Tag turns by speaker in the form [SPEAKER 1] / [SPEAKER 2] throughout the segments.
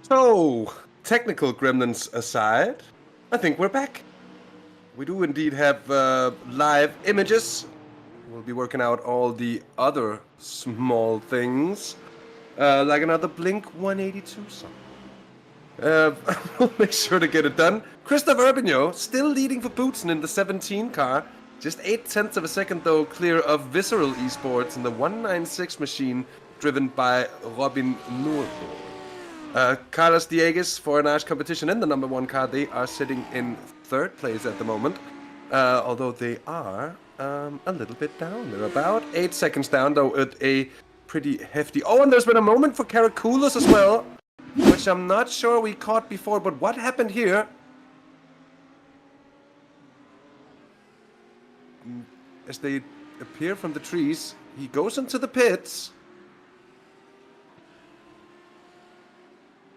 [SPEAKER 1] So, technical gremlins aside, I think we're back. We do indeed have live images. We'll be working out all the other small things, like another Blink 182 song. We'll make sure to get it done. Christoph Urbino still leading for Bootsen in the 17 car. Just 0.8 of a second, though, clear of Visceral eSports in the 196 machine, driven by Robin Nurbo. Carlos Diegues for an Ash competition in the number 1 car. They are sitting in 3rd place at the moment, although they are a little bit down. They're about 8 seconds down, though, at a pretty hefty... Oh, and there's been a moment for Karakulis as well, which I'm not sure we caught before, but what happened here? As they appear from the trees, he goes into the pits.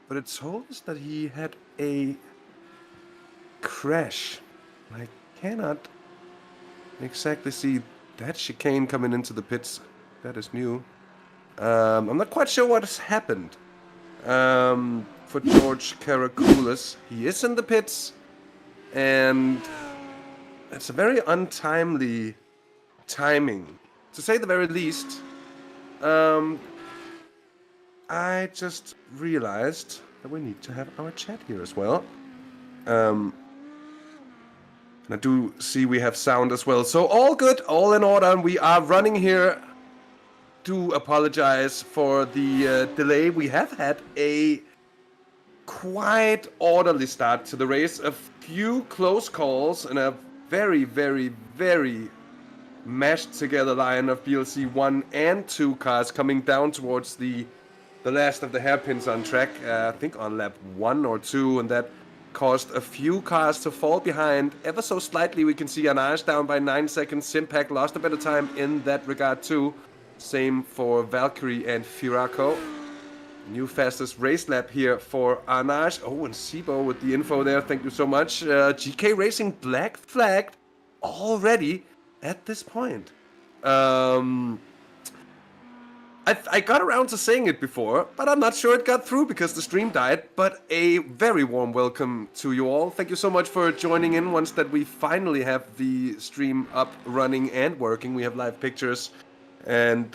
[SPEAKER 1] But it told us that he had a crash. I cannot exactly see that chicane coming into the pits. That is new. I'm not quite sure what has happened. For George Karakulis. He is in the pits. And it's a very untimely timing, to say the very least. I just realized that we need to have our chat here as well. And I do see we have sound as well. So all good, all in order. We are running here. Do apologize for the delay. We have had a quite orderly start to the race. A few close calls and a very, very, very mashed together line of BLC 1 and 2 cars coming down towards the last of the hairpins on track, I think on lap 1 or 2, and that caused a few cars to fall behind ever so slightly. We can see Anash down by 9 seconds. Simpac lost a bit of time in that regard too. Same for Valkyrie and Firaco. New fastest race lap here for Anash. Oh, and Sibo with the info there. Thank you so much. GK Racing black flagged already at this point. I got around to saying it before, but I'm not sure it got through because the stream died. But a very warm welcome to you all. Thank you so much for joining in once that we finally have the stream up, running, and working. We have live pictures and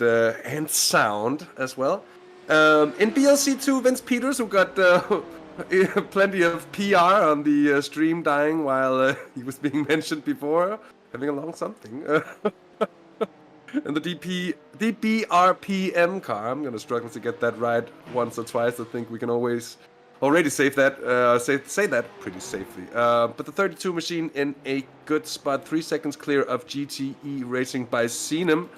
[SPEAKER 1] sound as well. In BLC2, Vince Peters, who got plenty of PR on the stream dying while he was being mentioned before, having a long something. And the DBRPM car, I'm gonna struggle to get that right once or twice. I think we can already save that, say that pretty safely. But the 32 machine in a good spot, 3 seconds clear of GTE Racing by Seenum,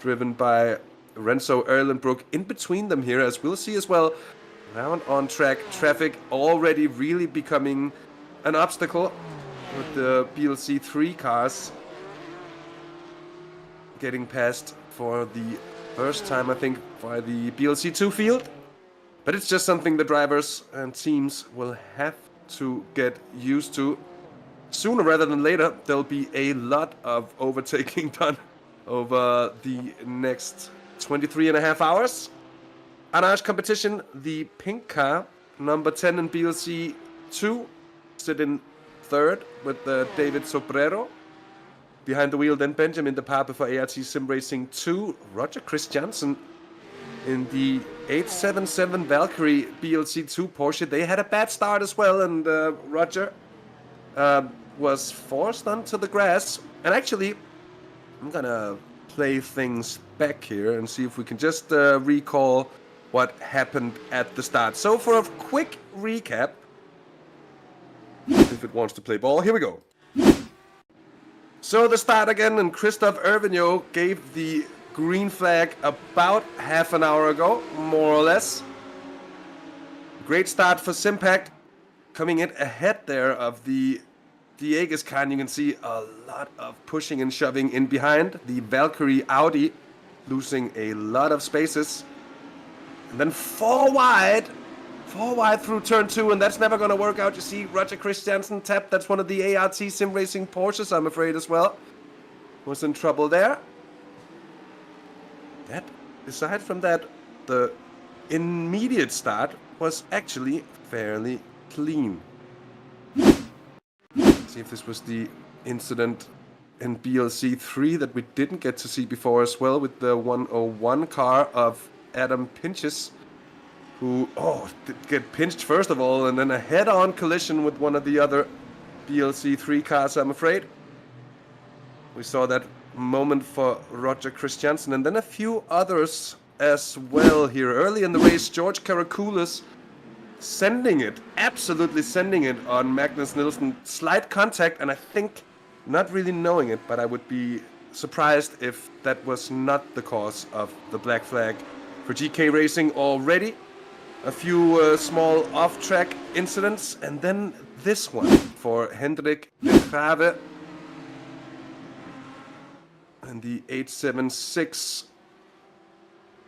[SPEAKER 1] driven by Renzo Erlenbrook in between them here, as we'll see as well. Round on track traffic already really becoming an obstacle with the BLC 3 cars getting past for the first time, I think, by the BLC 2 field. But it's just something the drivers and teams will have to get used to. Sooner rather than later, there'll be a lot of overtaking done over the next 23.5 hours. Anash competition, the pink car, number 10 in BLC 2, sit in 3rd with David Sobrero. Behind the wheel, then Benjamin De Pape for ART Sim Racing 2. Roger Christiansen in the 877 Valkyrie BLC 2 Porsche. They had a bad start as well, and Roger was forced onto the grass. And actually, I'm gonna play things back here and see if we can just recall what happened at the start. So for a quick recap, if it wants to play ball, here we go. So the start again, and Christoph Urbino gave the green flag about half an hour ago, more or less. Great start for Simpac, coming in ahead there of the Diegues car, and you can see a lot of pushing and shoving in behind. The Valkyrie Audi losing a lot of spaces. And then four wide through turn 2, and that's never going to work out. You see Roger Christiansen tapped. That's one of the ART Sim Racing Porsches, I'm afraid, as well. Was in trouble there. Aside from that, the immediate start was actually fairly clean. See if this was the incident in BLC 3 that we didn't get to see before as well, with the 101 car of Adam Pinches, who did get pinched first of all, and then a head-on collision with one of the other BLC 3 cars, I'm afraid. We saw that moment for Roger Christiansen, and then a few others as well here. Early in the race, George Karakoulis sending it, absolutely sending it on Magnus Nielsen. Slight contact, and I think not really knowing it, but I would be surprised if that was not the cause of the black flag for GK Racing already. A few small off-track incidents, and then this one for Hendrik de Grave and the 876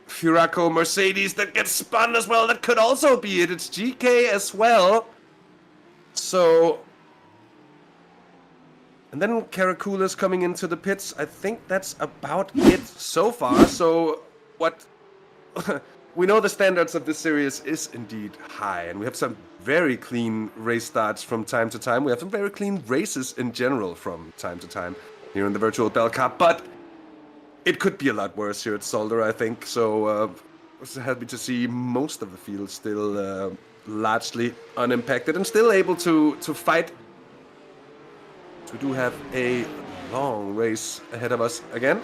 [SPEAKER 1] Furaco Mercedes that gets spun as well. That could also be it. It's GK as well. So, and then Karakoulis coming into the pits. I think that's about it so far. So what we know, the standards of this series is indeed high, and we have some very clean race starts from time to time. We have some very clean races in general from time to time here in the virtual Belcar, but it could be a lot worse here at Zolder, I think. So happy to see most of the field still largely unimpacted and still able to fight. So we do have a long race ahead of us again.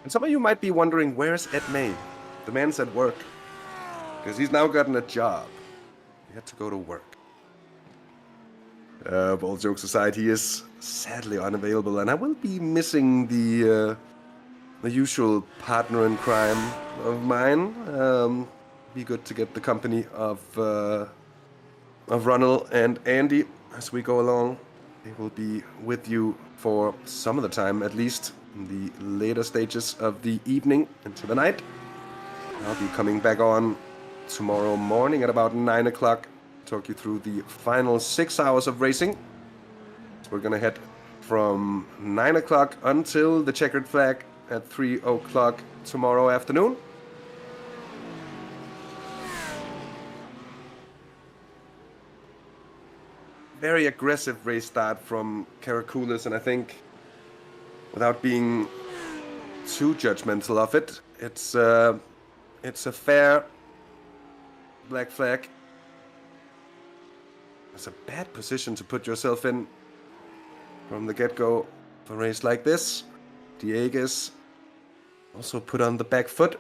[SPEAKER 1] And some of you might be wondering, where's Ed May? The man's at work. Because he's now gotten a job. He had to go to work. But all jokes aside, he is sadly unavailable, and I will be missing the usual partner in crime of mine. Be good to get the company of Ronald and Andy as we go along. They will be with you for some of the time, at least in the later stages of the evening into the night. I'll be coming back on tomorrow morning at about 9 o'clock, talk you through the final 6 hours of racing. So we're gonna head from 9 o'clock until the checkered flag at 3 o'clock tomorrow afternoon. Very aggressive race start from Karakoulis, and I think, without being too judgmental of it, it's a fair black flag. It's a bad position to put yourself in from the get-go for a race like this. Diegues also put on the back foot,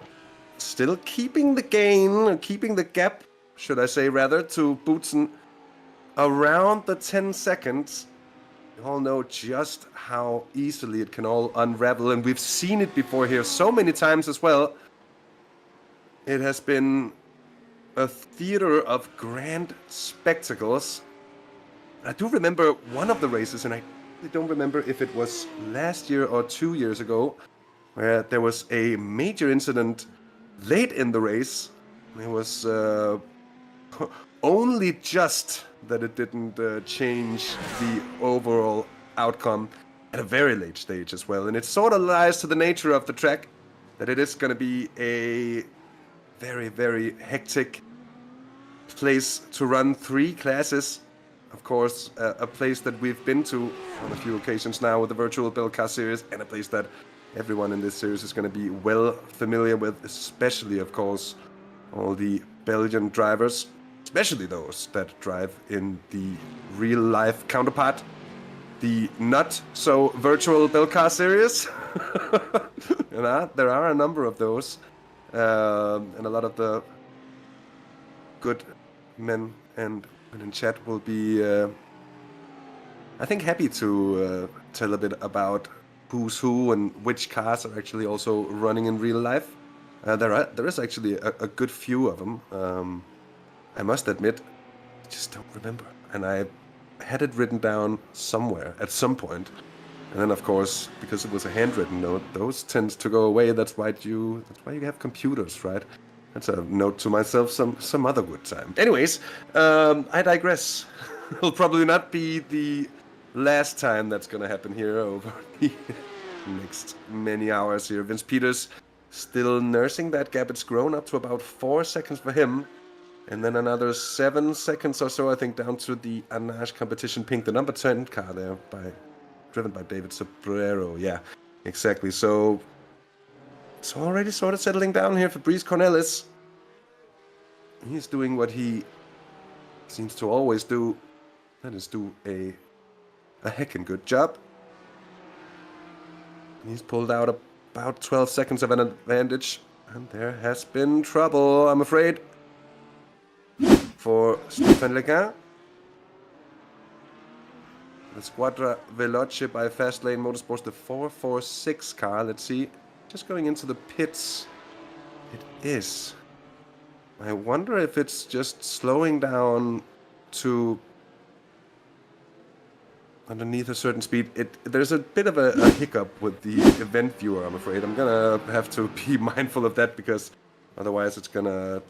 [SPEAKER 1] still keeping the gain, keeping the gap, should I say rather, to Boutsen around the 10 seconds. You all know just how easily it can all unravel, and we've seen it before here so many times as well. It has been a theater of grand spectacles. I do remember one of the races, and I don't remember if it was last year or 2 years ago, where there was a major incident late in the race. It was only just that it didn't change the overall outcome at a very late stage as well. And it sort of lies to the nature of the track that it is going to be a very, very hectic place to run 3 classes. Of course, a place that we've been to on a few occasions now with the virtual Belcar series, and a place that everyone in this series is going to be well familiar with, especially, of course, all the Belgian drivers, especially those that drive in the real-life counterpart, the not-so-virtual Belcar series. You know, there are a number of those, and a lot of the good men and women in chat will be, I think, happy to tell a bit about who's who and which cars are actually also running in real life. There is actually a good few of them. I must admit, I just don't remember. And I had it written down somewhere at some point. And then, of course, because it was a handwritten note, those tend to go away. That's why you have computers, right? That's a note to myself some other good time. Anyways, I digress. It'll probably not be the last time that's going to happen here over the next many hours here. Vince Peters still nursing that gap. It's grown up to about 4 seconds for him. And then another 7 seconds or so, I think, down to the Anage competition pink, the number 10 car there, driven by David Sobrero. Yeah, exactly. So it's already sort of settling down here for Brice Cornelis. He's doing what he seems to always do. That is do a heckin' good job. He's pulled out about 12 seconds of an advantage. And there has been trouble, I'm afraid, for Stéphane Lequin. The Squadra Veloce by Fastlane Motorsports, the 446 car. Let's see. Just going into the pits. It is. I wonder if it's just slowing down to underneath a certain speed. There's a bit of a hiccup with the event viewer, I'm afraid. I'm gonna have to be mindful of that, because otherwise it's gonna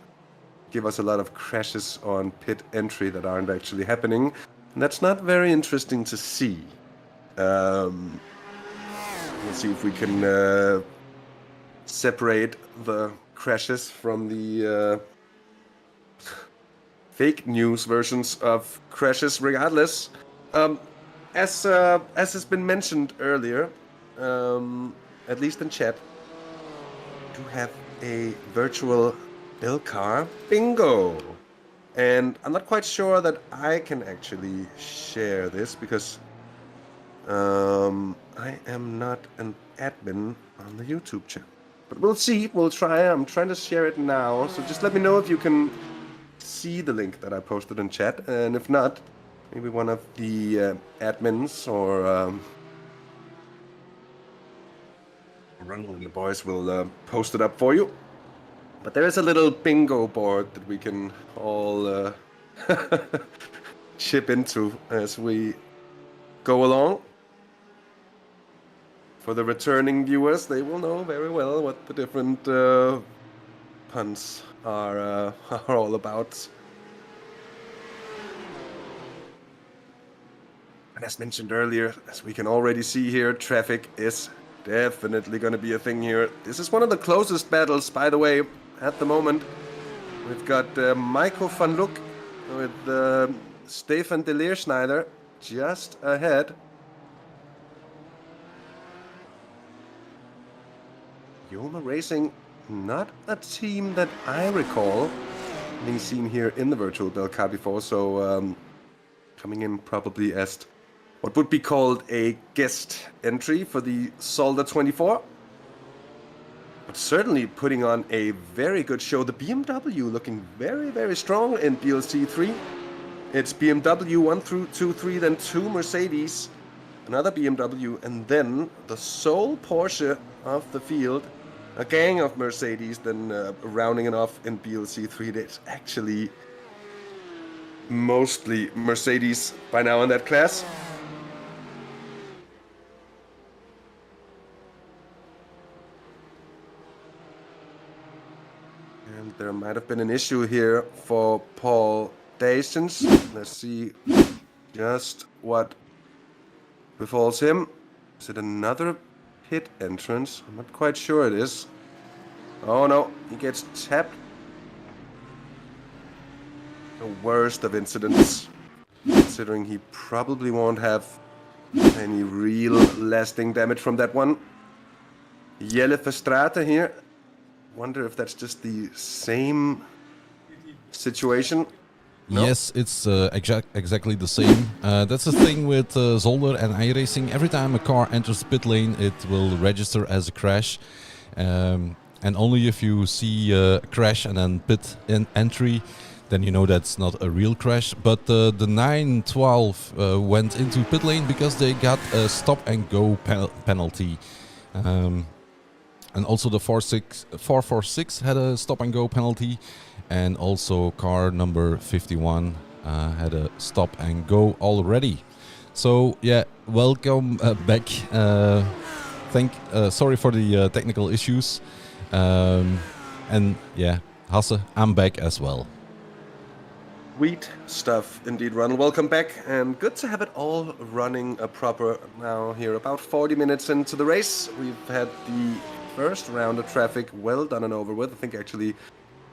[SPEAKER 1] give us a lot of crashes on pit entry that aren't actually happening. And that's not very interesting to see. Let's see if we can separate the crashes from the fake news versions of crashes regardless. As has been mentioned earlier, at least in chat, we do have a virtual Belcar bingo. And I'm not quite sure that I can actually share this, because I am not an admin on the YouTube channel. But we'll see, we'll try. I'm trying to share it now, so just let me know if you can see the link that I posted in chat, and if not, maybe one of the admins or Ronald and the boys will post it up for you. But there is a little bingo board that we can all chip into as we go along. For the returning viewers, they will know very well what the different puns are all about. And as mentioned earlier, as we can already see here, traffic is definitely going to be a thing here. This is one of the closest battles, by the way, at the moment. We've got Maiko van Look with Stefan de Leerschneider just ahead. Yoma Racing, not a team that I recall being seen here in the virtual Belcar before, so coming in probably as what would be called a guest entry for the Zolder 24. But certainly putting on a very good show. The BMW looking very, very strong in BLC 3. It's BMW 1 through 2, 3, then 2 Mercedes, another BMW, and then the sole Porsche of the field. A gang of Mercedes, then rounding it off in BLC 3. It's actually mostly Mercedes by now in that class. And there might have been an issue here for Paul Dayson. Let's see just what befalls him. Is it another pit entrance? I'm not quite sure it is. Oh no, he gets tapped. The worst of incidents, considering he probably won't have any real lasting damage from that one. Jelle Verstraete here. Wonder if that's just the same situation. No?
[SPEAKER 2] Yes, it's exactly the same. That's the thing with Zolder and iRacing. Every time a car enters the pit lane, it will register as a crash. And only if you see a crash and then pit entry, then you know that's not a real crash. But the 912 went into pit lane because they got a stop and go penalty. And also the 446 had a stop and go penalty. And also car number 51 had a stop and go already. So yeah, welcome back. Sorry for the technical issues, and yeah, Hasse, I'm back as well.
[SPEAKER 1] Sweet stuff indeed, Ronald. Welcome back, and good to have it all running proper now here. About 40 minutes into the race, we've had the first round of traffic well done and over with. I think actually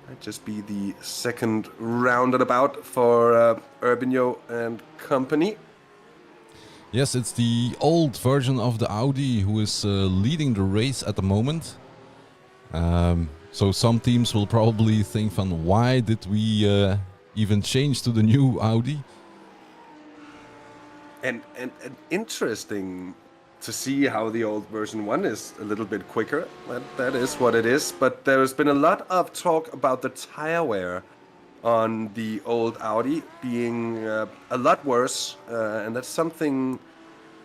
[SPEAKER 1] might just be the second round and about for Urbino and company.
[SPEAKER 2] Yes, it's the old version of the Audi who is leading the race at the moment. So some teams will probably think from why did we even change to the new Audi?
[SPEAKER 1] And interesting to see how the old version 1 is a little bit quicker. That is what it is. But there's been a lot of talk about the tire wear on the old Audi being a lot worse, and that's something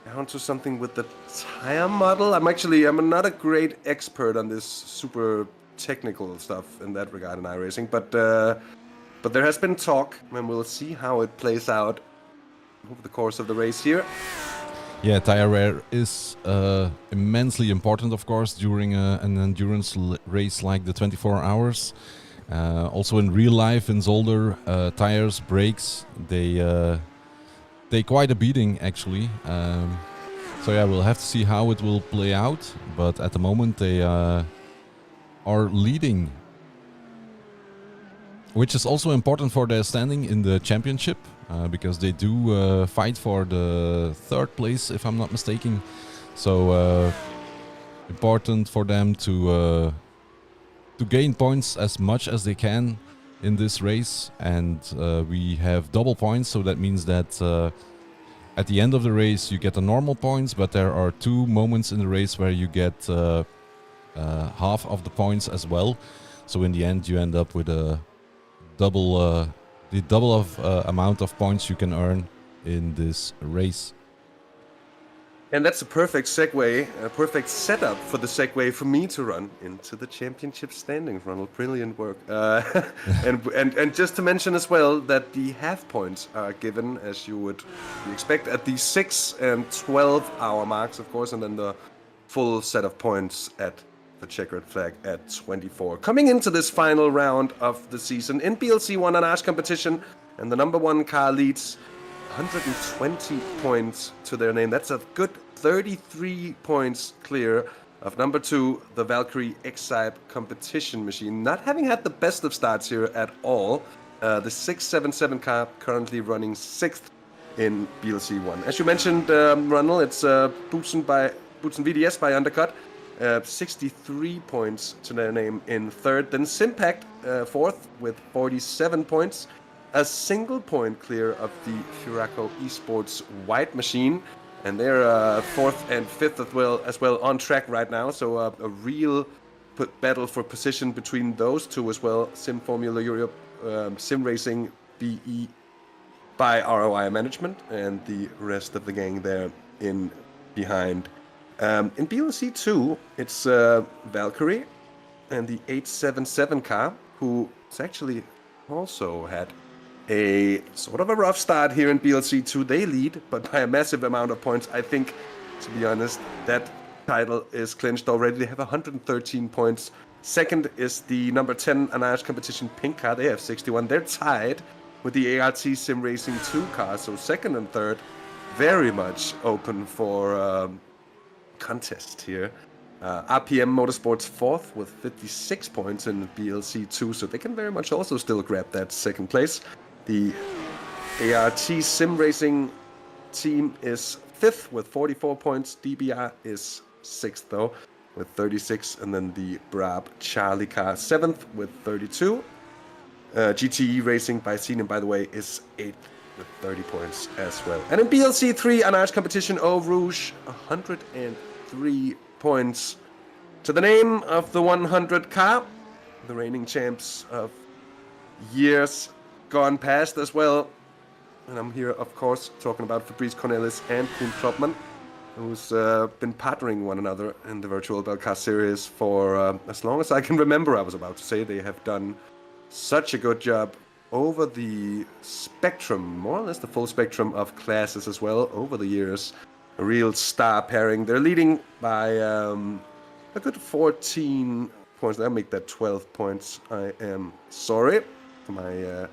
[SPEAKER 1] down to something with the tire model. I'm not a great expert on this super technical stuff in that regard in iRacing, but there has been talk, and we'll see how it plays out over the course of the race here.
[SPEAKER 2] Yeah, tire wear is immensely important, of course, during an endurance race like the 24 hours. Also in real life in Zolder, tires, brakes, they take quite a beating actually. So yeah, we'll have to see how it will play out, but at the moment they are leading, which is also important for their standing in the championship, because they do fight for the third place, if I'm not mistaken. So important for them to gain points as much as they can in this race, and we have double points, so that means that at the end of the race you get the normal points, but there are 2 moments in the race where you get half of the points as well. So in the end you end up with a double of amount of points you can earn in this race.
[SPEAKER 1] And that's a perfect segue, a perfect setup for the segue for me to run into the championship standings, Ronald. Brilliant work. And just to mention as well that the half points are given, as you would expect, at the 6 and 12 hour marks, of course, and then the full set of points at the checkered flag at 24. Coming into this final round of the season in BLC1 and Ash competition, and the number 1 car leads 120 points to their name. That's a good 33 points clear of number 2, the Valkyrie X-Type competition machine. Not having had the best of starts here at all. The 677 car currently running 6th in BLC1. As you mentioned, Ronald, it's Bootsen VDS by Undercut. 63 points to their name in 3rd. Then Simpact 4th with 47 points. A single point clear of the Furaco eSports white machine, and they're 4th and 5th as well on track right now. So a real battle for position between those two as well. Sim Formula Europe, Sim Racing BE by ROI Management, and the rest of the gang there in behind. In BLC 2, it's Valkyrie and the 877 car, who actually also had a sort of a rough start here in BLC 2. They lead, but by a massive amount of points. I think, to be honest, that title is clinched already. They have 113 points. Second is the number 10 Anash competition pink car. They have 61. They're tied with the ART Sim Racing 2 car. So second and third, very much open for contest here. RPM Motorsports 4th with 56 points in BLC 2. So they can very much also still grab that second place. The ART Sim Racing team is 5th with 44 points. DBR is 6th though with 36, and then the Brab Charlie car 7th with 32. GTE Racing by Cena, by the way, is 8th with 30 points as well. And in BLC 3, Anash competition Eau Rouge, 103 points to the name of the 100 car, the reigning champs of years gone past as well. And I'm here, of course, talking about Fabrice Cornelis and Kuhn Troppmann, who's been partnering one another in the virtual Belcar series for as long as I can remember. I was about to say they have done such a good job over the spectrum, more or less the full spectrum of classes as well over the years. A real star pairing. They're leading by a good 14 points. I'll make that 12 points. I am sorry for my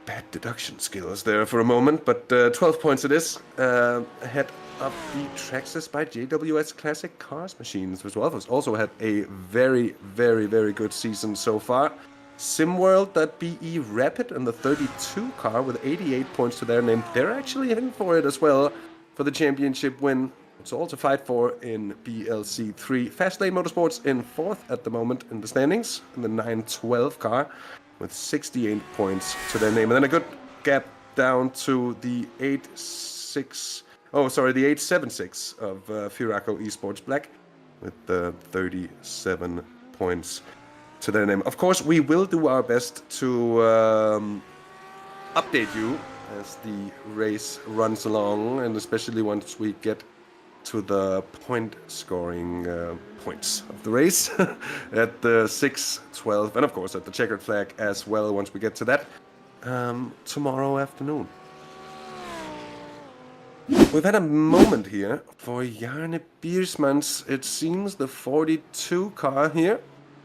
[SPEAKER 1] bad deduction skills there for a moment, but 12 points it is. Ahead of the Traxxas by JWS Classic Cars Machines, which also had a very, very, very good season so far. SimWorld.be Rapid in the 32 car with 88 points to their name. They're actually in for it as well for the championship win. It's all to fight for in BLC3. Fastlane Motorsports in 4th at the moment in the standings in the 912 car with 68 points to their name. And then a good gap down to the 876 of Furaco eSports Black with 37 points to their name. Of course, we will do our best to update you as the race runs along, and especially once we get to the point scoring points of the race at the 6, 12, and of course at the checkered flag as well once we get to that tomorrow afternoon. We've had a moment here for Jarne Biersmans, it seems, the 42 car here.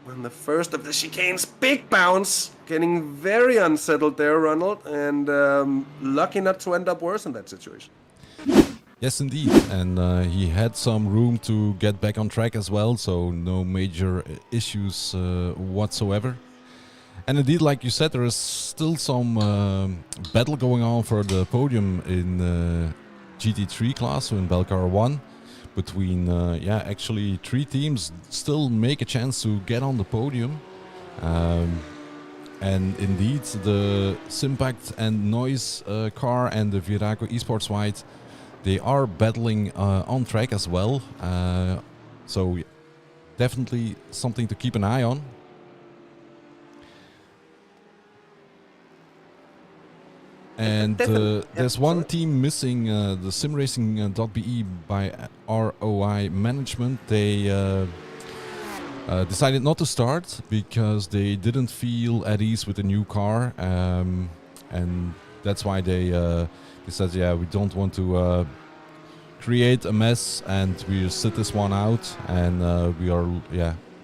[SPEAKER 1] And the first of the chicanes, big bounce, getting very unsettled there, Ronald, and lucky not to end up worse in that situation.
[SPEAKER 2] Yes, indeed, and he had some room to get back on track as well, so no major issues whatsoever. And indeed, like you said, there is still some battle going on for the podium in GT3 class, so in Belcar 1. Between, actually 3 teams still make a chance to get on the podium. And indeed, the Simpact and Noise car and the Furaco eSports White, they are battling on track as well. So definitely something to keep an eye on. And there's one team missing, the simracing.be by ROI Management. They decided not to start because they didn't feel at ease with the new car, and that's why they said, yeah, we don't want to create a mess, and we sit this one out, and we are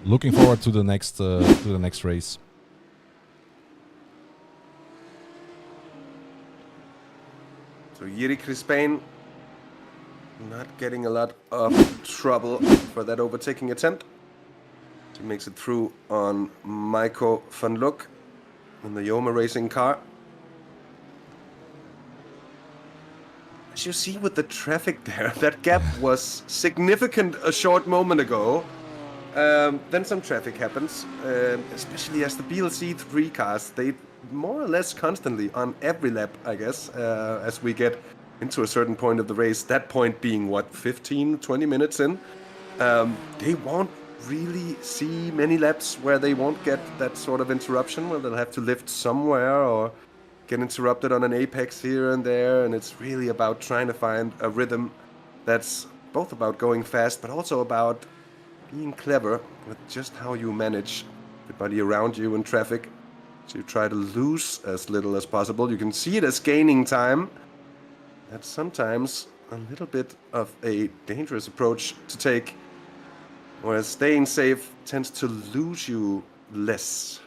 [SPEAKER 2] looking forward to the next race.
[SPEAKER 1] So Jiri Crispain not getting a lot of trouble for that overtaking attempt. He makes it through on Maiko van Luk in the Yoma Racing car. As you see with the traffic there, that gap was significant a short moment ago. Then some traffic happens, especially as the BLC 3 cars, they more or less constantly on every lap, I guess, as we get into a certain point of the race, that point being, what, 15, 20 minutes in, they won't really see many laps where they won't get that sort of interruption, where they'll have to lift somewhere or get interrupted on an apex here and there, and it's really about trying to find a rhythm that's both about going fast, but also about being clever with just how you manage everybody around you in traffic. So you try to lose as little as possible. You can see it as gaining time. That's sometimes a little bit of a dangerous approach to take, whereas staying safe tends to lose you less.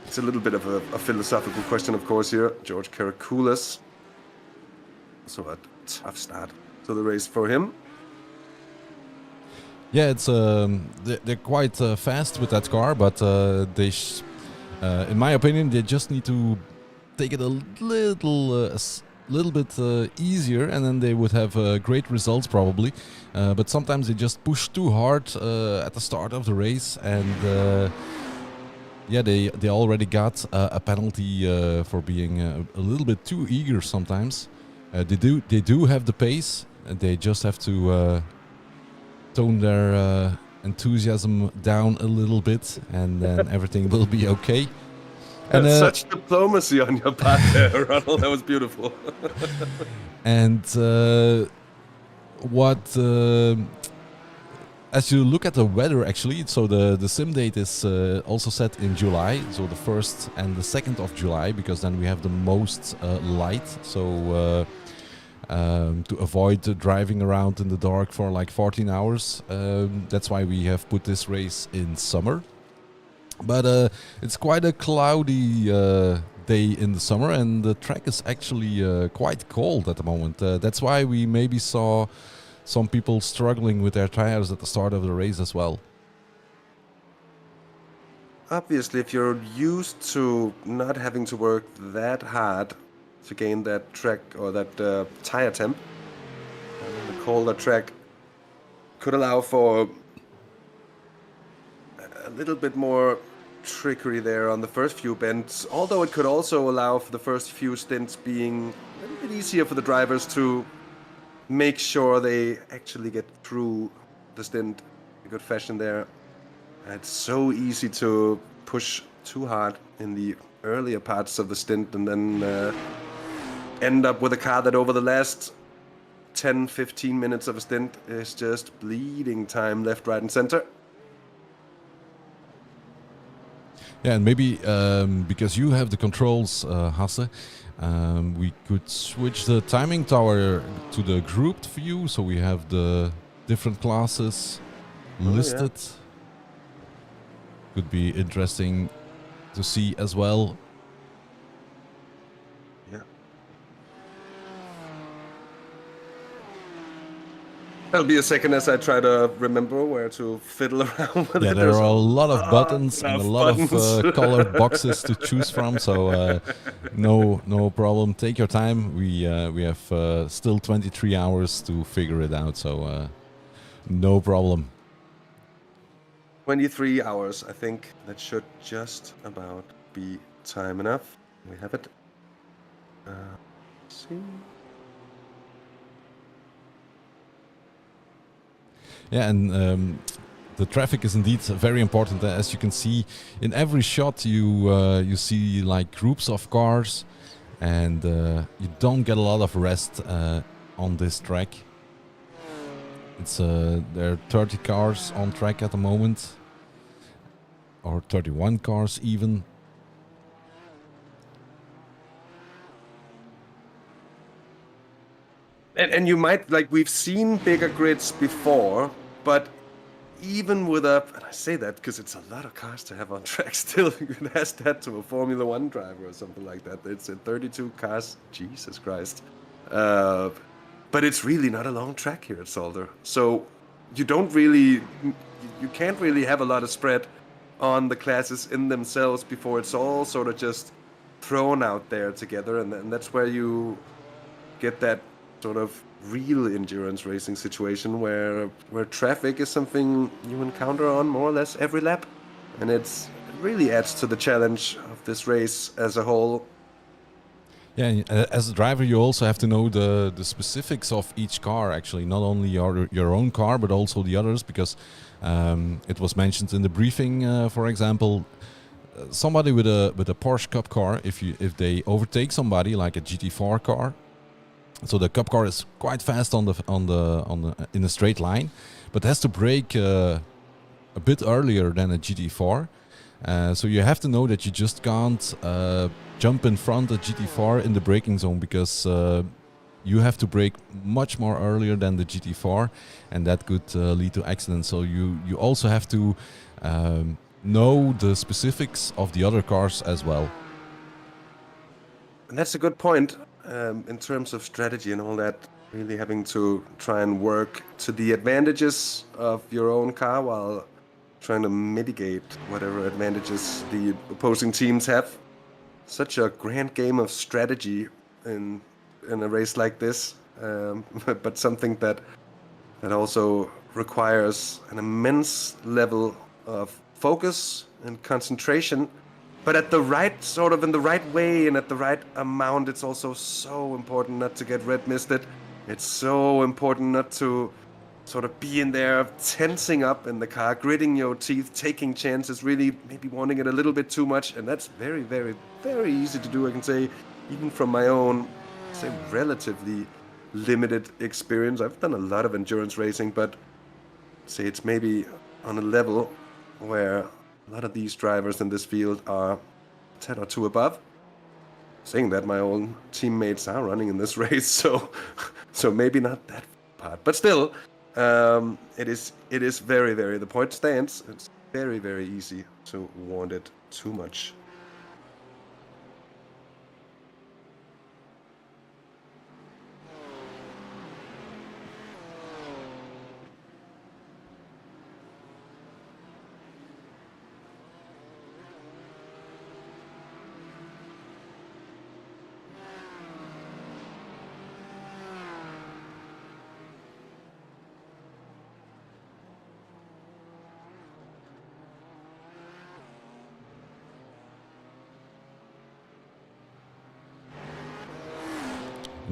[SPEAKER 1] It's a little bit of a philosophical question, of course, here. George Karakoulis. So a tough start to the race for him.
[SPEAKER 2] Yeah, it's they're quite fast with that car, but in my opinion, they just need to take it a little bit easier, and then they would have great results probably. But sometimes they just push too hard at the start of the race, and they already got a penalty for being a little bit too eager sometimes. They do have the pace, and they just have to tone their enthusiasm down a little bit, and then everything will be okay.
[SPEAKER 1] And such diplomacy on your part there, Ronald. That was beautiful.
[SPEAKER 2] And what as you look at the weather, actually, so the sim date is also set in July, so the 1st and the 2nd of July, because then we have the most light. So to avoid driving around in the dark for like 14 hours, that's why we have put this race in summer. But it's quite a cloudy day in the summer, and the track is actually quite cold at the moment. That's why we maybe saw some people struggling with their tires at the start of the race as well.
[SPEAKER 1] Obviously, if you're used to not having to work that hard to gain that track or that tire temp, the colder track could allow for a little bit more trickery there on the first few bends, although it could also allow for the first few stints being a little bit easier for the drivers to make sure they actually get through the stint in good fashion there. It's so easy to push too hard in the earlier parts of the stint and then end up with a car that over the last 10-15 minutes of a stint is just bleeding time left, right and center.
[SPEAKER 2] Yeah, and maybe because you have the controls, Hasse, we could switch the timing tower to the grouped view, so we have the different classes listed. Yeah. Could be interesting to see as well.
[SPEAKER 1] That'll be a second as I try to remember where to fiddle around with it.
[SPEAKER 2] Yeah, there are a lot of buttons and a lot of colored boxes to choose from, so no problem. Take your time. We have still 23 hours to figure it out, so no problem.
[SPEAKER 1] 23 hours, I think that should just about be time enough. We have it. Let's see.
[SPEAKER 2] Yeah, and the traffic is indeed very important. As you can see, in every shot you see like groups of cars, and you don't get a lot of rest on this track. It's there are 30 cars on track at the moment, or 31 cars even.
[SPEAKER 1] And you might, like, we've seen bigger grids before, but even with and I say that because it's a lot of cars to have on track still, you can ask that to a Formula 1 driver or something like that. It's 32 cars, Jesus Christ. But it's really not a long track here at Zolder. So you can't really have a lot of spread on the classes in themselves before it's all sort of just thrown out there together. And that's where you get that sort of real endurance racing situation where traffic is something you encounter on more or less every lap, and it really adds to the challenge of this race as a whole.
[SPEAKER 2] Yeah, as a driver you also have to know the specifics of each car, actually, not only your own car but also the others, because it was mentioned in the briefing, for example, somebody with a Porsche Cup car, if they overtake somebody like a GT4 car. So the Cup car is quite fast in a straight line, but has to brake a bit earlier than a GT4. So you have to know that you just can't jump in front of GT4 in the braking zone, because you have to brake much more earlier than the GT4, and that could lead to accidents. So you also have to know the specifics of the other cars as well.
[SPEAKER 1] And that's a good point. In terms of strategy and all that, really having to try and work to the advantages of your own car while trying to mitigate whatever advantages the opposing teams have. Such a grand game of strategy in a race like this, but something that also requires an immense level of focus and concentration. But at the right, sort of in the right way and at the right amount, it's also so important not to get red misted. It's so important not to sort of be in there tensing up in the car, gritting your teeth, taking chances, really maybe wanting it a little bit too much. And that's very, very, very easy to do, I can say, even from my own, say, relatively limited experience. I've done a lot of endurance racing, but say it's maybe on a level where a lot of these drivers in this field are 10 or 2 above. Saying that, my own teammates are running in this race, so maybe not that part, but still, it is very, very, the point stands. It's very, very easy to want it too much.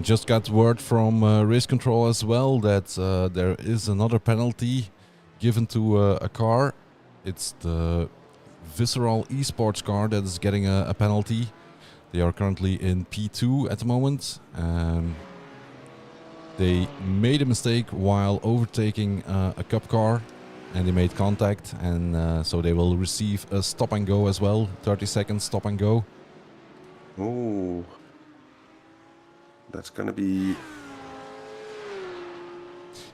[SPEAKER 2] Just got word from race control as well that there is another penalty given to a car. It's the Visceral eSports car that is getting a penalty. They are currently in P2 at the moment. They made a mistake while overtaking a cup car, and they made contact, and so they will receive a stop and go as well. 30 seconds stop and go.
[SPEAKER 1] Oh, that's gonna be...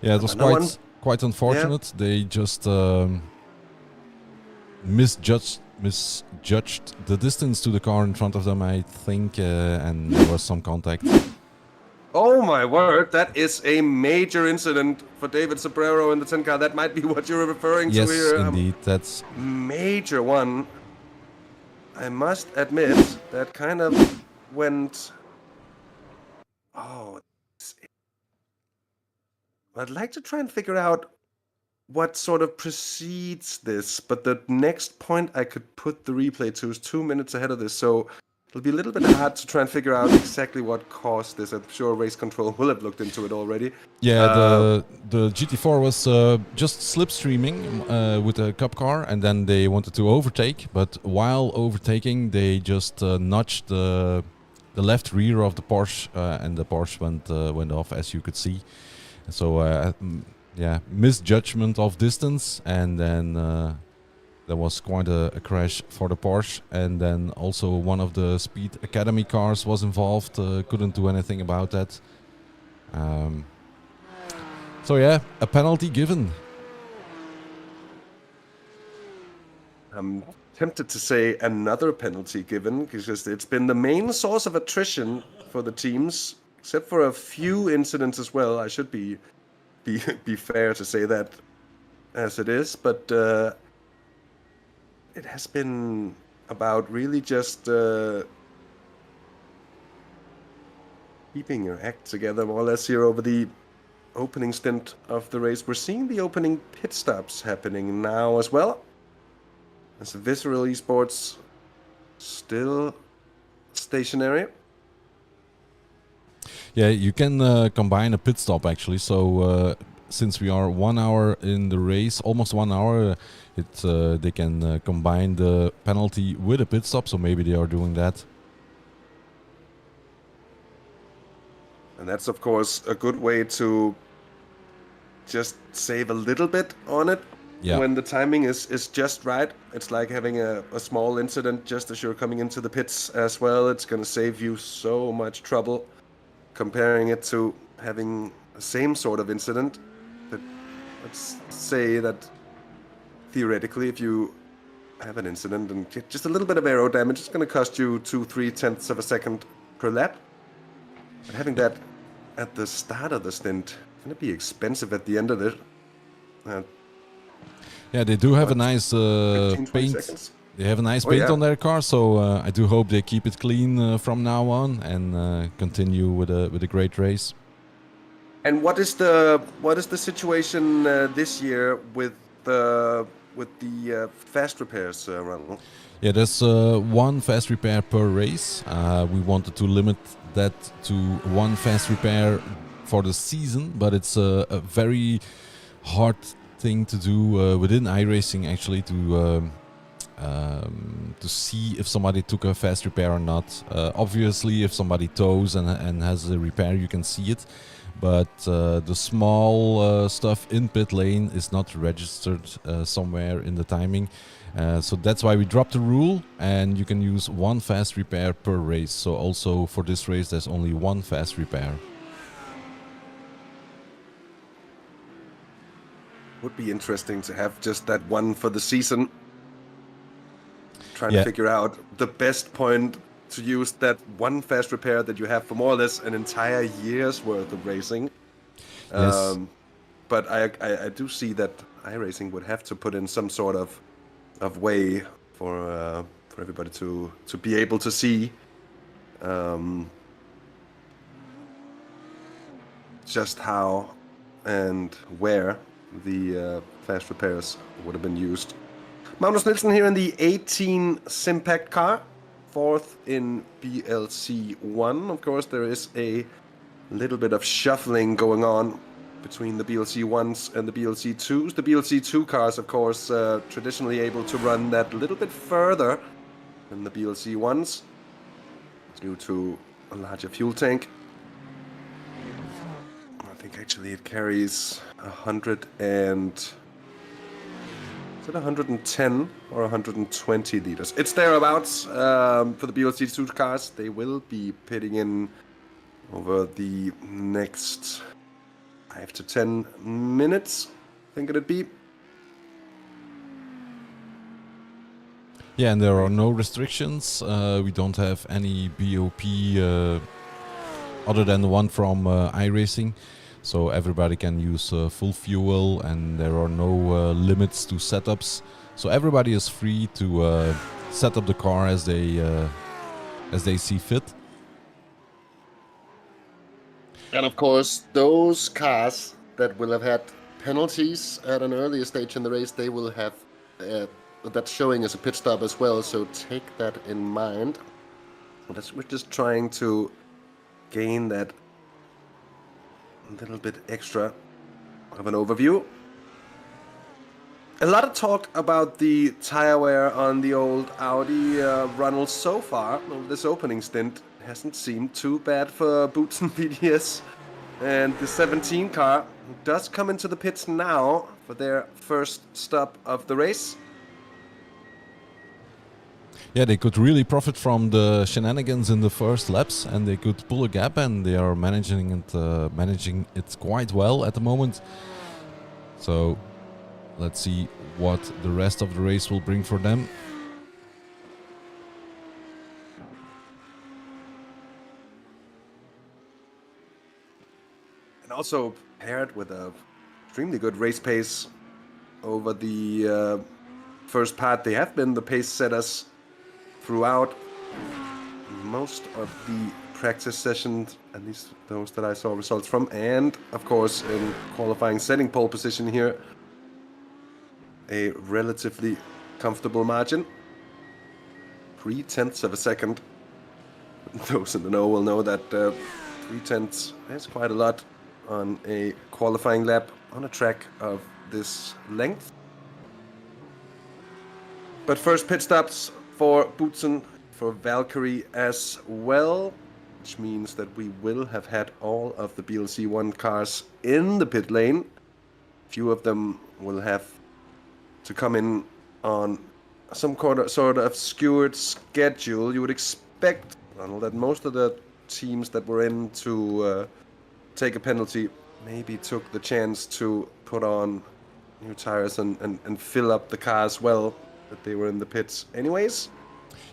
[SPEAKER 2] Yeah, it was quite unfortunate. Yeah. They just misjudged the distance to the car in front of them, I think, and there was some contact.
[SPEAKER 1] Oh my word, that is a major incident for David Sobrero in the 10 car. That might be what you're referring to here.
[SPEAKER 2] Yes, indeed, that's...
[SPEAKER 1] Major one. I must admit, that kind of went... Oh, I'd like to try and figure out what sort of precedes this, but the next point I could put the replay to is 2 minutes ahead of this, so it'll be a little bit hard to try and figure out exactly what caused this. I'm sure race control will have looked into it already.
[SPEAKER 2] Yeah, the GT4 was just slipstreaming with a cup car, and then they wanted to overtake, but while overtaking they just nudged the left rear of the Porsche, and the Porsche went off, as you could see. So yeah, misjudgment of distance, and then there was quite a crash for the Porsche, and then also one of the Speed Academy cars was involved, couldn't do anything about that. So yeah, a penalty given.
[SPEAKER 1] I'm tempted to say another penalty given, because it's been the main source of attrition for the teams, except for a few incidents as well. I should be fair to say that as it is, but it has been about really just keeping your act together more or less here over the opening stint of the race. We're seeing the opening pit stops happening now as well, as Visceral eSports still stationary.
[SPEAKER 2] Yeah, you can combine a pit stop actually. So since we are 1 hour in the race, almost 1 hour, they can combine the penalty with a pit stop. So maybe they are doing that.
[SPEAKER 1] And that's of course a good way to just save a little bit on it. Yeah. When the timing is just right. It's like having a small incident just as you're coming into the pits as well. It's going to save you so much trouble. Comparing it to having the same sort of incident, but let's say that theoretically, if you have an incident and get just a little bit of aero damage, it's going to cost you 2-3 tenths of a second per lap. But having that at the start of the stint, it's going to be expensive at the end of it.
[SPEAKER 2] Yeah, they do have a nice 15, paint. Seconds. They have a nice paint on their car, so I do hope they keep it clean from now on and continue with a great race.
[SPEAKER 1] And what is the situation this year with the fast repairs, Ronald?
[SPEAKER 2] Yeah, there's one fast repair per race. We wanted to limit that to one fast repair for the season, but it's a very hard thing to do within iRacing actually to see if somebody took a fast repair or not. Obviously, if somebody tows and has a repair, you can see it. but the small stuff in pit lane is not registered somewhere in the timing. So that's why we dropped the rule, and you can use one fast repair per race. So also for this race, there's only one fast repair.
[SPEAKER 1] Would be interesting to have just that one for the season. Trying to figure out the best point to use that one fast repair that you have for more or less an entire year's worth of racing.
[SPEAKER 2] Yes.
[SPEAKER 1] But I do see that iRacing would have to put in some sort of way for everybody to be able to see just how and where the fast repairs would have been used. Magnus Nielsen here in the 18 Simpact car, 4th in BLC 1. Of course, there is a little bit of shuffling going on between the BLC 1s and the BLC 2s. The BLC 2 cars, of course, traditionally able to run that little bit further than the BLC 1s due to a larger fuel tank. I think actually it carries 110 or 120 liters. It's thereabouts for the BLC 2 cars. They will be pitting in over the next 5 to 10 minutes, I think it'd be.
[SPEAKER 2] Yeah, and there are no restrictions. We don't have any BOP other than the one from iRacing. So everybody can use full fuel, and there are no limits to setups. So everybody is free to set up the car as they see fit.
[SPEAKER 1] And of course, those cars that will have had penalties at an earlier stage in the race, they will have that showing as a pit stop as well. So take that in mind. We're just trying to gain that little bit extra of an overview. A lot of talk about the tire wear on the old Audi Ronald so far. This opening stint hasn't seemed too bad for Boots and BDS. And the 17 car does come into the pits now for their first stop of the race.
[SPEAKER 2] Yeah, they could really profit from the shenanigans in the first laps, and they could pull a gap, and they are managing it quite well at the moment. So let's see what the rest of the race will bring for them.
[SPEAKER 1] And also paired with a extremely good race pace over the first part. They have been the pace setters throughout most of the practice sessions, at least those that I saw results from, and of course in qualifying, setting pole position here, a relatively comfortable margin, 0.3 of a second. Those in the know will know that 0.3 is quite a lot on a qualifying lap on a track of this length. But first pit stops for Bootsen, for Valkyrie as well, which means that we will have had all of the BLC 1 cars in the pit lane. Few of them will have to come in on some sort of skewered schedule. You would expect, Ronald, that most of the teams that were in to take a penalty maybe took the chance to put on new tires and fill up the car as well, that they were in the pits anyways.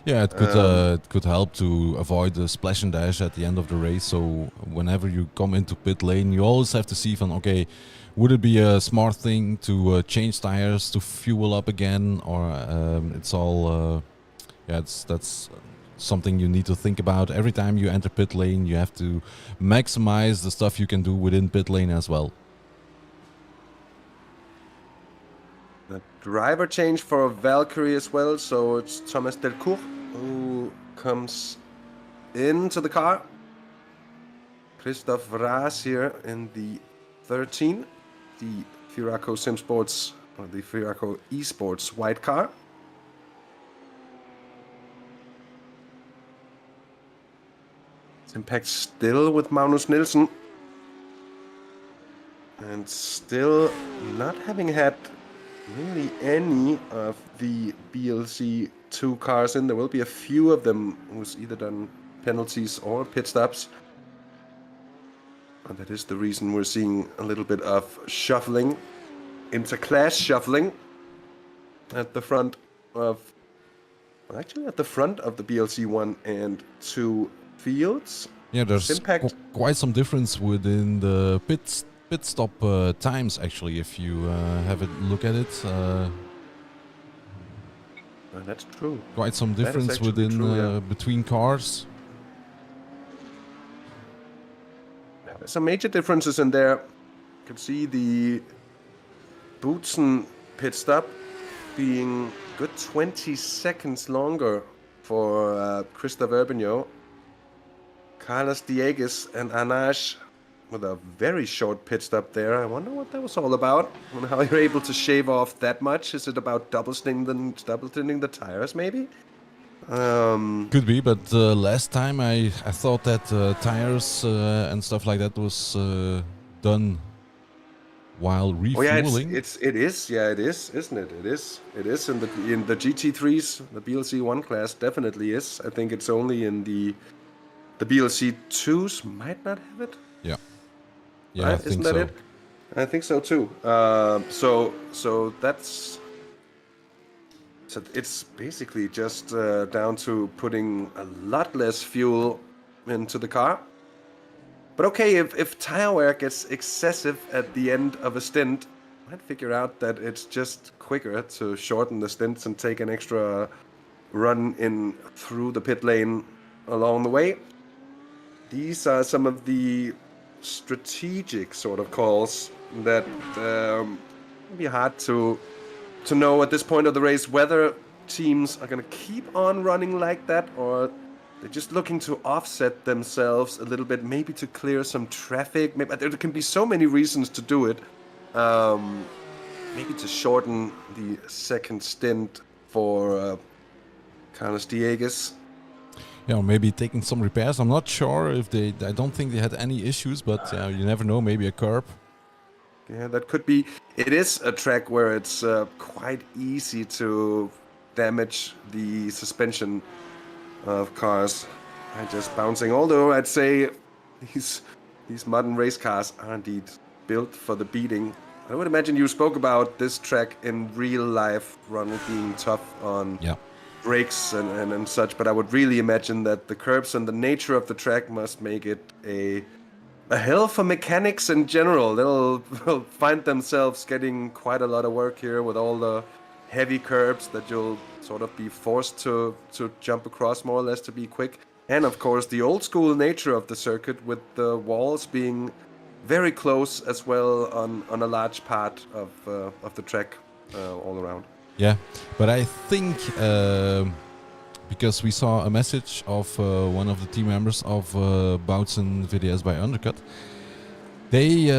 [SPEAKER 2] Yeah, it could help to avoid the splash and dash at the end of the race. So whenever you come into pit lane, you always have to see, okay, would it be a smart thing to change tires to fuel up again, or it's all, that's something you need to think about every time you enter pit lane. You have to maximize the stuff you can do within pit lane as well.
[SPEAKER 1] The driver change for Valkyrie as well, so it's Thomas Delcourt who comes into the car. Christoph Raas here in the 13, the Firaco SimSports, or the Firaco eSports white car. Impact still with Magnus Nielsen. And still not having had really any of the BLC 2 cars in. There will be a few of them who's either done penalties or pit stops. And that is the reason we're seeing a little bit of shuffling, inter-class shuffling at the front of, well, actually at the front of the BLC 1 and 2 fields.
[SPEAKER 2] Yeah, there's quite some difference within the pit stop times, actually, if you have a look at it.
[SPEAKER 1] That's true.
[SPEAKER 2] Quite some difference within between cars.
[SPEAKER 1] There's some major differences in there. You can see the Boutsen pit stop being good 20 seconds longer for Christophe Urbigno. Carlos Diegues and Anaj with a very short pit stop there. I wonder what that was all about and how you're able to shave off that much. Is it about double tinning the tires, maybe?
[SPEAKER 2] Could be, but last time I thought that tires and stuff like that was done while refueling.
[SPEAKER 1] Oh yeah, it is, isn't it? It is in the GT3s, the BLC 1 class definitely is. I think it's only in the BLC 2s might not have it.
[SPEAKER 2] Yeah. Yeah,
[SPEAKER 1] right?
[SPEAKER 2] I think
[SPEAKER 1] Isn't that
[SPEAKER 2] so.
[SPEAKER 1] it? I think so too. So that's. So it's basically just down to putting a lot less fuel into the car. But okay, if tire wear gets excessive at the end of a stint, I'd figure out that it's just quicker to shorten the stints and take an extra run in through the pit lane along the way. These are some of the strategic sort of calls that can be hard to know at this point of the race whether teams are going to keep on running like that or they're just looking to offset themselves a little bit, maybe to clear some traffic. Maybe there can be so many reasons to do it. Maybe to shorten the second stint for Carlos Diegues.
[SPEAKER 2] Yeah, or maybe taking some repairs. I'm not sure if I don't think they had any issues, but you never know, maybe a curb.
[SPEAKER 1] Yeah, that could be. It is a track where it's quite easy to damage the suspension of cars by just bouncing. Although I'd say these modern race cars are indeed built for the beating. I would imagine you spoke about this track in real life, Ronald, being tough on brakes and such, but I would really imagine that the curbs and the nature of the track must make it a hell for mechanics in general. They'll find themselves getting quite a lot of work here with all the heavy curbs that you'll sort of be forced to jump across more or less to be quick. And of course the old school nature of the circuit with the walls being very close as well on a large part of the track all around.
[SPEAKER 2] Yeah, but I think because we saw a message of one of the team members of Boutsen VDS by Undercut, they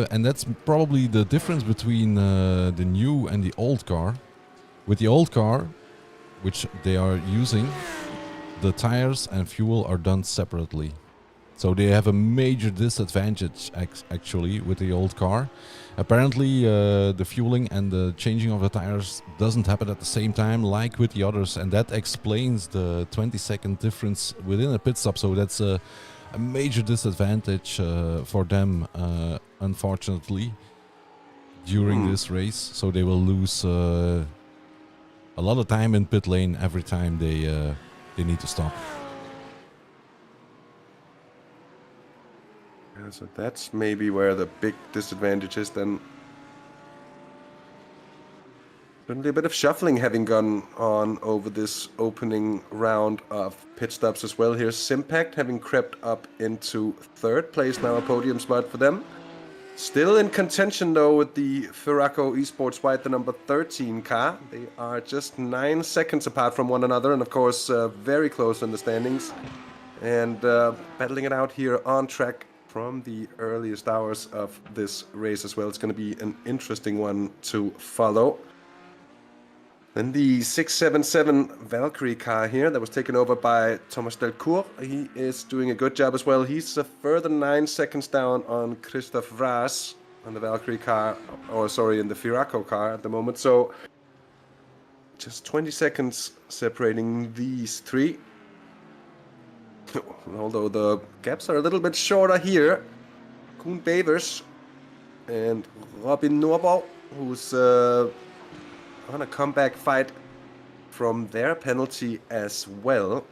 [SPEAKER 2] and that's probably the difference between the new and the old car. With the old car, which they are using, the tires and fuel are done separately. So they have a major disadvantage actually with the old car. Apparently the fueling and the changing of the tires doesn't happen at the same time like with the others, and that explains the 20-second difference within a pit stop. So that's a major disadvantage for them, unfortunately, during this race. So they will lose a lot of time in pit lane every time they need to stop.
[SPEAKER 1] Yeah, so that's maybe where the big disadvantage is then. Certainly a bit of shuffling having gone on over this opening round of pit stops as well. Here's Simpact having crept up into third place now, a podium spot for them. Still in contention though with the Furaco eSports White, the number 13 car. They are just 9 seconds apart from one another and of course very close in the standings. And battling it out here on track from the earliest hours of this race as well. It's going to be an interesting one to follow. Then the 677 Valkyrie car here that was taken over by Thomas Delcourt. He is doing a good job as well. He's a further 9 seconds down on Christophe Vras. on the Valkyrie car, or sorry, in the Firaco car at the moment. So just 20 seconds separating these three. Although the gaps are a little bit shorter here. Koen Bevers and Robin Norbal, who's on a comeback fight from their penalty as well.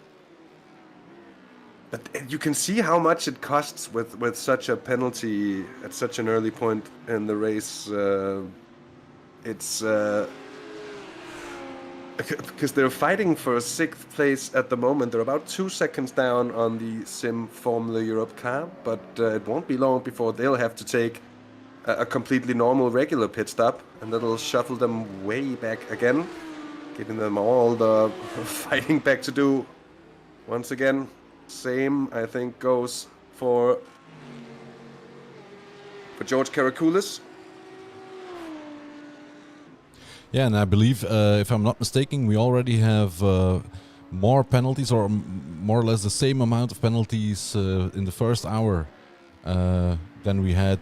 [SPEAKER 1] But you can see how much it costs with such a penalty at such an early point in the race. It's because they're fighting for 6th place at the moment. They're about 2 seconds down on the Sim Formula Europe car, but it won't be long before they'll have to take a completely normal regular pit stop, and that'll shuffle them way back again, giving them all the fighting back to do once again. Same, I think, goes for George Karakoulis.
[SPEAKER 2] Yeah, and I believe, if I'm not mistaken, we already have more penalties, or more or less the same amount of penalties in the first hour than we had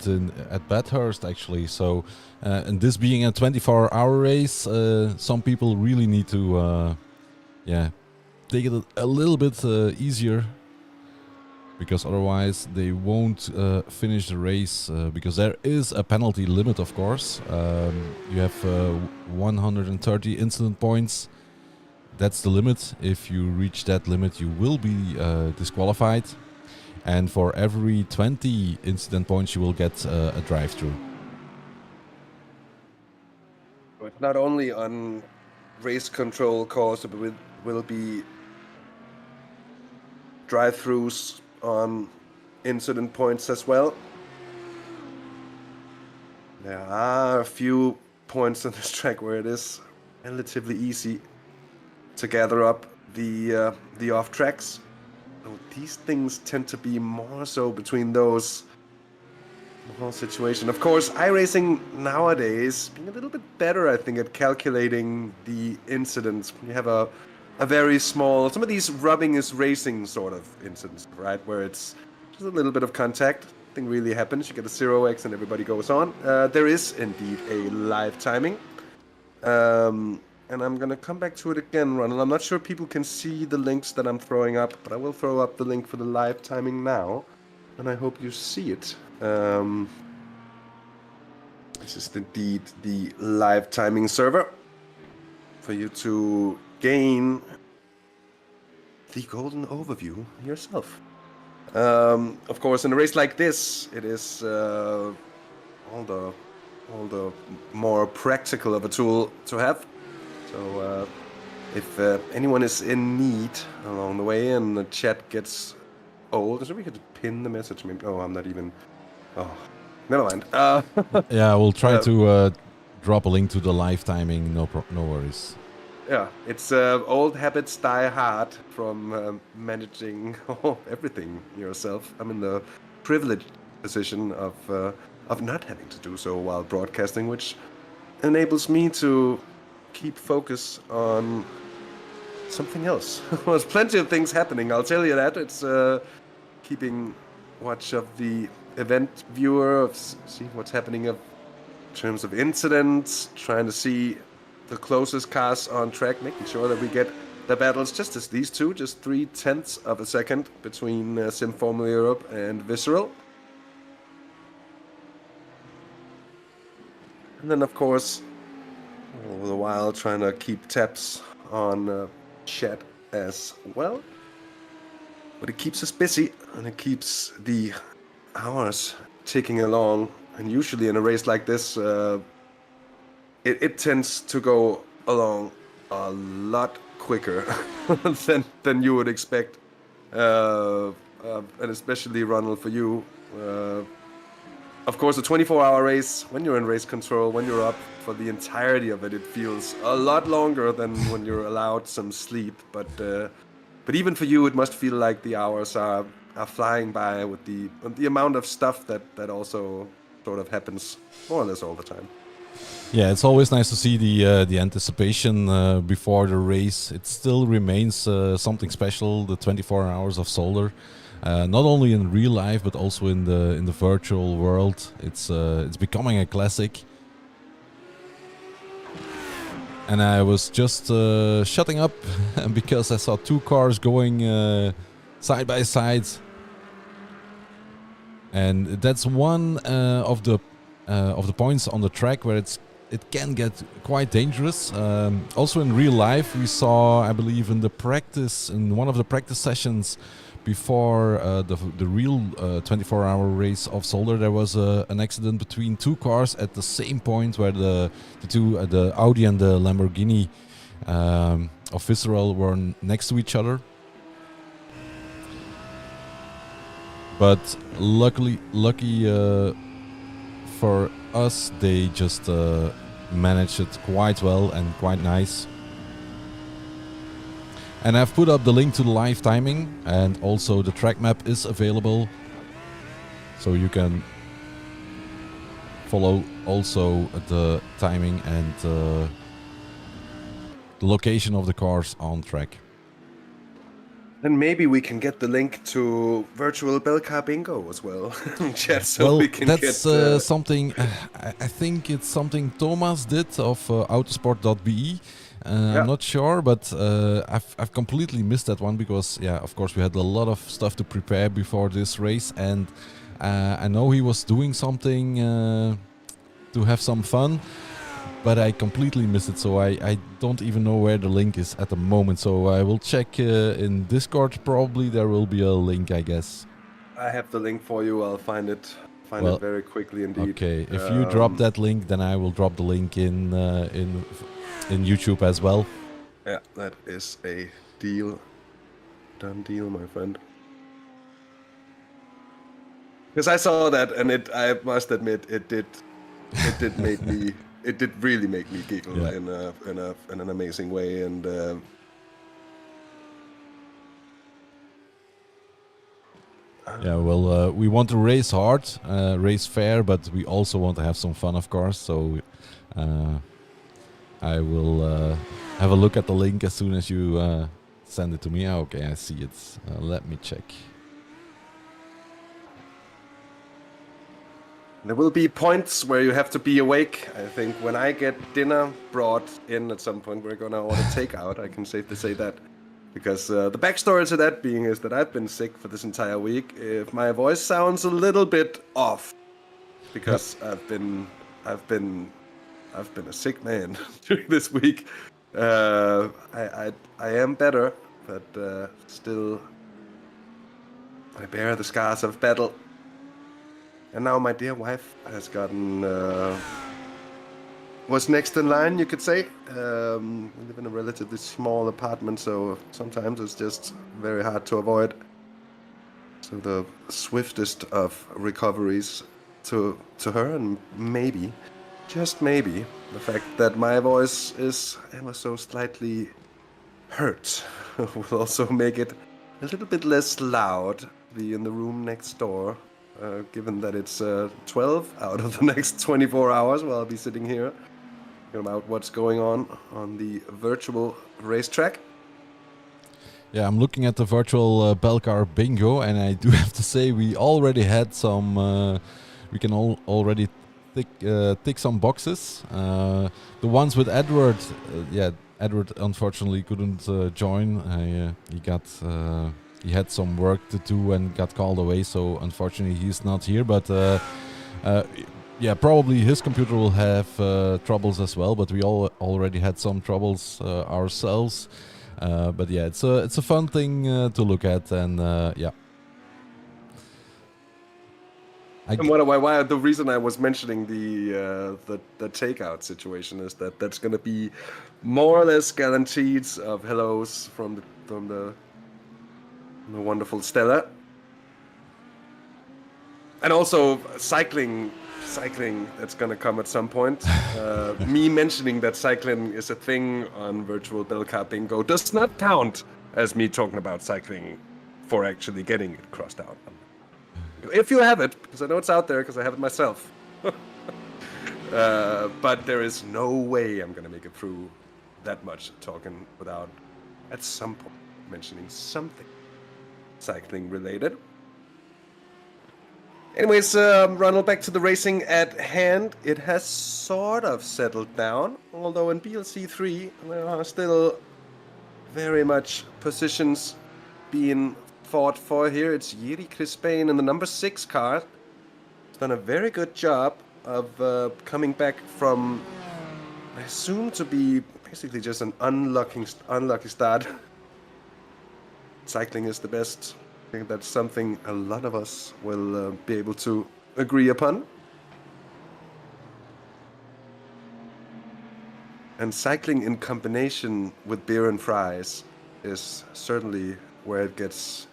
[SPEAKER 2] at Bathurst, actually. So, and this being a 24-hour race, some people really need to, take it a little bit easier, because otherwise they won't finish the race, because there is a penalty limit, of course. You have 130 incident points. That's the limit. If you reach that limit, you will be disqualified. And for every 20 incident points, you will get a drive-through.
[SPEAKER 1] But not only on race control cars, but will be drive-throughs on incident points as well. There are a few points on this track where it is relatively easy to gather up the off tracks. So these things tend to be more so between those whole situation. Of course, iRacing nowadays being a little bit better, I think, at calculating the incidents. You have a very small, some of these rubbing is racing sort of incidents, right? Where it's just a little bit of contact. Nothing really happens. You get a 0x and everybody goes on. There is indeed a live timing. And I'm going to come back to it again, Ronald. I'm not sure people can see the links that I'm throwing up, but I will throw up the link for the live timing now. And I hope you see it. This is indeed the live timing server for you to gain the golden overview yourself. Of course, in a race like this, it is all the more practical of a tool to have. So if anyone is in need along the way and the chat gets old, so we could pin the message. Maybe. Oh, I'm not even. Oh, never mind.
[SPEAKER 2] Yeah, we'll try to drop a link to the live timing. No worries.
[SPEAKER 1] Yeah, it's old habits die hard from managing everything yourself. I'm in the privileged position of not having to do so while broadcasting, which enables me to keep focus on something else. There's plenty of things happening, I'll tell you that. It's keeping watch of the event viewer, of see what's happening in terms of incidents, trying to see the closest cars on track, making sure that we get the battles just as these two, just 0.3 of a second between Sim Formula Europe and Visceral. And then, of course, all the while trying to keep tabs on chat as well. But it keeps us busy, and it keeps the hours ticking along. And usually in a race like this, it tends to go along a lot quicker than you would expect. And especially, Ronald, for you. Of course, a 24-hour race, when you're in race control, when you're up for the entirety of it, it feels a lot longer than when you're allowed some sleep. But even for you, it must feel like the hours are flying by with the amount of stuff that also sort of happens more or less all the time.
[SPEAKER 2] Yeah, it's always nice to see the anticipation before the race. It still remains something special, the 24 hours of Zolder. not only in real life but also in the virtual world. It's becoming a classic. And I was just shutting up because I saw two cars going side by side, and that's one of the points on the track where it can get quite dangerous. Also in real life, we saw, I believe, in one of the practice sessions before the real 24-hour race of Zolder, there was an accident between two cars at the same point where the Audi and the Lamborghini of Visceral were next to each other. But lucky for us, they just managed it quite well and quite nice. And I've put up the link to the live timing, and also the track map is available, so you can follow also the timing and the location of the cars on track.
[SPEAKER 1] And maybe we can get the link to virtual Belcar bingo as well, chat, so
[SPEAKER 2] well,
[SPEAKER 1] we can
[SPEAKER 2] that's
[SPEAKER 1] get
[SPEAKER 2] something. I think it's something Thomas did of autosport.be. I'm not sure, but I've completely missed that one because, yeah, of course, we had a lot of stuff to prepare before this race, and I know he was doing something to have some fun, but I completely missed it, so I don't even know where the link is at the moment. So I will check in Discord. Probably there will be a link, I guess.
[SPEAKER 1] I have the link for you. I'll find it very quickly indeed.
[SPEAKER 2] Okay, if you drop that link, then I will drop the link in YouTube as well.
[SPEAKER 1] Yeah, that is a deal. Done deal, my friend. Because I saw that, and I must admit, it did really make me giggle, yeah, in an amazing way. And
[SPEAKER 2] yeah, well, we want to race hard, race fair, but we also want to have some fun, of course. So I will have a look at the link as soon as you send it to me. Okay, I see it. Let me check.
[SPEAKER 1] There will be points where you have to be awake. I think when I get dinner brought in at some point, we're gonna order takeout. I can safely say that. Because the backstory to that being is that I've been sick for this entire week. If my voice sounds a little bit off, because yep, I've been a sick man during this week. I am better, but still I bear the scars of battle. And now my dear wife has gotten was next in line, you could say. We live in a relatively small apartment, so sometimes it's just very hard to avoid. So the swiftest of recoveries to her, and maybe, just maybe, the fact that my voice is ever so slightly hurt will also make it a little bit less loud in the room next door. Given that it's 12 out of the next 24 hours while I'll be sitting here about what's going on the virtual racetrack.
[SPEAKER 2] Yeah, I'm looking at the virtual Belcar bingo, and I do have to say we already had some. We can already tick some boxes. The ones with Edward, Edward unfortunately couldn't join. He had some work to do and got called away, so unfortunately he's not here. But yeah, probably his computer will have troubles as well. But we already had some troubles ourselves. But yeah, it's a fun thing to look at, and yeah.
[SPEAKER 1] And why the reason I was mentioning the takeout situation is that that's going to be more or less guaranteed of hellos from the wonderful Stella. And also cycling that's going to come at some point. Me mentioning that cycling is a thing on virtual Belcar bingo does not count as me talking about cycling for actually getting it crossed out. If you have it, because I know it's out there because I have it myself. But there is no way I'm going to make it through that much talking without at some point mentioning something cycling related. Anyways, Ronald, back to the racing at hand. It has sort of settled down, although in BLC 3 there are still very much positions being fought for here. It's Yeri Crispain in the number 6 car. He's done a very good job of coming back from, I assume to be basically just an unlucky start. Cycling is the best. I think that's something a lot of us will be able to agree upon. And cycling in combination with beer and fries is certainly where it gets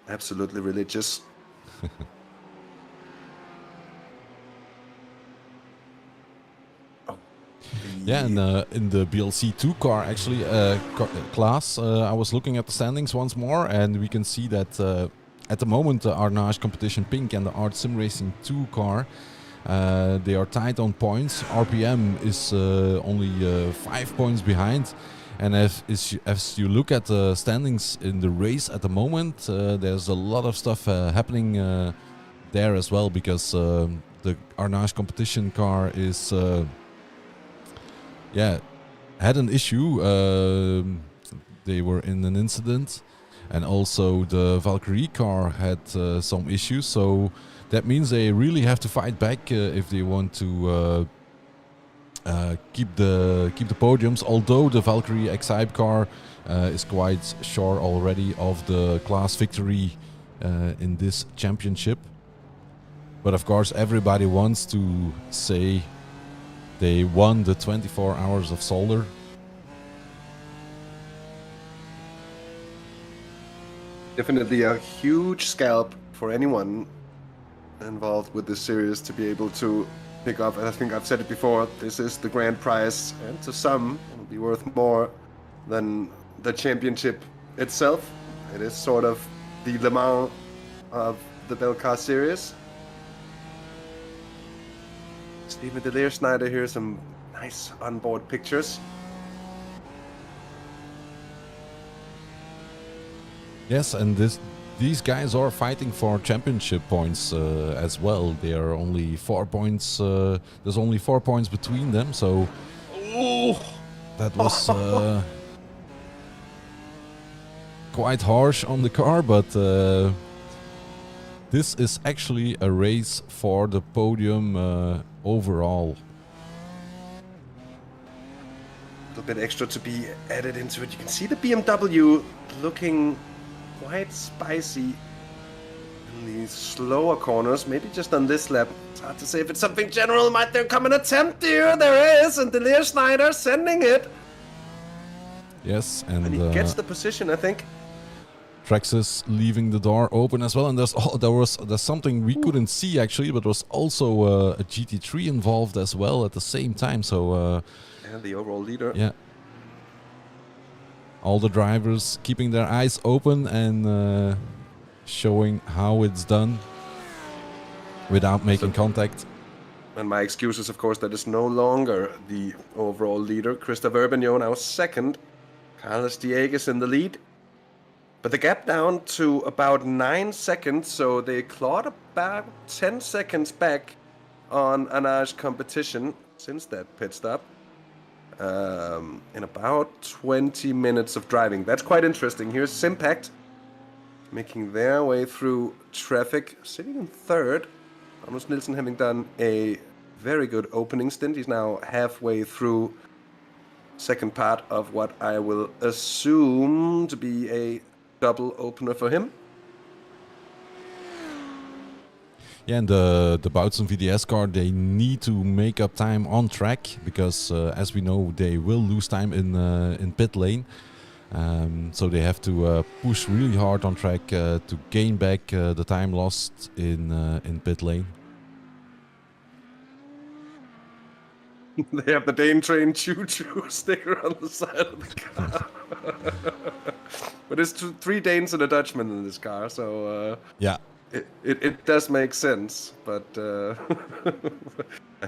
[SPEAKER 1] absolutely religious.
[SPEAKER 2] Yeah, and in the BLC2 car, actually, class, I was looking at the standings once more, and we can see that at the moment the Arnage Competition Pink and the Art Sim Racing 2 car, they are tied on points. RPM is only 5 points behind. And as you look at the standings in the race at the moment, there's a lot of stuff happening there as well, because the Arnage Competition car is... had an issue. They were in an incident, and also the Valkyrie car had some issues. So that means they really have to fight back if they want to keep the podiums. Although the Valkyrie X-Hype car is quite sure already of the class victory in this championship. But of course, everybody wants to say they won the 24 hours of Zolder.
[SPEAKER 1] Definitely a huge scalp for anyone involved with this series to be able to pick up. And I think I've said it before, this is the grand prize, and to some it will be worth more than the championship itself. It is sort of the Le Mans of the Belcar series. Steven de Schneider here, some nice onboard pictures.
[SPEAKER 2] Yes, and these guys are fighting for championship points as well. They are only 4 points. There's only 4 points between them, so that was quite harsh on the car. But this is actually a race for the podium overall.
[SPEAKER 1] A little bit extra to be added into it. You can see the BMW looking quite spicy in these slower corners, maybe just on this lap. It's hard to say if it's something general. Might there come an attempt here? There is, and Delir Schneider sending it.
[SPEAKER 2] Yes,
[SPEAKER 1] and he gets the position, I think.
[SPEAKER 2] Traxxas leaving the door open as well, and there's something we couldn't see actually, but there was also a GT3 involved as well at the same time. So
[SPEAKER 1] and the overall leader.
[SPEAKER 2] Yeah. All the drivers keeping their eyes open and showing how it's done without making contact.
[SPEAKER 1] And my excuse is, of course, that is no longer the overall leader. Christopher Urbano now second. Carlos Diegues in the lead. But the gap down to about 9 seconds, so they clawed about 10 seconds back on Arnage Competition since that pit stop. In about 20 minutes of driving. That's quite interesting. Here's Simpact making their way through traffic, sitting in third. Magnus Nielsen having done a very good opening stint. He's now halfway through second part of what I will assume to be a double opener for him.
[SPEAKER 2] Yeah, and the Bautzen VDS car, they need to make up time on track because, as we know, they will lose time in pit lane. So they have to push really hard on track to gain back the time lost in pit lane.
[SPEAKER 1] They have the Dane Train choo-choo sticker on the side of the car. But there's 3 Danes and a Dutchman in this car, so
[SPEAKER 2] yeah.
[SPEAKER 1] It does make sense, but I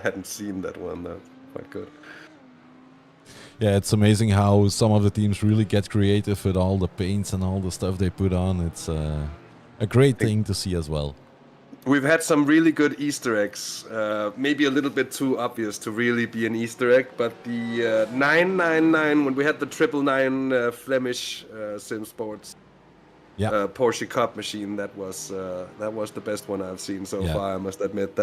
[SPEAKER 1] hadn't seen that one. That's quite good.
[SPEAKER 2] Yeah, it's amazing how some of the teams really get creative with all the paints and all the stuff they put on. It's a great thing to see as well.
[SPEAKER 1] We've had some really good Easter eggs, maybe a little bit too obvious to really be an Easter egg, but the 999, when we had the 999 Flemish Sim Sports Porsche Cup machine, that was the best one I've seen so far. I must admit,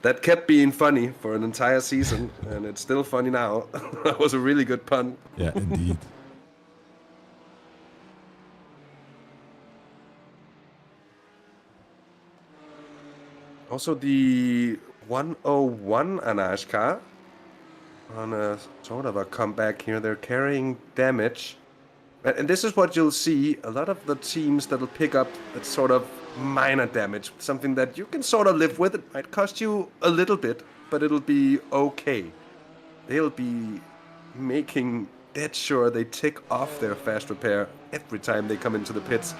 [SPEAKER 1] that kept being funny for an entire season, and it's still funny now. That was a really good pun.
[SPEAKER 2] Yeah, indeed.
[SPEAKER 1] Also, the 101 Anashka on a sort of a comeback here. They're carrying damage. And this is what you'll see. A lot of the teams that'll pick up that sort of minor damage, something that you can sort of live with. It might cost you a little bit, but it'll be okay. They'll be making dead sure they tick off their fast repair every time they come into the pits,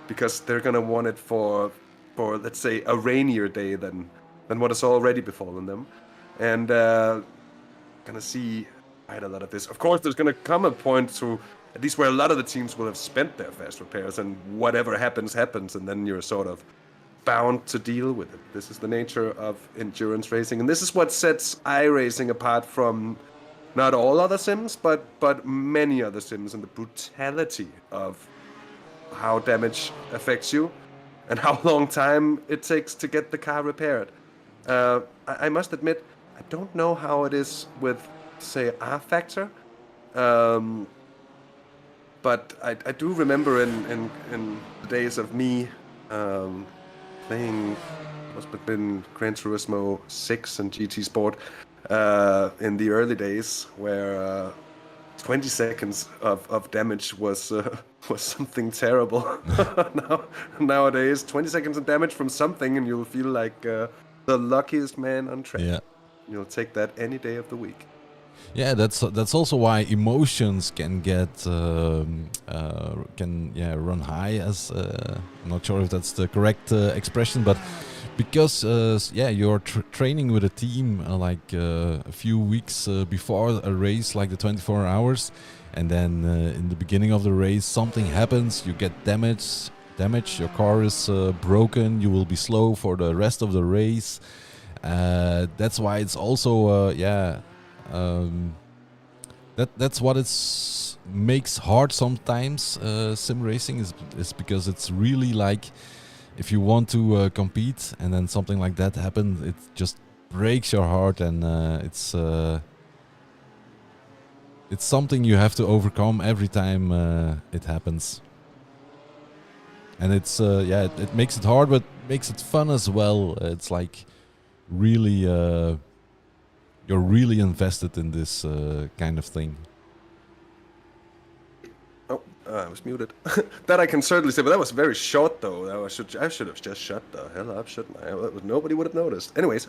[SPEAKER 1] because they're gonna want it for let's say a rainier day than what has already befallen them. And gonna see quite a lot of this. Of course, there's gonna come a point to at least where a lot of the teams will have spent their fast repairs, and whatever happens, and then you're sort of bound to deal with it. This is the nature of endurance racing, and this is what sets iRacing apart from not all other sims, but many other sims, and the brutality of how damage affects you and how long time it takes to get the car repaired. I must admit, I don't know how it is with, say, R-Factor, but I do remember in the days of me playing, must have been Gran Turismo 6 and GT Sport in the early days, where 20 seconds of damage was something terrible. Nowadays, 20 seconds of damage from something, and you'll feel like the luckiest man on track.
[SPEAKER 2] Yeah.
[SPEAKER 1] You'll take that any day of the week.
[SPEAKER 2] Yeah, that's also why emotions can get run high. As I'm not sure if that's the correct expression, but because you're training with a team like a few weeks before a race, like the 24 hours, and then in the beginning of the race something happens, you get damage, your car is broken, you will be slow for the rest of the race. That's why it's also that's what it's makes hard sometimes. Sim racing is because it's really like, if you want to compete and then something like that happens, it just breaks your heart, and it's something you have to overcome every time it happens. And it's it makes it hard, but makes it fun as well. It's like really you're really invested in this kind of thing.
[SPEAKER 1] Oh, I was muted. That I can certainly say, but that was very short, though. I should have just shut the hell up, shouldn't I? Nobody would have noticed. Anyways,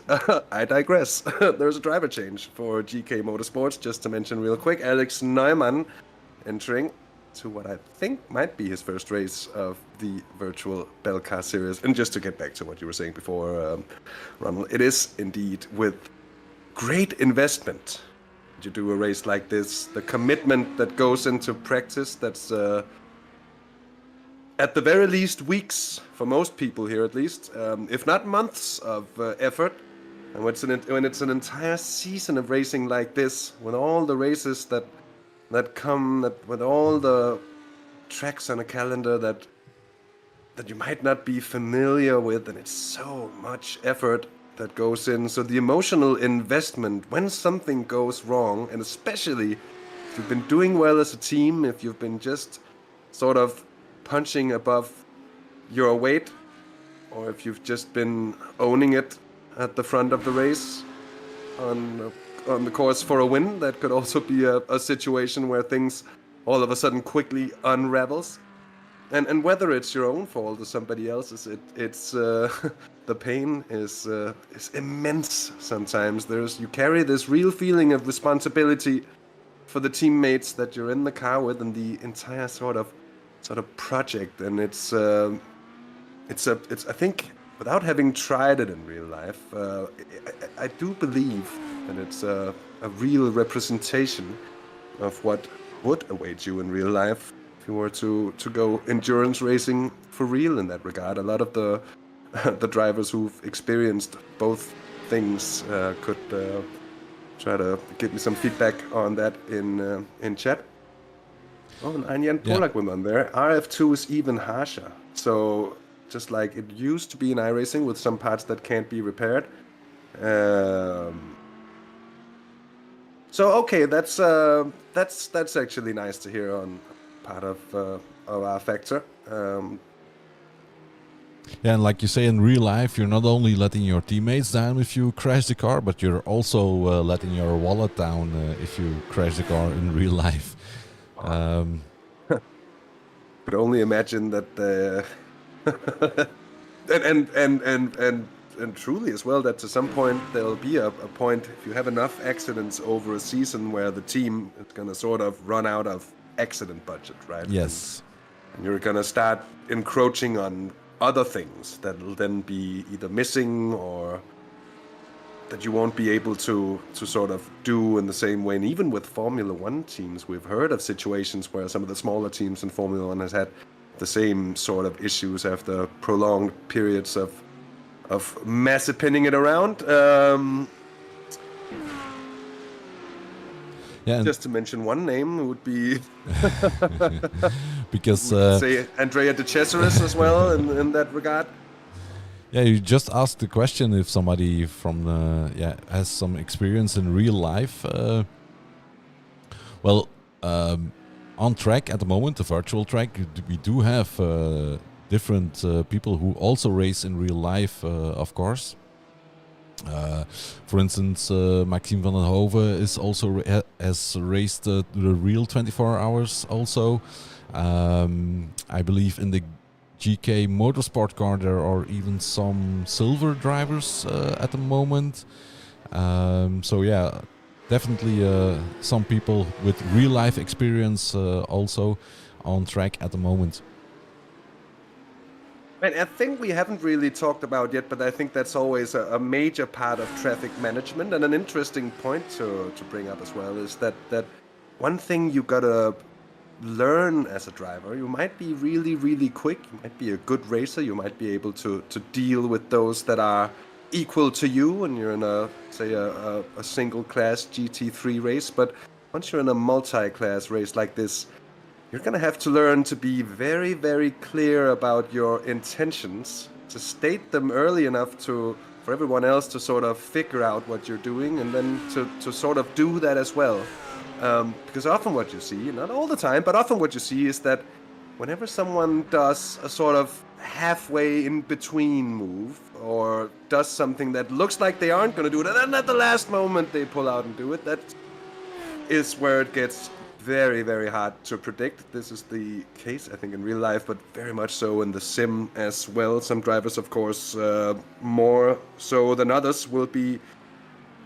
[SPEAKER 1] I digress. There's a driver change for GK Motorsports, just to mention real quick. Alex Neumann entering to what I think might be his first race of the virtual Belcar series. And just to get back to what you were saying before, Ronald, it is indeed with great investment you do a race like this. The commitment that goes into practice, that's at the very least weeks for most people here, at least, if not months of effort. And when it's an entire season of racing like this, with all the races that come, with all the tracks on a calendar that you might not be familiar with, and it's so much effort that goes in. So the emotional investment when something goes wrong, and especially if you've been doing well as a team, if you've been just sort of punching above your weight, or if you've just been owning it at the front of the race on the course for a win, that could also be a situation where things all of a sudden quickly unravels. And whether it's your own fault or somebody else's, it's the pain is immense sometimes. You carry this real feeling of responsibility for the teammates that you're in the car with, and the entire sort of project. And it's I think, without having tried it in real life, I do believe and it's a real representation of what would await you in real life if you were to go endurance racing for real in that regard. A lot of the the drivers who've experienced both things could try to give me some feedback on that in chat. Oh, and Jan Polak went on there. RF2 is even harsher. So just like it used to be in iRacing with some parts that can't be repaired. So okay, that's actually nice to hear on part of our factor.
[SPEAKER 2] Yeah, and like you say, in real life, you're not only letting your teammates down if you crash the car, but you're also letting your wallet down if you crash the car in real life.
[SPEAKER 1] But only imagine that, and truly as well, that to some point there'll be a point if you have enough accidents over a season where the team is gonna sort of run out of accident budget, right?
[SPEAKER 2] Yes.
[SPEAKER 1] And you're gonna start encroaching on other things that'll then be either missing or that you won't be able to sort of do in the same way. And even with Formula One teams, we've heard of situations where some of the smaller teams in Formula One has had the same sort of issues after prolonged periods of massive pinning it around.
[SPEAKER 2] Yeah,
[SPEAKER 1] just to mention one name would be
[SPEAKER 2] because
[SPEAKER 1] say Andrea De Cesaris as well in that regard.
[SPEAKER 2] Yeah, you just asked the question if somebody from has some experience in real life. Well, on track at the moment, the virtual track, we do have different people who also race in real life, of course. For instance, Maxime van den Hove is also has raced the real 24 hours also. I believe in the GK Motorsport car there are even some silver drivers at the moment. So yeah, definitely some people with real life experience also on track at the moment.
[SPEAKER 1] And I think we haven't really talked about yet, but I think that's always a major part of traffic management. And an interesting point to bring up as well is that one thing you gotta learn as a driver, you might be really, really quick, you might be a good racer, you might be able to deal with those that are equal to you when you're in a, say, a single class GT3 race. But once you're in a multi-class race like this, you're going to have to learn to be very, very clear about your intentions, to state them early enough for everyone else to sort of figure out what you're doing, and then to sort of do that as well. Because often what you see, not all the time, but often what you see is that whenever someone does a sort of halfway in between move or does something that looks like they aren't going to do it, and then at the last moment they pull out and do it, that is where it gets very, very hard to predict. This is the case, I think, in real life, but very much so in the sim as well. Some drivers, of course, more so than others, will be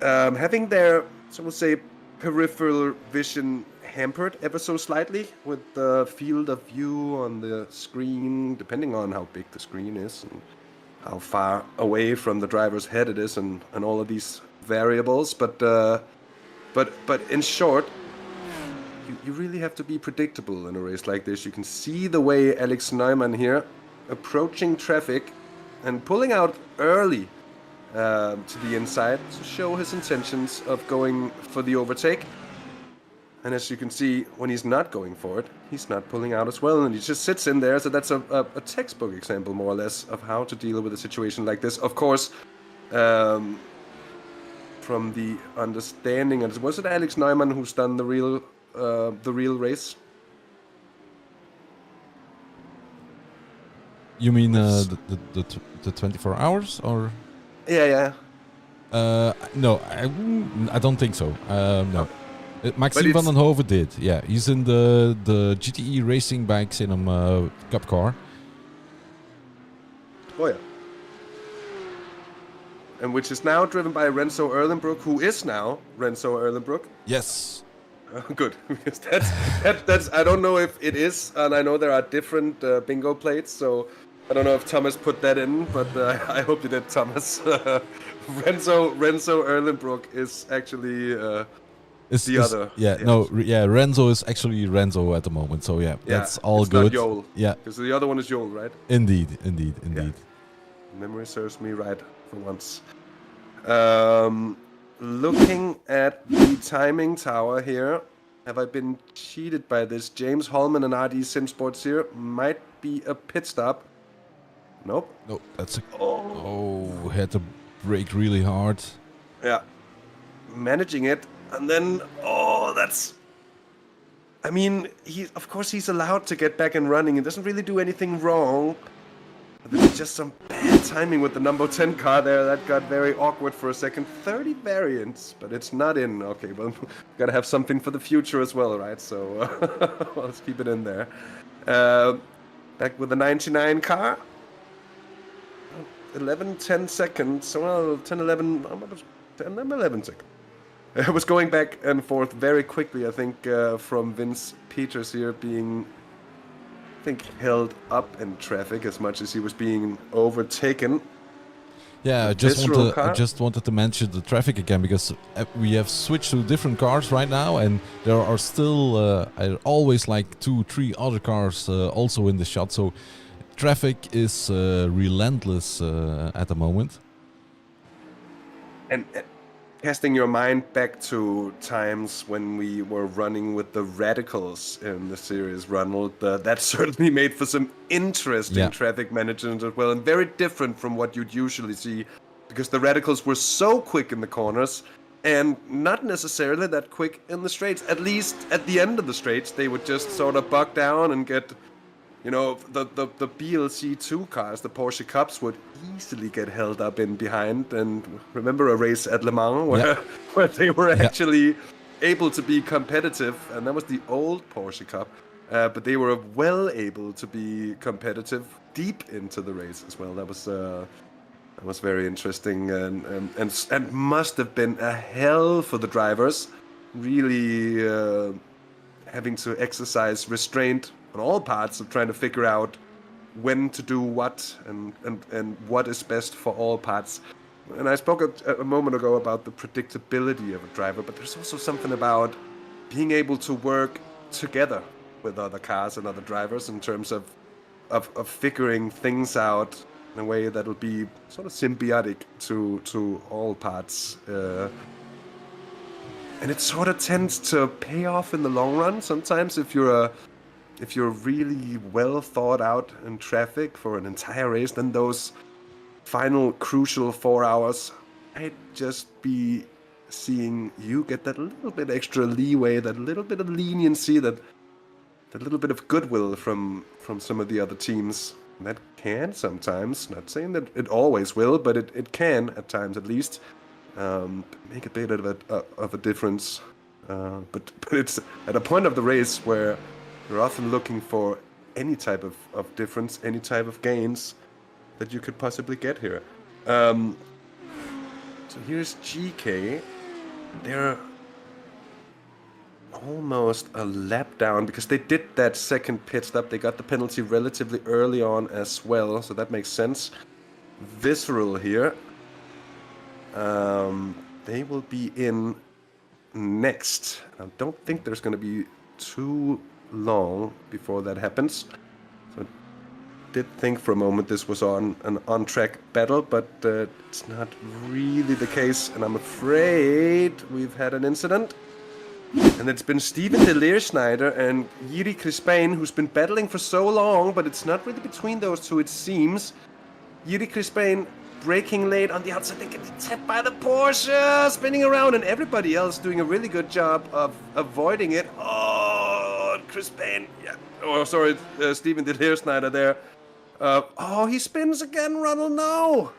[SPEAKER 1] having their, so we'll say, peripheral vision hampered ever so slightly with the field of view on the screen, depending on how big the screen is and how far away from the driver's head it is, and all of these variables. But in short, you really have to be predictable in a race like this. You can see the way Alex Neumann here approaching traffic and pulling out early to the inside to show his intentions of going for the overtake. And as you can see, when he's not going for it, he's not pulling out as well, and he just sits in there. So that's a textbook example, more or less, of how to deal with a situation like this. Of course, from the understanding, and was it Alex Neumann who's done the real race?
[SPEAKER 2] You mean the 24 hours or?
[SPEAKER 1] Yeah.
[SPEAKER 2] No, I don't think so. No. Maxime van den Hove did. Yeah, he's in the GTE Racing bikes in a Cup car.
[SPEAKER 1] Oh yeah. And which is now driven by Renzo Erlenbrook, who is now Renzo Erlenbrook.
[SPEAKER 2] Yes.
[SPEAKER 1] Good, because that's I don't know if it is, and I know there are different bingo plates, so I don't know if Thomas put that in, but I hope you did, Thomas, Renzo Erlenbrook is actually the other.
[SPEAKER 2] Yeah, no, Renzo is actually Renzo at the moment. So yeah, that's all
[SPEAKER 1] it's
[SPEAKER 2] good.
[SPEAKER 1] Not Joel.
[SPEAKER 2] Yeah,
[SPEAKER 1] because the other one is Joel, right?
[SPEAKER 2] indeed.
[SPEAKER 1] Yeah. Memory serves me right for once. Looking at the timing tower here, have I been cheated by this? James Holman and RD Simsports here might be a pit stop. Nope.
[SPEAKER 2] No, that's a... Oh, had to brake really hard.
[SPEAKER 1] Yeah. Managing it. And then, that's... I mean, of course he's allowed to get back and running. He doesn't really do anything wrong. But there's just some bad timing with the number 10 car there. That got very awkward for a second. 30 variants, but it's not in. Okay, well, gotta have something for the future as well, right? So let's keep it in there. Back with the 99 car. 10 seconds. Well, 10, 11 seconds. I was going back and forth very quickly, I think, from Vince Peters here being, I think, held up in traffic as much as he was being overtaken.
[SPEAKER 2] Yeah, I just wanted to mention the traffic again, because we have switched to different cars right now, and there are still always like 2-3 other cars also in the shot. So traffic is relentless at the moment.
[SPEAKER 1] And casting your mind back to times when we were running with the Radicals in the series, Ronald, that certainly made for some interesting traffic management as well, and very different from what you'd usually see, because the Radicals were so quick in the corners and not necessarily that quick in the straights. At least at the end of the straights, they would just sort of bug down and get, you know, the BLC2 cars, the Porsche Cups, would easily get held up in behind. And remember a race at Le Mans where they were actually able to be competitive, and that was the old Porsche Cup. But they were well able to be competitive deep into the race as well. That was very interesting, and must have been a hell for the drivers, really having to exercise restraint on all parts of trying to figure out when to do what and what is best for all parts. And I spoke a moment ago about the predictability of a driver, but there's also something about being able to work together with other cars and other drivers in terms of figuring things out in a way that will be sort of symbiotic to all parts. And it sort of tends to pay off in the long run. Sometimes if you're really well thought out in traffic for an entire race, then those final crucial 4 hours, I'd just be seeing you get that little bit extra leeway, that little bit of leniency, that little bit of goodwill from some of the other teams. And that can sometimes, not saying that it always will, but it can at times at least make a bit of a difference. But it's at a point of the race where you're often looking for any type of difference, any type of gains that you could possibly get here. So here's GK. They're almost a lap down because they did that second pit stop. They got the penalty relatively early on as well, so that makes sense. Visceral here. They will be in next. I don't think there's going to be too long before that happens. So I did think for a moment this was an on-track battle, but it's not really the case, and I'm afraid we've had an incident. And it's been Steven de Leerschneider and Jiri Crispijn who's been battling for so long, but it's not really between those two, it seems. Jiri Crispijn braking late on the outside, they get hit by the Porsche, spinning around, and everybody else doing a really good job of avoiding it. Oh, Crispijn, Steven de Leerschneider there. He spins again, Ronald, no!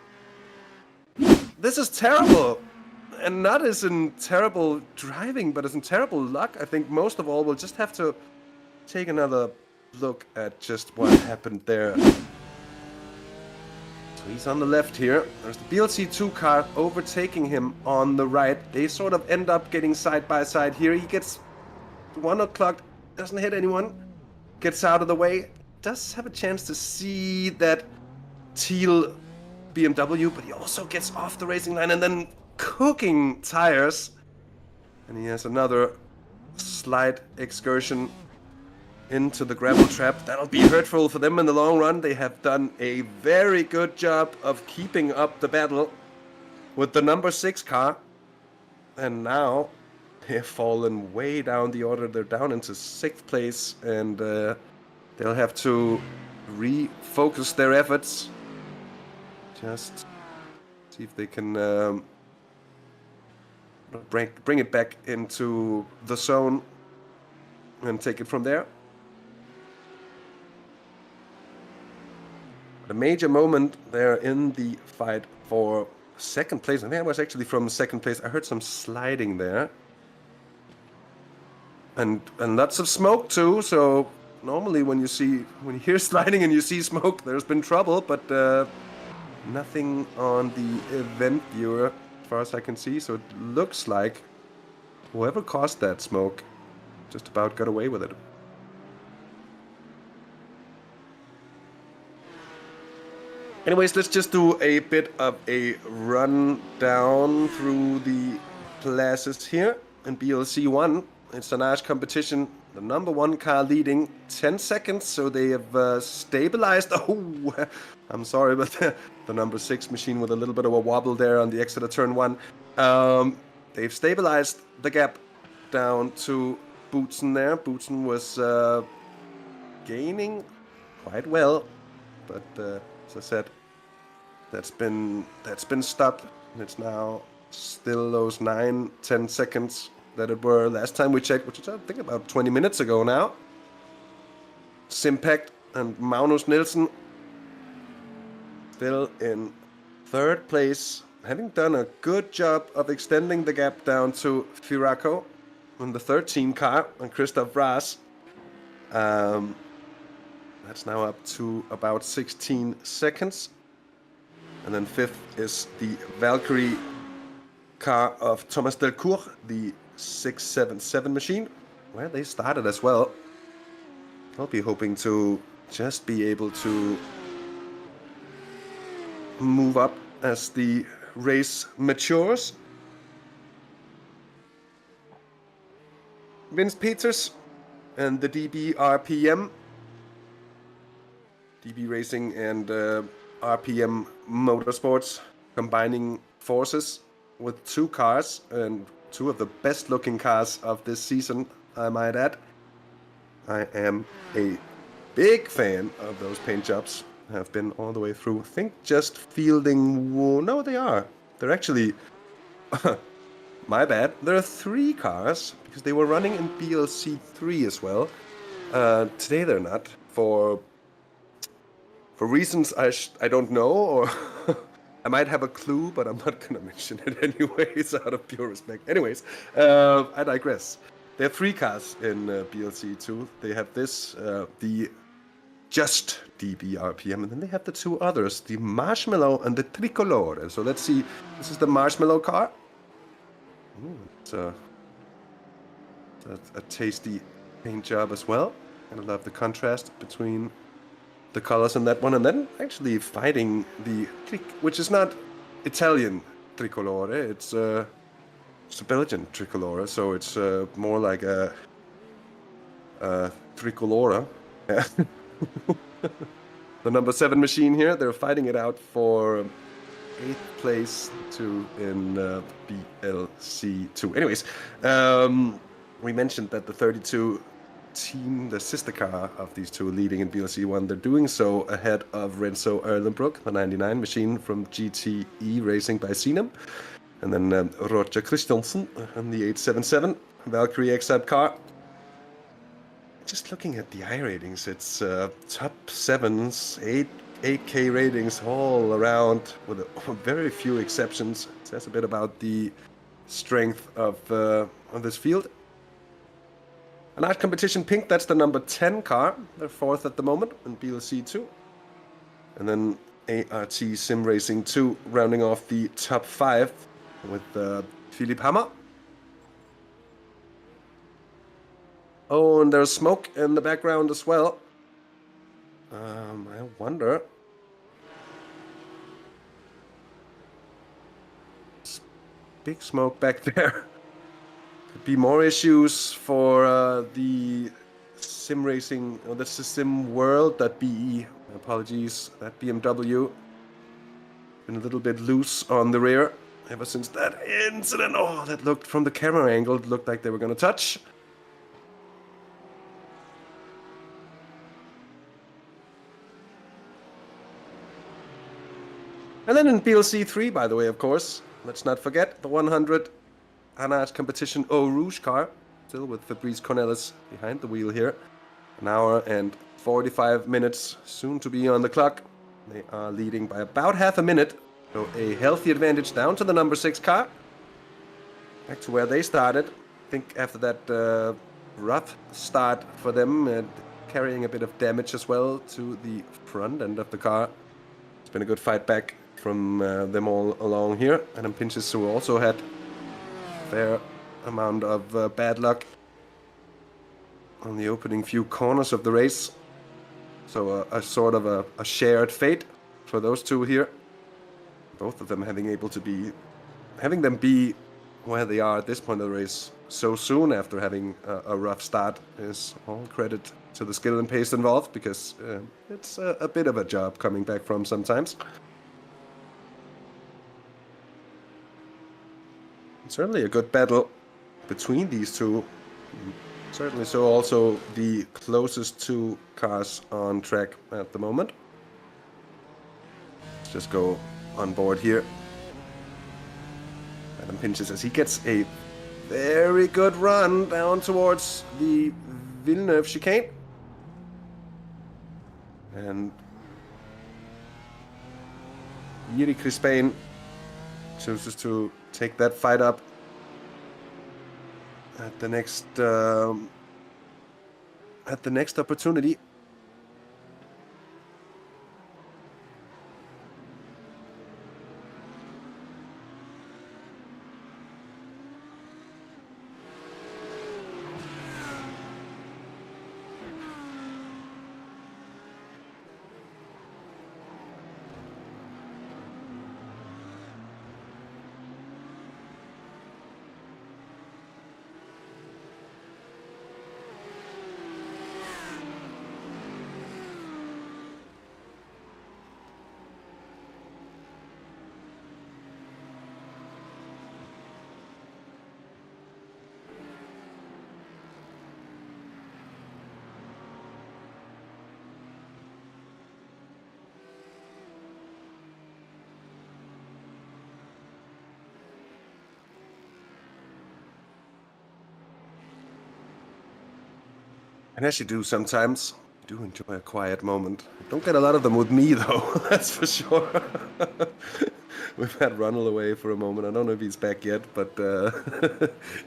[SPEAKER 1] This is terrible. And not as in terrible driving, but as in terrible luck. I think most of all, we'll just have to take another look at just what happened there. So he's on the left here. There's the BLC2 car overtaking him on the right. They sort of end up getting side by side here. He gets 1 o'clock, doesn't hit anyone, gets out of the way. Does have a chance to see that teal BMW, but he also gets off the racing line and then cooking tires. And he has another slight excursion into the gravel trap. That'll be hurtful for them in the long run. They have done a very good job of keeping up the battle with the number 6 car. And now they've fallen way down the order. They're down into 6th place, and they'll have to refocus their efforts. Just see if they can bring it back into the zone and take it from there. A major moment there in the fight for 2nd place. I think it was actually from 2nd place. I heard some sliding there. And lots of smoke too, so normally when you hear sliding and you see smoke, there's been trouble, but nothing on the event viewer as far as I can see, so it looks like whoever caused that smoke just about got away with it. Anyways, let's just do a bit of a rundown through the classes here in BLC 1. It's an Arch competition. The number 1 car leading 10 seconds, so they have stabilized. Oh, I'm sorry, but the number 6 machine with a little bit of a wobble there on the exit of turn 1. They've stabilized the gap down to Bootsen there. Bootsen was gaining quite well, but as I said, that's been stopped. It's now still those 9-10 seconds that it were last time we checked, which is I think about 20 minutes ago now. Simpact and Magnus Nielsen still in 3rd place, having done a good job of extending the gap down to Firaco in the 13 car and Christoph Raas. That's now up to about 16 seconds. And then 5th is the Valkyrie car of Thomas Delcourt, the 677 machine, where they started as well. I'll be hoping to just be able to move up as the race matures. Vince Peters and the DB RPM. DB Racing and RPM Motorsports combining forces with 2 cars, and 2 of the best looking cars of this season, I might add. I am a big fan of those paint jobs. Have been all the way through. I think just fielding... No, they are. They're actually... my bad. There are 3 cars, because they were running in BLC 3 as well. Today they're not. For reasons I don't know, or... I might have a clue, but I'm not going to mention it anyways, out of pure respect. Anyways, I digress. There are 3 cars in BLC 2. They have this, the Just DB RPM, and then they have the 2 others, the Marshmallow and the Tricolore. So let's see. This is the Marshmallow car. Ooh, it's a tasty paint job as well. And I love the contrast between the colors in that one, and then actually fighting the which is not Italian Tricolore, it's a Belgian Tricolore, so it's more like a Tricolore. The number 7 machine here, they're fighting it out for 8th place in BLC 2. Anyways, we mentioned that the 32 team, the sister car of these 2 leading in BLC 1, they're doing so ahead of Renzo Erlenbrook, the 99 machine from GTE Racing by Sinem, and then Roger Christensen and the 877 Valkyrie XZ car. Just looking at the I ratings, it's top 7s, 8K ratings all around, with very few exceptions. It says a bit about the strength of this field. An Arch competition pink, that's the number 10 car. They're 4th at the moment in BLC 2. And then ART Sim Racing 2 rounding off the top 5 with Philipp Hammer. Oh, and there's smoke in the background as well. I wonder big smoke back there. Could be more issues for the sim racing, or that's the sim world.be. Apologies, that BMW. Been a little bit loose on the rear ever since that incident. Oh, that looked from the camera angle, it looked like they were going to touch. And then in PLC 3, by the way, of course, let's not forget the 100 Hanage Competition Eau Rouge car, still with Fabrice Cornelis behind the wheel here. An hour and 45 minutes soon to be on the clock. They are leading by about half a minute, so a healthy advantage down to the number 6 car. Back to where they started. I think after that rough start for them, carrying a bit of damage as well to the front end of the car. It's been a good fight back from them all along here. Adam Pinches, who also had a fair amount of bad luck on the opening few corners of the race. So a sort of a shared fate for those two here. Both of them having them be where they are at this point of the race so soon after having a rough start is all credit to the skill and pace involved, because it's a bit of a job coming back from sometimes. Certainly a good battle between these two. Certainly so also the closest two cars on track at the moment. Let's just go on board here. Adam Pinches as he gets a very good run down towards the Villeneuve chicane. And Yuri Crispain chooses to take that fight up at the next opportunity. And as you do sometimes, I do enjoy a quiet moment. Don't get a lot of them with me though, that's for sure. We've had Ronald away for a moment. I don't know if he's back yet, but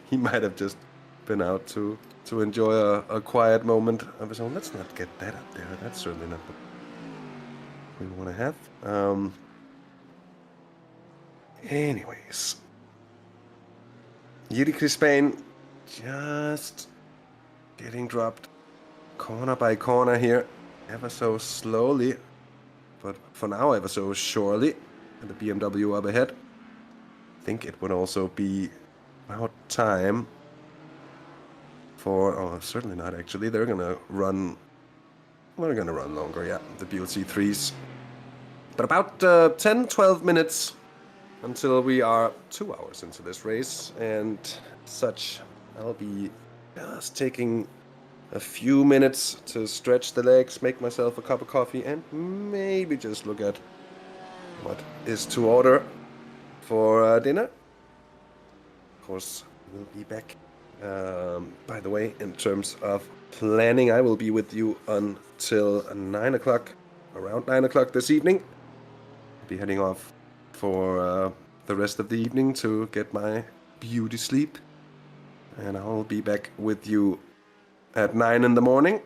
[SPEAKER 1] he might have just been out to enjoy a quiet moment of his own. Let's not get that up there. That's certainly not what we want to have. Anyways. Yuri Crispain just getting dropped corner by corner here, ever so slowly, but for now ever so surely. And the BMW up ahead. I think it would also be about time for, oh, certainly not actually, they're gonna run longer, yeah, the BLC 3s. But about 10-12 minutes until we are 2 hours into this race, and such, I'll be just taking a few minutes to stretch the legs, make myself a cup of coffee, and maybe just look at what is to order for dinner. Of course, we'll be back. By the way, in terms of planning, I will be with you until 9 o'clock, around 9 o'clock this evening. I'll be heading off for the rest of the evening to get my beauty sleep. And I'll be back with you at 9 in the morning.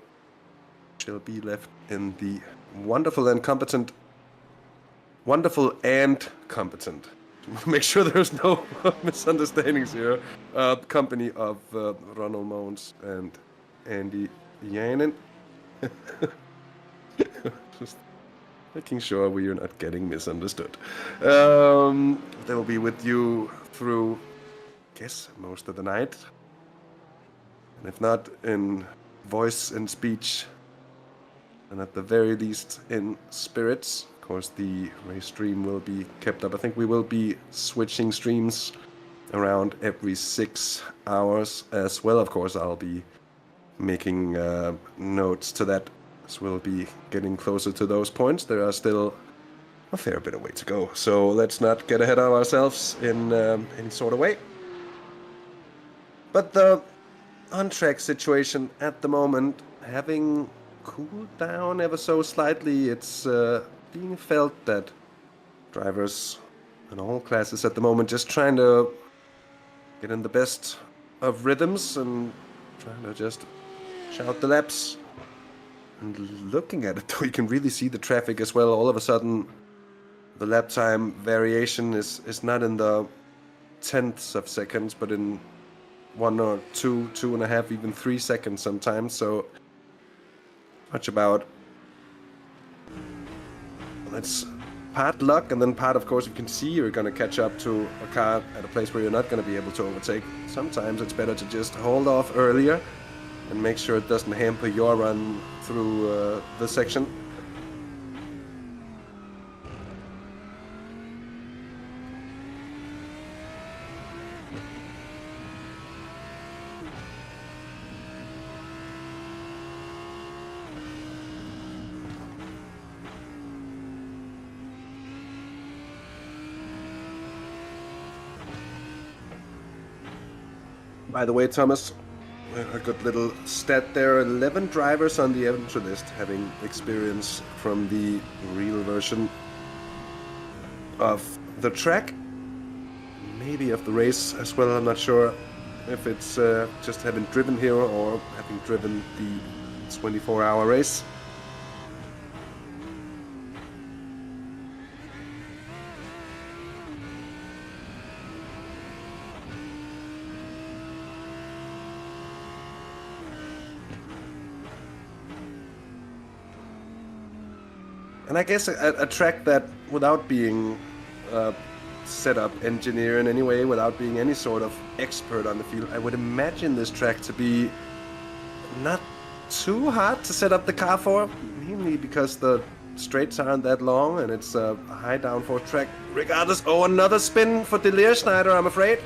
[SPEAKER 1] She'll be left in the wonderful and competent. Make sure there's no misunderstandings here. Company of Ronald Mons and Andy Yanin. Just Making sure we are not getting misunderstood. They'll be with you through, I guess, most of the night. And if not in voice and speech, and at the very least in spirits. Of course, the race stream will be kept up. I think we will be switching streams around every 6 hours as well. Of course, I'll be making notes to that as we'll be getting closer to those points. There are still a fair bit of way to go, so let's not get ahead of ourselves in any sort of way. But the on-track situation at the moment, having cooled down ever so slightly, it's being felt that drivers in all classes at the moment just trying to get in the best of rhythms and trying to just shout the laps. And looking at it, though, you can really see the traffic as well. All of a sudden, the lap time variation is not in the tenths of seconds, but in 1 or 2, 2.5, even 3 seconds sometimes. So much about, it's part luck, and then part, of course, you can see you're going to catch up to a car at a place where you're not going to be able to overtake. Sometimes it's better to just hold off earlier and make sure it doesn't hamper your run through the section. By the way, Thomas, a good little stat there. 11 drivers on the entry list having experience from the real version of the track. Maybe of the race as well. I'm not sure if it's just having driven here or having driven the 24-hour race. And I guess a track that, without being set up engineer in any way, without being any sort of expert on the field, I would imagine this track to be not too hard to set up the car for, mainly because the straights aren't that long and it's a high downforce track. Regardless, oh, another spin for Delir Schneider, I'm afraid.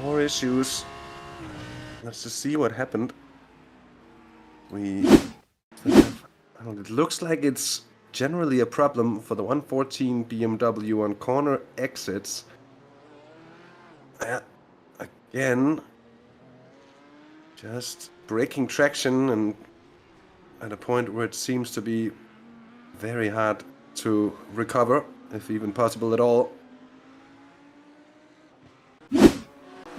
[SPEAKER 1] More issues. Let's just see what happened. It looks like it's generally a problem for the 114 BMW on corner exits. Again, just breaking traction and at a point where it seems to be very hard to recover, if even possible at all.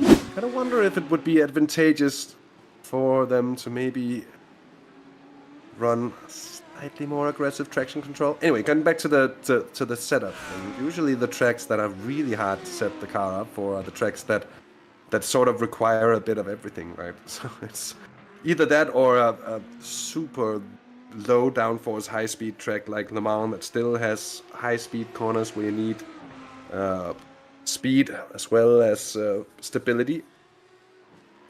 [SPEAKER 1] I kind of wonder if it would be advantageous for them to maybe run slightly more aggressive traction control. Anyway, going back to the setup. And usually the tracks that are really hard to set the car up for are the tracks that sort of require a bit of everything, right? So it's either that or a super low downforce, high-speed track like Le Mans that still has high-speed corners where you need speed as well as stability,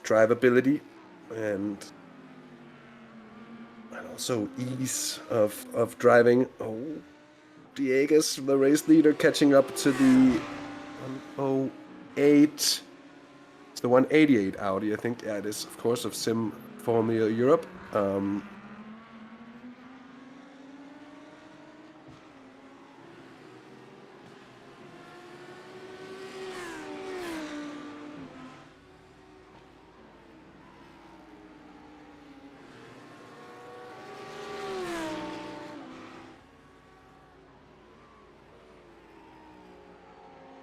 [SPEAKER 1] drivability, and also ease of driving. Oh, Diegues, the race leader, catching up to the 108. It's the 188 Audi, I think. Yeah, it is, of course, of Sim Formula Europe.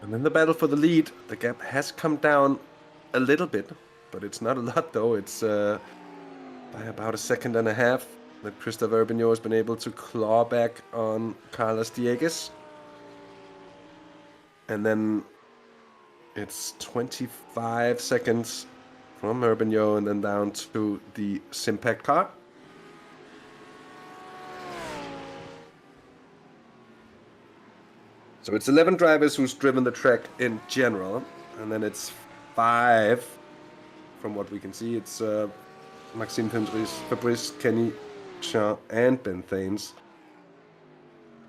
[SPEAKER 1] And in the battle for the lead, the gap has come down a little bit, but it's not a lot though. It's by about 1.5 seconds. that Christophe Urbigno has been able to claw back on Carlos Dieguez. And then it's 25 seconds from Urbigno and then down to the Simpact car. So it's 11 drivers who's driven the track in general, and then it's 5, from what we can see. It's Maxime Fabrice, Kenny, Jean, and Ben Thanes.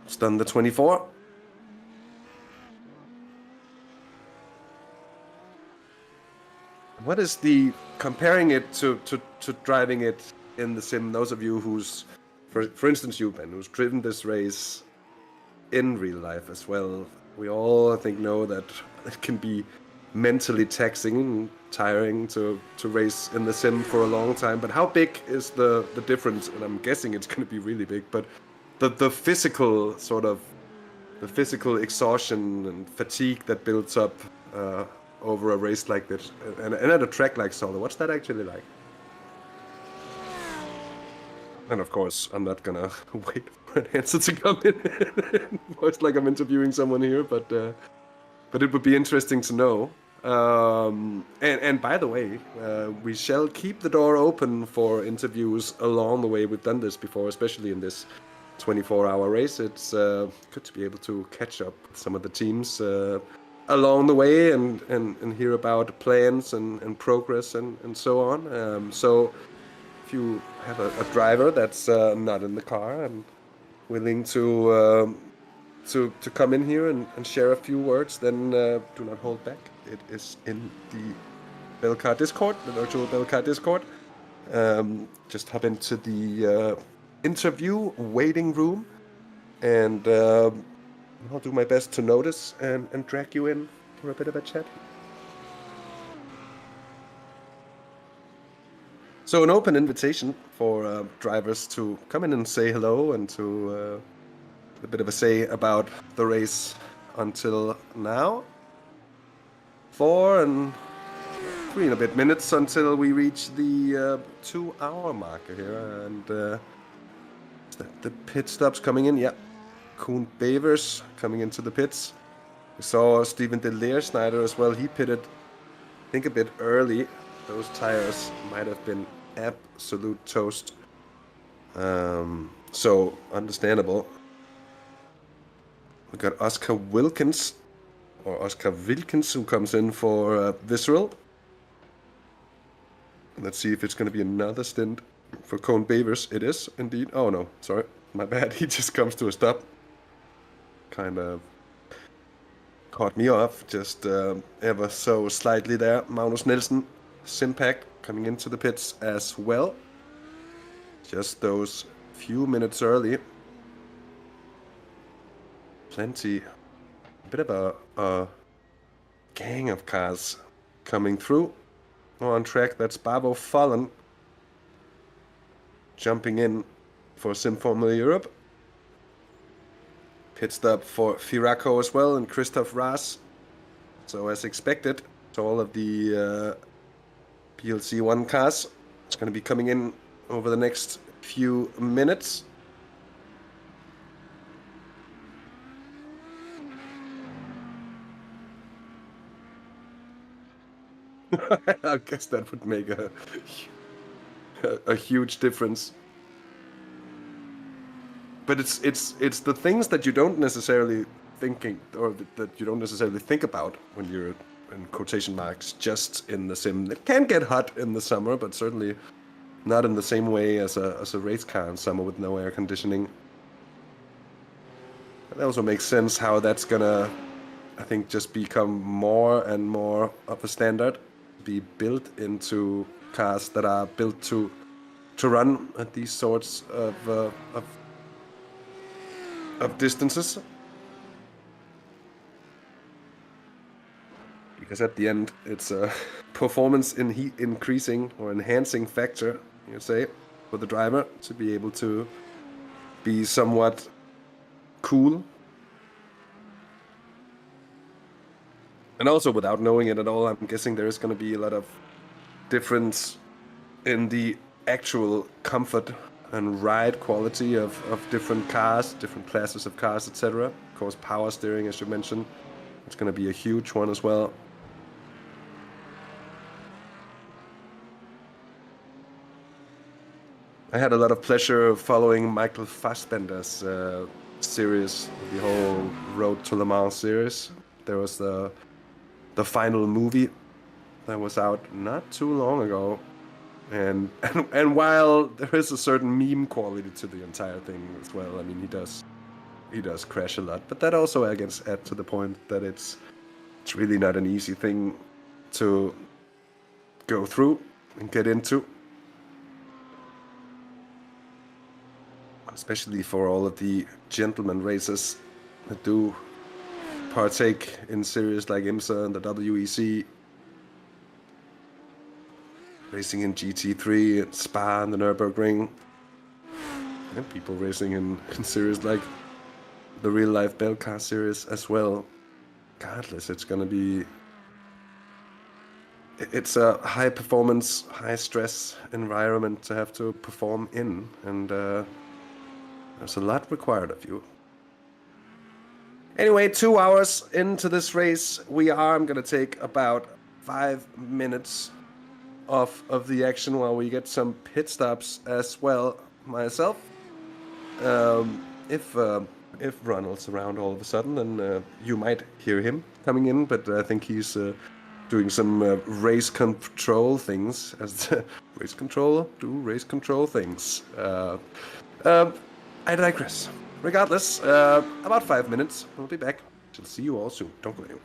[SPEAKER 1] It's done the 24. What is the, comparing it to driving it in the sim, those of you who's, for instance you, Ben, who's driven this race in real life as well, we all, I think, know that it can be mentally taxing and tiring to race in the sim for a long time. But how big is the difference? And I'm guessing it's going to be really big, but the physical sort of, the physical exhaustion and fatigue that builds up over a race like this, and at a track like Zolder, what's that actually like? And of course, I'm not gonna wait for an answer to come in. It's like I'm interviewing someone here, but it would be interesting to know. And by the way, we shall keep the door open for interviews along the way. We've done this before, especially in this 24-hour race. It's good to be able to catch up with some of the teams along the way and hear about plans and progress and so on. So if you have a driver that's not in the car and willing to come in here and share a few words, then do not hold back. It is in the Belcar Discord, the virtual Belcar Discord. Just hop into the interview waiting room, and I'll do my best to notice and drag you in for a bit of a chat. So an open invitation for drivers to come in and say hello and to a bit of a say about the race until now. 4 and 3 and a bit minutes until we reach the 2-hour marker here, and the pit stops coming in. Yeah, Koen Bevers coming into the pits. We saw Steven de Leersnyder as well. He pitted, I think, a bit early. Those tires might have been absolute toast. So understandable. We got Oscar Wilkins, who comes in for Visceral. Let's see if it's going to be another stint for Koen Bevers. It is indeed. Oh no, sorry, my bad. He just comes to a stop. Kind of caught me off just ever so slightly there. Magnus Nielsen, Simpact, coming into the pits as well. Just those few minutes early. Plenty, a bit of a gang of cars coming through. On track, that's Babo Fallen jumping in for Sim Formula Europe. Pit stop for Firaco as well, and Christoph Raas. So as expected, so all of the PLC 1 cars is going to be coming in over the next few minutes. I guess that would make a huge difference. But it's the things that you don't necessarily that you don't necessarily think about when you're in quotation marks just in the sim. It can get hot in the summer, but certainly not in the same way as a race car in summer with no air conditioning. It also makes sense how that's gonna, I think, just become more and more of a standard, be built into cars that are built to run at these sorts of distances. Because at the end, it's a performance increasing or enhancing factor, you say, for the driver to be able to be somewhat cool. And also, without knowing it at all, I'm guessing there is going to be a lot of difference in the actual comfort and ride quality of different cars, different classes of cars, etc. Of course, power steering, as you mentioned, it's going to be a huge one as well. I had a lot of pleasure following Michael Fassbender's series, the whole Road to Le Mans series. There was the final movie that was out not too long ago, and while there is a certain meme quality to the entire thing as well, I mean he does crash a lot, but that also I guess add to the point that it's really not an easy thing to go through and get into. Especially for all of the gentleman racers that do partake in series like IMSA and the WEC, racing in GT3 and Spa and the Nürburgring, and people racing in series like the real-life Belcar series as well. Regardless, it's going to be... It's a high-performance, high-stress environment to have to perform in, and there's a lot required of you. Anyway, 2 hours into this race, I'm going to take about 5 minutes off of the action while we get some pit stops as well myself. If Ronald's around all of a sudden, then you might hear him coming in, but I think he's doing some race control things, as race controller do race control things. I digress. Regardless, about 5 minutes. We'll be back. Shall see you all soon. Don't go anywhere.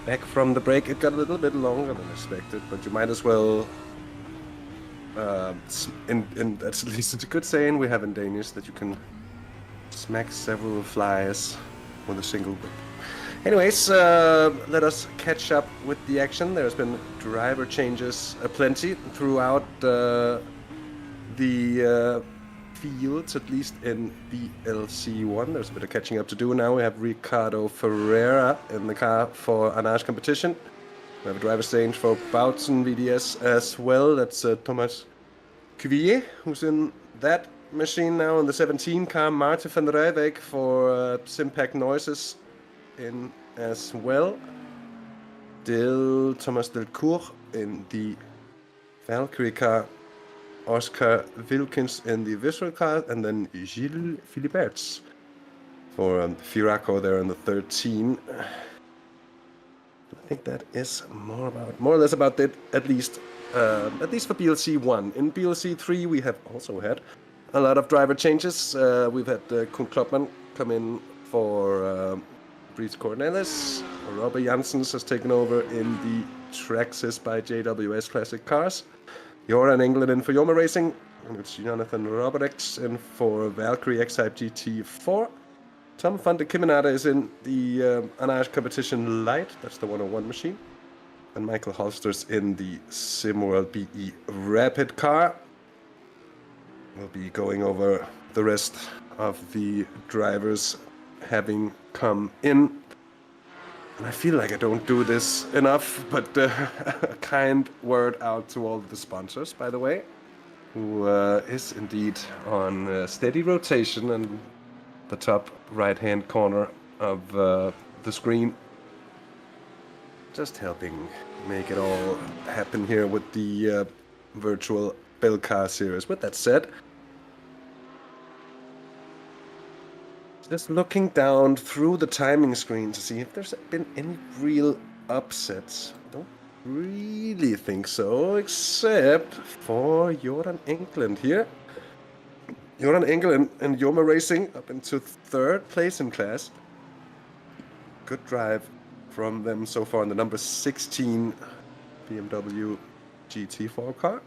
[SPEAKER 1] back from the break. It got a little bit longer than expected, but you might as well. And that's at least it's a good saying we have in Danish that you can smack several flies with a single whip. Anyways, let us catch up with the action. There's been driver changes aplenty throughout the fields, at least in BLC1. There's a bit of catching up to do now. We have Ricardo Ferreira in the car for Anage competition. We have a driver change for Bautzen VDS as well. That's Thomas Cuvier, who's in that machine now in the 17 car. Martin van Rijwijk for Simpac Noises in as well. Thomas Delcourt in the Valkyrie car. Oscar Wilkins in the Visual car, and then Gilles Philibert for Firaco there in the 13. I think that is more or less about it, at least for BLC 1. In BLC 3, we have also had a lot of driver changes. We've had Koen Klopman come in for Brice Cornelis. Robert Janssens has taken over in the Traxxas by JWS Classic Cars. Joran England in for Yoma Racing, and it's Jonathan Roberts in for Valkyrie X-Type GT4. Tom van de Kimmenade is in the Anage Competition Light, that's the 101 machine. And Michael Holster's in the SimWorld BE Rapid car. We'll be going over the rest of the drivers having come in. And I feel like I don't do this enough, but a kind word out to all the sponsors, by the way, who is indeed on steady rotation in the top right-hand corner of the screen. Just helping make it all happen here with the virtual Belcar series. With that said, just looking down through the timing screen to see if there's been any real upsets. I don't really think so, except for Joran Englund here. Joran Englund and Yoma Racing up into 3rd place in class. Good drive from them so far in the number 16 BMW GT4 car.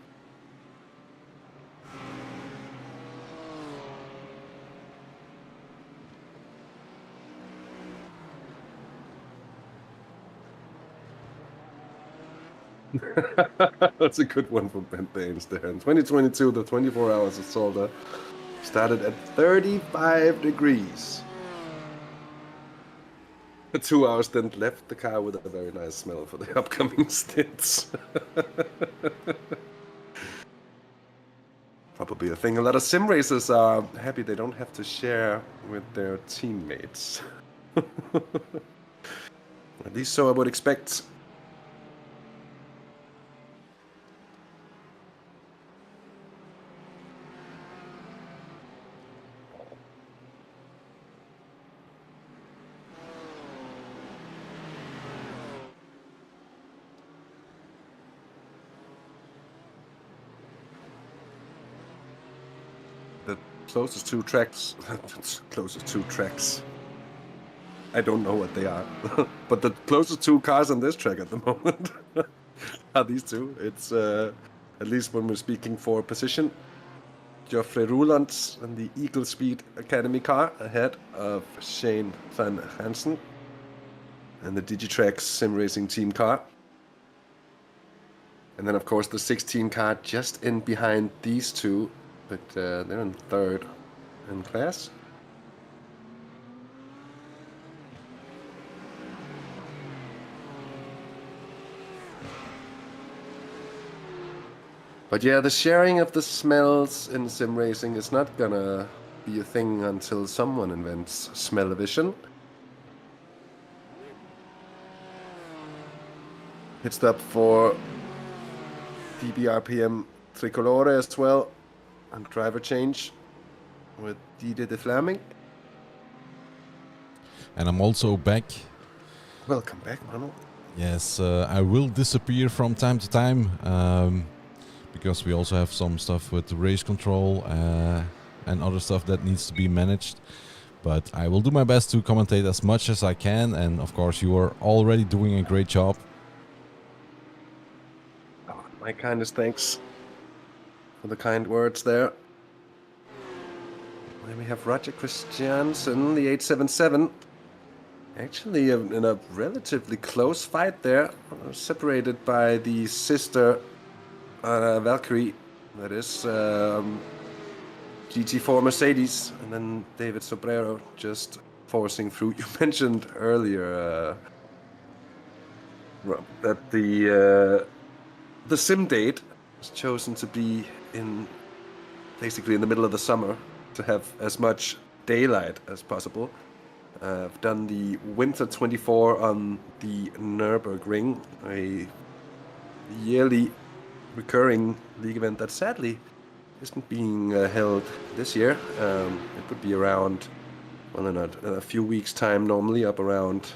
[SPEAKER 1] That's a good one for Ben Baines there. In 2022, the 24 hours of Zolder started at 35 degrees. A 2 hour stint left the car with a very nice smell for the upcoming stints. Probably a thing a lot of sim racers are happy they don't have to share with their teammates. At least so I would expect. Closest two tracks. I don't know what they are, but the closest two cars on this track at the moment are these two. It's at least when we're speaking for position. Geoffrey Rouland in the Eagle Speed Academy car ahead of Shane van Hansen and the Digitrax Sim Racing team car. And then of course the 16 car just in behind these two. But they're in 3rd in class. But yeah, the sharing of the smells in sim racing is not gonna be a thing until someone invents smell-o-vision. Pit stop for DBRPM Tricolore as well. And driver change with Didier de Vlaming.
[SPEAKER 2] And I'm also back.
[SPEAKER 1] Welcome back, Manuel.
[SPEAKER 2] Yes, I will disappear from time to time because we also have some stuff with race control and other stuff that needs to be managed. But I will do my best to commentate as much as I can, and of course you are already doing a great job.
[SPEAKER 1] Oh, my kindest thanks for the kind words there. Then we have Roger Christiansen, the 877. Actually, in a relatively close fight there, separated by the sister Valkyrie, that is GT4 Mercedes, and then David Sobrero just forcing through. You mentioned earlier that the sim date was chosen to be basically in the middle of the summer to have as much daylight as possible. I've done the Winter 24 on the Nürburgring, a yearly recurring league event that sadly isn't being held this year. It would be around, well, in a few weeks' time normally, up around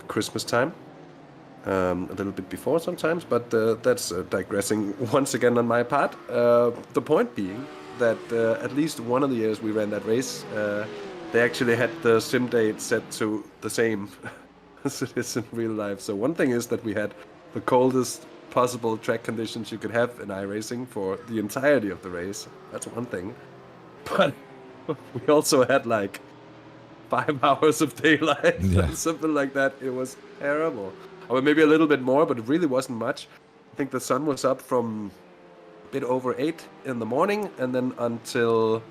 [SPEAKER 1] Christmas time. A little bit before sometimes, but that's digressing once again on my part. The point being that at least one of the years we ran that race, they actually had the sim date set to the same as it is in real life. So one thing is that we had the coldest possible track conditions you could have in iRacing for the entirety of the race. That's one thing. But we also had like 5 hours of daylight, something like that. It was terrible. Or maybe a little bit more, but it really wasn't much. I think the sun was up from a bit over 8 in the morning and then until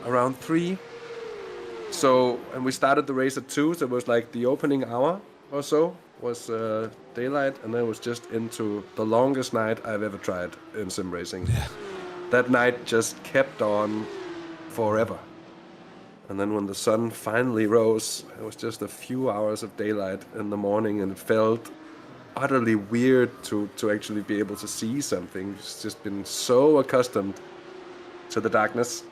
[SPEAKER 1] around 3. So, and we started the race at 2, so it was like the opening hour or so was daylight, and then it was just into the longest night I've ever tried in sim racing.
[SPEAKER 2] Yeah.
[SPEAKER 1] That night just kept on forever. And then when the sun finally rose, it was just a few hours of daylight in the morning, and it felt utterly weird to actually be able to see something. It's just been so accustomed to the darkness.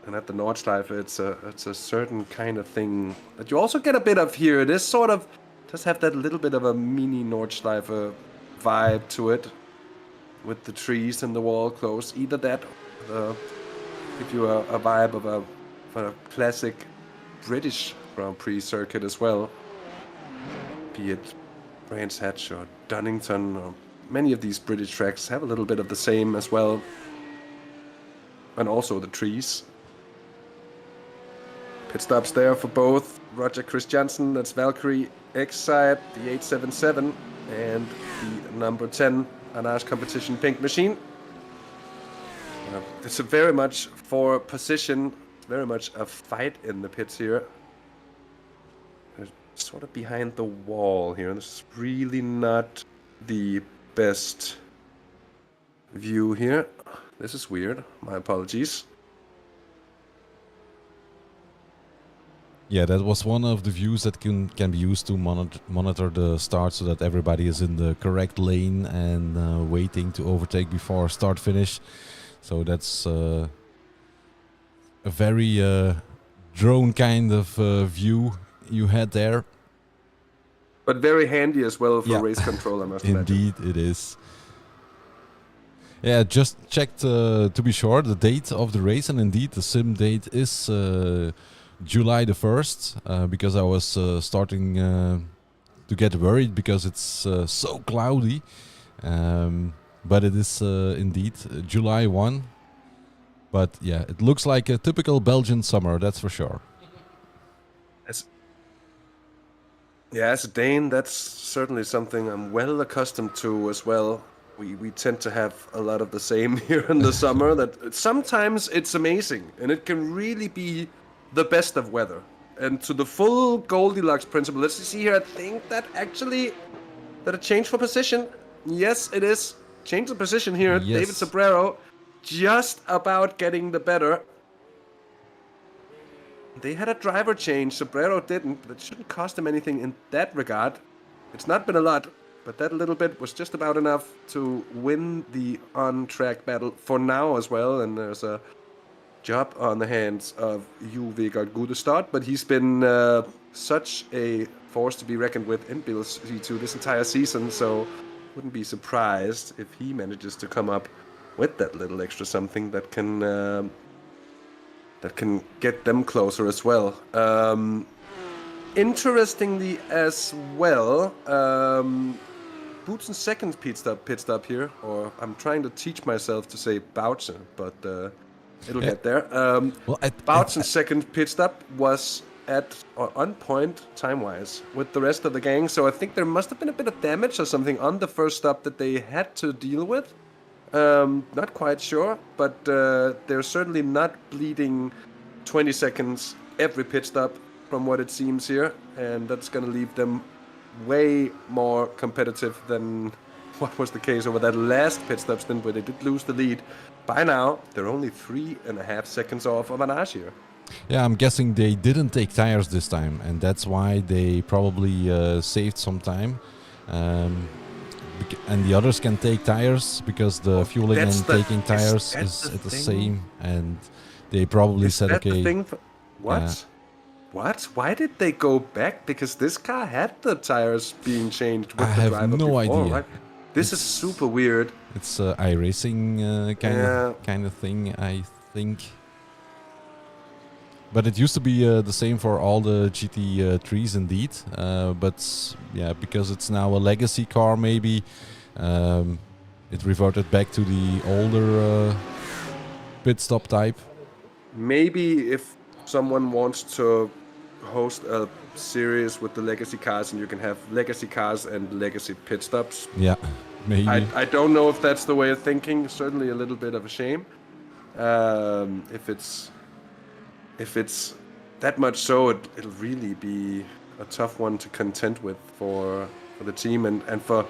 [SPEAKER 1] And at the Nordschleife, it's a certain kind of thing that you also get a bit of here. It is sort of, does have that little bit of a mini Nordschleife vibe to it, with the trees and the wall close. Either that, give you a vibe of a classic British Grand Prix circuit as well. Be it Brands Hatch or Donington, or many of these British tracks have a little bit of the same as well. And also the trees. Pit stops there for both Roger Christiansen, that's Valkyrie X-Side, the 877, and the number 10 Anage Competition Pink Machine. It's very much for position, very much a fight in the pits here. They're sort of behind the wall here. This is really not the best view here. This is weird. My apologies.
[SPEAKER 2] Yeah, that was one of the views that can be used to monitor the start, so that everybody is in the correct lane and waiting to overtake before start finish. So that's a very drone kind of view you had there.
[SPEAKER 1] But very handy as well for race control, I must imagine.
[SPEAKER 2] Indeed, it is. Yeah, just checked to be sure the date of the race, and indeed the sim date is July the 1st, because I was starting to get worried because it's so cloudy. But it is indeed July 1. But yeah, it looks like a typical Belgian summer, that's for sure.
[SPEAKER 1] As a Dane, that's certainly something I'm well accustomed to as well. We tend to have a lot of the same here in the summer, that sometimes it's amazing and it can really be the best of weather. And to the full Goldilocks principle, let's see here, I think that actually, that a change for position, yes it is, change of position here,
[SPEAKER 2] yes.
[SPEAKER 1] David Sobrero, just about getting the better. They had a driver change, Sobrero didn't, but it shouldn't cost him anything in that regard. It's not been a lot, but that little bit was just about enough to win the on-track battle for now as well, and there's a job on the hands of Ju Vegard Gudestad, but he's been such a force to be reckoned with in Bills G2 this entire season, so wouldn't be surprised if he manages to come up with that little extra something that can that can get them closer as well. Interestingly as well, Boutsen's second pit stop here, or I'm trying to teach myself to say Boutsen, but it'll get there.
[SPEAKER 2] Well,
[SPEAKER 1] Boutsen's second pit stop was on point time-wise with the rest of the gang, so I think there must have been a bit of damage or something on the first stop that they had to deal with. Not quite sure, but they're certainly not bleeding 20 seconds every pit stop from what it seems here, and that's going to leave them way more competitive than what was the case over that last pit stop stint where they did lose the lead. By now, they're only 3.5 seconds off of Anash here.
[SPEAKER 2] Yeah, I'm guessing they didn't take tires this time, and that's why they probably saved some time. And the others can take tires because the fueling and taking tires is at the same, and they probably said, okay.
[SPEAKER 1] What?
[SPEAKER 2] Yeah.
[SPEAKER 1] What? Why did they go back? Because this car had the tires being changed with
[SPEAKER 2] I
[SPEAKER 1] the
[SPEAKER 2] have
[SPEAKER 1] driver
[SPEAKER 2] no
[SPEAKER 1] before,
[SPEAKER 2] idea.
[SPEAKER 1] right? This is super weird.
[SPEAKER 2] It's iRacing kind of thing, I think. But it used to be the same for all the GT3s indeed. But yeah, because it's now a legacy car, maybe it reverted back to the older pit stop type.
[SPEAKER 1] Maybe if someone wants to host a series with the legacy cars and you can have legacy cars and legacy pit stops.
[SPEAKER 2] Yeah, maybe.
[SPEAKER 1] I don't know if that's the way of thinking. Certainly a little bit of a shame. If it's that much so, it'll really be a tough one to contend with for the team and for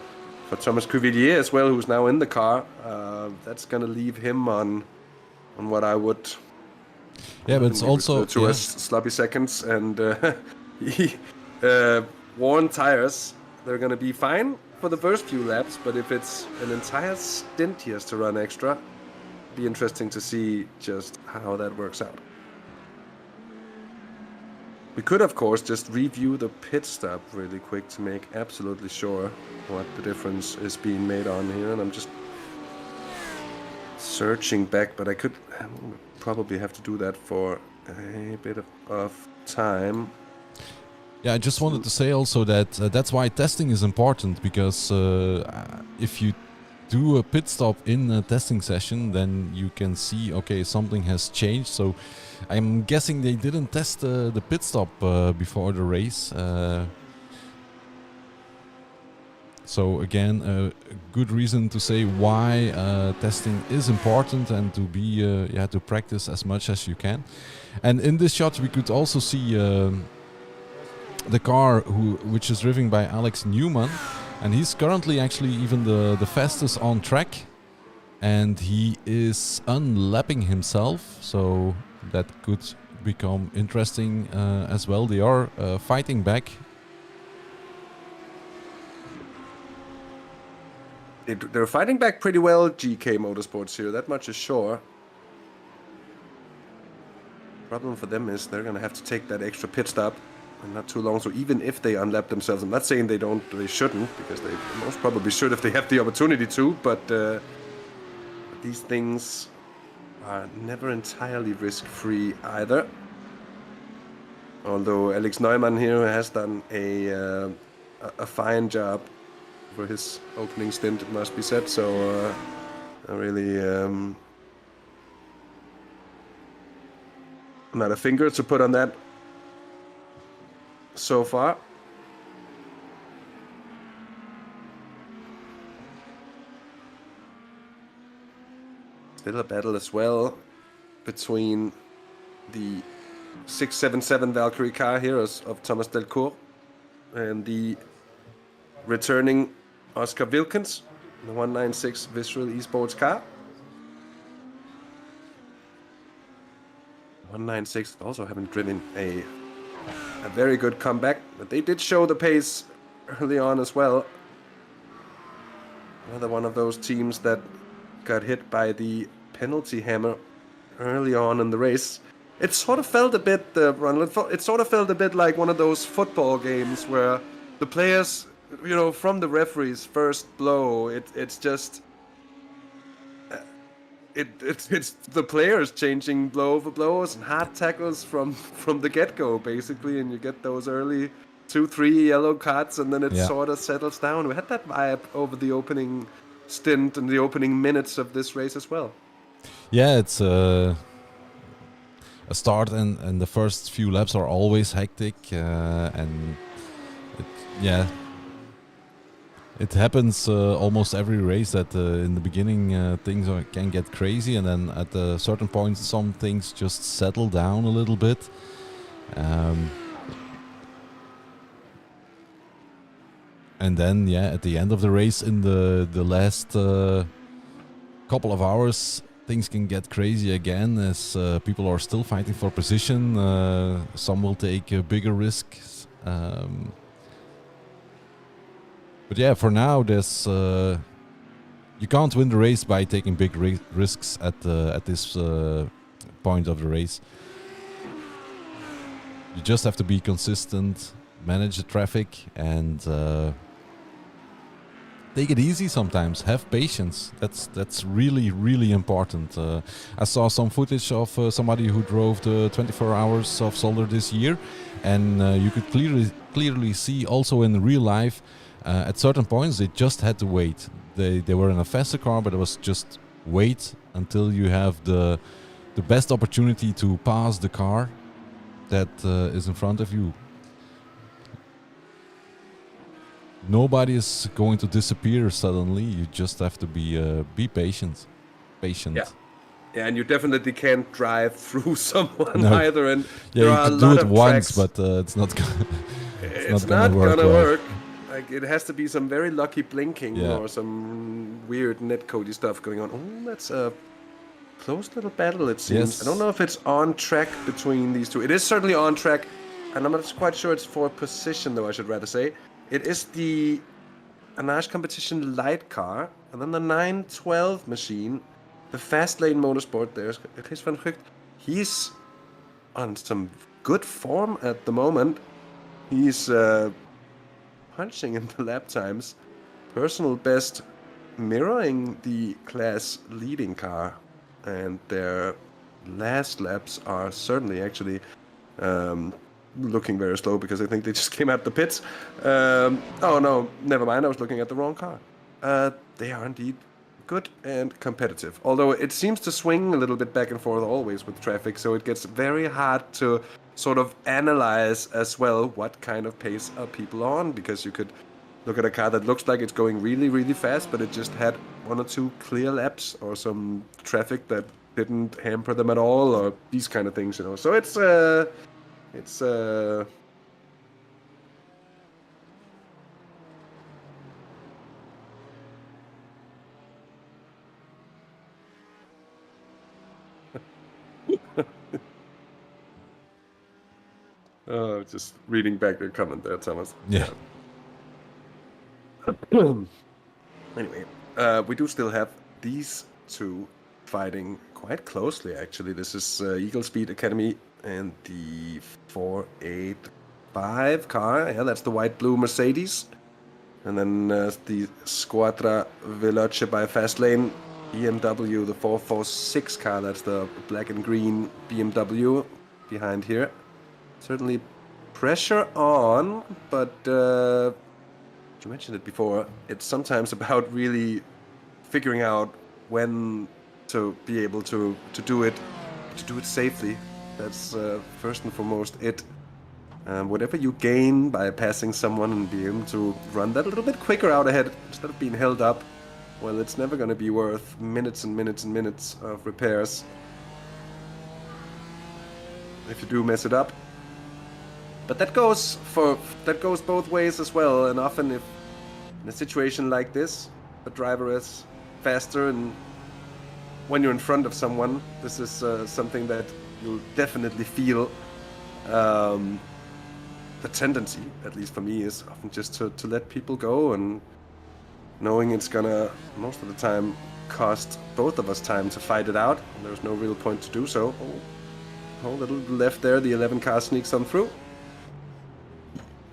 [SPEAKER 1] Thomas Cuvillier as well, who's now in the car. That's going to leave him on what I would...
[SPEAKER 2] Yeah, but it's also...
[SPEAKER 1] as sloppy seconds, and worn tires, they're going to be fine for the first few laps, but if it's an entire stint he has to run extra, it'll be interesting to see just how that works out. We could, of course, just review the pit stop really quick to make absolutely sure what the difference is being made on here, and I'm just searching back, but I probably have to do that for a bit of time.
[SPEAKER 2] Yeah, I just wanted to say also that that's why testing is important, because if you do a pit stop in a testing session, then you can see, okay, something has changed. So I'm guessing they didn't test the pit stop before the race. So again, a good reason to say why testing is important and to be to practice as much as you can. And in this shot, we could also see the car which is driven by Alex Newman, and he's currently actually even the fastest on track, and he is unlapping himself, so that could become interesting as well. They are fighting back.
[SPEAKER 1] They're fighting back pretty well, GK Motorsports here, that much is sure. Problem for them is they're going to have to take that extra pit stop and not too long, so even if they unlap themselves, I'm not saying they shouldn't, because they most probably should if they have the opportunity to, but these things are never entirely risk-free either. Although Alex Neumann here has done a fine job for his opening stint, it must be said, so I really not a finger to put on that so far. Still a battle as well between the 677 Valkyrie car here of Thomas Delcourt and the returning Oscar Wilkins, the 196 Visual eSports car. 196 also haven't driven a very good comeback, but they did show the pace early on as well. Another one of those teams that got hit by the penalty hammer early on in the race. It sort of felt a bit, it sort of felt a bit like one of those football games where the players, you know, from the referee's first blow, it's just, it's the players changing blow for blows and hard tackles from the get-go, basically, and you get those early 2-3 yellow cards, and then it sort of settles down. We had that vibe over the opening stint and the opening minutes of this race as well.
[SPEAKER 2] Yeah, it's a start and the first few laps are always hectic, and it happens almost every race that in the beginning things can get crazy, and then at a certain point some things just settle down a little bit. And then, at the end of the race, in the last couple of hours, things can get crazy again as people are still fighting for position. Some will take bigger risks. But yeah, for now, there's you can't win the race by taking big risks at this point of the race. You just have to be consistent, manage the traffic, and take it easy sometimes. Have patience. That's really, really important. I saw some footage of somebody who drove the 24 hours of Zolder this year, and you could clearly see also in real life, at certain points they just had to wait. They were in a faster car, but it was just wait until you have the best opportunity to pass the car that is in front of you. Nobody is going to disappear suddenly. You just have to be patient.
[SPEAKER 1] Yeah, and you definitely can't drive through someone either. And
[SPEAKER 2] you
[SPEAKER 1] there are
[SPEAKER 2] can
[SPEAKER 1] a
[SPEAKER 2] do
[SPEAKER 1] lot
[SPEAKER 2] it
[SPEAKER 1] of
[SPEAKER 2] once,
[SPEAKER 1] tracks.
[SPEAKER 2] but it's not gonna.
[SPEAKER 1] It's not gonna work. Like, it has to be some very lucky blinking or some weird netcodey stuff going on. Oh, that's a close little battle, it seems.
[SPEAKER 2] Yes.
[SPEAKER 1] I don't know if it's on track between these two. It is certainly on track, and I'm not quite sure it's for position, though, I should rather say. It is the Anage Competition light car, and then the 912 machine, the fast lane motorsport. There's Chris van Gucht. He's on some good form at the moment. He's punching in the lap times. Personal best mirroring the class leading car, and their last laps are certainly actually looking very slow because I think they just came out the pits. Oh no, never mind, I was looking at the wrong car. They are indeed good and competitive, although it seems to swing a little bit back and forth always with traffic, so it gets very hard to sort of analyze as well what kind of pace are people on, because you could look at a car that looks like it's going really, really fast, but it just had one or two clear laps or some traffic that didn't hamper them at all, or these kind of things, you know. So it's just reading back your comment there, Thomas.
[SPEAKER 2] Yeah.
[SPEAKER 1] Anyway, we do still have these two fighting quite closely, actually. This is Eagle Speed Academy and the 485 car. Yeah, that's the white-blue Mercedes. And then the Squadra Veloce by Fastlane BMW, the 446 car. That's the black and green BMW behind here. Certainly pressure on, but you mentioned it before, it's sometimes about really figuring out when to be able to do it safely. That's first and foremost it. Whatever you gain by passing someone and be able to run that a little bit quicker out ahead instead of being held up, well, it's never going to be worth minutes and minutes and minutes of repairs if you do mess it up. But that goes both ways as well, and often if in a situation like this, a driver is faster, and when you're in front of someone, this is something that you'll definitely feel. The tendency, at least for me, is often just to let people go, and knowing it's gonna, most of the time, cost both of us time to fight it out, and there's no real point to do so. Oh, a little left there, the 11 car sneaks on through.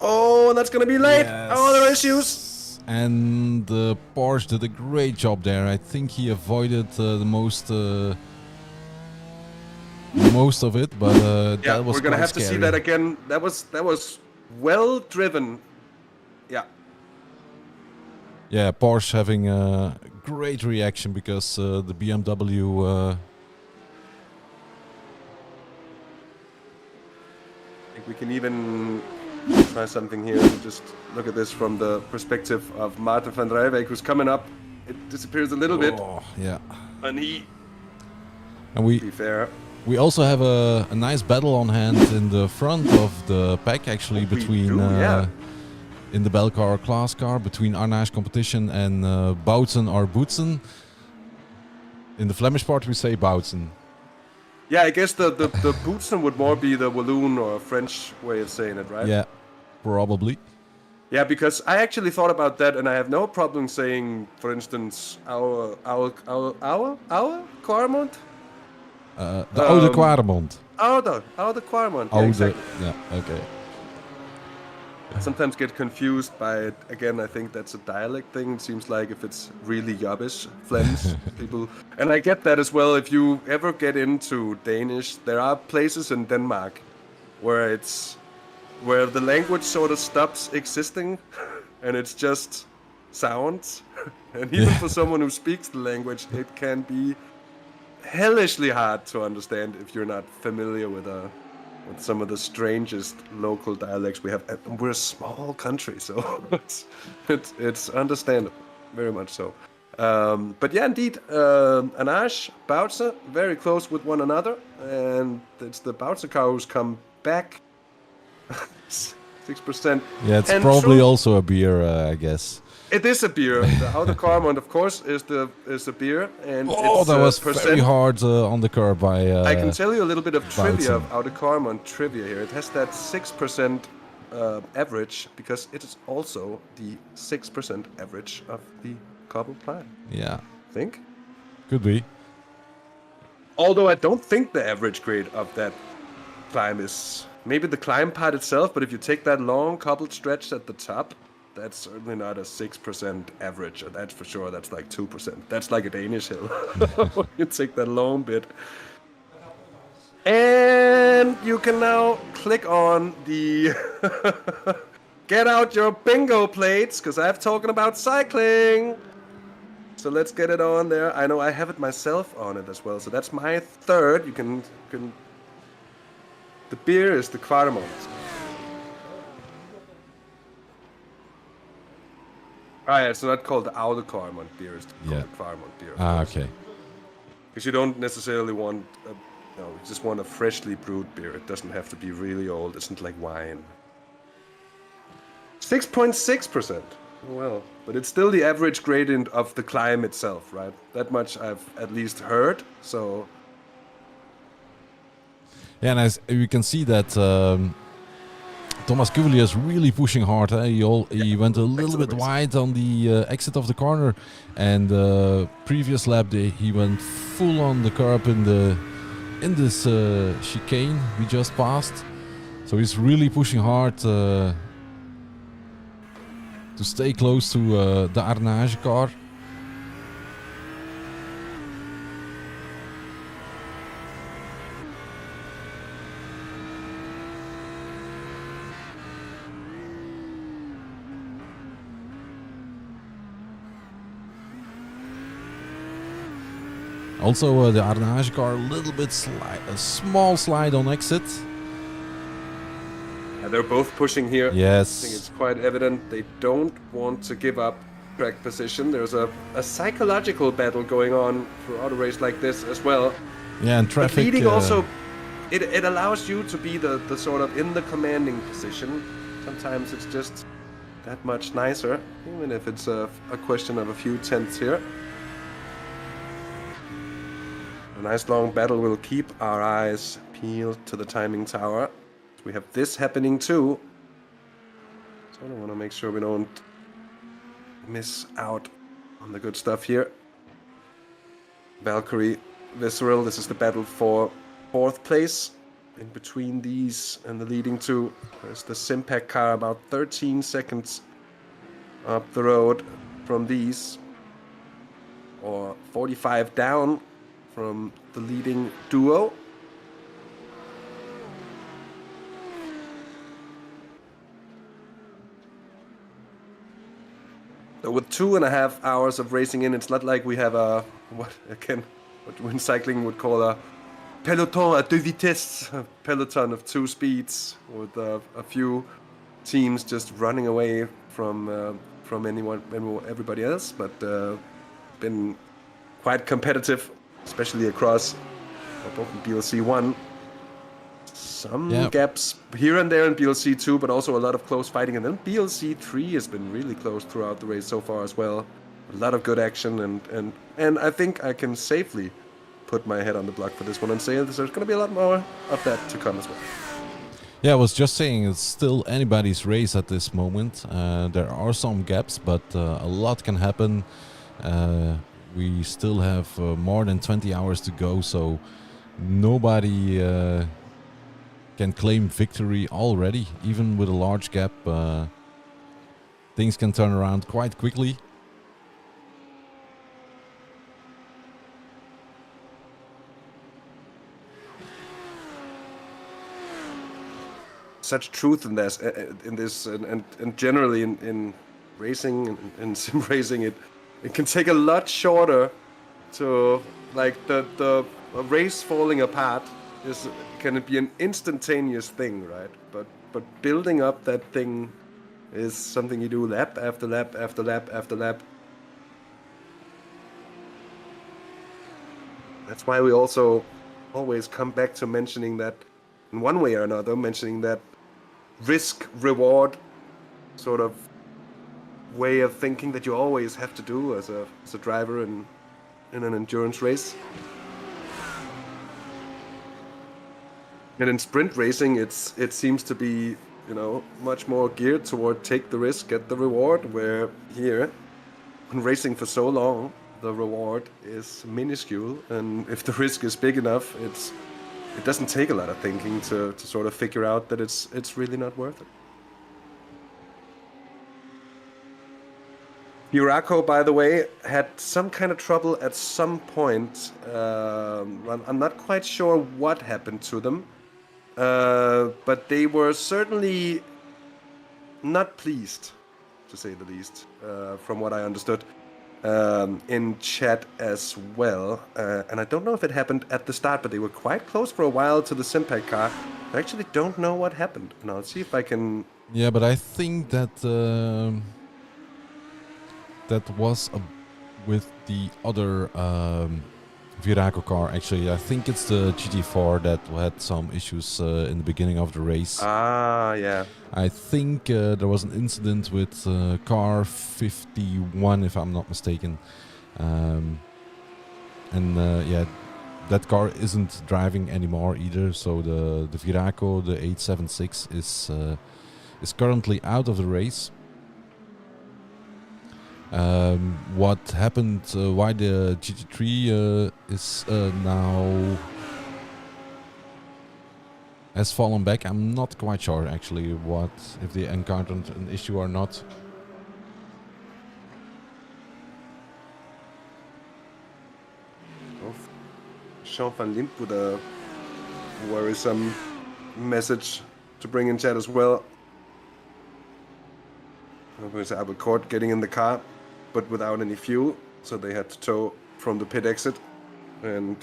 [SPEAKER 1] Oh, and that's gonna be late.
[SPEAKER 3] Yes.
[SPEAKER 1] Oh, there are issues.
[SPEAKER 2] And Porsche did a great job there. I think he avoided the most of it, but
[SPEAKER 1] Yeah,
[SPEAKER 2] that was
[SPEAKER 1] we're gonna
[SPEAKER 2] quite
[SPEAKER 1] have to see
[SPEAKER 2] scary.
[SPEAKER 1] that again. That was well driven. Yeah.
[SPEAKER 2] Yeah, Porsche having a great reaction because the BMW.
[SPEAKER 1] I think we can even try something here. Just look at this from the perspective of Maarten van Rijwijk, who's coming up. It disappears a little bit,
[SPEAKER 2] Oh, yeah.
[SPEAKER 1] and he.
[SPEAKER 2] And
[SPEAKER 1] Be fair.
[SPEAKER 2] we also have a nice battle on hand in the front of the pack, actually, between in the Belcar class car between Arnage Competition and Boutsen or Boutsen. In the Flemish part, we say Boutsen.
[SPEAKER 1] Yeah, I guess the Boutsen would more be the Walloon or French way of saying it, right?
[SPEAKER 2] Yeah, probably.
[SPEAKER 1] Yeah, because I actually thought about that, and I have no problem saying, for instance, our Quarmont?
[SPEAKER 2] The Oude Quaremont.
[SPEAKER 1] Oude Quarmont. Yeah,
[SPEAKER 2] Oude,
[SPEAKER 1] exactly.
[SPEAKER 2] yeah, okay.
[SPEAKER 1] I sometimes get confused by it. Again, I think that's a dialect thing. It seems like if it's really yobbish, Flemish people. And I get that as well. If you ever get into Danish, there are places in Denmark where the language sort of stops existing and it's just sounds. And even for someone who speaks the language, it can be hellishly hard to understand if you're not familiar with some of the strangest local dialects we have. And we're a small country, so it's understandable, very much so. But yeah, indeed, Arnage, Boutsen, very close with one another, and it's the Boutsen car who's come back 6%.
[SPEAKER 2] Yeah, it's
[SPEAKER 1] and
[SPEAKER 2] probably also a beer, I guess.
[SPEAKER 1] It is a beer. The Oude Quarmont, of course, is a beer, and it's
[SPEAKER 2] that was
[SPEAKER 1] percent.
[SPEAKER 2] very hard on the curb by.
[SPEAKER 1] I can tell you a little bit of trivia
[SPEAKER 2] Boutsen.
[SPEAKER 1] of Oude Quarmont trivia here. It has that 6% average because it is also the 6% average of the cobbled climb.
[SPEAKER 2] Yeah,
[SPEAKER 1] I think.
[SPEAKER 2] could be.
[SPEAKER 1] Although I don't think the average grade of that climb is maybe the climb part itself, but if you take that long cobbled stretch at the top, that's certainly not a 6% average. That's for sure. That's like 2%. That's like a Danish hill. You take that long bit. And you can now click on the get out your bingo plates, because I'm talking about cycling. So let's get it on there. I know I have it myself on it as well. So that's my third. You can the beer is the Quaremont. Ah, it's not called the Oude Quaremont beer. It's called the Quaremont beer.
[SPEAKER 2] Ah, okay.
[SPEAKER 1] Because you don't necessarily want, you just want a freshly brewed beer. It doesn't have to be really old. It's not like wine. 6.6%. Well, but it's still the average gradient of the climb itself, right? That much I've at least heard. So.
[SPEAKER 2] Yeah, and as you can see that Thomas Cuvelier is really pushing hard. He went a little bit wide on the exit of the corner, and previous lap he went full on the curb in this chicane we just passed. So he's really pushing hard to stay close to the Arnage car. Also, the Arnage car, a little bit a small slide on exit.
[SPEAKER 1] Yeah, they're both pushing here.
[SPEAKER 2] Yes.
[SPEAKER 1] I think it's quite evident they don't want to give up track position. There's a psychological battle going on throughout a race like this as well.
[SPEAKER 2] Yeah, and traffic.
[SPEAKER 1] But leading also, it allows you to be the sort of in the commanding position. Sometimes it's just that much nicer, even if it's a question of a few tenths here. A nice long battle will keep our eyes peeled to the timing tower. We have this happening too. So I want to make sure we don't miss out on the good stuff here. Valkyrie, Visceral, this is the battle for 4th place. In between these and the leading two, there's the Simpac car about 13 seconds up the road from these, or 45 down from the leading duo. So with 2.5 hours of racing in, it's not like we have what in cycling would call a peloton à deux vitesses, a peloton of 2 speeds, with a few teams just running away from everybody else, but been quite competitive, especially across BLC 1. Some gaps here and there in BLC 2, but also a lot of close fighting. And then BLC 3 has been really close throughout the race so far as well. A lot of good action, and I think I can safely put my head on the block for this one and say there's going to be a lot more of that to come as well.
[SPEAKER 2] Yeah, I was just saying it's still anybody's race at this moment. There are some gaps, but a lot can happen. We still have more than 20 hours to go, so nobody can claim victory already. Even with a large gap, things can turn around quite quickly.
[SPEAKER 1] Such truth in this, and generally in racing and sim racing, it can take a lot shorter to, like, the race falling apart can be an instantaneous thing, right? But building up that thing is something you do lap after lap after lap after lap. That's why we also always come back to mentioning that in one way or another, mentioning that risk-reward sort of way of thinking that you always have to do as a driver in an endurance race. And in sprint racing, it seems to be, much more geared toward take the risk, get the reward, where here, when racing for so long, the reward is minuscule, and if the risk is big enough, it doesn't take a lot of thinking to sort of figure out that it's really not worth it. Urako, by the way, had some kind of trouble at some point. I'm not quite sure what happened to them, but they were certainly not pleased, to say the least, from what I understood. In chat as well, and I don't know if it happened at the start, but they were quite close for a while to the Simpac car. I actually don't know what happened, and I'll see if I can...
[SPEAKER 2] Yeah, but I think that that was with the other Viraco car, actually. I think it's the GT4 that had some issues in the beginning of the race.
[SPEAKER 1] Ah, yeah.
[SPEAKER 2] I think there was an incident with car 51, if I'm not mistaken. Yeah, that car isn't driving anymore either, so the Viraco, the 876, is currently out of the race. What happened, why the GT3 is now has fallen back, I'm not quite sure actually if they encountered an issue or not.
[SPEAKER 1] Sean van Lint with a worrisome message to bring in chat as well. Albert Court getting in the car, but without any fuel, so they had to tow from the pit exit. And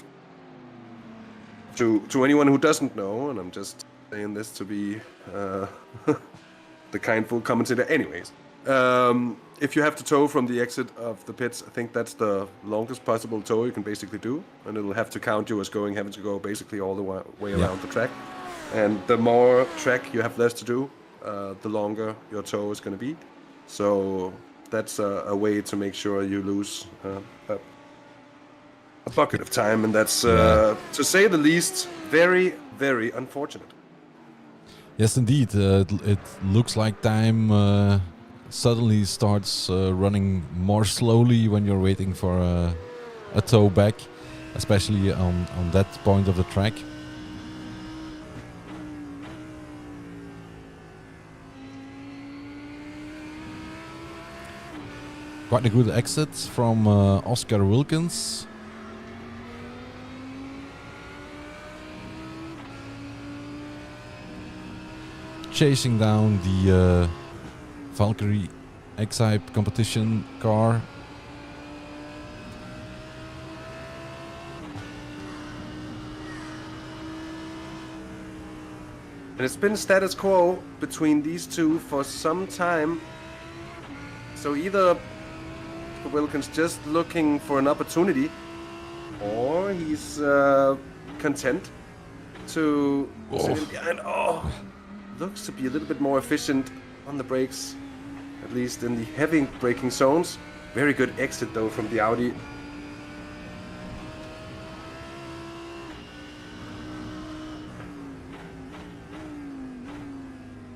[SPEAKER 1] to anyone who doesn't know, and I'm just saying this to be the kindful commentator anyways, if you have to tow from the exit of the pits, I think that's the longest possible tow you can basically do, and it'll have to count you as having to go basically all the way around the track. And the more track you have left to do, the longer your tow is going to be. So that's a way to make sure you lose a bucket of time, and that's, to say the least, very, very unfortunate.
[SPEAKER 2] Yes, indeed. It looks like time suddenly starts running more slowly when you're waiting for a tow back, especially on that point of the track. Quite a good exit from Oscar Wilkins. Chasing down the Valkyrie X-Hype competition car.
[SPEAKER 1] And it's been status quo between these two for some time. So either Wilkins just looking for an opportunity, or he's content to sit in behind. Oh, looks to be a little bit more efficient on the brakes, at least in the heavy braking zones. Very good exit though from the Audi.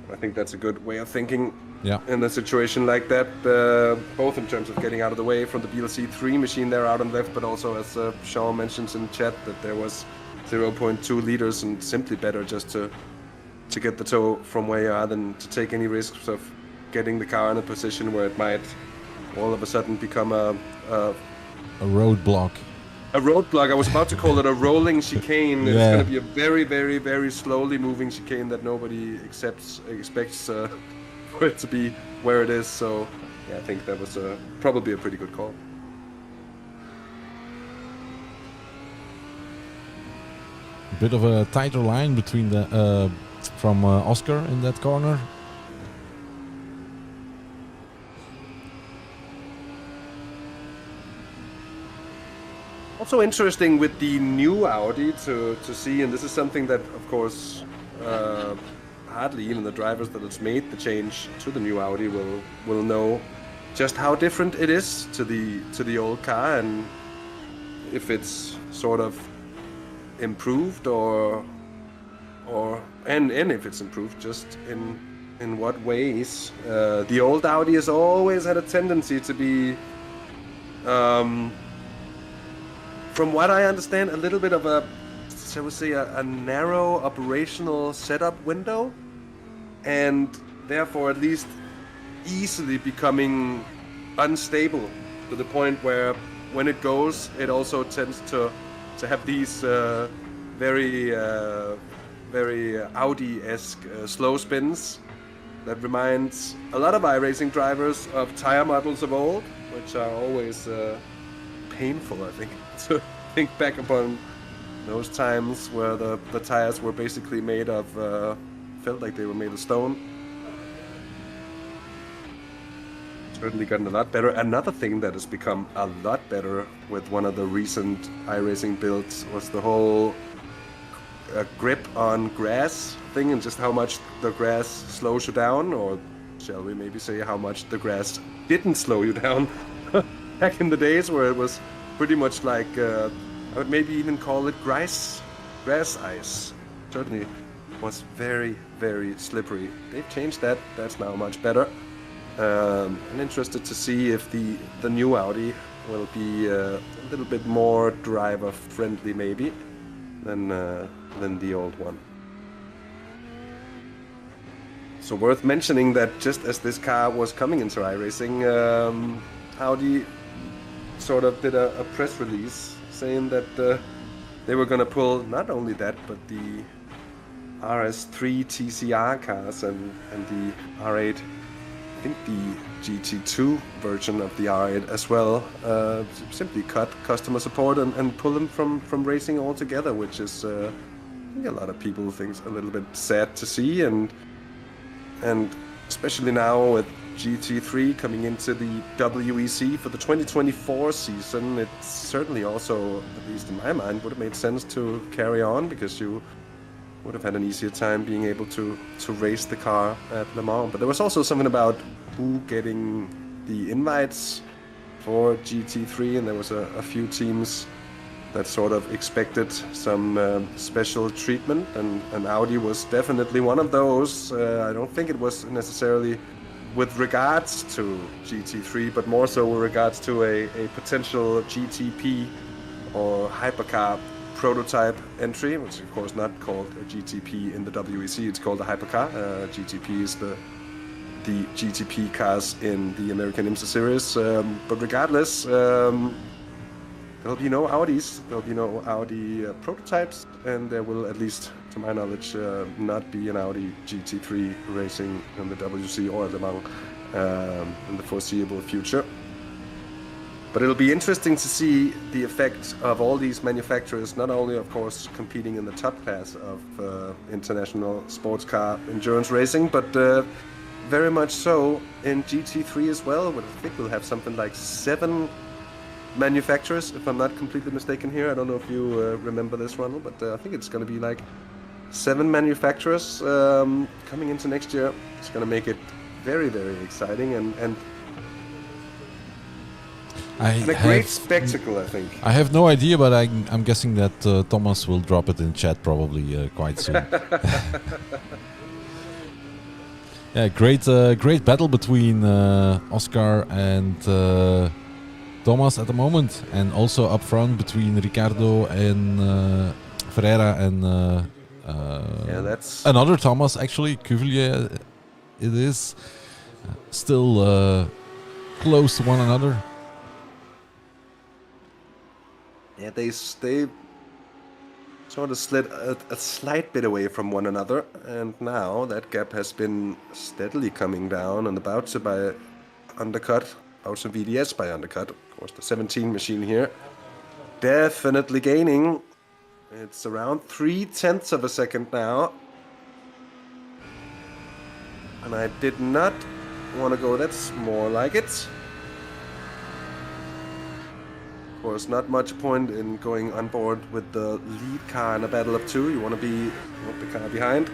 [SPEAKER 1] I think that's a good way of thinking in a situation like that, both in terms of getting out of the way from the BLC3 machine there out on the left, but also as Sean mentions in chat that there was 0.2 liters and simply better just to get the tow from where you are than to take any risks of getting the car in a position where it might all of a sudden become a
[SPEAKER 2] roadblock.
[SPEAKER 1] A roadblock. I was about to call it a rolling chicane. It's going to be a very, very, very slowly moving chicane that nobody expects for it to be where it is. So, yeah, I think that was probably a pretty good call.
[SPEAKER 2] A bit of a tighter line between the from Oscar in that corner.
[SPEAKER 1] Also interesting with the new Audi to see, and this is something that, of course, hardly even the drivers that has made the change to the new Audi will know just how different it is to the old car, and if it's sort of improved or if it's improved, just in what ways. The old Audi has always had a tendency to be, from what I understand, a little bit of a, shall we say, a narrow operational setup window, and therefore at least easily becoming unstable to the point where when it goes, it also tends to have these very Audi-esque slow spins that reminds a lot of iRacing drivers of tire models of old, which are always painful, I think, to think back upon those times where the tires were basically made of, felt like they were made of stone. Certainly gotten a lot better. Another thing that has become a lot better with one of the recent iRacing builds was the whole grip on grass thing, and just how much the grass slows you down, or shall we maybe say how much the grass didn't slow you down. Back in the days where it was pretty much like, I would maybe even call it grass ice. Certainly was very, very slippery. They've changed that. That's now much better. I'm interested to see if the new Audi will be a little bit more driver friendly maybe than the old one. So worth mentioning that just as this car was coming into iRacing, Audi sort of did a press release saying that they were going to pull not only that, but the RS3 TCR cars and the R8, I think the GT2 version of the R8 as well, simply cut customer support and pull them from racing altogether, which is I think a lot of people think a little bit sad to see, and especially now with GT3 coming into the WEC for the 2024 season, it certainly also, at least in my mind, would have made sense to carry on, because you would have had an easier time being able to race the car at Le Mans. But there was also something about who getting the invites for GT3, and there was a few teams that sort of expected some special treatment, and Audi was definitely one of those. I don't think it was necessarily with regards to GT3, but more so with regards to a potential GTP or hypercar prototype entry, which is of course not called a GTP in the WEC, it's called a hypercar. GTP is the the GTP cars in the American IMSA series. But regardless, there'll be no Audis, there'll be no Audi prototypes, and there will, at least to my knowledge, not be an Audi GT3 racing in the WC or Le Mans in the foreseeable future. But it'll be interesting to see the effect of all these manufacturers, not only, of course, competing in the top class of international sports car endurance racing, but very much so in GT3 as well. I think we'll have something like 7 manufacturers, if I'm not completely mistaken here. I don't know if you remember this, Ronald, but I think it's going to be like 7 manufacturers coming into next year. It's going to make it very, very exciting and a great spectacle, I think.
[SPEAKER 2] I have no idea, but I'm guessing that Thomas will drop it in chat probably quite soon. Yeah, great battle between Oscar and Thomas at the moment, and also up front between Ricardo and Ferreira and
[SPEAKER 1] yeah, that's
[SPEAKER 2] another Thomas, actually, Cuvillier. It is still close to one another.
[SPEAKER 1] Yeah, they sort of slid a slight bit away from one another, and now that gap has been steadily coming down and about to by undercut, also VDS by undercut. Of course, the 17 machine here definitely gaining. It's around 0.3 of a second now, and I did not want to go. That's more like it. Of course, not much point in going on board with the lead car in a battle of 2. You want to be with the car behind.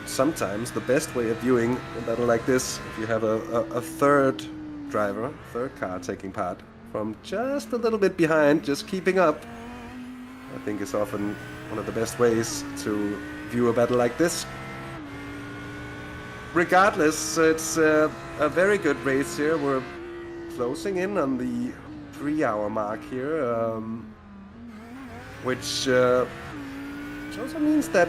[SPEAKER 1] Sometimes the best way of viewing a battle like this, if you have a third driver, third car taking part from just a little bit behind, just keeping up, I think is often one of the best ways to view a battle like this. Regardless, it's a very good race here. We're closing in on the 3-hour mark here, which also means that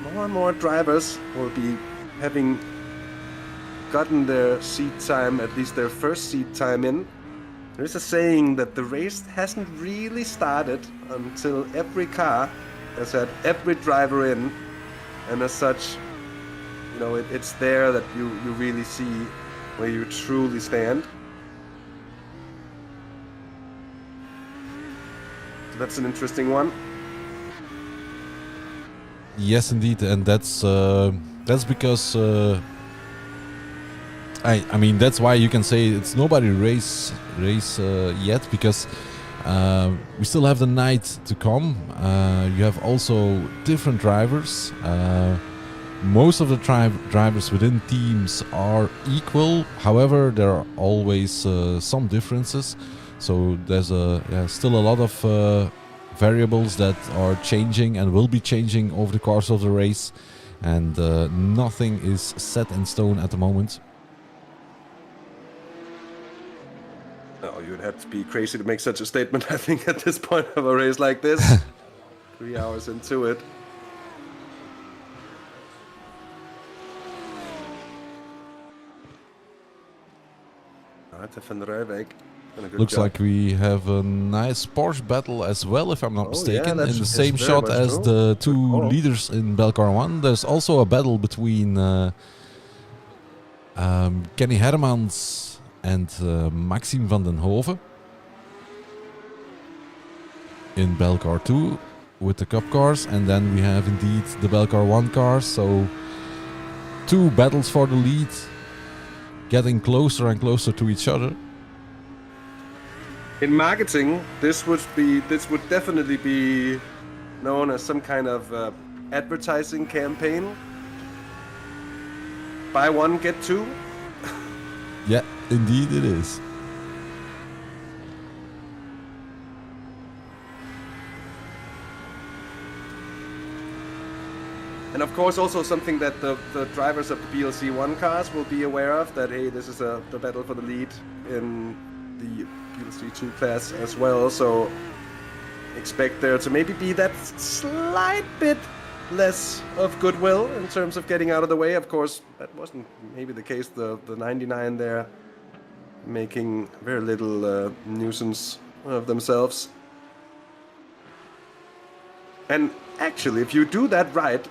[SPEAKER 1] more and more drivers will be having gotten their seat time, at least their first seat time in. There's a saying that the race hasn't really started until every car has had every driver in, and as such, you know, it's there that you really see where you truly stand. That's an interesting one.
[SPEAKER 2] Yes, indeed, and that's because I mean that's why you can say it's nobody race yet, because we still have the night to come. You have also different drivers. Most of the drivers within teams are equal. However, there are always some differences. So there's still a lot of variables that are changing and will be changing over the course of the race, and nothing is set in stone at the moment.
[SPEAKER 1] Oh, you'd have to be crazy to make such a statement, I think, at this point of a race like this. 3 hours into it. Van der Rijwijk.
[SPEAKER 2] Looks like we have a nice Porsche battle as well, if I'm not mistaken, in the same shot as the two leaders in Belcar 1. There's also a battle between Kenny Hermans and Maxime van den Hove in Belcar 2 with the Cup cars, and then we have indeed the Belcar 1 cars. So 2 battles for the lead, getting closer and closer to each other.
[SPEAKER 1] In marketing, this would definitely be known as some kind of advertising campaign. Buy one, get 2.
[SPEAKER 2] Yeah, indeed it is.
[SPEAKER 1] And of course also something that the drivers of the PLC 1 cars will be aware of, that hey, this is the battle for the lead in the PLC 2 class as well, so expect there to maybe be that slight bit less of goodwill in terms of getting out of the way. Of course, that wasn't maybe the case. The 99 there making very little nuisance of themselves. And actually, if you do that right,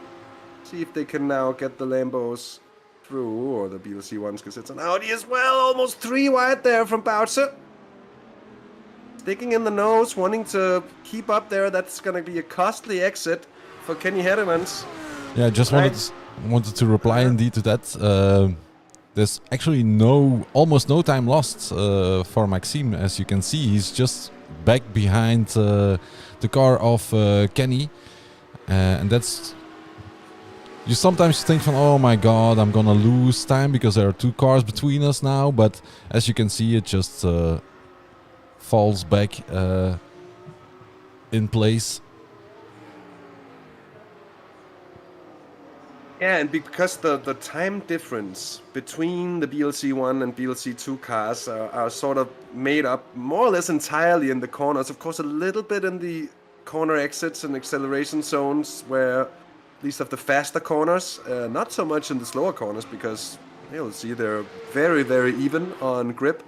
[SPEAKER 1] see if they can now get the Lambos through, or the BLC ones, because it's an Audi as well. Almost 3 wide there from Bowser. Sticking in the nose, wanting to keep up there. That's going to be a costly exit for Kenny Hedemans.
[SPEAKER 2] Yeah, I just wanted to reply indeed to that. There's actually almost no time lost for Maxime. As you can see, he's just back behind the car of Kenny, and that's. You sometimes think from, oh my god, I'm gonna lose time because there are 2 cars between us now. But as you can see, it just falls back in place.
[SPEAKER 1] Yeah, and because the time difference between the BLC1 and BLC2 cars are sort of made up more or less entirely in the corners. Of course, a little bit in the corner exits and acceleration zones, where at least of the faster corners, not so much in the slower corners, because you'll see they're very, very even on grip.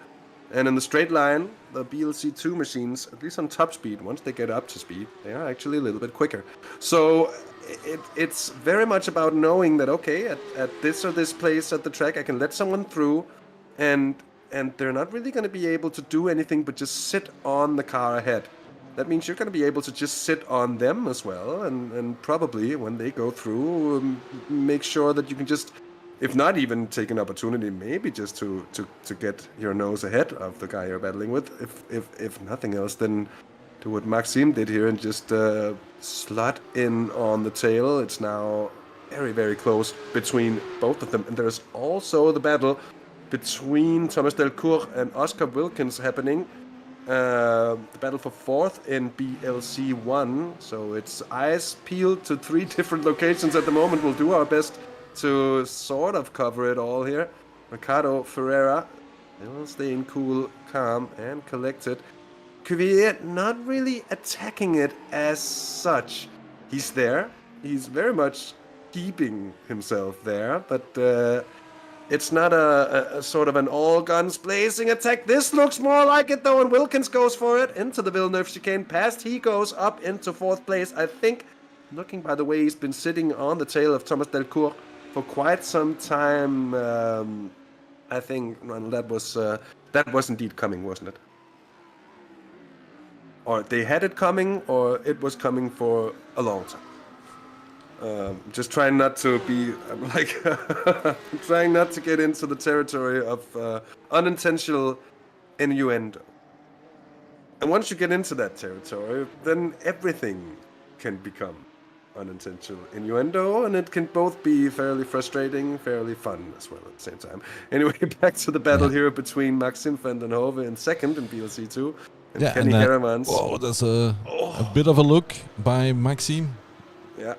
[SPEAKER 1] And in the straight line, the BLC2 machines, at least on top speed, once they get up to speed, they are actually a little bit quicker. So it's very much about knowing that, okay, at this or this place at the track, I can let someone through, and they're not really going to be able to do anything but just sit on the car ahead. That means you're going to be able to just sit on them as well, and probably when they go through, make sure that you can just, if not even take an opportunity, maybe just to get your nose ahead of the guy you're battling with. If nothing else, then do what Maxime did here and just slot in on the tail. It's now very, very close between both of them. And there's also the battle between Thomas Delcourt and Oscar Wilkins happening. The battle for 4th in BLC1. So it's eyes peeled to 3 different locations at the moment. We'll do our best to sort of cover it all here. Ricardo Ferreira still staying cool, calm, and collected. Cuvier not really attacking it as such. He's there. He's very much keeping himself there, but it's not a sort of an all guns blazing attack. This looks more like it though, and Wilkins goes for it into the Villeneuve chicane. Past he goes up into 4th place. I think, looking by the way he's been sitting on the tail of Thomas Delcourt for quite some time. I think that was indeed coming, wasn't it? Or they had it coming, or it was coming for a long time. Just trying not to be trying not to get into the territory of unintentional innuendo. And once you get into that territory, then everything can become unintentional innuendo, and it can both be fairly frustrating, fairly fun as well at the same time. Anyway, back to the battle here between Maxime van den Hove in 2nd in BLC2 and Kenny Heremans.
[SPEAKER 2] Oh, there's a bit of a look by Maxime.
[SPEAKER 1] Yeah.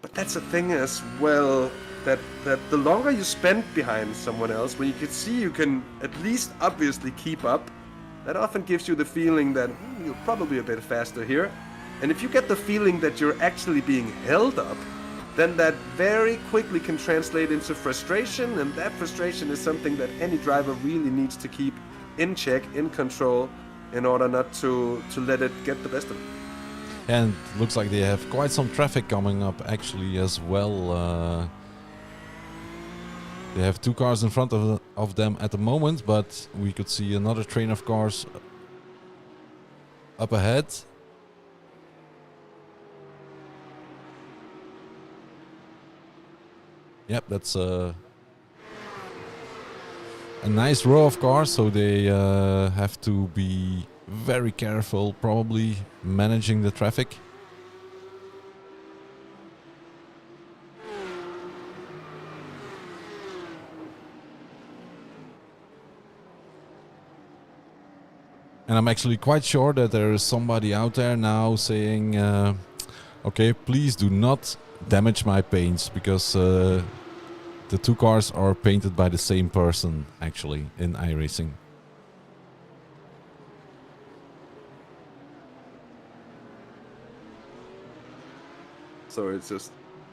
[SPEAKER 1] But that's a thing as well, that the longer you spend behind someone else, when you can see you can at least obviously keep up, that often gives you the feeling that you're probably a bit faster here. And if you get the feeling that you're actually being held up, then that very quickly can translate into frustration, and that frustration is something that any driver really needs to keep in check, in control, in order not to let it get the best of them.
[SPEAKER 2] And looks like they have quite some traffic coming up actually as well. They have 2 cars in front of them at the moment, but we could see another train of cars up ahead. Yep, that's a nice row of cars, so they have to be very careful, probably managing the traffic. And I'm actually quite sure that there is somebody out there now saying, okay, please do not damage my paints, because the 2 cars are painted by the same person actually in iRacing.
[SPEAKER 1] so it's just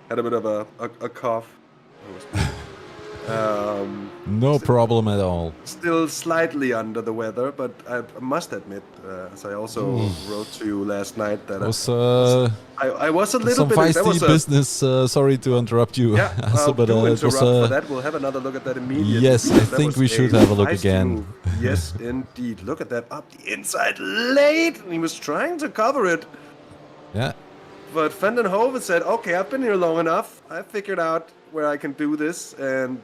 [SPEAKER 1] had a bit of a cough.
[SPEAKER 2] No problem at all.
[SPEAKER 1] Still slightly under the weather, but I must admit, as I also wrote to you last night, that I was a little
[SPEAKER 2] some
[SPEAKER 1] bit.
[SPEAKER 2] feisty business. Sorry to interrupt you.
[SPEAKER 1] Yeah,
[SPEAKER 2] Asa, but
[SPEAKER 1] do
[SPEAKER 2] it
[SPEAKER 1] interrupt
[SPEAKER 2] was,
[SPEAKER 1] for that. We'll have another look at that immediately.
[SPEAKER 2] yes, I think we should have a look again.
[SPEAKER 1] Move. Yes, indeed. Look at that up the inside late, and he was trying to cover it.
[SPEAKER 2] Yeah.
[SPEAKER 1] But Vandenhoven said, "Okay, I've been here long enough. I figured out where I can do this." And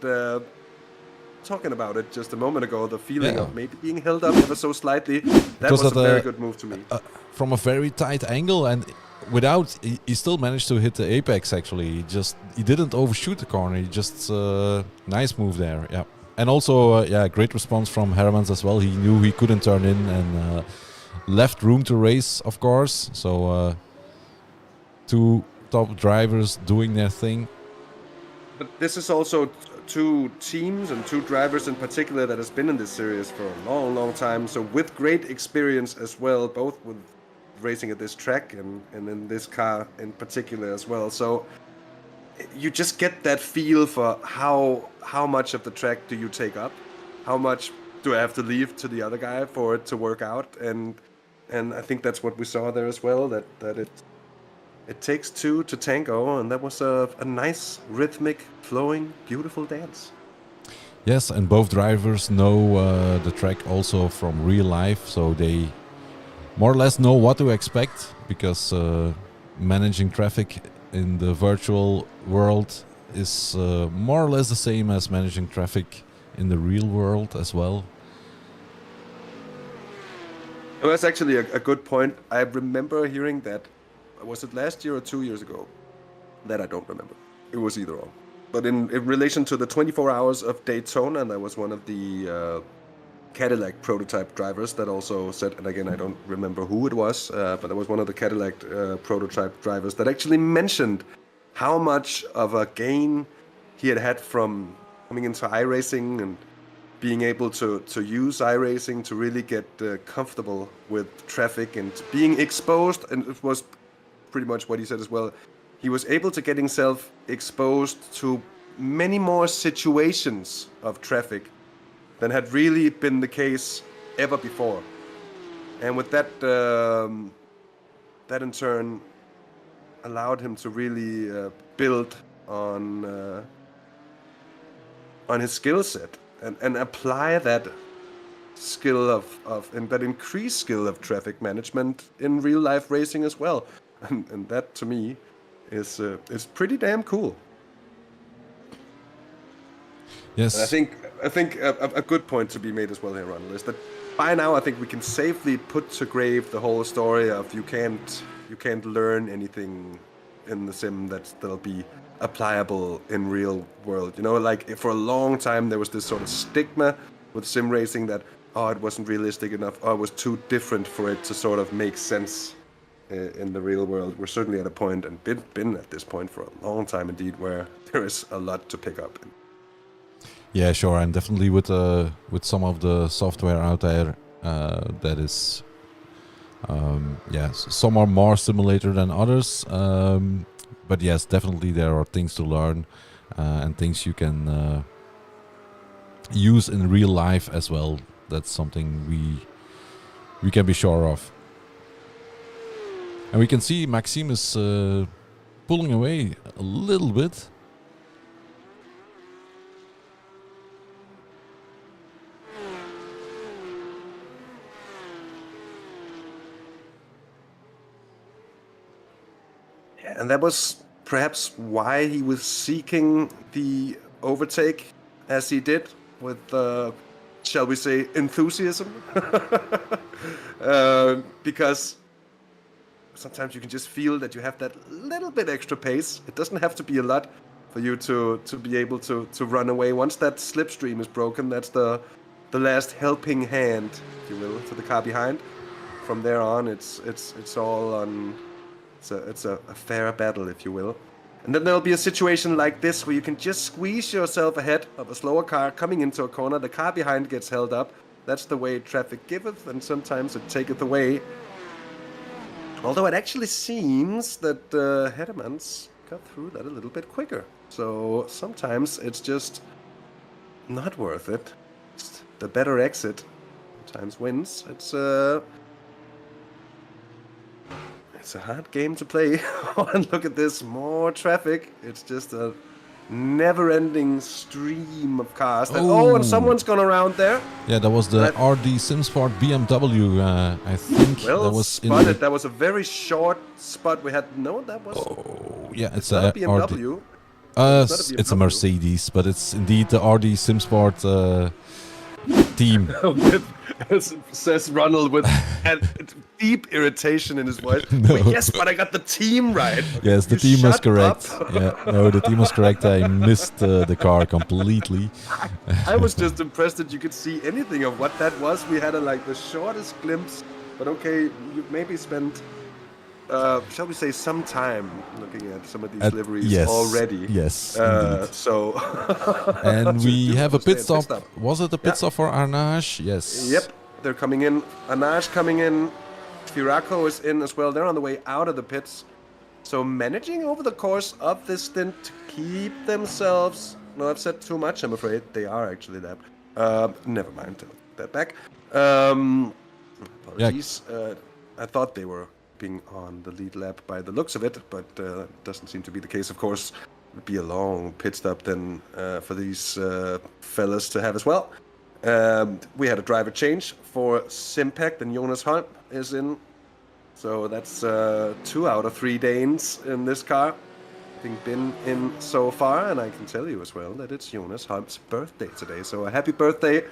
[SPEAKER 1] talking about it just a moment ago, the feeling of maybe being held up ever so slightly, that was a very good move to me.
[SPEAKER 2] From a very tight angle, and without, he still managed to hit the apex. Actually, he didn't overshoot the corner. He just nice move there. Yeah, and also great response from Hermans as well. He knew he couldn't turn in and left room to race, of course. So two top drivers doing their thing.
[SPEAKER 1] But this is also two teams and two drivers in particular that has been in this series for a long, long time. So with great experience as well, both with racing at this track and in this car in particular as well. So you just get that feel for how much of the track do you take up, how much do I have to leave to the other guy for it to work out, and I think that's what we saw there as well. That it takes two to tango, and that was a nice, rhythmic, flowing, beautiful dance.
[SPEAKER 2] Yes, and both drivers know the track also from real life, so they more or less know what to expect, because managing traffic in the virtual world is more or less the same as managing traffic in the real world as well.
[SPEAKER 1] Well, that's actually a good point. I remember hearing that. Was it last year or 2 years ago? That I don't remember. It was either or. But in relation to the 24 hours of Daytona, that was one of the Cadillac prototype drivers that also said, and again, I don't remember who it was, but it was one of the Cadillac prototype drivers that actually mentioned how much of a gain he had from coming into iRacing and being able to use iRacing to really get comfortable with traffic and being exposed. And it was pretty much what he said as well. He was able to get himself exposed to many more situations of traffic than had really been the case ever before. And with that, that in turn allowed him to really build on his skill set and apply that skill of and that increased skill of traffic management in real life racing as well. And that to me is pretty damn cool.
[SPEAKER 2] Yes.
[SPEAKER 1] And I think a good point to be made as well here, Ronald, is that by now I think we can safely put to grave the whole story of you can't learn anything in the sim that'll be applicable in real world. You know, like for a long time there was this sort of stigma with sim racing that it wasn't realistic enough, it was too different for it to sort of make sense in the real world. We're certainly at a point, and been at this point for a long time indeed, where there is a lot to pick up.
[SPEAKER 2] Yeah, sure, and definitely with some of the software out there, that is, some are more simulator than others. But yes, definitely there are things to learn and things you can use in real life as well. That's something we can be sure of. And we can see Maxime is pulling away a little bit.
[SPEAKER 1] Yeah, and that was perhaps why he was seeking the overtake as he did with, shall we say, enthusiasm. Because sometimes you can just feel that you have that little bit extra pace. It doesn't have to be a lot for you to be able to run away. Once that slipstream is broken, that's the last helping hand, if you will, to the car behind. From there on, it's all on. It's a fair battle, if you will. And then there'll be a situation like this where you can just squeeze yourself ahead of a slower car coming into a corner. The car behind gets held up. That's the way traffic giveth, and sometimes it taketh away. Although it actually seems that Hedemans got through that a little bit quicker. So sometimes it's just not worth it. The better exit sometimes wins. It's a hard game to play. And look at this, more traffic. It's just a never-ending stream of cars. And someone's gone around there.
[SPEAKER 2] Yeah, that was the RD SimSport BMW. I think
[SPEAKER 1] well
[SPEAKER 2] that was
[SPEAKER 1] spotted. That was a very short spot. We had that was.
[SPEAKER 2] Oh, yeah, it's
[SPEAKER 1] not a BMW.
[SPEAKER 2] It's a Mercedes, but it's indeed the RD SimSport team.
[SPEAKER 1] Says Ronald with deep irritation in his voice.
[SPEAKER 2] No.
[SPEAKER 1] Well, yes, but I got the team right.
[SPEAKER 2] Yes, the team was correct. Yeah, no, the team was correct. I missed the car completely.
[SPEAKER 1] I was just impressed that you could see anything of what that was. We had the shortest glimpse, but okay, you maybe spent, shall we say, some time looking at some of these liveries already.
[SPEAKER 2] Yes,
[SPEAKER 1] so.
[SPEAKER 2] And we have a pit stop. Was it a pit stop for Arnage? Yes.
[SPEAKER 1] Yep, they're coming in. Arnage coming in. Firaco is in as well. They're on the way out of the pits. So managing over the course of this stint to keep themselves... No, I've said too much, I'm afraid. They are actually that. Never mind. Take that back. Apologies. Yeah. I thought they were being on the lead lap by the looks of it, but doesn't seem to be the case, of course. It would be a long pit stop then for these fellas to have as well. We had a driver change for Simpact, and Jonas Holm is in. So that's 2 out of 3 Danes in this car. I think been in so far, and I can tell you as well that it's Jonas Holm's birthday today. So a happy birthday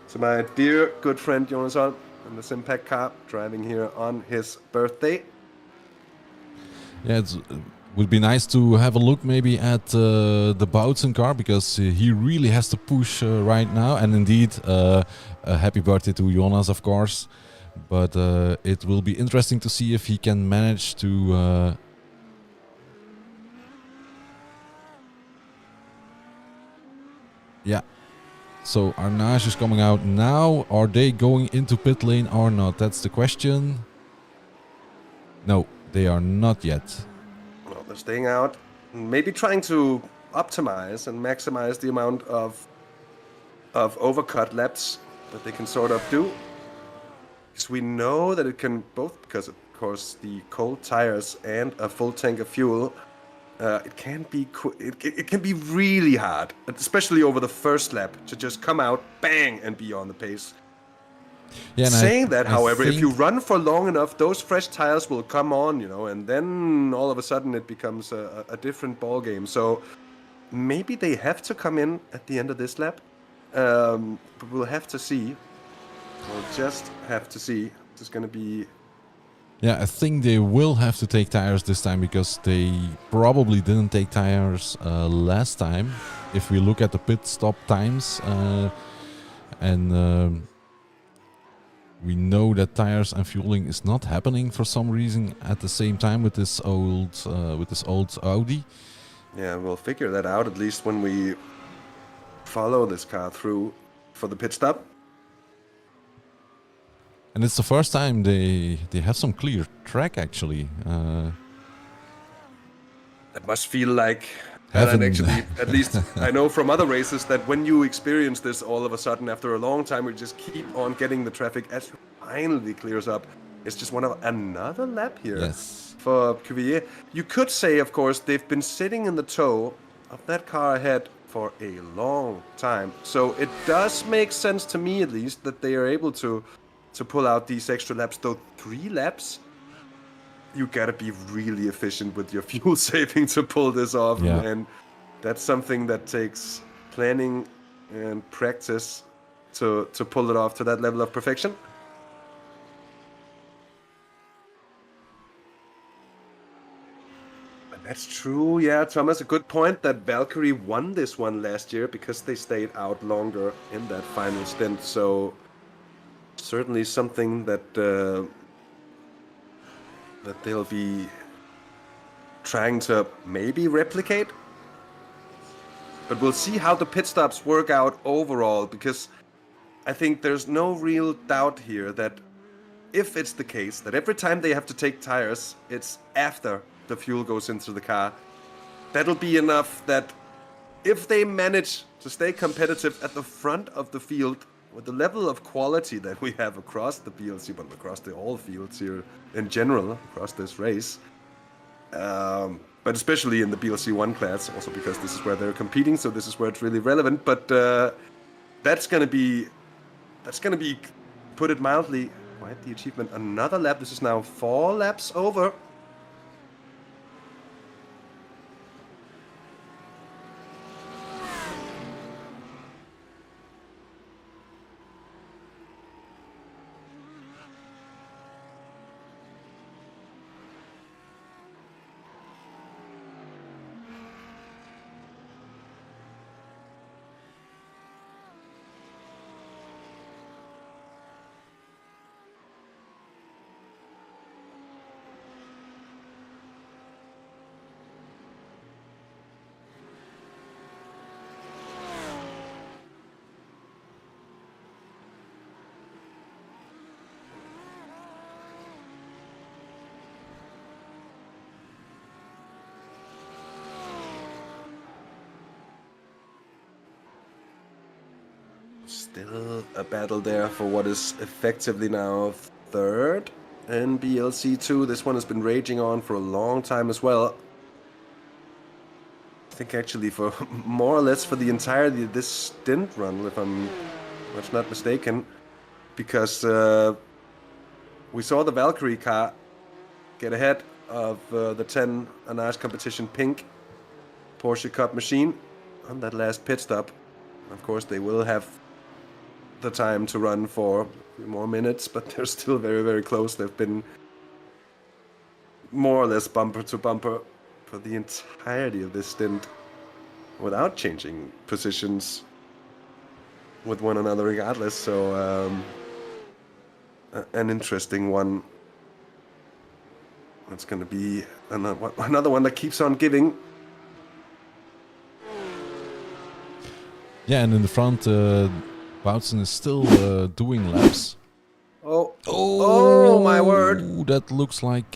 [SPEAKER 1] to my dear good friend Jonas Holm in the Simpact car, driving here on his birthday.
[SPEAKER 2] Yeah, it would be nice to have a look maybe at the Boutsen car, because he really has to push right now. And indeed, a happy birthday to Jonas, of course. But it will be interesting to see if he can manage to... Yeah. So Arnage is coming out now. Are they going into pit lane or not? That's the question. No, they are not yet.
[SPEAKER 1] Well, they're staying out. Maybe trying to optimize and maximize the amount of overcut laps that they can sort of do. Because we know that it can both, because of course the cold tires and a full tank of fuel, it can be really hard, especially over the first lap, to just come out, bang, and be on the pace. Yeah, saying that, however, if you run for long enough, those fresh tires will come on, and then all of a sudden it becomes a different ball game. So maybe they have to come in at the end of this lap, but we'll have to see. We'll just have to see. It's going to be...
[SPEAKER 2] Yeah, I think they will have to take tires this time, because they probably didn't take tires last time. If we look at the pit stop times, we know that tires and fueling is not happening for some reason at the same time with this old Audi.
[SPEAKER 1] Yeah, we'll figure that out at least when we follow this car through for the pit stop.
[SPEAKER 2] And it's the first time they have some clear track, actually.
[SPEAKER 1] That must feel like heaven. Actually, at least I know from other races that when you experience this all of a sudden after a long time, we just keep on getting the traffic as it finally clears up. It's just another lap here for Cuvier. You could say, of course, they've been sitting in the toe of that car ahead for a long time. So it does make sense to me, at least, that they are able to pull out these extra laps. Though 3 laps, you gotta be really efficient with your fuel saving to pull this off.
[SPEAKER 2] Yeah.
[SPEAKER 1] And that's something that takes planning and practice to pull it off to that level of perfection. But that's true, yeah, Thomas, a good point that Valkyrie won this one last year because they stayed out longer in that final stint. So certainly something that that they'll be trying to maybe replicate. But we'll see how the pit stops work out overall, because I think there's no real doubt here that if it's the case that every time they have to take tires, it's after the fuel goes into the car, that'll be enough that if they manage to stay competitive at the front of the field with the level of quality that we have across the BLC, but across all fields here in general, across this race, but especially in the BLC 1 class, also because this is where they're competing, so this is where it's really relevant. But that's gonna be, put it mildly, quite the achievement. Another lap. This is now 4 laps over. Still a battle there for what is effectively now 3rd in BLC 2. This one has been raging on for a long time as well. I think actually for more or less for the entirety of this stint run, if I'm much not mistaken, because we saw the Valkyrie car get ahead of the 10 Anage competition pink Porsche Cup machine on that last pit stop. Of course, they will have the time to run for a few more minutes, but they're still very, very close. They've been more or less bumper to bumper for the entirety of this stint without changing positions with one another regardless. So an interesting one. It's going to be another one that keeps on giving.
[SPEAKER 2] Yeah, and in the front, Boutsen is still doing laps.
[SPEAKER 1] Oh, my word.
[SPEAKER 2] That looks like...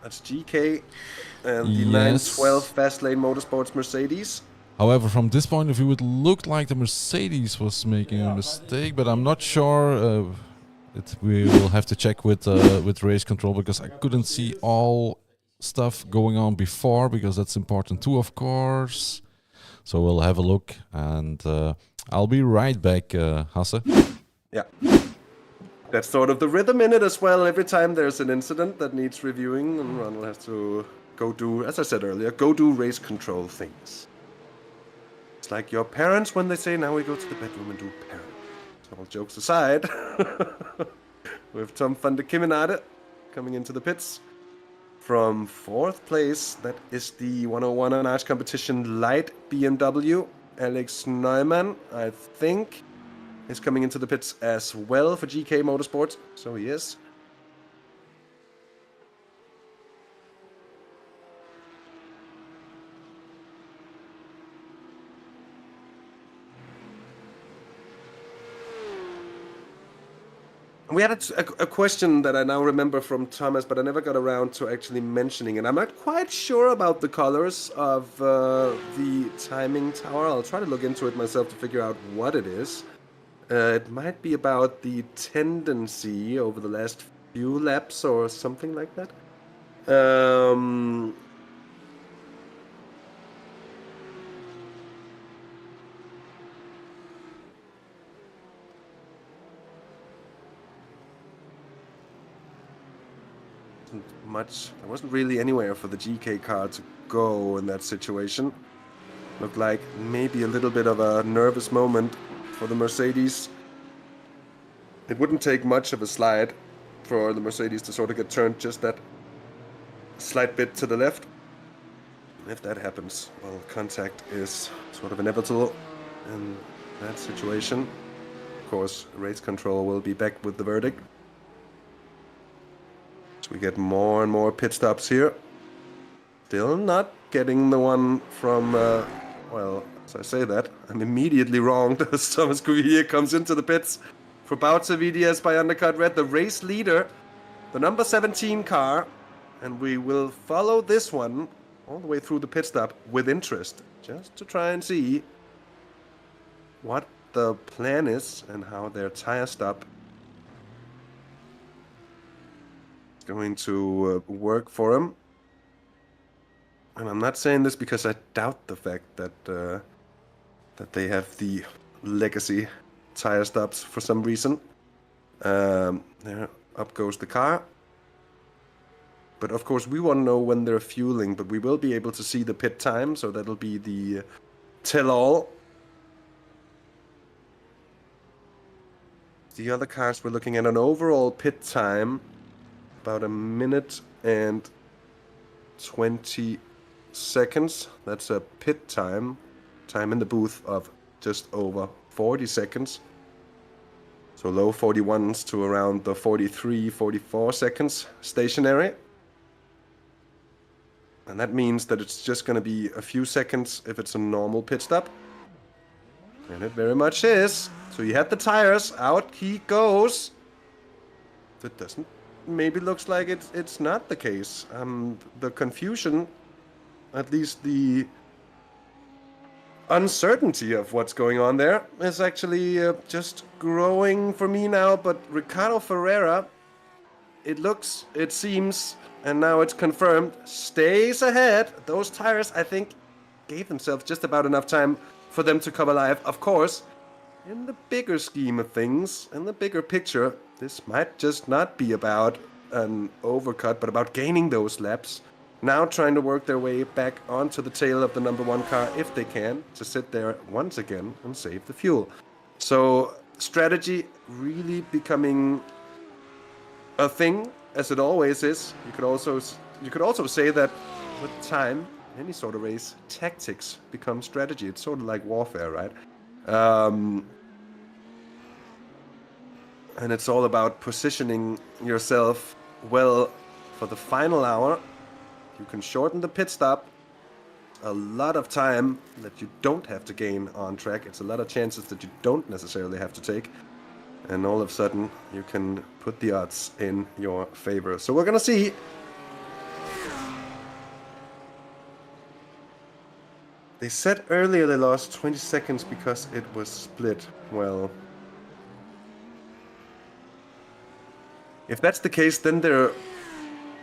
[SPEAKER 1] That's GK and the
[SPEAKER 2] Yes.
[SPEAKER 1] 912 Fast Lane Motorsports Mercedes.
[SPEAKER 2] However, from this point of view, it looked like the Mercedes was making a mistake, but I'm not sure. We will have to check with race control, because I couldn't see all stuff going on before, because that's important too, of course. So we'll have a look, and I'll be right back, Hasse.
[SPEAKER 1] Yeah. That's sort of the rhythm in it as well. Every time there's an incident that needs reviewing, and Ron will have to go do, as I said earlier, go do race control things. It's like your parents when they say, now we go to the bedroom and do parent. So all jokes aside, we have Tom van der Kimmenade coming into the pits. From 4th place, that is the 101 Anage competition light BMW. Alex Neumann, I think, is coming into the pits as well for GK Motorsport. So he is. We had a question that I now remember from Thomas, but I never got around to actually mentioning it. I'm not quite sure about the colors of the timing tower. I'll try to look into it myself to figure out what it is. It might be about the tendency over the last few laps or something like that. There wasn't really anywhere for the GK car to go in that situation. Looked like maybe a little bit of a nervous moment for the Mercedes. It wouldn't take much of a slide for the Mercedes to sort of get turned just that slight bit to the left. And if that happens, well, contact is sort of inevitable in that situation. Of course, race control will be back with the verdict. So we get more and more pit stops here. Still not getting the one from, well, as I say that, I'm immediately wrong as Thomas Cuvier comes into the pits for Bautzer VDS by Undercut Red, the race leader, the number 17 car. And we will follow this one all the way through the pit stop with interest, just to try and see what the plan is and how their tire stop is going to work for them. And I'm not saying this because I doubt the fact that that they have the legacy tire stops for some reason. There, up goes the car. But of course, we won't know when they're fueling, but we will be able to see the pit time, so that'll be the tell-all. The other cars, we're looking at an overall pit time, about 1 minute and 20 seconds. That's a pit time in the booth of just over 40 seconds. So low 41s to around the 43, 44 seconds stationary. And that means that it's just going to be a few seconds if it's a normal pit stop. And it very much is. So you had the tires, out he goes. That doesn't, maybe looks like it's not the case. The confusion, at least the uncertainty of what's going on there is actually just growing for me now. But Ricardo Ferreira, it seems, and now it's confirmed, stays ahead. Those tires, I think, gave themselves just about enough time for them to come alive. Of course, in the bigger scheme of things, in the bigger picture, this might just not be about an overcut, but about gaining those laps. Now trying to work their way back onto the tail of the number one car, if they can, to sit there once again and save the fuel. So strategy really becoming a thing, as it always is. You could also say that with time, any sort of race, tactics become strategy. It's sort of like warfare, right? And it's all about positioning yourself well for the final hour. You can shorten the pit stop. A lot of time that you don't have to gain on track. It's a lot of chances that you don't necessarily have to take. And all of a sudden, you can put the odds in your favor. So we're going to see. They said earlier they lost 20 seconds because it was split. Well, if that's the case, then they're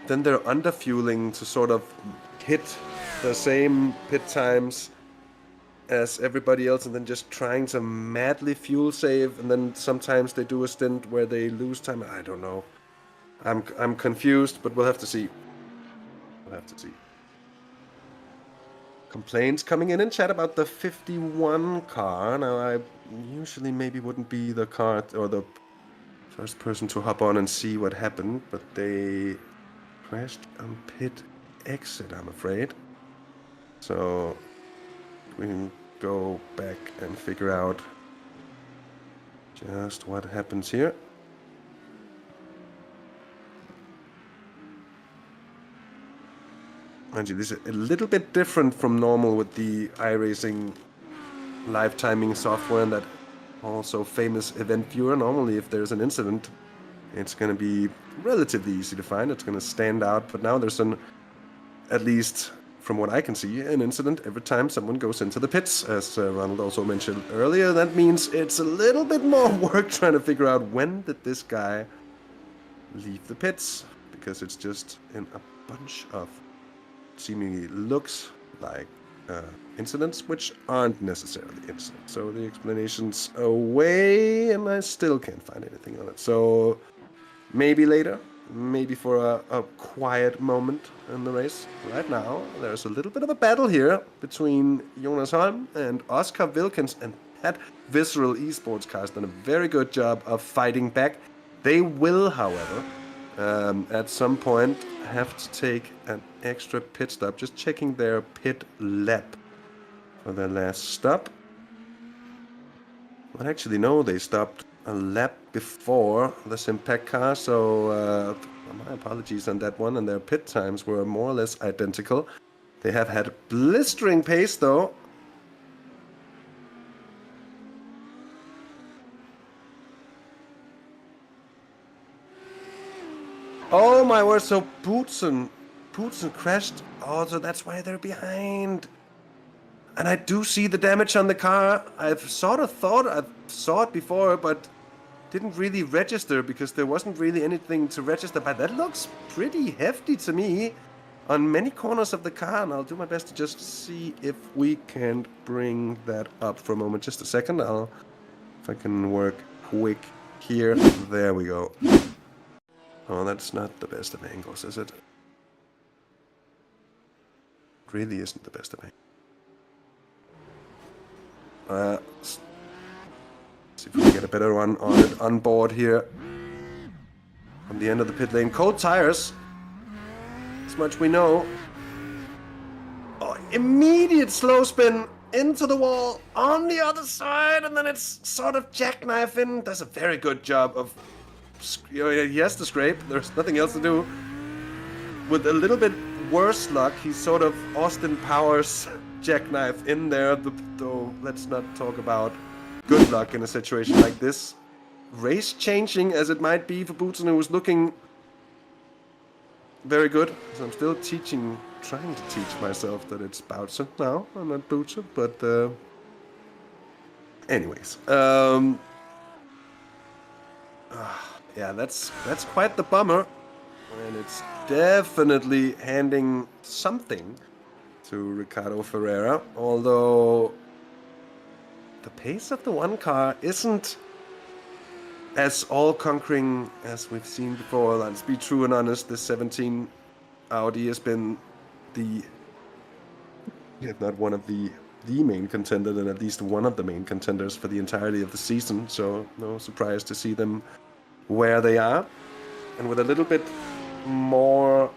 [SPEAKER 1] underfueling to sort of hit the same pit times as everybody else, and then just trying to madly fuel save, and then sometimes they do a stint where they lose time. I don't know. I'm confused, but we'll have to see. We'll have to see. Complaints coming in chat about the 51 car. Now, I usually maybe wouldn't be the car or the first person to hop on and see what happened, but they crashed on pit exit, I'm afraid. So we can go back and figure out just what happens here. Mind you, this is a little bit different from normal with the iRacing live timing software and that also famous event viewer. Normally, if there's an incident, it's going to be relatively easy to find. It's going to stand out. But now there's at least from what I can see, an incident every time someone goes into the pits. As Ronald also mentioned earlier, that means it's a little bit more work trying to figure out when did this guy leave the pits. Because it's just in a bunch of seemingly looks like incidents, which aren't necessarily incidents. So the explanation's away, and I still can't find anything on it. So maybe later, maybe for a quiet moment in the race. Right now, there's a little bit of a battle here between Jonas Holm and Oscar Wilkins, and that Visceral eSports car has done a very good job of fighting back. They will, however, at some point have to take an extra pit stop, just checking their pit lap for their last stop. Well, actually, no, they stopped a lap before this impact car, so my apologies on that one, and their pit times were more or less identical. They have had blistering pace, though. Oh my word, so Bootson Putin crashed. Oh, so that's why they're behind. And I do see the damage on the car. I've sort of thought I saw it before, but didn't really register because there wasn't really anything to register. But that looks pretty hefty to me on many corners of the car. And I'll do my best to just see if we can bring that up for a moment. Just a second. If I can work quick here. There we go. Oh, that's not the best of angles, is it? It really isn't the best of angles. See if we can get a better one on it on board here. From the end of the pit lane. Cold tires. As much we know. Oh, immediate slow spin into the wall on the other side, and then it's sort of jackknifing. Does a very good job of... He has to scrape. There's nothing else to do. With a little bit worse luck, he sort of Austin Powers jackknife in there. Though let's not talk about good luck in a situation like this. Race changing as it might be for Booten, who was looking very good. So I'm still trying to teach myself that it's Boutsen now. I'm not Boutsen, but anyways. Yeah, that's quite the bummer. And it's definitely handing something to Ricardo Ferreira, although the pace of the one car isn't as all-conquering as we've seen before. Let's be true and honest, this 17 Audi has been if not one of the main contender, then at least one of the main contenders for the entirety of the season, so no surprise to see them where they are. And with a little bit more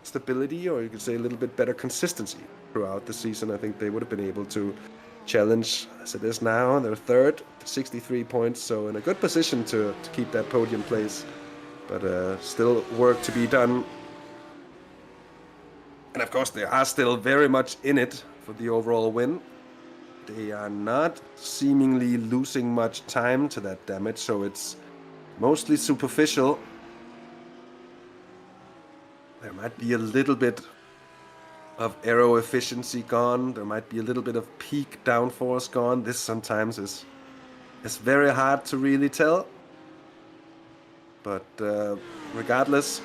[SPEAKER 1] stability, or you could say a little bit better consistency throughout the season, I think they would have been able to challenge as it is now. They're third, 63 points, so in a good position to keep that podium place. But still work to be done. And of course, they are still very much in it for the overall win. They are not seemingly losing much time to that damage, so it's mostly superficial. There might be a little bit of aero efficiency gone. There might be a little bit of peak downforce gone. This sometimes is very hard to really tell. But regardless,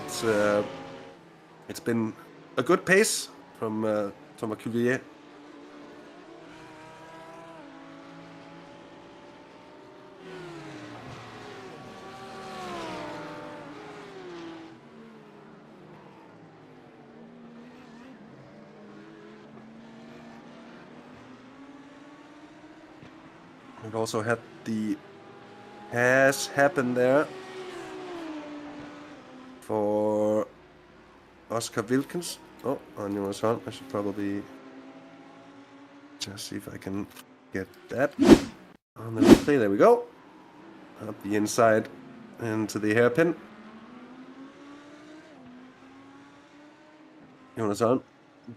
[SPEAKER 1] it's been a good pace from Thomas Cuvier. It also had the pass happen there for Oscar Wilkins. Oh, on your son. I should probably just see if I can get that on the replay. There we go. Up the inside into the hairpin. Jonathan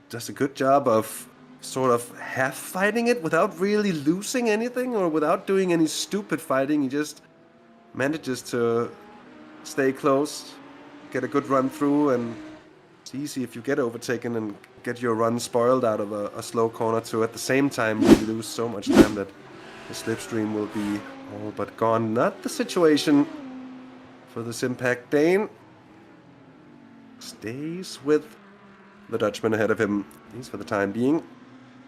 [SPEAKER 1] does a good job of sort of half fighting it without really losing anything or without doing any stupid fighting. He just manages to stay close, get a good run through, and it's easy if you get overtaken and get your run spoiled out of a slow corner too. At the same time, you lose so much time that the slipstream will be all but gone. Not the situation for the Simpact Dane. Stays with the Dutchman ahead of him, at least for the time being.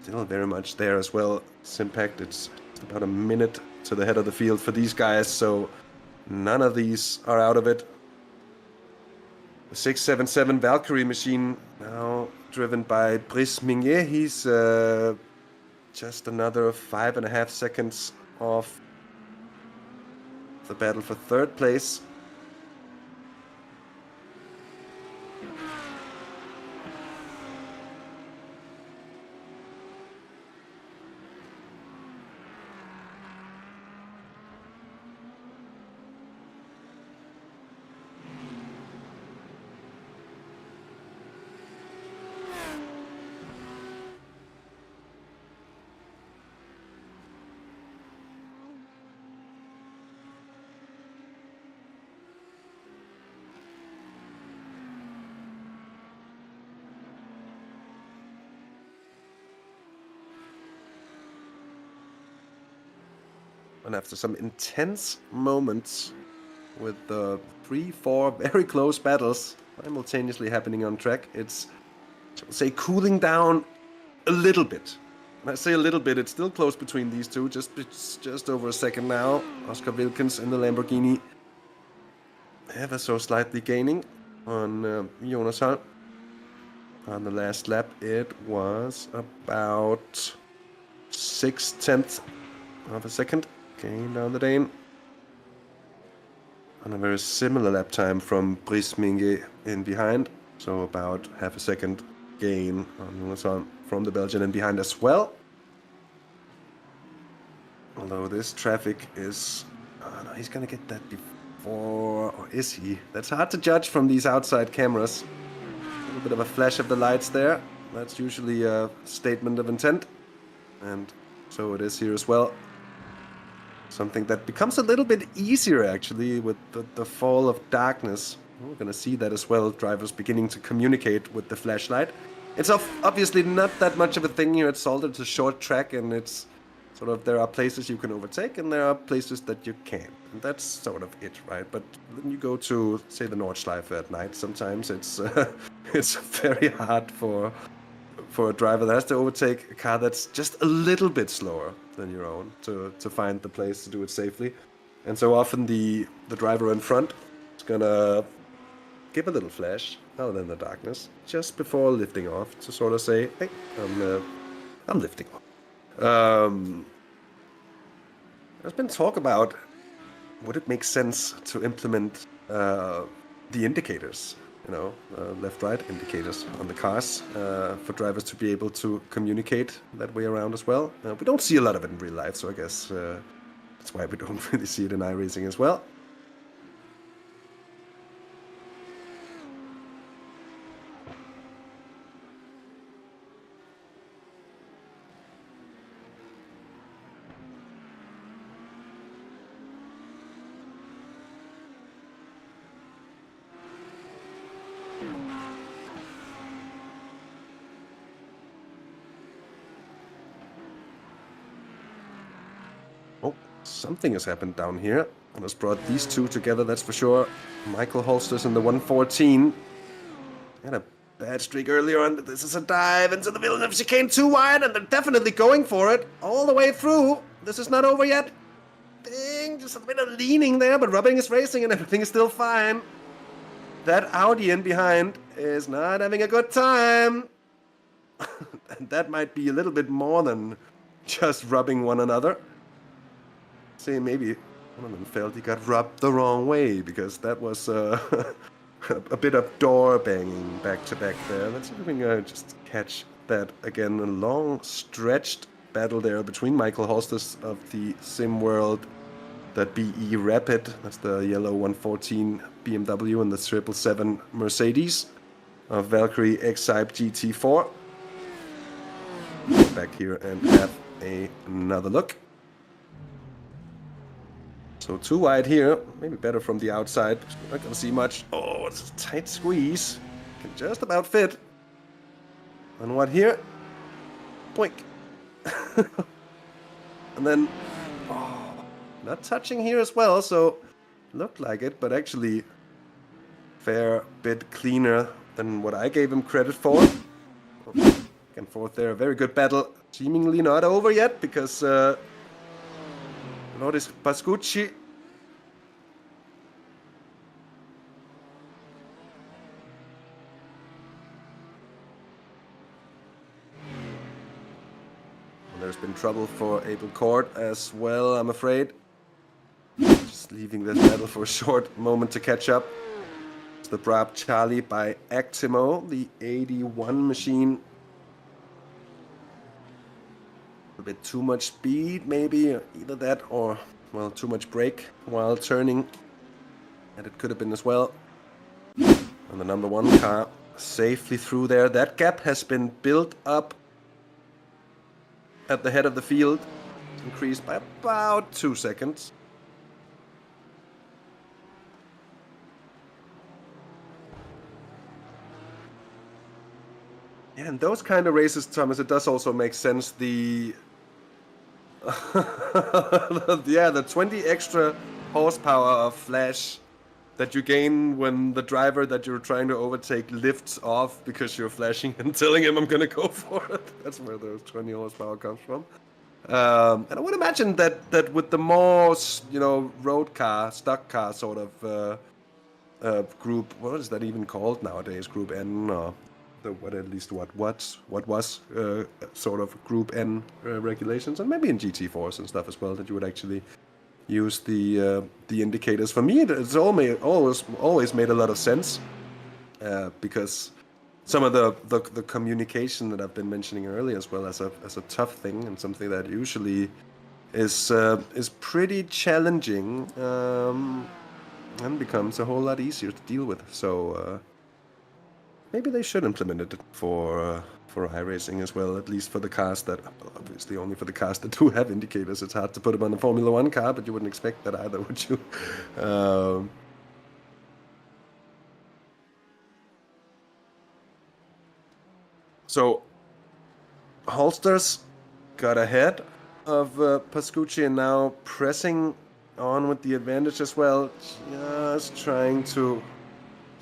[SPEAKER 1] Still very much there as well. Simpact, it's about a minute to the head of the field for these guys, so none of these are out of it. The 677 Valkyrie machine now driven by Brice Mignet. He's just another 5.5 seconds off the battle for third place. And after some intense moments with the 3-4 very close battles simultaneously happening on track, it's, shall we say, cooling down a little bit. When I say a little bit, it's still close between these two, just over a second now. Oscar Wilkins in the Lamborghini ever so slightly gaining on Jonas Hall. On the last lap, it was about 6/10 of a second gain down the Dane. On a very similar lap time from Brice Minge in behind, so about half a second gain on Jonas Hall from the Belgian in behind as well. Although this traffic is... Oh no, he's gonna get that before... Or is he? That's hard to judge from these outside cameras. A little bit of a flash of the lights there. That's usually a statement of intent. And so it is here as well. Something that becomes a little bit easier actually with the fall of darkness. We're gonna see that as well. Drivers beginning to communicate with the flashlight. It's obviously not that much of a thing here at Zolder. It's a short track and it's sort of, there are places you can overtake and there are places that you can't. And that's sort of it, right? But when you go to, say, the Nordschleife at night, sometimes it's it's very hard for a driver that has to overtake a car that's just a little bit slower than your own to find the place to do it safely. And so often the driver in front is gonna give a little flash out in the darkness just before lifting off to sort of say, hey, I'm lifting off. There's been talk about would it make sense to implement the indicators, you know, left-right indicators on the cars for drivers to be able to communicate that way around as well. We don't see a lot of it in real life, so I guess that's why we don't really see it in iRacing as well. Oh, something has happened down here and has brought these two together, that's for sure. Michael Holsters in the 114. Had a bad streak earlier on, but this is a dive into the middle of chicane, too wide, and they're definitely going for it all the way through. This is not over yet. Ding, just a bit of leaning there, but Rubbing is racing and everything is still fine. That Audi in behind is not having a good time. And that might be a little bit more than just rubbing one another. Say maybe one of them felt he got rubbed the wrong way, because that was a bit of door banging back to back there. Let's see if we can just catch that again. A long stretched battle there between Michael Holsters of the Sim World, that BE Rapid, that's the yellow 114 BMW, and the 777 Mercedes of Valkyrie X-Type GT4. Back here and have another look. So too wide here, maybe better from the outside. We're not gonna see much. Oh, it's a tight squeeze. Can just about fit. And what here? Boink. And then, oh, not touching here as well, so looked like it, but actually fair bit cleaner than what I gave him credit for. Oh, back and forth there, a very good battle. Seemingly not over yet, because Loris Pascucci there's been trouble for Abel Court as well, I'm afraid. Just leaving this battle for a short moment to catch up. It's the Brab Charlie by Actimo, the 81 machine. A bit too much speed, maybe, either that or, well, too much brake while turning. And it could have been as well. And the number one car safely through there. That gap has been built up at the head of the field. It's increased by about 2 seconds. Yeah, and those kind of races, Thomas, it does also make sense. The Yeah, the 20 extra horsepower of flash that you gain when the driver that you're trying to overtake lifts off because you're flashing and telling him I'm gonna go for it. That's where those 20 horsepower comes from. And I would imagine that with the more, road car, stock car sort of group, what is that even called nowadays? Group N, or what was sort of Group N regulations, and maybe in GT4s and stuff as well, that you would actually use the indicators. For me, it's always made a lot of sense because some of the communication that I've been mentioning earlier as well as a tough thing and something that usually is pretty challenging and becomes a whole lot easier to deal with. So maybe they should implement it for iRacing as well, at least for the cars that, obviously only for the cars that do have indicators. It's hard to put them on a Formula 1 car, but you wouldn't expect that either, would you? So, Holsters got ahead of Pascucci and now pressing on with the advantage as well, just trying to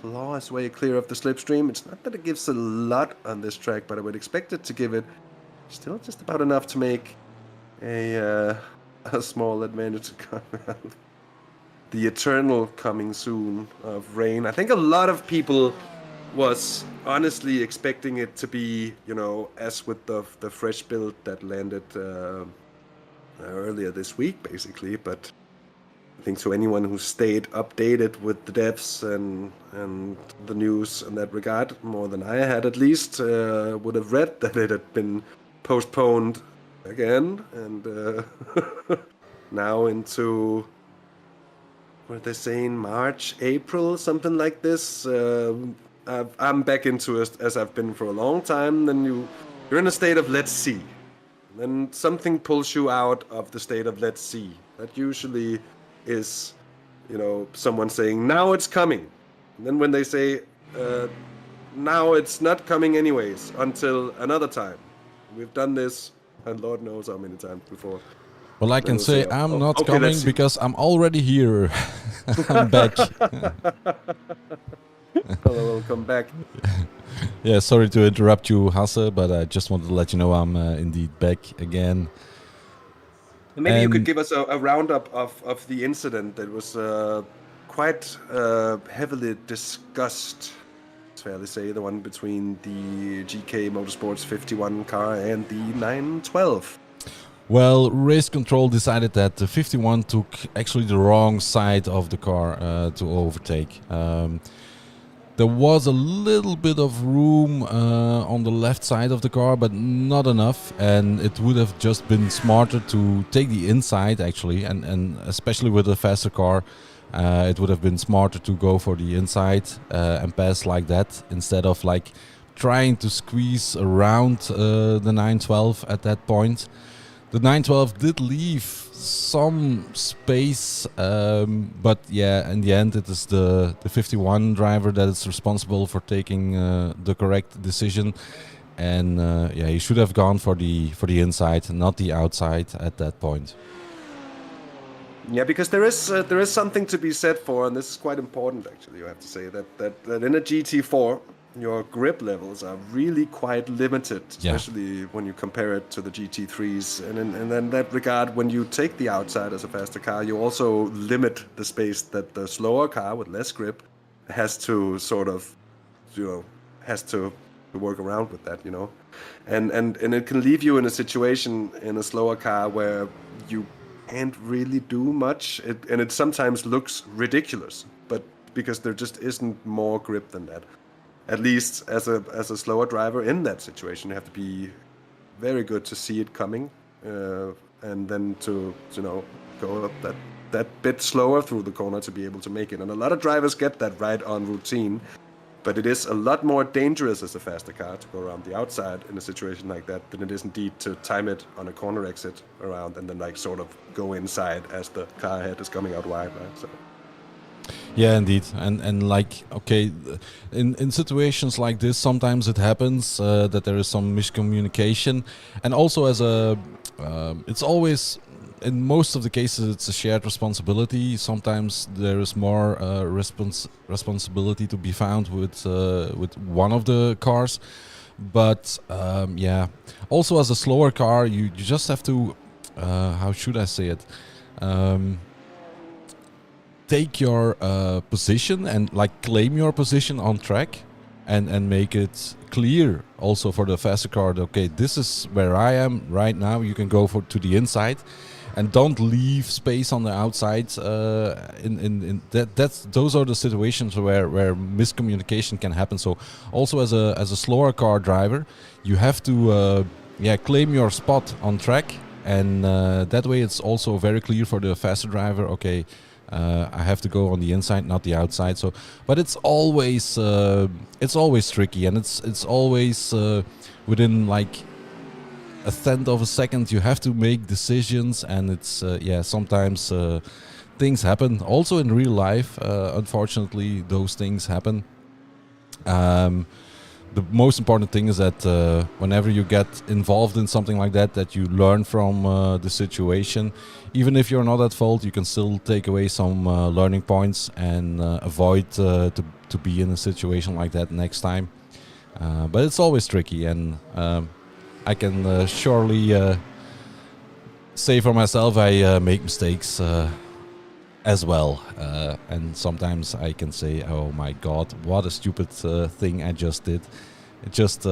[SPEAKER 1] claw his way clear of the slipstream. It's not that it gives a lot on this track, but I would expect it to give it still just about enough to make a small advantage to come out. The eternal coming soon of rain. I think a lot of people was honestly expecting it to be, as with the fresh build that landed earlier this week, basically. But I think to anyone who stayed updated with the devs and the news in that regard, more than I had at least, would have read that it had been postponed again, and now into, what are they saying, March, April, something like this. I'm back into it as I've been for a long time. Then you're in a state of let's see. Then something pulls you out of the state of let's see. That usually is, someone saying, now it's coming. And then when they say, now it's not coming anyways, until another time. We've done this, and Lord knows how many times before.
[SPEAKER 2] Well, I can say I'm not coming because I'm already here. I'm back.
[SPEAKER 1] Hello, welcome back.
[SPEAKER 2] Yeah, sorry to interrupt you, Hasse, but I just wanted to let you know I'm indeed back again.
[SPEAKER 1] Maybe you could give us a roundup of the incident that was quite heavily discussed, it's fair to say, the one between the GK Motorsports 51 car and the 912.
[SPEAKER 2] Well, Race Control decided that the 51 took actually the wrong side of the car to overtake. There was a little bit of room on the left side of the car, but not enough, and it would have just been smarter to take the inside actually, and especially with a faster car, it would have been smarter to go for the inside and pass like that, instead of like trying to squeeze around the 912 at that point. The 912 did leave some space, but yeah, in the end it is the 51 driver that is responsible for taking the correct decision, and yeah, he should have gone for the inside, not the outside at that point.
[SPEAKER 1] Yeah, because there is something to be said for, and this is quite important actually, you have to say, that in a GT4 your grip levels are really quite limited, especially when you compare it to the GT3s. And in that regard, when you take the outside as a faster car, you also limit the space that the slower car with less grip has to sort of, has to work around with that, And it can leave you in a situation in a slower car where you can't really do much, and it sometimes looks ridiculous, but because there just isn't more grip than that. At least as a slower driver in that situation, you have to be very good to see it coming, and then to go up that bit slower through the corner to be able to make it. And a lot of drivers get that right on routine, but it is a lot more dangerous as a faster car to go around the outside in a situation like that than it is indeed to time it on a corner exit around and then like sort of go inside as the car ahead is coming out wide, right? So.
[SPEAKER 2] Yeah, indeed, and like, okay, in situations like this, sometimes it happens that there is some miscommunication, and also as a It's always, in most of the cases, it's a shared responsibility. Sometimes there is more responsibility to be found with one of the cars. But yeah, also as a slower car, you just have to, how should I say it? Take your position and like claim your position on track, and make it clear also for the faster car. Okay, this is where I am right now. You can go to the inside, and don't leave space on the outside. Those are the situations where miscommunication can happen. So also as a slower car driver, you have to claim your spot on track, and that way it's also very clear for the faster driver. Okay, I have to go on the inside, not the outside. So, but it's always tricky, and it's always within like a tenth of a second you have to make decisions, and it's sometimes things happen. Also in real life, unfortunately, those things happen. The most important thing is that whenever you get involved in something like that, that you learn from the situation. Even if you're not at fault, you can still take away some learning points and avoid to be in a situation like that next time. But it's always tricky, and I can surely say for myself, I make mistakes as well. And sometimes I can say, oh my God, what a stupid thing I just did. It just,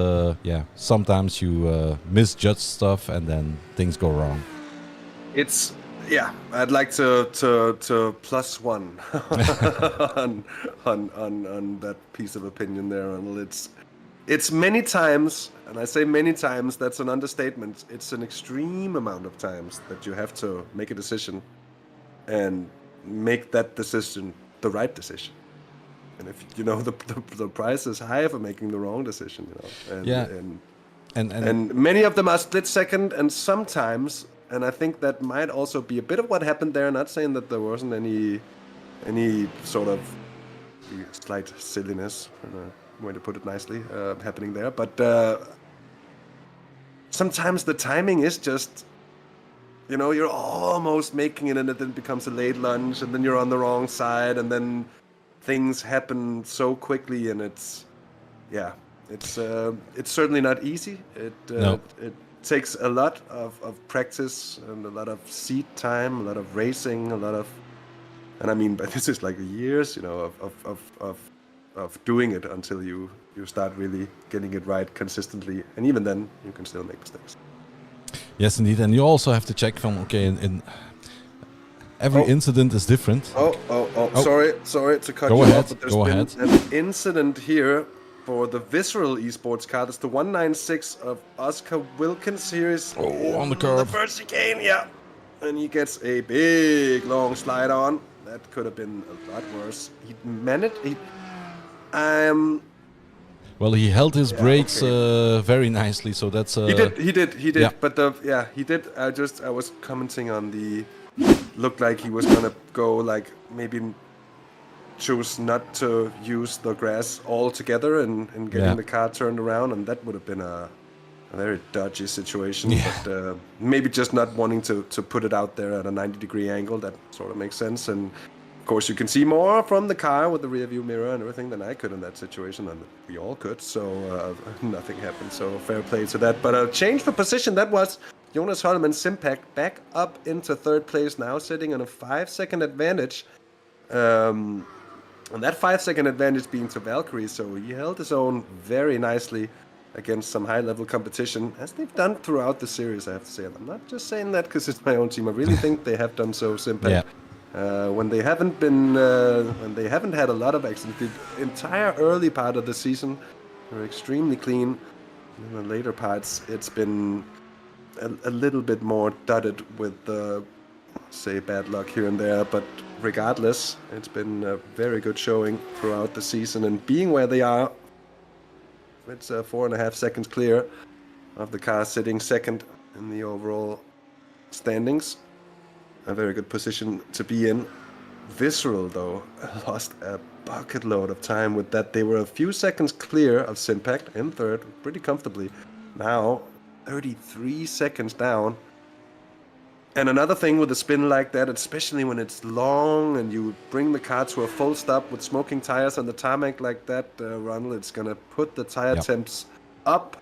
[SPEAKER 2] sometimes you misjudge stuff, and then things go wrong.
[SPEAKER 1] I'd like to plus one on that piece of opinion there, Arnold. It's many times, and I say many times, that's an understatement. It's an extreme amount of times that you have to make a decision and make that decision the right decision. And if you know the price is high for making the wrong decision, and many of them are split second, and sometimes, and I think that might also be a bit of what happened there. Not saying that there wasn't any sort of slight silliness, way to put it nicely, happening there, but sometimes the timing is just, you're almost making it, and it then becomes a late lunge, and then you're on the wrong side, and then things happen so quickly, and it's certainly not easy. It takes a lot of practice and a lot of seat time, a lot of racing, and I mean, but this is like years, of doing it until you start really getting it right consistently, and even then you can still make mistakes.
[SPEAKER 2] Yes, indeed, and you also have to check from in every incident is different.
[SPEAKER 1] Sorry to cut
[SPEAKER 2] you
[SPEAKER 1] off, but there's
[SPEAKER 2] been
[SPEAKER 1] an incident here for the Visceral eSports car. That's the 196 of Oscar Wilkins. Here's
[SPEAKER 2] on the curb.
[SPEAKER 1] The first chicane, and he gets a big long slide on. That could have been a lot worse. He managed.
[SPEAKER 2] Well, he held his brakes very nicely, so that's.
[SPEAKER 1] He did.
[SPEAKER 2] Yeah.
[SPEAKER 1] But he did. I was commenting on the. Looked like he was gonna go like maybe choose not to use the grass altogether and getting the car turned around, and that would have been a very dodgy situation.
[SPEAKER 2] Yeah.
[SPEAKER 1] But maybe just not wanting to put it out there at a 90-degree angle. That sort of makes sense. And of course, you can see more from the car with the rear view mirror and everything than I could in that situation, and we all could. So nothing happened. So fair play to that. But a change for position, that was Jonas Holm and Simpact back up into third place now, sitting on a 5-second advantage. And that 5-second advantage being to Valkyrie, so he held his own very nicely against some high-level competition, as they've done throughout the series, I have to say. And I'm not just saying that because it's my own team. I really think they have done so, Simpact. Yeah. When they haven't had a lot of accidents, the entire early part of the season, they're extremely clean. In the later parts, it's been a little bit more dotted with, say, bad luck here and there. But regardless, it's been a very good showing throughout the season. And being where they are, it's 4.5 seconds clear of the car sitting second in the overall standings. A very good position to be in. Visceral, though, lost a bucket load of time with that. They were a few seconds clear of Simpact in third, pretty comfortably. Now, 33 seconds down, And another thing with a spin like that, especially when it's long and you bring the car to a full stop with smoking tires on the tarmac like that, Ronald, it's gonna put the tire
[SPEAKER 2] Yep.
[SPEAKER 1] temps up,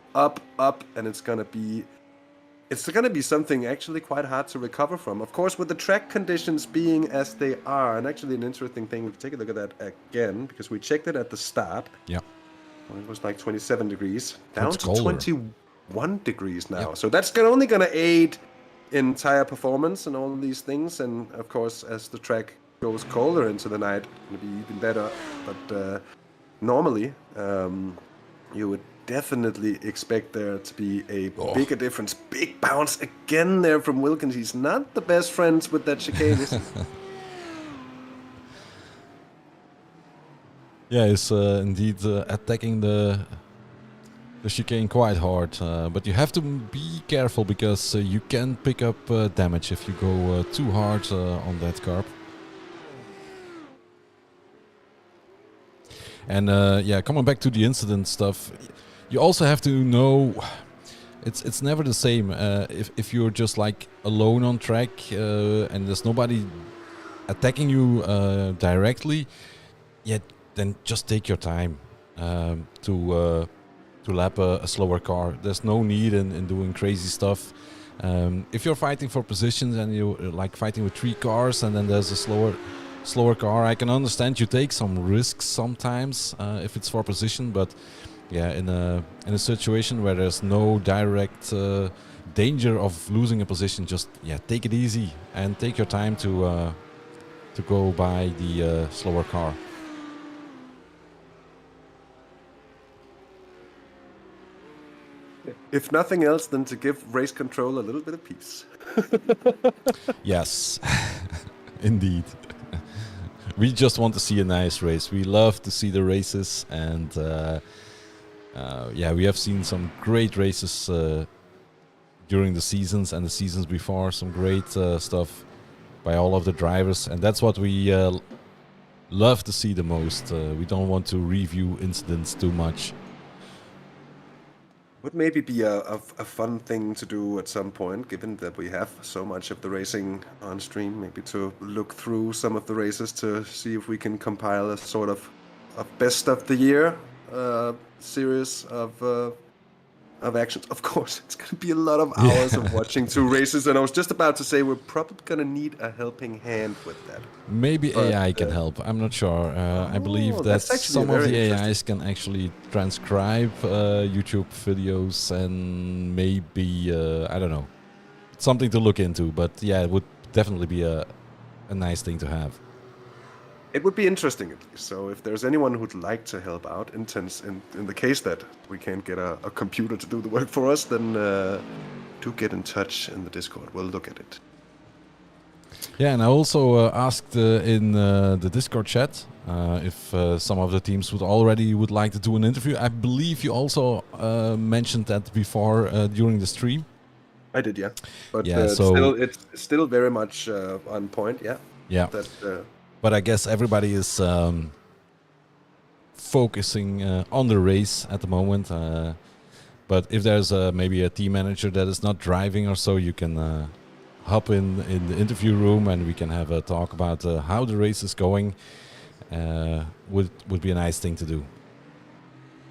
[SPEAKER 1] and it's gonna be something actually quite hard to recover from. Of course, with the track conditions being as they are, and actually an interesting thing, we can take a look at that again, because we checked it at the start.
[SPEAKER 2] Yeah.
[SPEAKER 1] Well, it was like 27 degrees, down
[SPEAKER 2] It's
[SPEAKER 1] to
[SPEAKER 2] colder.
[SPEAKER 1] 21 degrees now.
[SPEAKER 2] Yep.
[SPEAKER 1] So that's only gonna aid in tire performance and all of these things. And of course, as the track goes colder into the night, it'll be even better. But normally, you would definitely expect there to be a bigger difference. Big bounce again there from Wilkins. He's not the best friends with that chicane, is he?
[SPEAKER 2] Yeah, he's indeed attacking the chicane quite hard, but you have to be careful because you can pick up damage if you go too hard on that carb. And yeah, coming back to the incident stuff, you also have to know it's never the same. If you're just like alone on track and there's nobody attacking you directly, then just take your time to lap a slower car. There's no need in doing crazy stuff. If you're fighting for positions and you're like fighting with 3 cars and then there's a slower car, I can understand you take some risks sometimes if it's for position, but yeah, in a situation where there's no direct danger of losing a position, just take it easy and take your time to go by the slower car.
[SPEAKER 1] If nothing else, then to give race control a little bit of peace.
[SPEAKER 2] Yes, indeed. We just want to see a nice race. We love to see the races, and we have seen some great races during the seasons and the seasons before. Some great stuff by all of the drivers, and that's what we love to see the most. We don't want to review incidents too much.
[SPEAKER 1] Would maybe be a fun thing to do at some point, given that we have so much of the racing on stream, maybe to look through some of the races to see if we can compile a sort of a best of the year series of actions. Of course, it's going to be a lot of hours of watching 2 races, and I was just about to say we're probably going to need a helping hand with that.
[SPEAKER 2] Maybe AI can help. I'm not sure. I believe that some of the AIs can actually transcribe YouTube videos and maybe, I don't know, something to look into. But yeah, it would definitely be a nice thing to have.
[SPEAKER 1] It would be interesting at least. So if there's anyone who'd like to help out, in the case that we can't get a computer to do the work for us, then do get in touch in the Discord. We'll look at it.
[SPEAKER 2] Yeah, and I also asked in the Discord chat if some of the teams would like to do an interview. I believe you also mentioned that before during the stream.
[SPEAKER 1] I did, yeah. But
[SPEAKER 2] yeah,
[SPEAKER 1] it's still very much on point, yeah.
[SPEAKER 2] Yeah. But I guess everybody is focusing on the race at the moment. But if there's maybe a team manager that is not driving or so, you can hop in the interview room and we can have a talk about how the race is going. Would be a nice thing to do.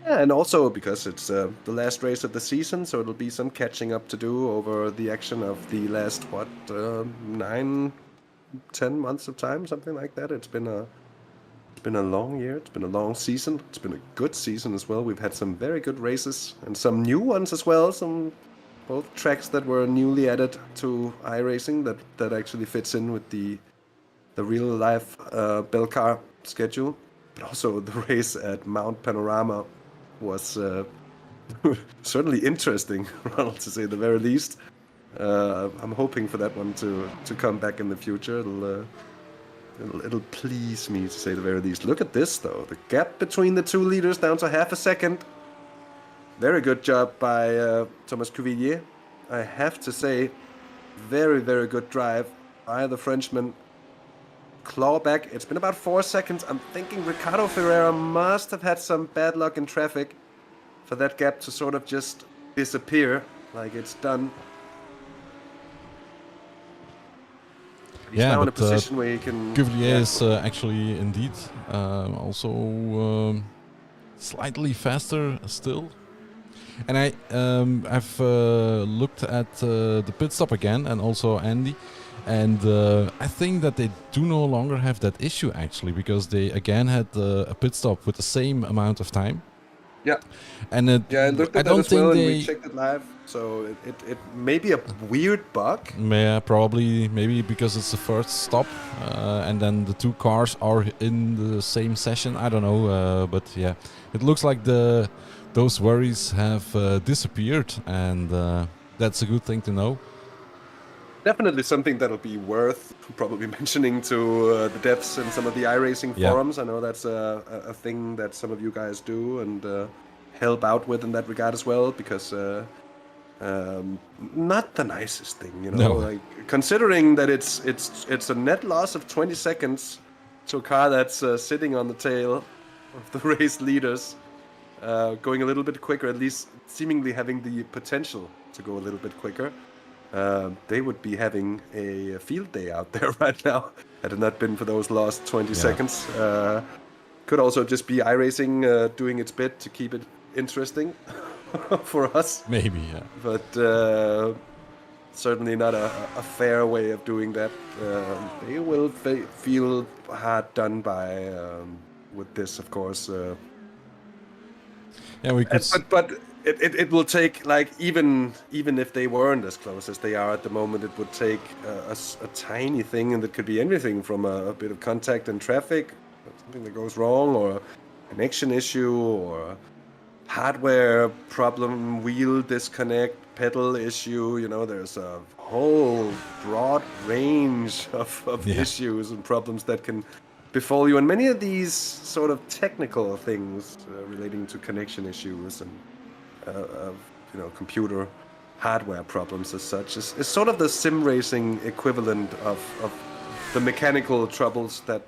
[SPEAKER 1] Yeah, and also because it's the last race of the season, so it'll be some catching up to do over the action of the last 9-10 months of time, something like that. It's been a long year. It's been a long season. It's been a good season as well. We've had some very good races and some new ones as well. Some both tracks that were newly added to iRacing that actually fits in with the real life Belcar schedule. But also the race at Mount Panorama was certainly interesting, Ronald, to say the very least. I'm hoping for that one to come back in the future. It'll please me, to say the very least. Look at this, though. The gap between the 2 leaders down to half a second. Very good job by Thomas Cuvillier. I have to say, very, very good drive by the Frenchman. Claw back. It's been about 4 seconds. I'm thinking Ricardo Ferreira must have had some bad luck in traffic for that gap to sort of just disappear like it's done. He's
[SPEAKER 2] Yeah,
[SPEAKER 1] now in a
[SPEAKER 2] but
[SPEAKER 1] position where he can.
[SPEAKER 2] Cuvier
[SPEAKER 1] Yeah.
[SPEAKER 2] is actually indeed also slightly faster still. And I've looked at the pit stop again, and also Andy, and I think that they do no longer have that issue actually, because they again had a pit stop with the same amount of time.
[SPEAKER 1] Yeah.
[SPEAKER 2] And
[SPEAKER 1] Yeah, I looked
[SPEAKER 2] I
[SPEAKER 1] at that
[SPEAKER 2] don't
[SPEAKER 1] as well,
[SPEAKER 2] think
[SPEAKER 1] and we
[SPEAKER 2] they.
[SPEAKER 1] checked it live. So it may be a weird bug.
[SPEAKER 2] Yeah, probably maybe because it's the first stop, and then the two cars are in the same session. I don't know, but yeah, it looks like those worries have disappeared, and that's a good thing to know.
[SPEAKER 1] Definitely something that'll be worth probably mentioning to the devs in some of the iRacing
[SPEAKER 2] Yeah.
[SPEAKER 1] forums. I know that's a thing that some of you guys do and help out with in that regard as well, because not the nicest thing, you know.
[SPEAKER 2] No.
[SPEAKER 1] Like, considering that it's a net loss of 20 seconds to a car that's sitting on the tail of the race leaders, going a little bit quicker, at least seemingly having the potential to go a little bit quicker. They would be having a field day out there right now had it not been for those last 20 seconds. Could also just be iRacing doing its bit to keep it interesting for us.
[SPEAKER 2] Maybe, yeah.
[SPEAKER 1] But certainly not a fair way of doing that. They will feel hard done by with this, of course.
[SPEAKER 2] Yeah, we could.
[SPEAKER 1] But it will take, like, even if they weren't as close as they are at the moment, it would take a tiny thing, and it could be anything from a bit of contact in traffic, something that goes wrong, or a connection issue, or a hardware problem, wheel disconnect, pedal issue. You know, there's a whole broad range of issues and problems that can befall you, and many of these sort of technical things relating to connection issues and computer hardware problems as such is sort of the sim racing equivalent of the mechanical troubles that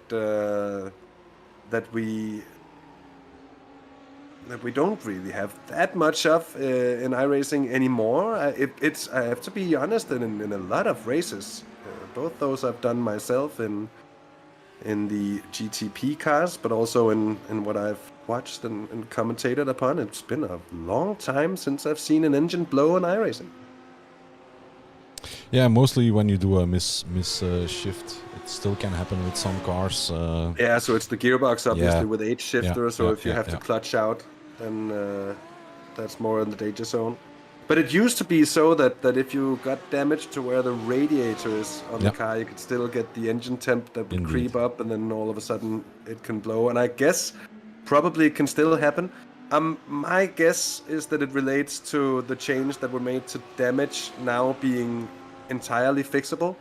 [SPEAKER 1] we don't really have that much of in iRacing anymore. I have to be honest, in a lot of races, both those I've done myself in the GTP cars, but also in what I've watched and commentated upon. It's been a long time since I've seen an engine blow in iRacing.
[SPEAKER 2] Yeah, mostly when you do a miss shift, it still can happen with some cars.
[SPEAKER 1] Yeah, so it's the gearbox, obviously, with H shifter. So if you have to clutch out, then that's more in the danger zone. But it used to be so that if you got damage to where the radiator is on the car, you could still get the engine temp that would creep up, and then all of a sudden it can blow. And I guess probably it can still happen. My guess is that it relates to the change that were made to damage now being entirely fixable.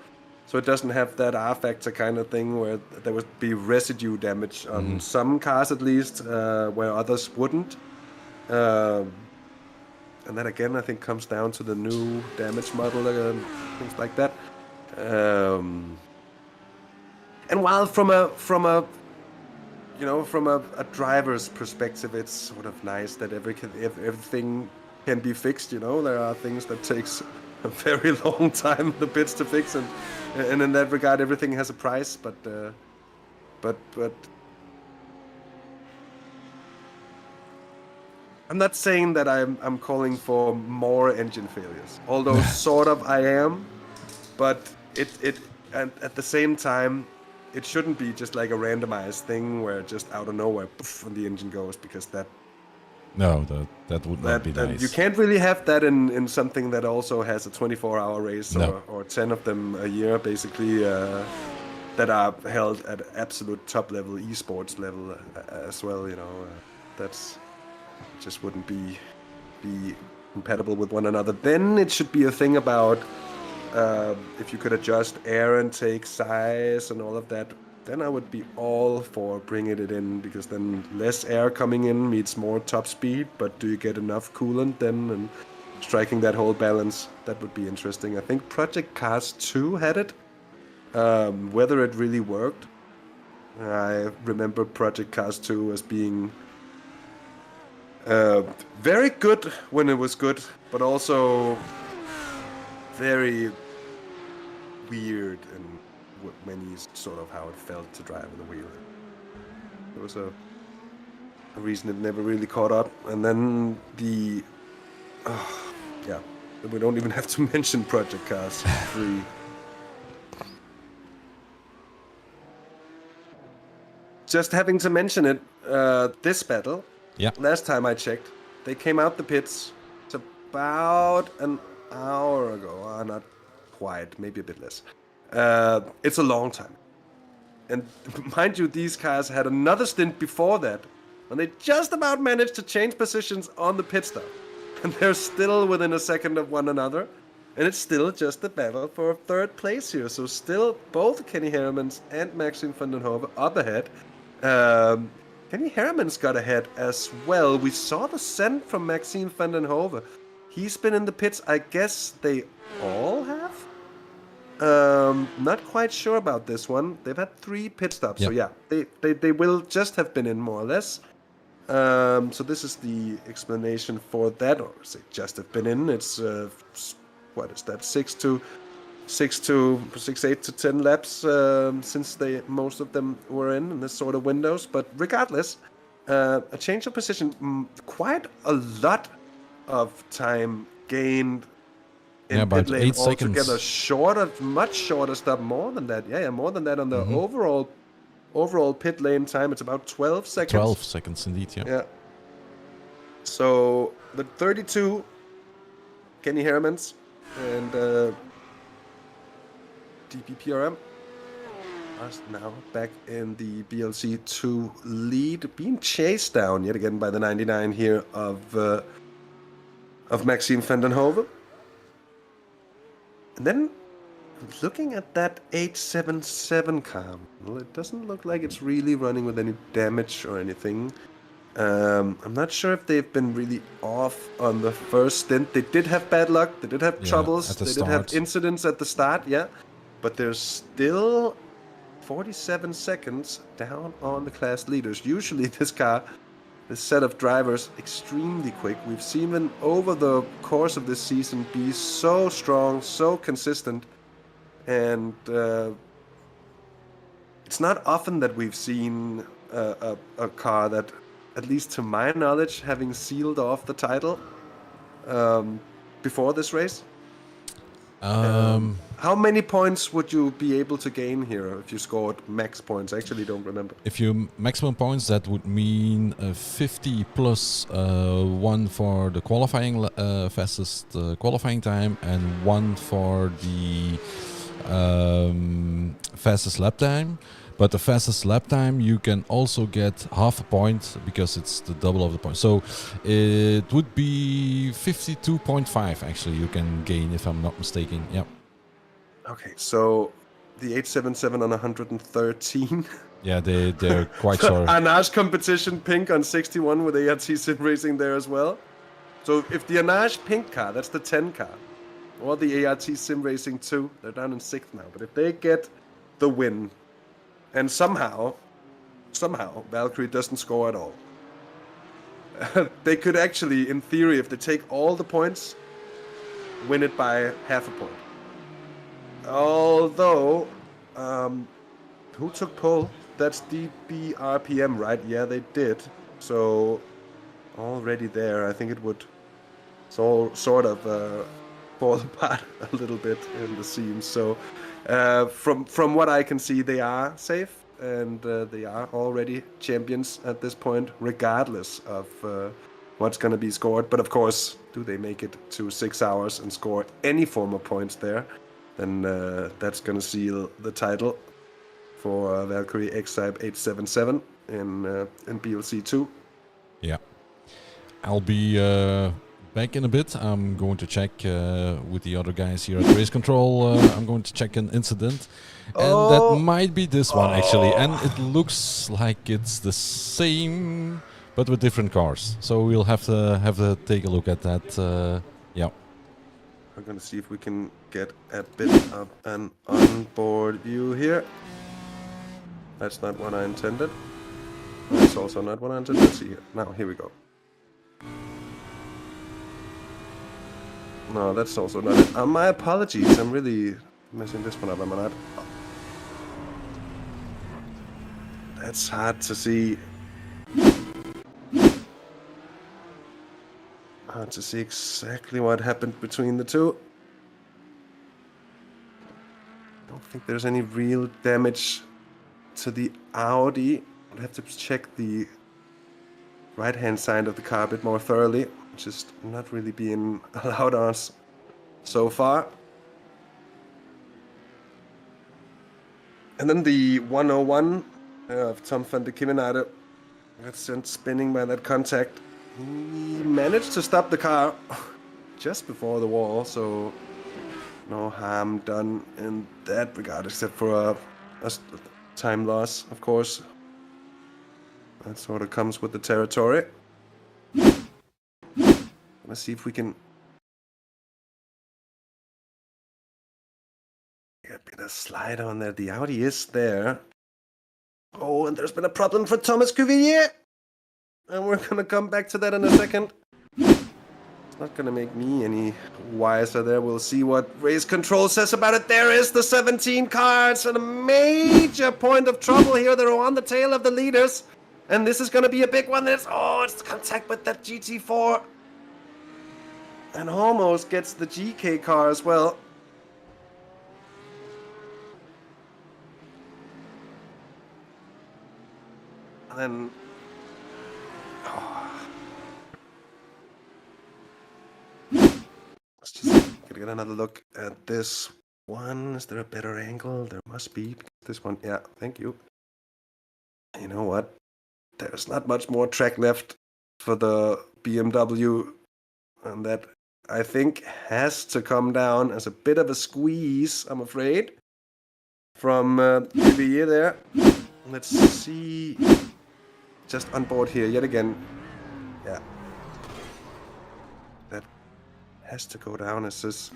[SPEAKER 1] So it doesn't have that R factor kind of thing where there would be residue damage on some cars at least, where others wouldn't. And that again, I think, comes down to the new damage model and things like that. And while from a driver's perspective, it's sort of nice that everything can be fixed. You know, there are things that takes a very long time the bits to fix, and in that regard, everything has a price. But I'm not saying that I'm calling for more engine failures, although sort of I am. But and at the same time, it shouldn't be just like a randomized thing where just out of nowhere, poof, and the engine goes, because that would not be nice. You can't really have that in something that also has a 24-hour race or 10 of them a year, basically, that are held at absolute top level, eSports level as well. You know, that's just wouldn't be compatible with one another. Then it should be a thing about if you could adjust air intake size and all of that, then I would be all for bringing it in, because then less air coming in means more top speed, but do you get enough coolant then? And striking that whole balance, that would be interesting. I think Project Cars 2 had it. Whether it really worked, I remember Project Cars 2 as being very good when it was good, but also very weird and many sort of how it felt to drive in the wheel. There was a reason it never really caught up. And then yeah, we don't even have to mention Project Cars 3. Just having to mention it, this battle, last time I checked, they came out the pits. It's about an hour ago. Not quite, maybe a bit less. It's a long time. And mind you, these cars had another stint before that, and they just about managed to change positions on the pit stop. And they're still within a second of one another. And it's still just a battle for third place here. So still both Kenny Hermans and Maxime van den Hove up ahead. Kenny Hermans got ahead as well. We saw the send from Maxime van den Hove. He's been in the pits. I guess they all have? Not quite sure about this one. They've had 3 pit stops. Yep. So yeah, they will just have been in more or less. So this is the explanation for that, or is it just have been in? It's what is that? 8 to 10 laps since most of them were in this sort of windows. But regardless, a change of position, quite a lot of time gained in
[SPEAKER 2] about
[SPEAKER 1] pit lane
[SPEAKER 2] 8 seconds.
[SPEAKER 1] Altogether. Much shorter stop, more than that. Yeah, more than that on the overall pit lane time. It's about 12 seconds.
[SPEAKER 2] 12 seconds indeed,
[SPEAKER 1] yeah. So the 32 Kenny Hermans and DPPRM are now back in the BLC2 lead, being chased down yet again by the 99 here of Maxime van den Hove. And then looking at that 877 car, well, it doesn't look like it's really running with any damage or anything. I'm not sure if they've been really off on the first stint. They did have bad luck. They did have troubles. They did have incidents at the start, but there's still 47 seconds down on the class leaders. Usually this set of drivers, extremely quick. We've seen them over the course of this season be so strong, so consistent. And it's not often that we've seen a car that, at least to my knowledge, having sealed off the title before this race. How many points would you be able to gain here if you scored max points? I actually don't remember.
[SPEAKER 2] If you maximum points, that would mean 50 plus 1 for the qualifying fastest qualifying time and 1 for the fastest lap time. But the fastest lap time, you can also get half a point because it's the double of the point. So it would be 52.5 actually you can gain, if I'm not mistaken. Yeah.
[SPEAKER 1] Okay, so the 877 on 113.
[SPEAKER 2] Yeah, they're quite short.
[SPEAKER 1] Anage competition pink on 61 with ART Sim Racing there as well. So if the Anage pink car, that's the 10 car, or the ART Sim Racing 2, they're down in 6th now. But if they get the win, and somehow Valkyrie doesn't score at all, they could actually, in theory, if they take all the points, win it by half a point. Although, who took pole? That's DBRPM, right? Yeah, they did. So, already there, I think it would sort of fall apart a little bit in the seams. So, from what I can see, they are safe, and they are already champions at this point, regardless of what's going to be scored. But of course, do they make it to 6 hours and score any form of points there, then that's going to seal the title for Valkyrie X-Type 877 in BLC 2.
[SPEAKER 2] Yeah. I'll be back in a bit. I'm going to check with the other guys here at Race Control. I'm going to check an incident. And that might be this one, actually. And it looks like it's the same, but with different cars. So we'll have to take a look at that. Yeah.
[SPEAKER 1] I'm going to see if we can get a bit of an onboard view here. That's not what I intended. That's also not what I intended. Let's see here. Now, here we go. No, that's also not it. My apologies. I'm really messing this one up. I'm not. That's hard to see. Hard to see exactly what happened between the two. I don't think there's any real damage to the Audi. I'd have to check the right-hand side of the car a bit more thoroughly, just not really being allowed on us so far. And then the 101 of Tom van der Kimmenade got sent spinning by that contact. He managed to stop the car just before the wall, so no harm done in that regard, except for a time loss, of course. That sort of comes with the territory. Let's see if we can get a bit of slide on there. The Audi is there. Oh, and there's been a problem for Thomas Cuvillier. And we're going to come back to that in a second. It's not going to make me any wiser there. We'll see what race control says about it. There is the 17 cars and a major point of trouble here. They're on the tail of the leaders. And this is going to be a big one. It's contact with that GT4. And almost gets the GK car as well. And then... Let's just get another look at this one. Is there a better angle? There must be. This one, yeah, thank you. You know what? There's not much more track left for the BMW. And that, I think, has to come down as a bit of a squeeze, I'm afraid, from Cuvillier there. Let's see. Just on board here yet again. Yeah. That has to go down. It's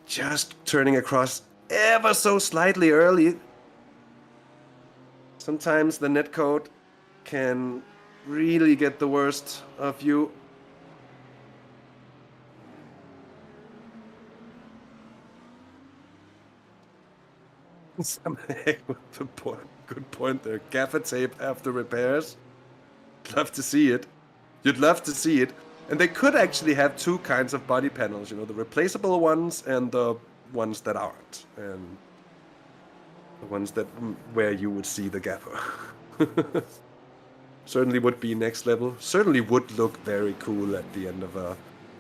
[SPEAKER 1] just turning across ever so slightly early. Sometimes the netcode can really get the worst of you. Some heck with the point. Good point there. Gaffer tape after repairs. Love to see it. You'd love to see it. And they could actually have two kinds of body panels, you know, the replaceable ones and the ones that aren't. And the ones that where you would see the gaffer. Certainly would be next level. Certainly would look very cool at the end of a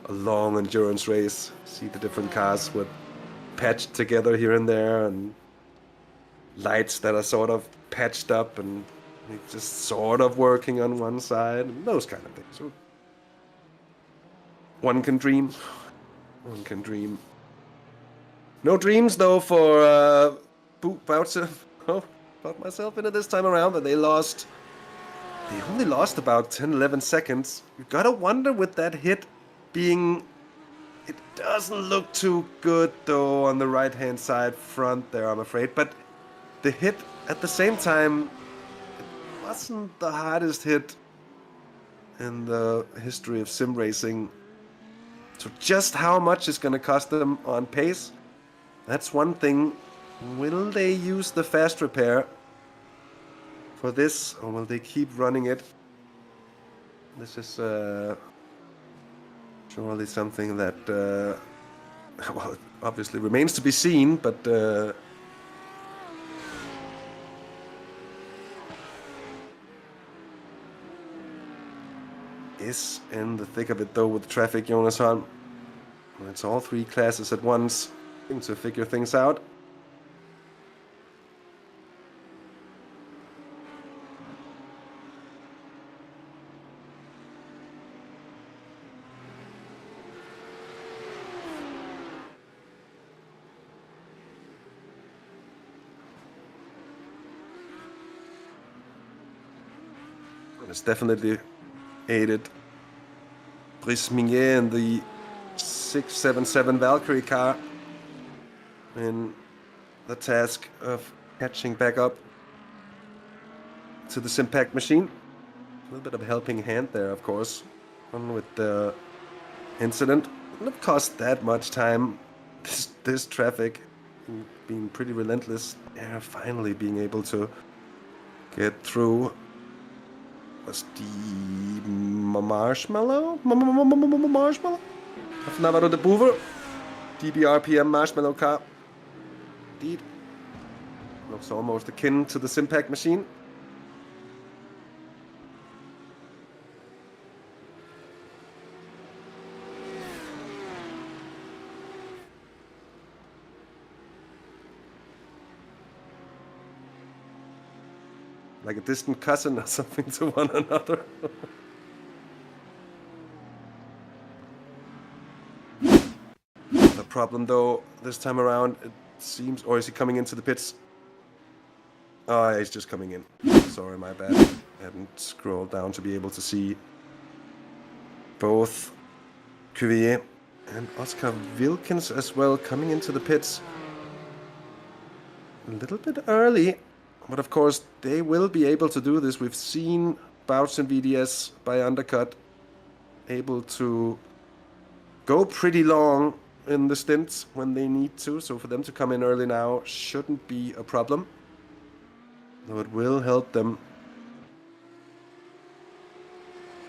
[SPEAKER 1] long endurance race. See the different cars with patched together here and there, and lights that are sort of patched up and just sort of working on one side, and those kind of things. So one can dream. One can dream. No dreams though for Boucher. Oh, got myself into this time around, but they lost. They only lost about 10-11 seconds. You gotta wonder with that hit being. It doesn't look too good though on the right-hand side front there, I'm afraid. But the hit at the same time, it wasn't the hardest hit in the history of sim racing. So just how much is going to cost them on pace? That's one thing. Will they use the fast repair for this, or will they keep running it? This is surely something that, well, obviously remains to be seen, but is in the thick of it though with traffic, Jonas Hahn. It's all three classes at once to figure things out. It's definitely aided Brice Minier in the 677 Valkyrie car in the task of catching back up to the Simpact machine. A little bit of a helping hand there, of course, on with the incident. Wouldn't have cost that much time. This traffic being pretty relentless. Yeah, finally being able to get through. Was die Marshmallow? Marshmallow? Of Navarro de Boever. DBRPM Marshmallow car. Indeed. Looks almost akin to the Simpact machine. Like a distant cousin or something to one another. The problem though, this time around, it seems... Or is he coming into the pits? Oh, he's just coming in. Sorry, my bad. I hadn't scrolled down to be able to see both Cuvier and Oscar Wilkins as well coming into the pits. A little bit early, but of course they will be able to do this. We've seen Bouts and VDS by undercut able to go pretty long in the stints when they need to, so for them to come in early now shouldn't be a problem. Though it will help them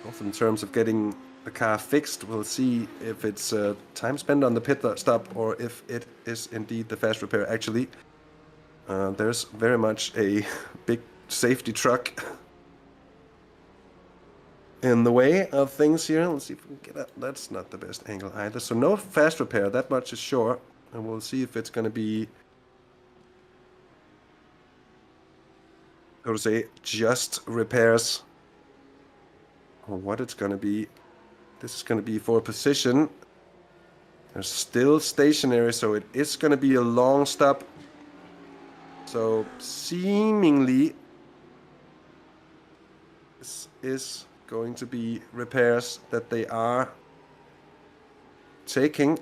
[SPEAKER 1] also in terms of getting the car fixed. We'll see if it's time spent on the pit stop or if it is indeed the fast repair. Actually, there's very much a big safety truck in the way of things here. Let's see if we can get that. That's not the best angle either. So no fast repair, that much is sure. And we'll see if it's going to be, how to say, just repairs or what it's going to be. This is going to be for position. They're still stationary, so it is going to be a long stop. So seemingly this is going to be repairs that they are taking.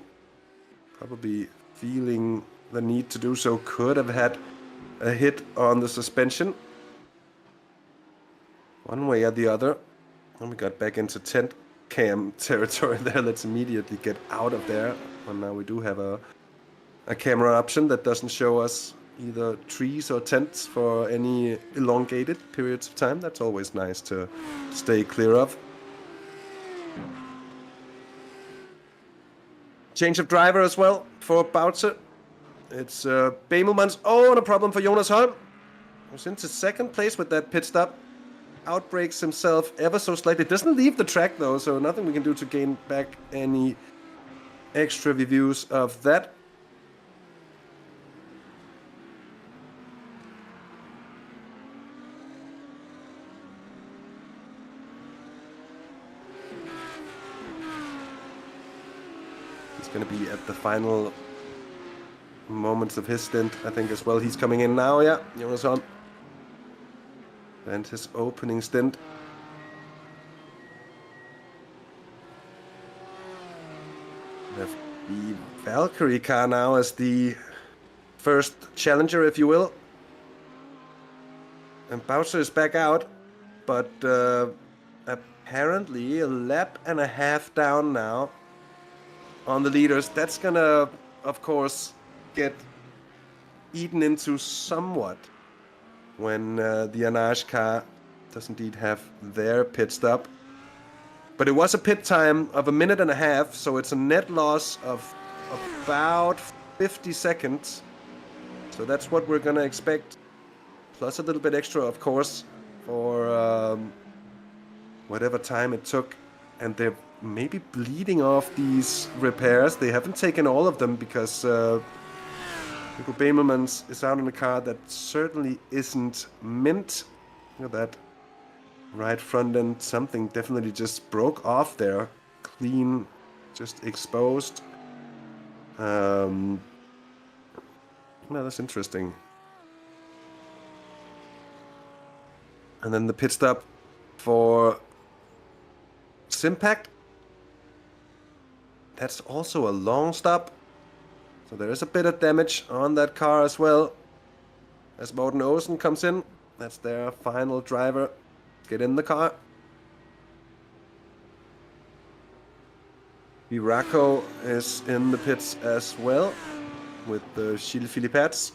[SPEAKER 1] Probably feeling the need to do so. Could have had a hit on the suspension one way or the other. And we got back into tent cam territory there. Let's immediately get out of there. And now we do have a camera option that doesn't show us either trees or tents for any elongated periods of time. That's always nice to stay clear of. Change of driver as well for Boutzer. It's Bemelmans. Oh, and a problem for Jonas Holm. Was into second place with that pit stop. Outbreaks himself ever so slightly. Doesn't leave the track though, so nothing we can do to gain back any extra reviews of that. He's going to be at the final moments of his stint, I think, as well. He's coming in now, yeah. Jonas Holm. And his opening stint. We have the Valkyrie car now as the first challenger, if you will. And Bowser is back out, but apparently a lap and a half down now on the leaders. That's gonna, of course, get eaten into somewhat when the Anage car does indeed have their pit stop. But it was a pit time of 1.5 minutes, so it's a net loss of about 50 seconds. So that's what we're gonna expect, plus a little bit extra, of course, for whatever time it took. And they're maybe bleeding off these repairs. They haven't taken all of them because Nico Bemelmans is out in a car that certainly isn't mint. Look at that right front end. Something definitely just broke off there. Clean, just exposed. No, that's interesting. And then the pit stop for Simpact. That's also a long stop. So there is a bit of damage on that car as well. As Morten Olsen comes in. That's their final driver. Get in the car. Viraco is in the pits as well with the Gilles Philippats.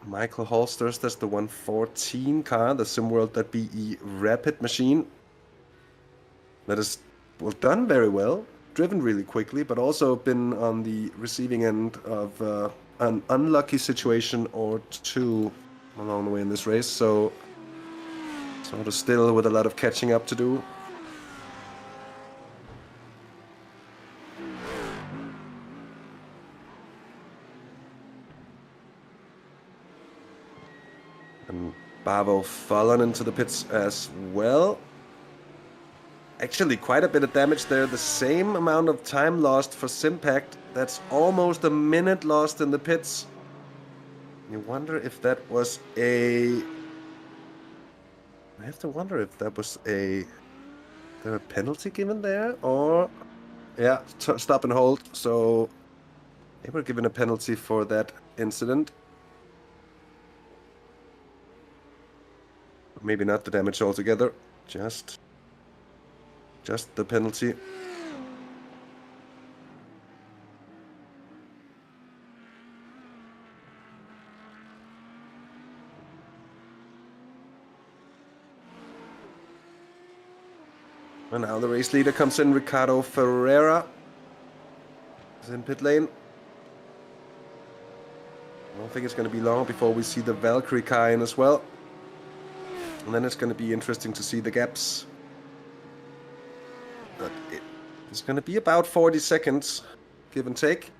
[SPEAKER 1] Michael Holsters, that's the 114 car, the SimWorld.be Rapid machine. That is, well, done very well, driven really quickly, but also been on the receiving end of an unlucky situation or two along the way in this race, so sort of still with a lot of catching up to do. And Bavo fallen into the pits as well. Actually, quite a bit of damage there. The same amount of time lost for Simpact. That's almost a minute lost in the pits. You wonder if that was a... I have to wonder if that was a... there a penalty given there? Or... yeah, stop and hold. So they were given a penalty for that incident. Maybe not the damage altogether. Just the penalty. And now the race leader comes in, Ricardo Ferreira. Is in pit lane. I don't think it's going to be long before we see the Valkyrie car in as well. And then it's going to be interesting to see the gaps. But it's going to be about 40 seconds, give and take.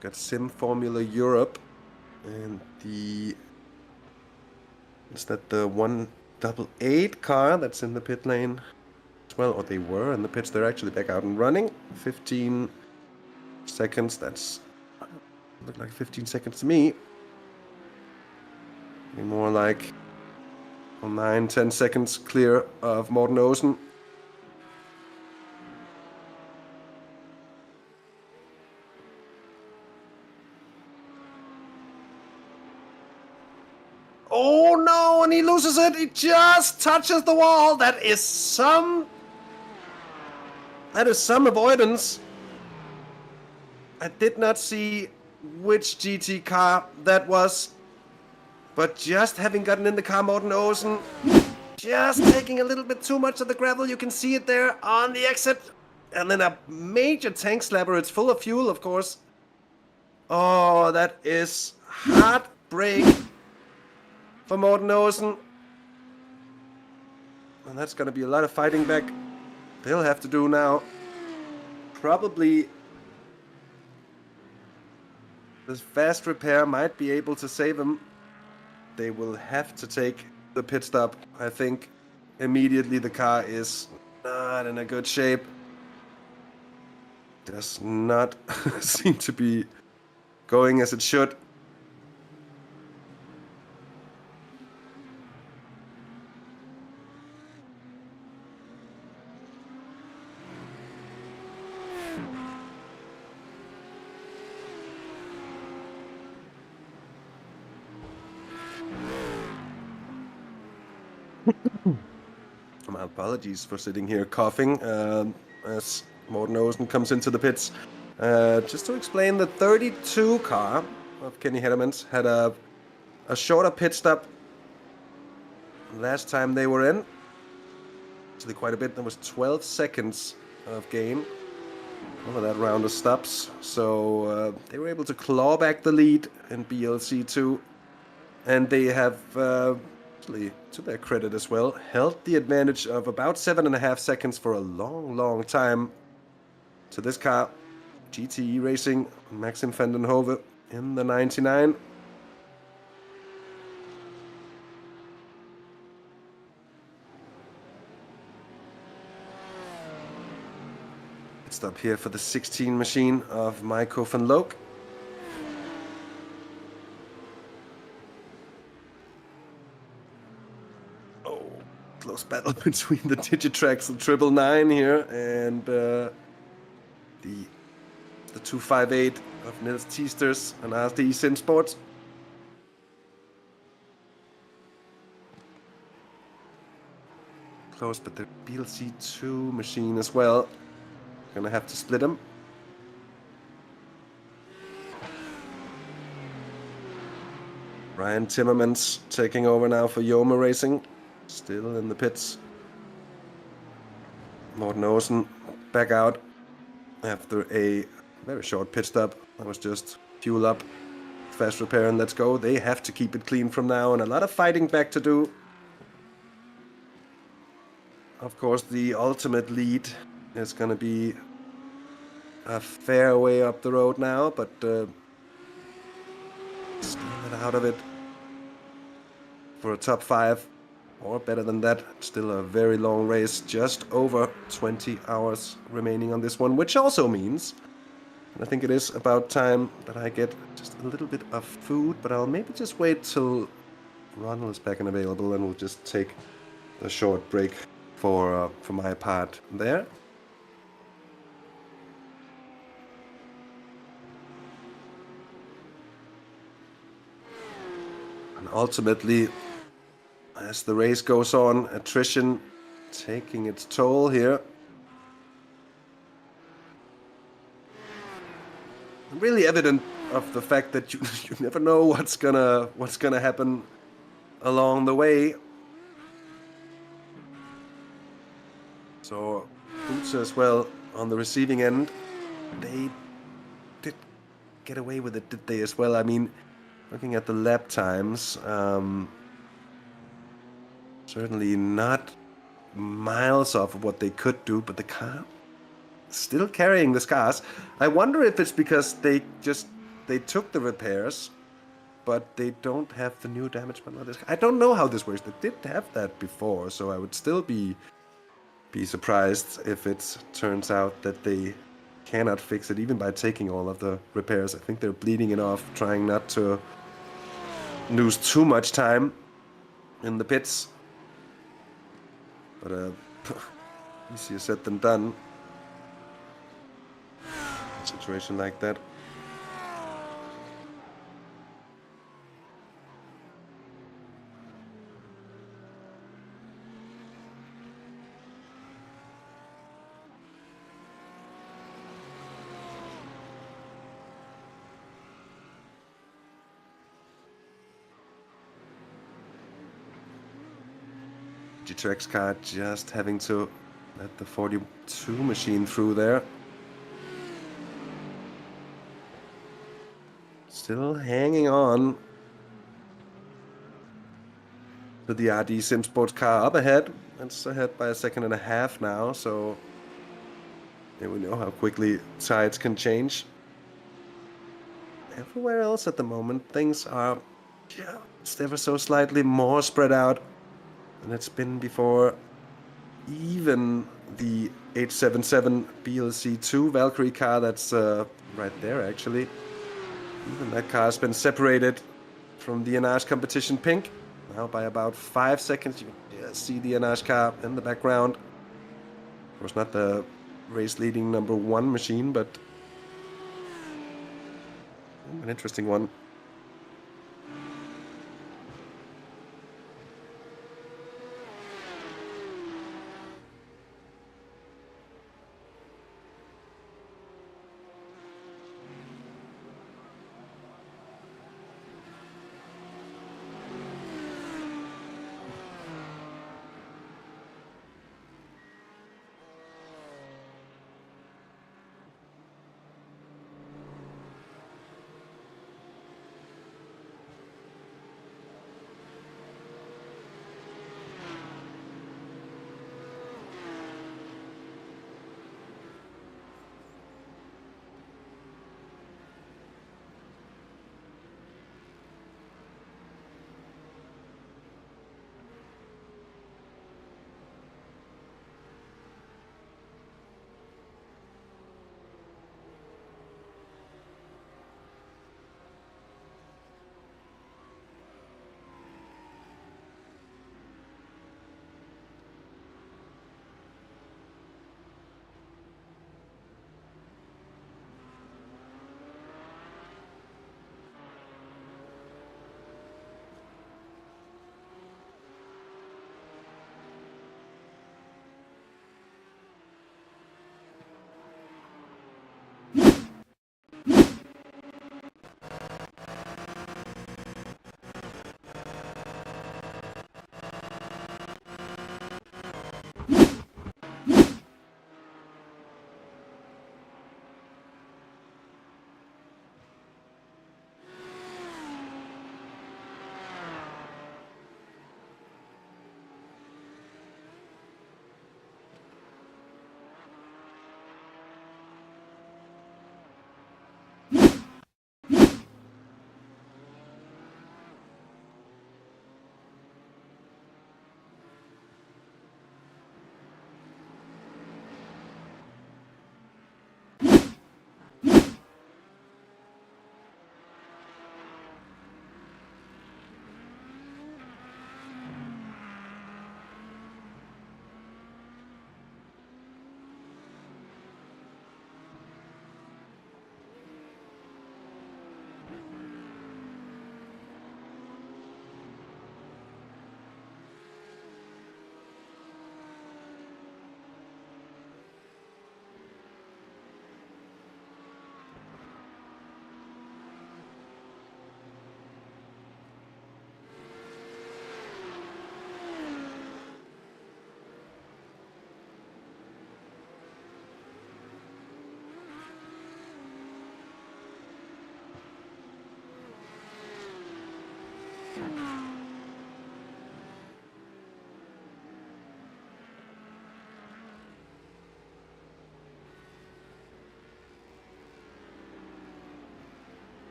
[SPEAKER 1] Got Sim Formula Europe. And the... is that the 188 car that's in the pit lane as well? Or they were in the pits. They're actually back out and running. 15 seconds. That's... look like 15 seconds to me. Maybe more like 9-10 seconds clear of Morten Olsen. Oh no, and he loses it. He just touches the wall. That is some avoidance. I did not see which GT car that was, but just having gotten in the car, Morten Olsen just taking a little bit too much of the gravel. You can see it there on the exit, and then a major tank slapper. It's full of fuel, of course. Oh, that is heartbreak for Morten Olsen, and that's gonna be a lot of fighting back they'll have to do now. Probably this fast repair might be able to save him. They will have to take the pit stop. I think immediately the car is not in a good shape. Does not seem to be going as it should. My apologies for sitting here coughing as Morten Olsen comes into the pits. Just to explain, the 32 car of Kenny Hedderman's had a shorter pit stop last time they were in. Actually quite a bit. There was 12 seconds of gain over that round of stops. So they were able to claw back the lead in BLC2. And they have... to their credit as well, held the advantage of about 7.5 seconds for a long time to this car. GTE Racing, Maxim van den Hove in the 99. Stop here for the 16 machine of Michael van Loek. Close battle between the Digitrax and 999 here and the 258 of Nils Teasters and RSD Sim Sports. Close, but the BLC2 machine as well. Gonna have to split them. Ryan Timmermans taking over now for Yoma Racing. Still in the pits. Morten Olsen back out after a very short pit stop. That was just fuel up, fast repair, and let's go. They have to keep it clean from now, and a lot of fighting back to do. Of course, the ultimate lead is going to be a fair way up the road now, but still not out of it for a top 5 or better than that. Still a very long race, just over 20 hours remaining on this one, which also means, and I think it is about time that I get just a little bit of food, but I'll maybe just wait till Ronald is back and available, and we'll just take a short break for my part there. And ultimately, as the race goes on, attrition taking its toll here. Really evident of the fact that you never know what's gonna happen along the way. So Boots as well on the receiving end. They did get away with it, did they as well? I mean, looking at the lap times, certainly not miles off of what they could do, but the car still carrying the scars. I wonder if it's because they took the repairs, but they don't have the new damage button on this. I don't know how this works. They did have that before, so I would still be surprised if it turns out that they cannot fix it even by taking all of the repairs. I think they're bleeding it off, trying not to lose too much time in the pits. But easier said than done. A situation like that. G-Trex car just having to let the 42 machine through there. Still hanging on to the RD Sim Sports car up ahead. It's ahead by 1.5 seconds now, so yeah, we know how quickly sides can change. Everywhere else at the moment, things are just ever so slightly more spread out than it's been before. Even the 877 BLC2 Valkyrie car that's right there, actually. Even that car has been separated from the Anash competition pink. Now by about 5 seconds, you can see the Anash car in the background. Of course, not the race-leading #1 machine, but an interesting one.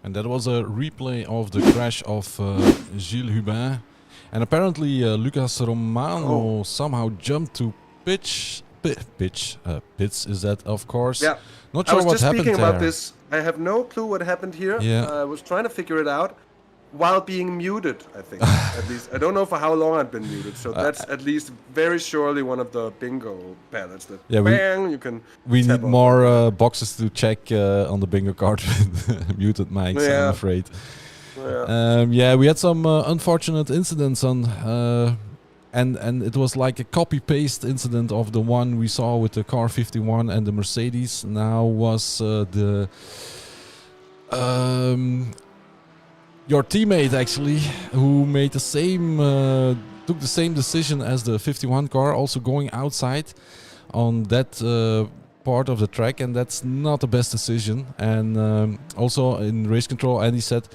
[SPEAKER 2] And that was a replay of the crash of Gilles Hubin. And apparently Lucas Romano somehow jumped to pits, is that, of course.
[SPEAKER 1] Yeah.
[SPEAKER 2] Not sure what happened there.
[SPEAKER 1] I was just speaking about this. I have no clue what happened here.
[SPEAKER 2] Yeah.
[SPEAKER 1] I was trying to figure it out while being muted, I think. At least. I don't know for how long I've been muted. So that's at least very surely one of the bingo pallets that bang, you can
[SPEAKER 2] We
[SPEAKER 1] tap
[SPEAKER 2] need
[SPEAKER 1] on.
[SPEAKER 2] more boxes to check on the bingo card with muted mics, I'm afraid.
[SPEAKER 1] Yeah.
[SPEAKER 2] We had some unfortunate incidents on... And it was like a copy-paste incident of the one we saw with the car 51 and the Mercedes. Now was your teammate actually, who made the same, took the same decision as the 51 car, also going outside on that part of the track, and that's not the best decision. And also in race control, Andy said,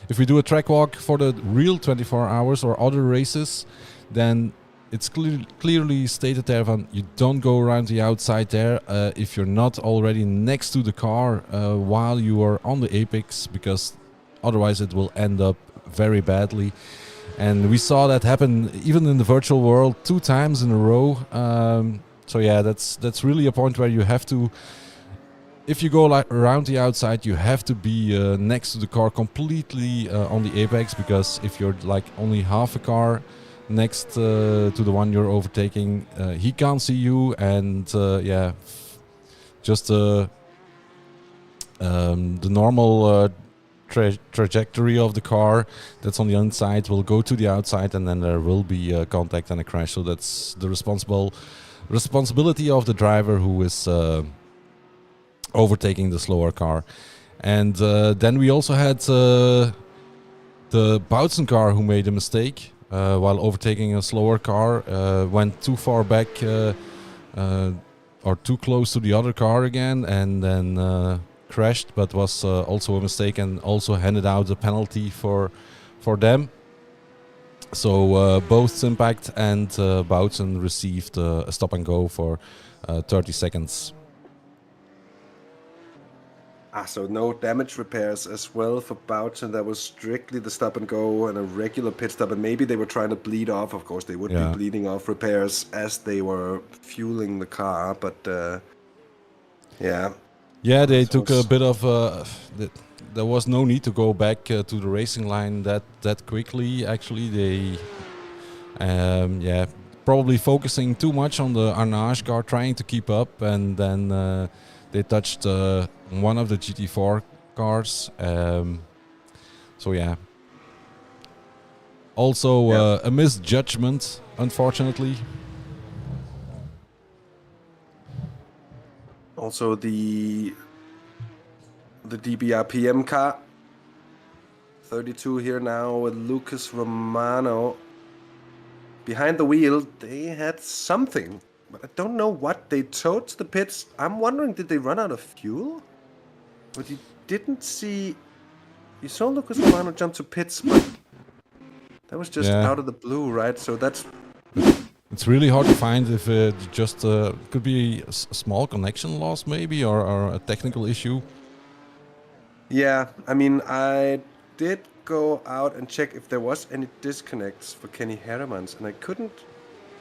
[SPEAKER 2] if we do a track walk for the real 24 hours or other races, then it's clearly stated there that you don't go around the outside there if you're not already next to the car while you are on the apex, because otherwise it will end up very badly. And we saw that happen even in the virtual world 2 times in a row. So yeah, that's really a point where you have to, if you go around the outside, you have to be next to the car completely on the apex, because if you're like only half a car next to the one you're overtaking, he can't see you, and just the normal trajectory of the car that's on the inside will go to the outside, and then there will be contact and a crash. So that's the responsibility of the driver who is overtaking the slower car. And then we also had the Boutsen car who made a mistake. While overtaking a slower car, went too far back or too close to the other car again, and then crashed, but was also a mistake, and also handed out a penalty for them. So both Simpact and Boutsen received a stop and go for 30 seconds.
[SPEAKER 1] So no damage repairs as well for Boutsen. That was strictly the stop and go and a regular pit stop. And maybe they were trying to bleed off. Of course, they would be bleeding off repairs as they were fueling the car. But
[SPEAKER 2] yeah, they took a bit of. There was no need to go back to the racing line that quickly. Actually, they probably focusing too much on the Arnage car, trying to keep up, and then they touched one of the GT4 cars. So yeah. Also a misjudgment, unfortunately.
[SPEAKER 1] Also the DBRPM car. 32 here now with Lucas Romano. Behind the wheel, they had something. But I don't know what they towed to the pits. I'm wondering, did they run out of fuel? But you didn't see... You saw Lucas Romano jump to pits, but that was just out of the blue, right? So that's...
[SPEAKER 2] It's really hard to find if it just could be a small connection loss maybe, or a technical issue.
[SPEAKER 1] Yeah, I mean, I did go out and check if there was any disconnects for Kenny Heremans, and I couldn't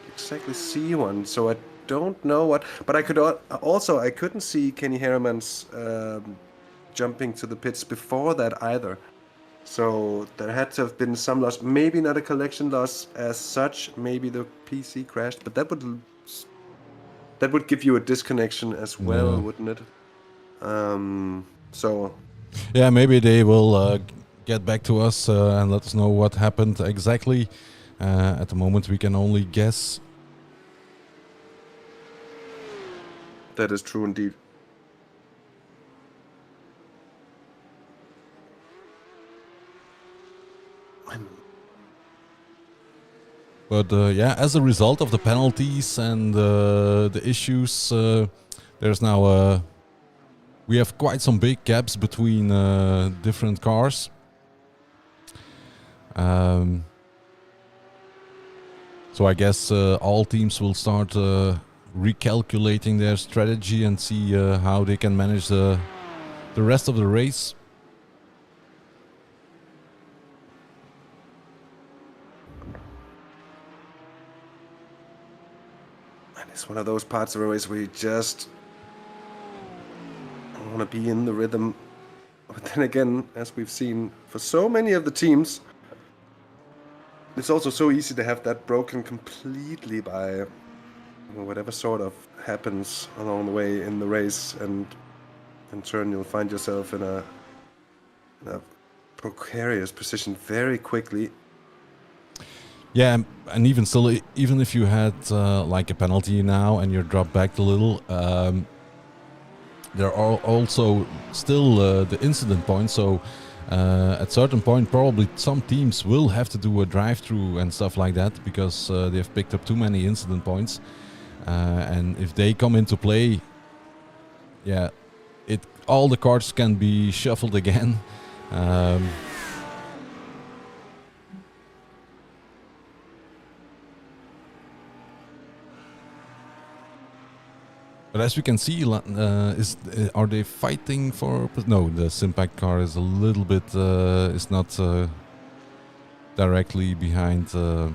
[SPEAKER 1] exactly see one, so I don't know what. But I could also I couldn't see Kenny Heremans jumping to the pits before that either. So there had to have been some loss. Maybe not a collection loss as such. Maybe the PC crashed, but that would give you a disconnection as well, wouldn't it? So
[SPEAKER 2] yeah, maybe they will get back to us and let us know what happened exactly. At the moment, we can only guess.
[SPEAKER 1] That is true indeed.
[SPEAKER 2] But as a result of the penalties and the issues, there's now we have quite some big gaps between different cars. So I guess all teams will start recalculating their strategy and see how they can manage the rest of the race.
[SPEAKER 1] It's one of those parts of a race where you just want to be in the rhythm. But then again, as we've seen for so many of the teams, it's also so easy to have that broken completely by whatever sort of happens along the way in the race, and in turn you'll find yourself in a precarious position very quickly.
[SPEAKER 2] Yeah, and even still, even if you had like a penalty now and you're dropped back a little, there are also still the incident points. So at certain point, probably some teams will have to do a drive-through and stuff like that because they've picked up too many incident points. And if they come into play, yeah, all the cards can be shuffled again. But as we can see, are they fighting for? No, the Simpact car is a little bit. Is not directly behind the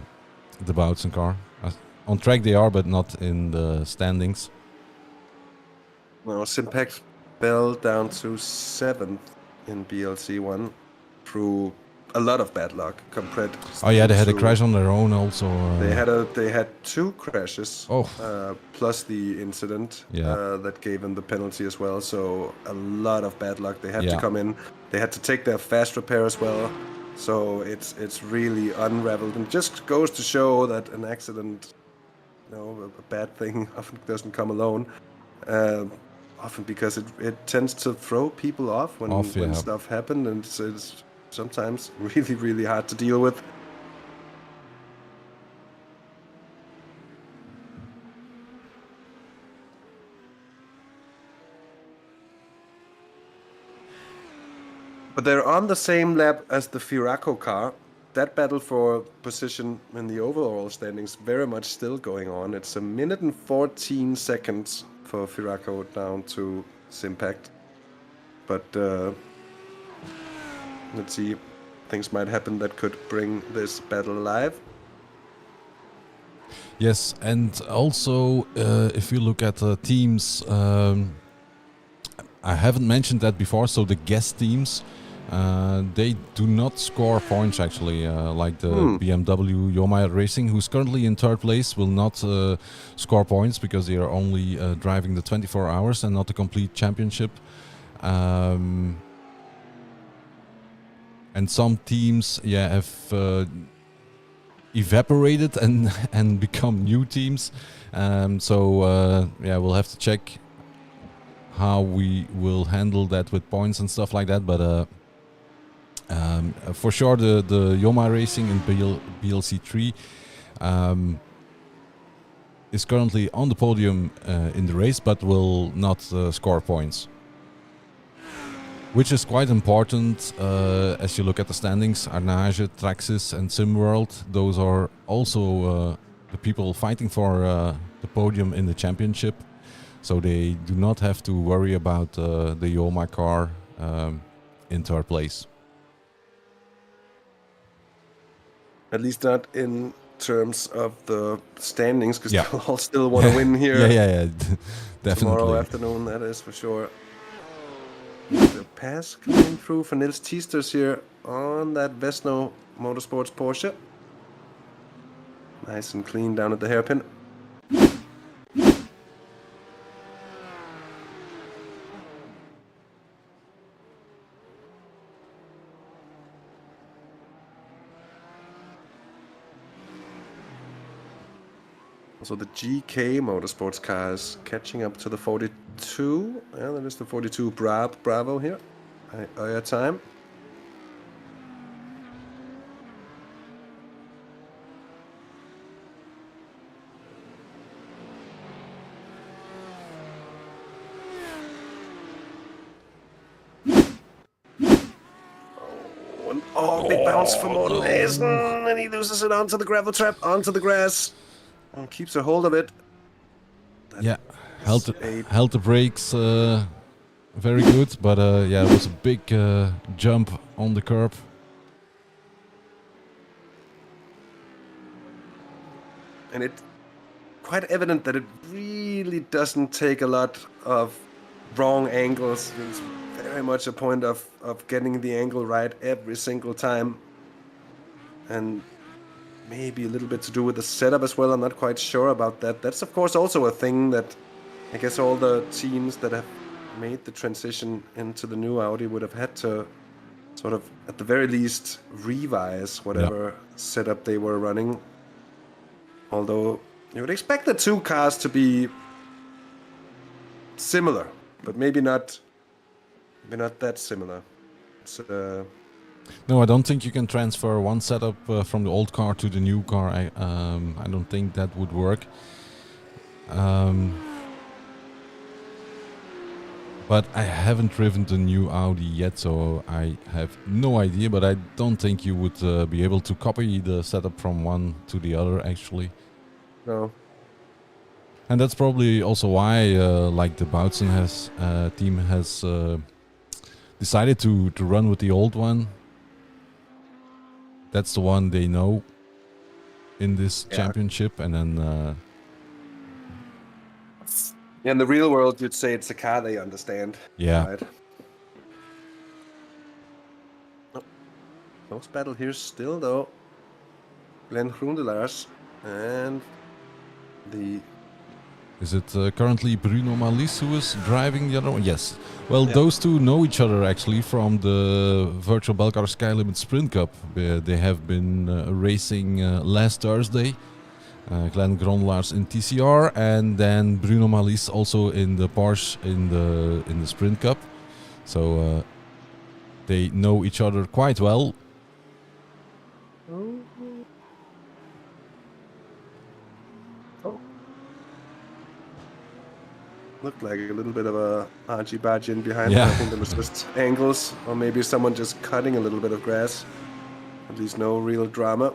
[SPEAKER 2] Boutsen car. On track they are, but not in the standings.
[SPEAKER 1] Well, Simpact fell down to 7th in BLC1 through a lot of bad luck compared.
[SPEAKER 2] Oh yeah, they had a crash on their own also.
[SPEAKER 1] They had 2 crashes, plus the incident that gave them the penalty as well. So a lot of bad luck. They had to come in. They had to take their fast repair as well. So it's really unraveled, and just goes to show that an accident, a bad thing often doesn't come alone. Often because it tends to throw people off when stuff happens, and it's sometimes really, really hard to deal with. But they're on the same lap as the Firaco car. That battle for position in the overall standings very much still going on. It's 1 minute and 14 seconds for Firaco down to Simpact. But let's see, things might happen that could bring this battle alive.
[SPEAKER 2] Yes, and also if you look at the teams, I haven't mentioned that before, so the guest teams, they do not score points actually, like the BMW Yoma Racing, who's currently in 3rd place, will not score points because they are only driving the 24 hours and not the complete championship. And some teams, have evaporated and become new teams. We'll have to check how we will handle that with points and stuff like that. But for sure, the Yoma Racing in BLC3 is currently on the podium in the race, but will not score points. Which is quite important as you look at the standings. Arnage, Traxxas and SimWorld, those are also the people fighting for the podium in the championship. So they do not have to worry about the Yoma car in 3rd place.
[SPEAKER 1] At least not in terms of the standings, because they'll all still want to win here.
[SPEAKER 2] Yeah, definitely.
[SPEAKER 1] Tomorrow afternoon, that is for sure. The pass coming through for Nils Teasters here on that Vesno Motorsports Porsche. Nice and clean down at the hairpin. So the GK Motorsports cars catching up to the 42. Yeah, that is the 42 Bravo here. Our time. Big bounce for Morten Hazen, and he loses it onto the gravel trap, onto the grass. And keeps a hold of it.
[SPEAKER 2] Held the brakes very good, but it was a big jump on the curb.
[SPEAKER 1] And quite evident that it really doesn't take a lot of wrong angles. It's very much a point of getting the angle right every single time. And maybe a little bit to do with the setup as well. I'm not quite sure about that. That's, of course, also a thing that I guess all the teams that have made the transition into the new Audi would have had to sort of, at the very least, revise whatever setup they were running. Although you would expect the two cars to be similar, but maybe not that similar. It's,
[SPEAKER 2] No, I don't think you can transfer one setup from the old car to the new car. I don't think that would work. But I haven't driven the new Audi yet, so I have no idea. But I don't think you would be able to copy the setup from one to the other, actually.
[SPEAKER 1] no.
[SPEAKER 2] And that's probably also why, like the Boutsen team has decided to run with the old one. That's the one they know in this championship, and then.
[SPEAKER 1] In the real world, you'd say it's a car they understand.
[SPEAKER 2] Yeah.
[SPEAKER 1] Right? Oh, close battle here still, though. Glenn Groendelaars and the...
[SPEAKER 2] Is it currently Bruno Malis who is driving the other one? Yes. Well, those two know each other actually from the virtual Belcar Skylimit Sprint Cup. They have been racing last Thursday. Glenn Groendelaars in TCR, and then Bruno Malis also in the Porsche in the Sprint Cup. So they know each other quite well.
[SPEAKER 1] Oh. Looked like a little bit of a argy-bargy in behind.
[SPEAKER 2] Yeah.
[SPEAKER 1] I think there was just angles, or maybe someone just cutting a little bit of grass. At least no real drama.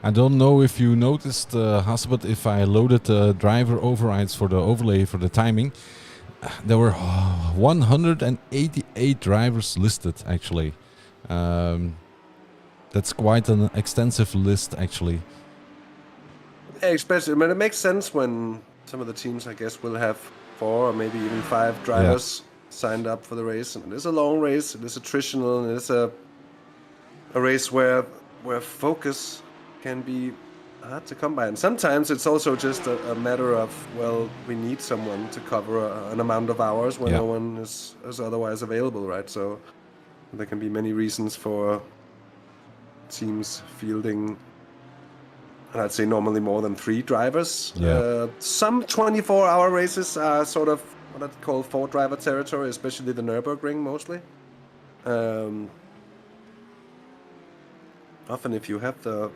[SPEAKER 2] I don't know if you noticed, Hasse, but if I loaded driver overrides for the overlay for the timing, there were 188 drivers listed, actually. That's quite an extensive list, actually.
[SPEAKER 1] Yeah, especially, I mean, it makes sense when some of the teams, I guess, will have 4 or maybe even 5 drivers signed up for the race. And it is a long race, it is attritional, and it is a race where focus can be hard to come by. And sometimes it's also just a matter of, well, we need someone to cover an amount of hours when no one is otherwise available, right? So there can be many reasons for teams fielding, I'd say normally more than 3 drivers. Some 24-hour races are sort of what I'd call 4-driver territory, especially the Nürburgring mostly. Often if you have the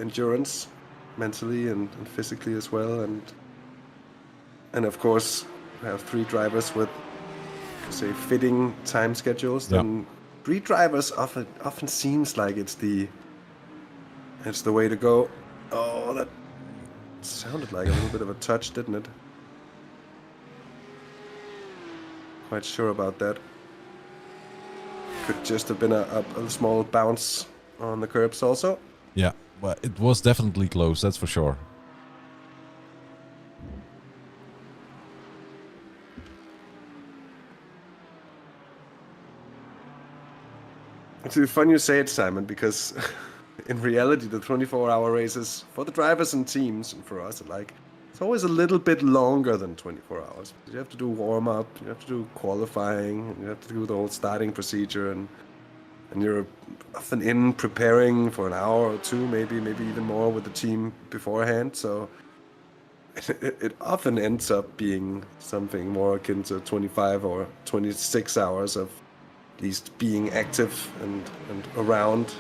[SPEAKER 1] endurance mentally and physically as well, and of course have 3 drivers with, say, fitting time schedules, then 3 drivers often seems like it's the way to go. Oh, that sounded like a little bit of a touch, didn't it? Quite sure about that. Could just have been a small bounce on the curbs also.
[SPEAKER 2] Yeah, well, it was definitely close, that's for sure.
[SPEAKER 1] It's fun you say it, Simon, because in reality, the 24-hour races for the drivers and teams, and for us alike, it's always a little bit longer than 24 hours. You have to do warm-up, you have to do qualifying, you have to do the whole starting procedure, and you're often in preparing for an hour or 2, maybe even more with the team beforehand. So it often ends up being something more akin to 25 or 26 hours of at least being active and around.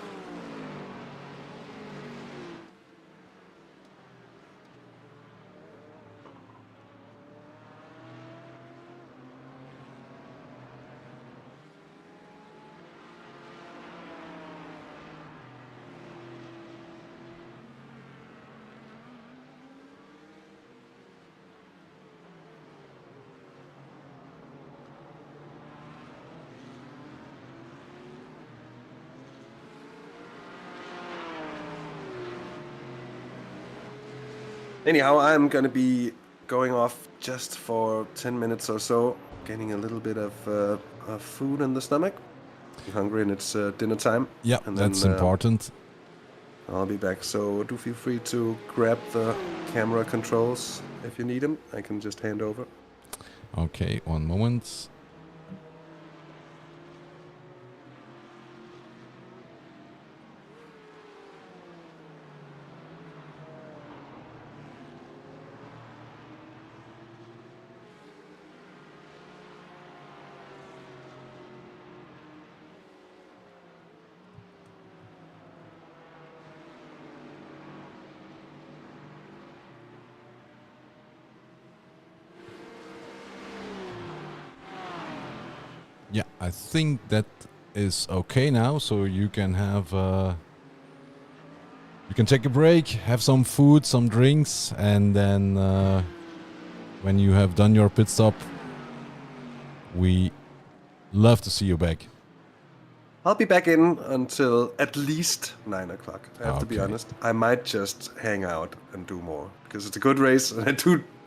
[SPEAKER 1] Anyhow, I'm gonna be going off just for 10 minutes or so, getting a little bit of food in the stomach. I'm hungry and it's dinner time.
[SPEAKER 2] Yeah,
[SPEAKER 1] and
[SPEAKER 2] that's
[SPEAKER 1] then,
[SPEAKER 2] important.
[SPEAKER 1] I'll be back, so do feel free to grab the camera controls if you need them. I can just hand over.
[SPEAKER 2] Okay, one moment. Yeah, I think that is okay now, so you can have you can take a break, have some food, some drinks, and then when you have done your pit stop, we love to see you back.
[SPEAKER 1] I'll be back in until at least 9 o'clock. I have to be
[SPEAKER 2] Okay.
[SPEAKER 1] honest. I might just hang out and do more because it's a good race and I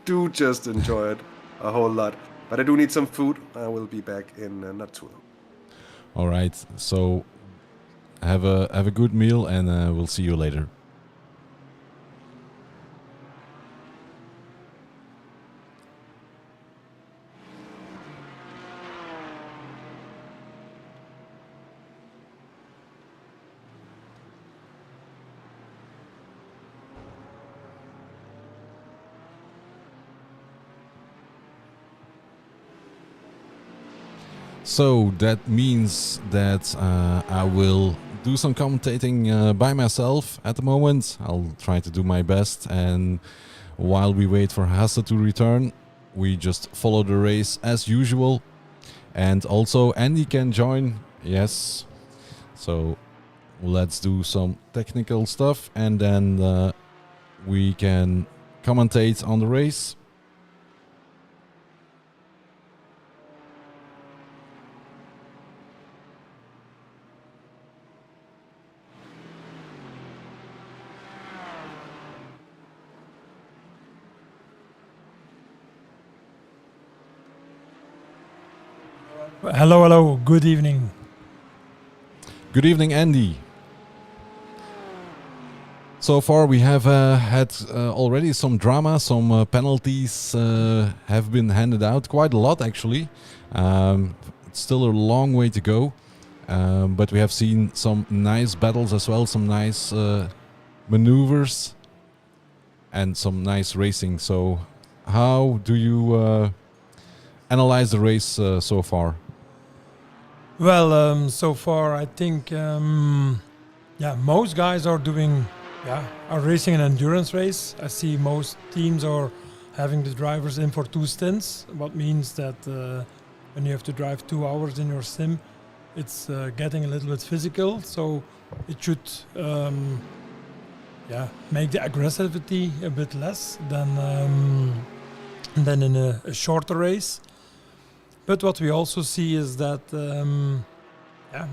[SPEAKER 1] do just enjoy it a whole lot. But I do need some food. I will be back in not too long.
[SPEAKER 2] All right, so have a good meal, and we'll see you later. So that means that I will do some commentating by myself at the moment. I'll try to do my best, and while we wait for Hasse to return, we just follow the race as usual. And also Andy can join, yes. So let's do some technical stuff, and then we can commentate on the race.
[SPEAKER 3] Hello, good evening.
[SPEAKER 2] Good evening, Andy. So far we have had already some drama, some penalties have been handed out, quite a lot actually. It's still a long way to go, but we have seen some nice battles as well, some nice maneuvers and some nice racing. So how do you analyze the race so far?
[SPEAKER 3] Well, so far I think, most guys are are racing an endurance race. I see most teams are having the drivers in for 2 stints, what means that when you have to drive 2 hours in your sim, it's getting a little bit physical. So it should, make the aggressivity a bit less than in a shorter race. But what we also see is that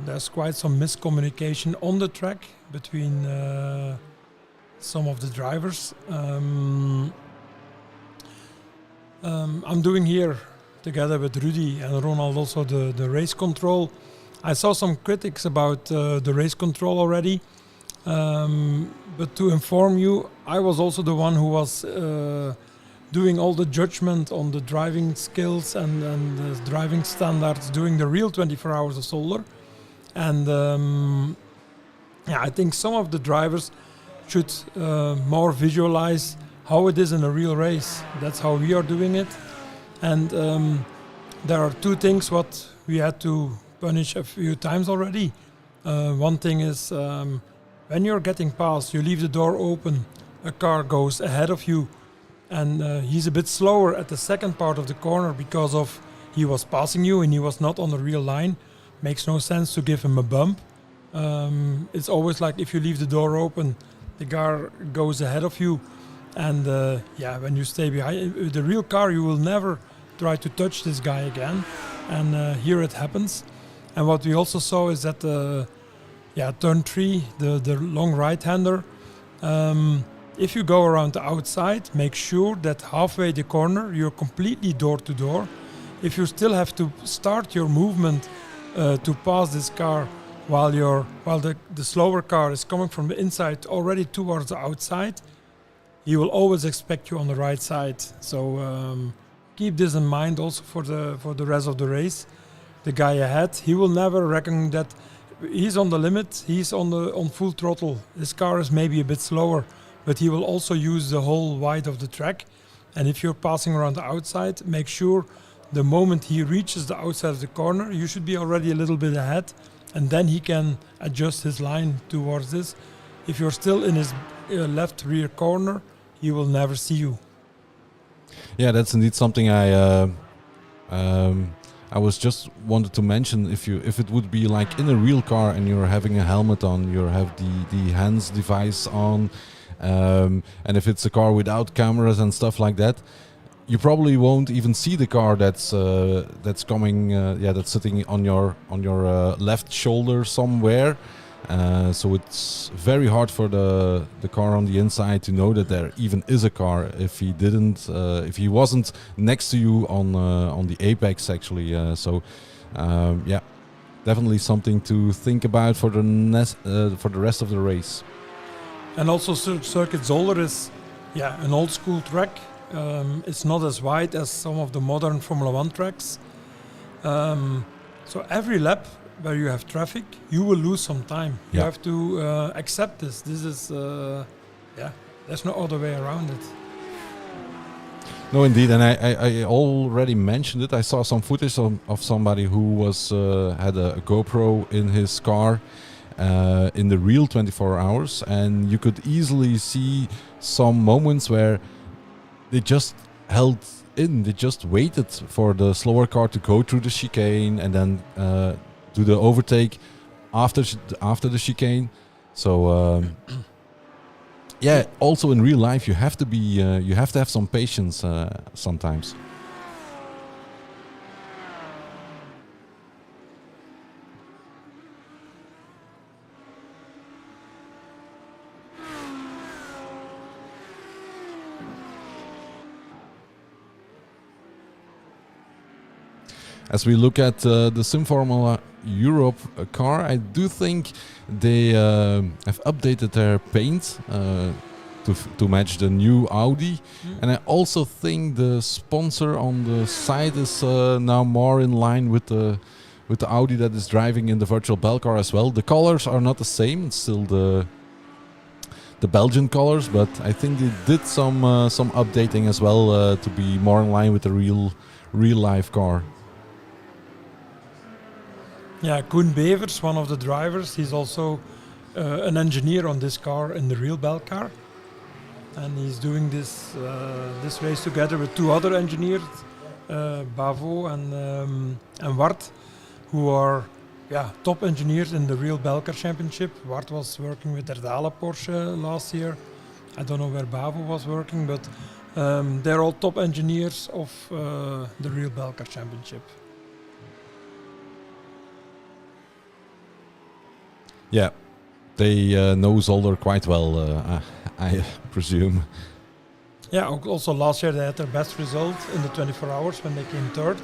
[SPEAKER 3] there's quite some miscommunication on the track between some of the drivers. I'm doing here together with Rudy and Ronald also the race control. I saw some critics about the race control already, but to inform you, I was also the one who was doing all the judgment on the driving skills and the driving standards during the real 24 hours of Zolder. And I think some of the drivers should more visualize how it is in a real race. That's how we are doing it. And there are 2 things what we had to punish a few times already. One thing is when you're getting past, you leave the door open, a car goes ahead of you, and he's a bit slower at the second part of the corner because of he was passing you and he was not on the real line. Makes no sense to give him a bump. It's always like if you leave the door open, the car goes ahead of you, and when you stay behind with the real car, you will never try to touch this guy again. And here it happens. And what we also saw is that turn 3, the long right-hander, If you go around the outside, make sure that halfway the corner you're completely door to door. If you still have to start your movement to pass this car while the slower car is coming from the inside already towards the outside, he will always expect you on the right side. So keep this in mind also for the rest of the race. The guy ahead, he will never reckon that he's on the limit, he's on full throttle. His car is maybe a bit slower, but he will also use the whole wide of the track. And if you're passing around the outside, make sure the moment he reaches the outside of the corner, you should be already a little bit ahead, and then he can adjust his line towards this. If you're still in his left rear corner, he will never see you.
[SPEAKER 2] Yeah, that's indeed something I was just wanted to mention. If it would be like in a real car and you're having a helmet on, you have the hands device on, and if it's a car without cameras and stuff like that, you probably won't even see the car that's coming. That's sitting on your left shoulder somewhere. So it's very hard for the car on the inside to know that there even is a car if he wasn't next to you on the apex actually. Definitely something to think about for the rest of the race.
[SPEAKER 3] And also Circuit Zolder is an old school track. It's not as wide as some of the modern Formula 1 tracks. So every lap where you have traffic, you will lose some time. You have to accept this. This is, there's no other way around it.
[SPEAKER 2] No, indeed, and I already mentioned it. I saw some footage of somebody who had a GoPro in his car in the real 24 hours, and you could easily see some moments where they just held in. They just waited for the slower car to go through the chicane and then do the overtake after the chicane. So also in real life you have to have some patience sometimes. As we look at the Sim Formula Europe car, I do think they have updated their paint to match the new Audi, and I also think the sponsor on the side is now more in line with the Audi that is driving in the virtual Belcar as well. The colors are not the same; it's still the Belgian colors, but I think they did some updating as well to be more in line with the real life car.
[SPEAKER 3] Yeah, Koen Bevers, one of the drivers, he's also an engineer on this car in the real Belcar, and he's doing this race together with two other engineers, Bavo and Wart, who are top engineers in the real Belcar Championship. Wart was working with Erdala Porsche last year. I don't know where Bavo was working, but they're all top engineers of the real Belcar Championship.
[SPEAKER 2] Yeah, they know Zolder quite well, I presume.
[SPEAKER 3] Yeah, also last year they had their best result in the 24 hours when they came third.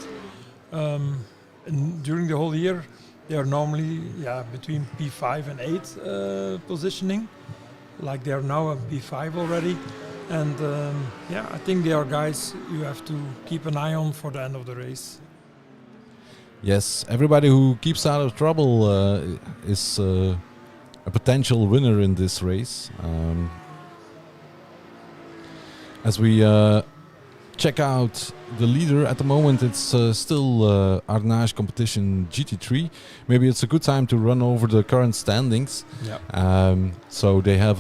[SPEAKER 3] And during the whole year, they are normally between P5 and 8 positioning. Like they are now at P5 already. And I think they are guys you have to keep an eye on for the end of the race.
[SPEAKER 2] Yes, everybody who keeps out of trouble is a potential winner in this race. As we check out the leader, at the moment it's still Arnage Competition GT3. Maybe it's a good time to run over the current standings.
[SPEAKER 3] Yeah.
[SPEAKER 2] So they have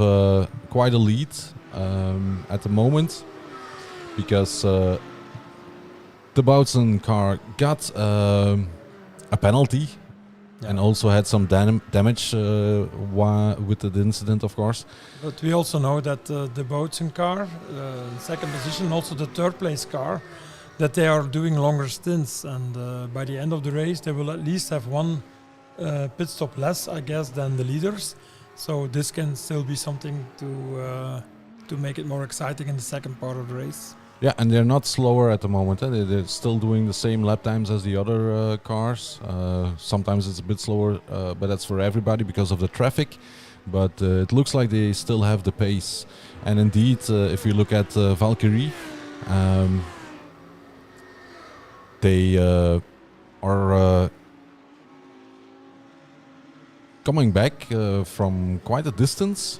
[SPEAKER 2] quite a lead at the moment, because the Boutsen car got a penalty and also had some damage with the incident, of course.
[SPEAKER 3] But we also know that the Boutsen car, second position, also the third place car, that they are doing longer stints, and by the end of the race they will at least have one pit stop less, I guess, than the leaders. So this can still be something to to make it more exciting in the second part of the race.
[SPEAKER 2] Yeah, and they're not slower at the moment. They're still doing the same lap times as the other cars. Sometimes it's a bit slower, but that's for everybody because of the traffic. But it looks like they still have the pace. And indeed, if you look at Valkyrie, they are coming back from quite a distance.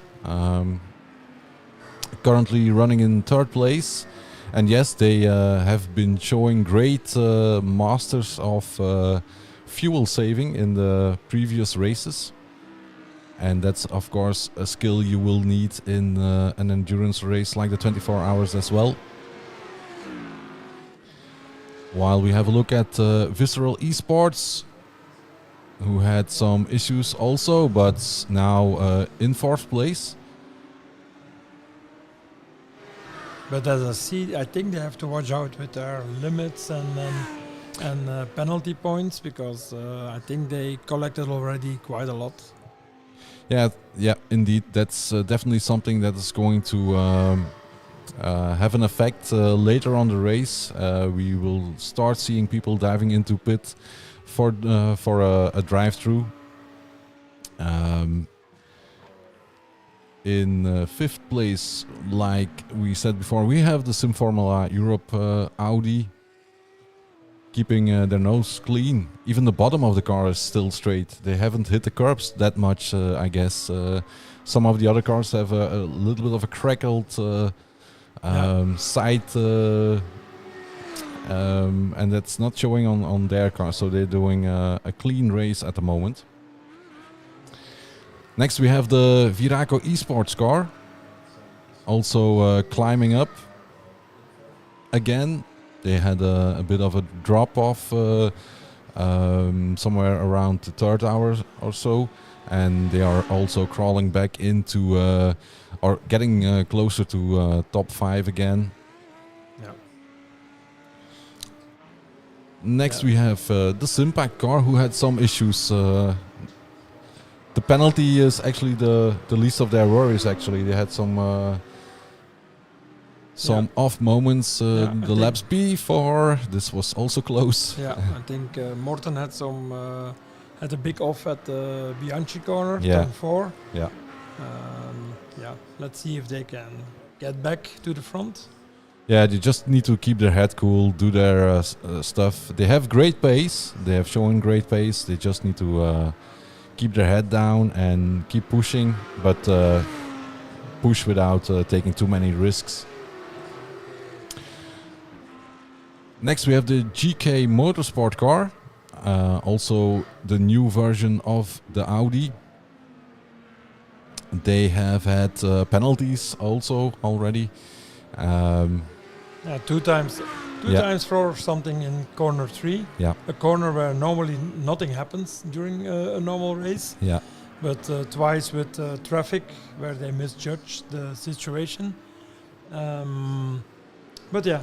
[SPEAKER 2] Currently running in third place. And yes, they have been showing great masters of fuel saving in the previous races. And that's, of course, a skill you will need in an endurance race like the 24 hours as well. While we have a look at Visceral eSports, who had some issues also, but now in fourth place.
[SPEAKER 3] But as I see, I think they have to watch out with their limits and penalty points, because I think they collected already quite a lot.
[SPEAKER 2] Yeah, indeed. That's definitely something that is going to have an effect later on the race. We will start seeing people diving into pit for a drive-through. In fifth place, like we said before, we have the Sim Formula Europe Audi, keeping their nose clean. Even the bottom of the car is still straight. They haven't hit the curbs that much, I guess. Some of the other cars have a little bit of a crackled side, and that's not showing on their car. So they're doing a clean race at the moment. Next we have the Viraco eSports car, also climbing up. Again, they had a bit of a drop-off somewhere around the third hour or so, and they are also crawling back into, or getting closer to top 5 again.
[SPEAKER 3] Yeah.
[SPEAKER 2] Next we have the Simpac car, who had some issues. The penalty is actually the least of their worries. Actually, they had some off moments. The laps before this was also close.
[SPEAKER 3] Yeah, I think Morten had had a big off at the Bianchi corner,
[SPEAKER 2] Yeah.
[SPEAKER 3] turn 4.
[SPEAKER 2] Yeah.
[SPEAKER 3] Let's see if they can get back to the front.
[SPEAKER 2] Yeah, they just need to keep their head cool, do their stuff. They have great pace. They have shown great pace. They just need to keep their head down and keep pushing, but push without taking too many risks. Next we have the GK Motorsport car, also the new version of the Audi. They have had penalties also already.
[SPEAKER 3] Two times for something in corner 3.
[SPEAKER 2] Yeah.
[SPEAKER 3] A corner where normally nothing happens during a normal race.
[SPEAKER 2] Yeah.
[SPEAKER 3] But twice with traffic where they misjudged the situation. But yeah,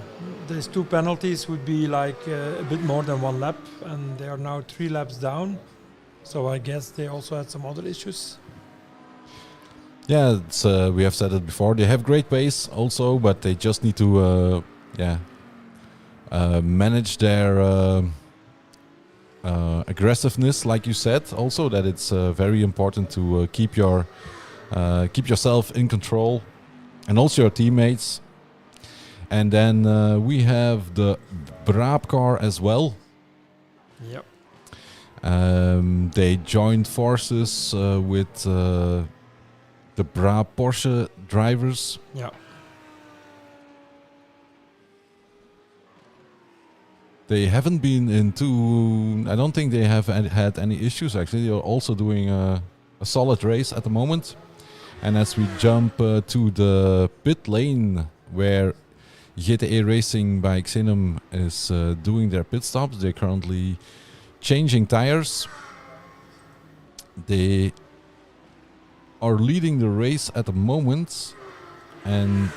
[SPEAKER 3] these 2 penalties would be like a bit more than 1 lap, and they are now 3 laps down. So I guess they also had some other issues.
[SPEAKER 2] Yeah, it's, we have said it before. They have great pace also, but they just need to manage their aggressiveness, like you said. Also, that it's very important to keep yourself in control, and also your teammates. And then we have the Braab car as well.
[SPEAKER 3] Yep.
[SPEAKER 2] They joined forces with the Braab Porsche drivers.
[SPEAKER 3] Yeah.
[SPEAKER 2] They haven't been into... I don't think they have had any issues actually. They are also doing a solid race at the moment. And as we jump to the pit lane where GTE Racing by Xenom is doing their pit stops, they're currently changing tires. They are leading the race at the moment, and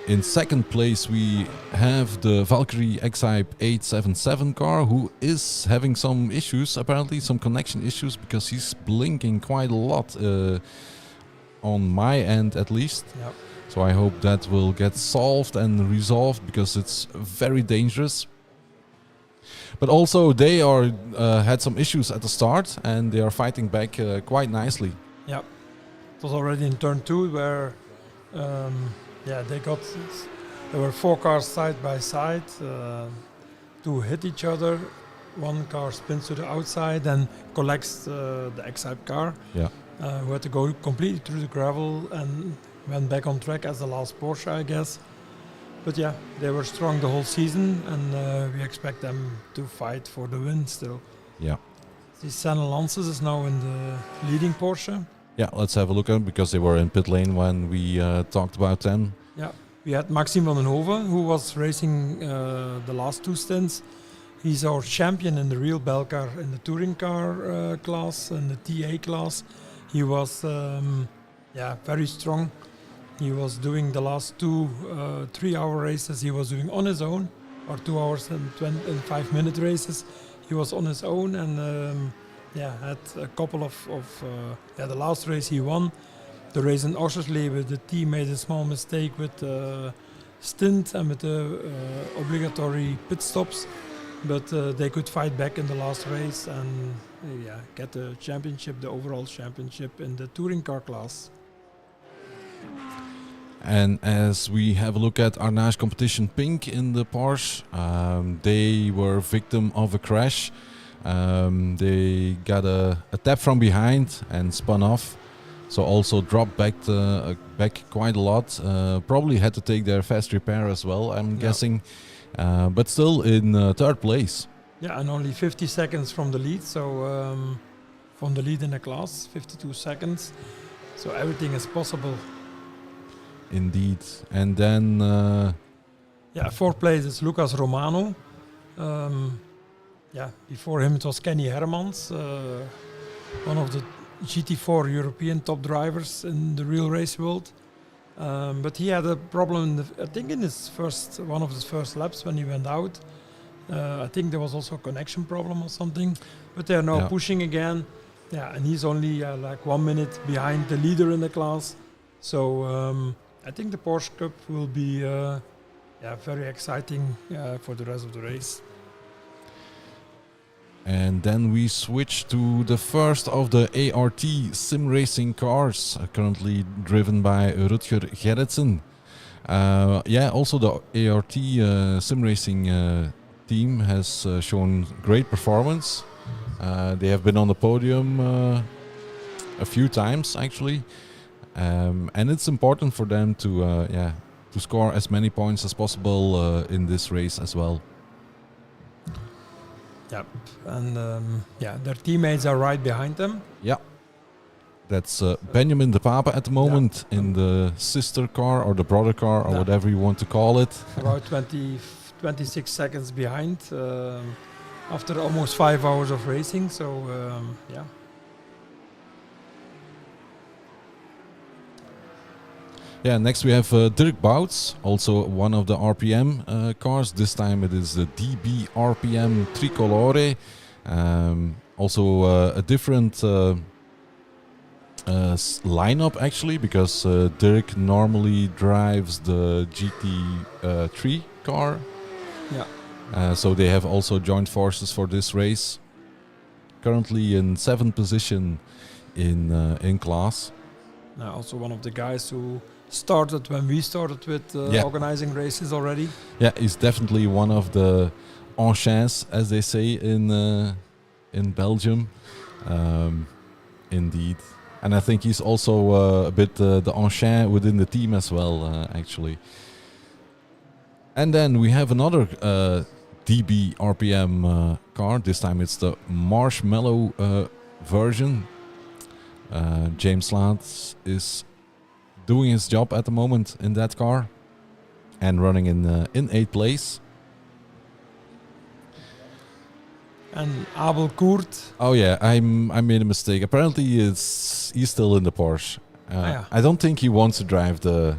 [SPEAKER 2] in second place we have the Valkyrie X-Hype 877 car, who is having some issues, apparently some connection issues, because he's blinking quite a lot on my end at least.
[SPEAKER 3] Yep.
[SPEAKER 2] So I hope that will get solved and resolved because it's very dangerous. But also they are had some issues at the start and they are fighting back quite nicely.
[SPEAKER 3] Yep. It was already in turn 2 where there were 4 cars side by side to hit each other. One car spins to the outside and collects the X-type car.
[SPEAKER 2] Yeah.
[SPEAKER 3] We had to go completely through the gravel and went back on track as the last Porsche, I guess. But yeah, they were strong the whole season, and we expect them to fight for the win still.
[SPEAKER 2] Yeah.
[SPEAKER 3] The Senna Lances is now in the leading Porsche.
[SPEAKER 2] Yeah, let's have a look at them because they were in pit lane when we talked about them.
[SPEAKER 3] Yeah, we had Maxime van den Hoven, who was racing the last 2 stints. He's our champion in the real Belcar in the touring car class and the TA class. He was very strong. He was doing the last 2 3-hour races he was doing on his own, or 2 hours and 5-minute races. He was on his own and had a couple of the last race he won. The race in Oschersleben, the team made a small mistake with the stint and with the obligatory pit stops, but they could fight back in the last race and get the championship, the overall championship in the touring car class.
[SPEAKER 2] And as we have a look at Arnage Competition Pink in the Porsche, they were victim of a crash. They got a tap from behind and spun off. So also dropped back quite a lot. Probably had to take their fast repair as well, I'm guessing. But still in 3rd place.
[SPEAKER 3] Yeah, and only 50 seconds from the lead. So from the lead in the class, 52 seconds. So everything is possible.
[SPEAKER 2] Indeed. And then
[SPEAKER 3] 4th place is Lucas Romano. Before him it was Kenny Hermans, one of the GT4 European top drivers in the real race world. But he had a problem in his one of his first laps when he went out. I think there was also a connection problem or something. But they are now pushing again. Yeah, and he's only 1 minute behind the leader in the class. So I think the Porsche Cup will be very exciting for the rest of the race.
[SPEAKER 2] And then we switch to the first of the ART sim racing cars, currently driven by Rutger Gerritsen. Also the ART sim racing team has shown great performance. They have been on the podium a few times actually, and it's important for them to score as many points as possible in this race as well.
[SPEAKER 3] Yep, and their teammates are right behind them.
[SPEAKER 2] Yeah, that's Benjamin de Pape at the moment in the sister car or the brother car or whatever you want to call it.
[SPEAKER 3] About 26 seconds behind after almost 5 hours of racing. So
[SPEAKER 2] Yeah, next we have Dirk Bouts, also one of the RPM cars. This time it is the DB RPM Tricolore. Also a different lineup actually, because Dirk normally drives the GT3 car.
[SPEAKER 3] Yeah.
[SPEAKER 2] So they have also joined forces for this race. Currently in 7th position in class.
[SPEAKER 3] Also one of the guys who started when we started with organizing races already.
[SPEAKER 2] Yeah, he's definitely one of the anciens, as they say in Belgium. Indeed. And I think he's also a bit the ancien within the team as well, actually. And then we have another DB RPM car. This time it's the Marshmallow version. James Laat is doing his job at the moment in that car and running in 8th place.
[SPEAKER 3] And Abel Koert.
[SPEAKER 2] Oh yeah, I made a mistake. Apparently he's still in the Porsche. I don't think he wants to drive the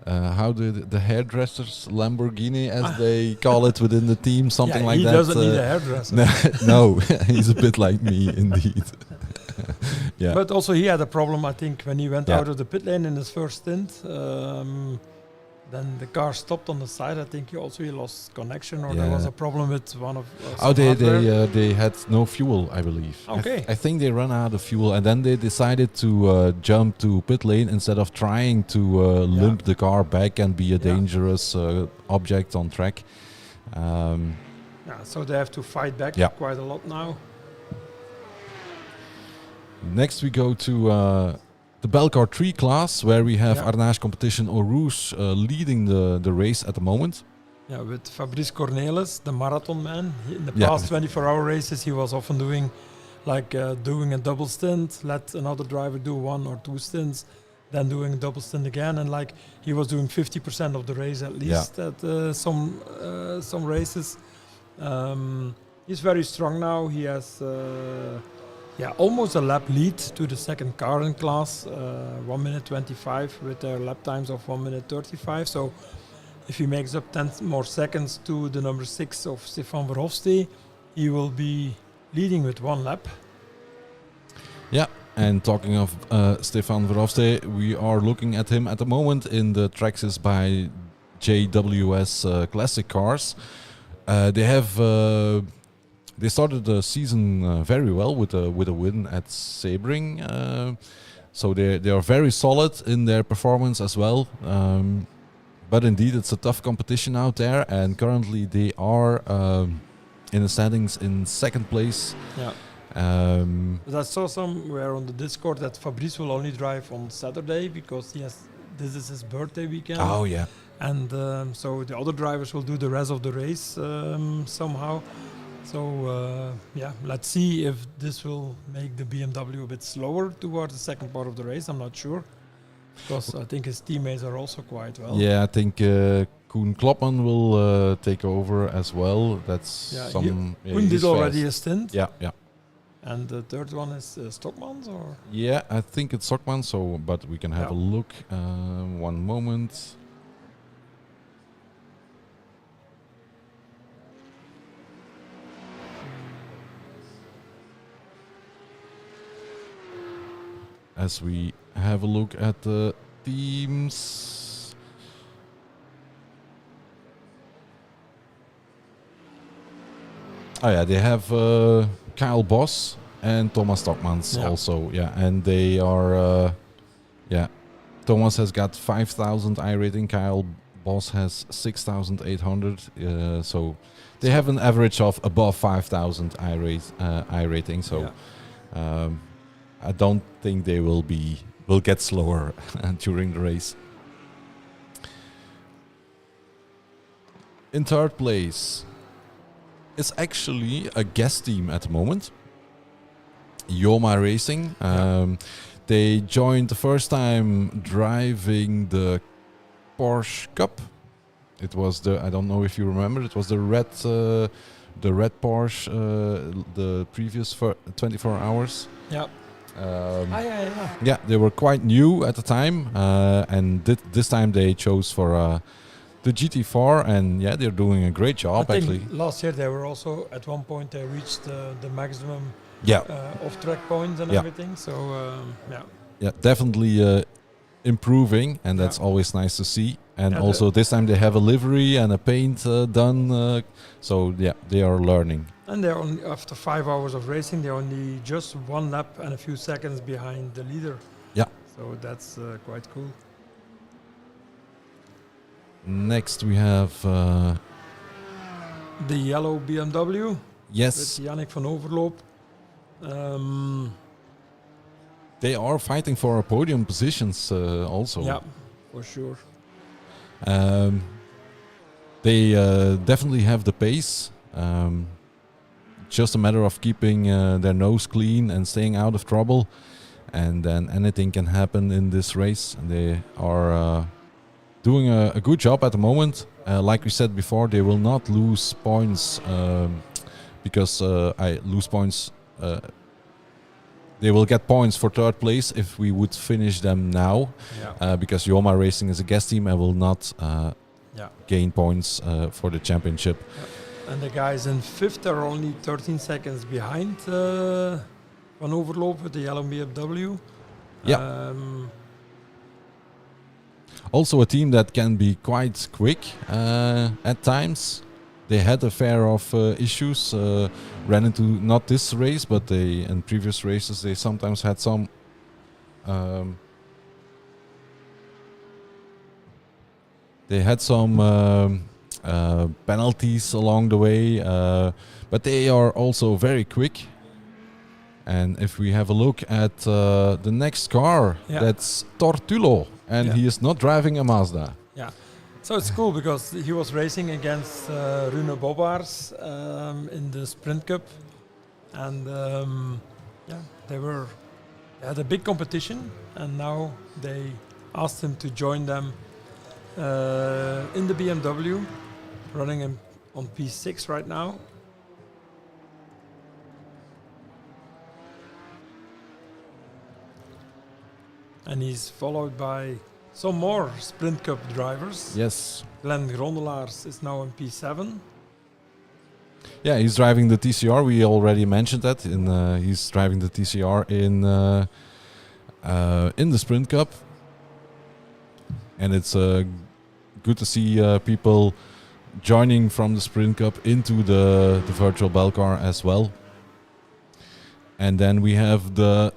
[SPEAKER 2] the hairdressers Lamborghini, as they call it within the team, something like that.
[SPEAKER 3] He doesn't need a hairdresser.
[SPEAKER 2] No, he's a bit like me indeed. Yeah.
[SPEAKER 3] But also he had a problem, I think, when he went
[SPEAKER 2] Yeah.
[SPEAKER 3] out of the pit lane in his first stint. Then the car stopped on the side. I think he lost connection, or there was
[SPEAKER 2] Yeah.
[SPEAKER 3] a problem with one of.
[SPEAKER 2] They had no fuel, I believe.
[SPEAKER 3] Okay.
[SPEAKER 2] I think they ran out of fuel, and then they decided to jump to pit lane instead of trying to limp the car back and be a dangerous object on track.
[SPEAKER 3] So they have to fight back quite a lot now.
[SPEAKER 2] Next, we go to the Belcar 3 class, where we have Arnage Competition Eau Rouge leading the race at the moment.
[SPEAKER 3] Yeah, with Fabrice Cornelis, the marathon man. In the past 24-hour races, he was often doing doing a double stint, let another driver do 1 or 2 stints, then doing a double stint again, and he was doing 50% of the race at least at some races. He's very strong now. He has almost a lap lead to the second car in class, 1 minute 25 with their lap times of 1 minute 35. So if he makes up 10 more seconds to the number 6 of Stefan Verhofstadt, he will be leading with 1 lap.
[SPEAKER 2] Yeah, and talking of Stefan Verhofstadt, we are looking at him at the moment in the Traxxas by JWS Classic cars. They started the season very well with a win at Sebring, so they are very solid in their performance as well. But indeed, it's a tough competition out there, and currently they are in the standings in 2nd place.
[SPEAKER 3] Yeah. But I saw somewhere on the Discord that Fabrice will only drive on Saturday because this is his birthday weekend.
[SPEAKER 2] Oh yeah.
[SPEAKER 3] And so the other drivers will do the rest of the race somehow. So let's see if this will make the BMW a bit slower towards the second part of the race. I'm not sure, because I think his teammates are also quite well.
[SPEAKER 2] Yeah, I think Koen Klopman will take over as well. That's
[SPEAKER 3] Koen did already a stint.
[SPEAKER 2] Yeah.
[SPEAKER 3] And the third one is Stockmans, or?
[SPEAKER 2] Yeah, I think it's Stockman. So, but we can have a look. 1 moment. As we have a look at the teams. Oh yeah, they have Kyle Boss and Thomas Stockmans also. Yeah, and they are Thomas has got 5,000 I rating. Kyle Boss has 6,800. So they have an average of above 5,000 I rating. So I don't think they will get slower during the race. In 3rd place, it's actually a guest team at the moment. Yoma Racing. They joined the first time driving the Porsche Cup. It was I don't know if you remember, it was the red Porsche, the previous 24 hours.
[SPEAKER 3] Yeah.
[SPEAKER 2] Yeah, they were quite new at the time, and this time they chose for the GT4, and they're doing a great job. I think
[SPEAKER 3] last year they were also at one point they reached the maximum off-track points and everything. So
[SPEAKER 2] definitely improving, and that's always nice to see. And also this time they have a livery and a paint done, so they are learning.
[SPEAKER 3] And they're only, after 5 hours of racing, they're only just 1 lap and a few seconds behind the leader.
[SPEAKER 2] Yeah.
[SPEAKER 3] So that's quite cool.
[SPEAKER 2] Next we have
[SPEAKER 3] the yellow BMW.
[SPEAKER 2] Yes.
[SPEAKER 3] With Yannick van Overloop.
[SPEAKER 2] They are fighting for podium positions also.
[SPEAKER 3] Yeah, for sure.
[SPEAKER 2] They definitely have the pace. Just a matter of keeping their nose clean and staying out of trouble, and then anything can happen in this race. And they are doing a good job at the moment. Like we said before, they will not lose points because I lose points. They will get points for 3rd place if we would finish them now, because Yoma Racing is a guest team and will not gain points for the championship.
[SPEAKER 3] And the guys in 5th are only 13 seconds behind Van Overloop with the yellow BMW.
[SPEAKER 2] Yeah. Also a team that can be quite quick at times. They had a fair of issues, ran into not this race, but they in previous races they sometimes had some penalties along the way, but they are also very quick. And if we have a look at the next car, that's Tortulo, and he is not driving a Mazda.
[SPEAKER 3] Yeah, so it's cool because he was racing against Rune Bobbaars in the Sprint Cup, and they had a big competition, and now they asked him to join them in the BMW, running him on P6 right now. And he's followed by some more Sprint Cup drivers.
[SPEAKER 2] Yes.
[SPEAKER 3] Glenn Grondelaars is now in P7.
[SPEAKER 2] Yeah, he's driving the TCR. We already mentioned that. He's driving the TCR in the Sprint Cup. And it's good to see people joining from the Sprint Cup into the virtual Belcar as well. And then we have the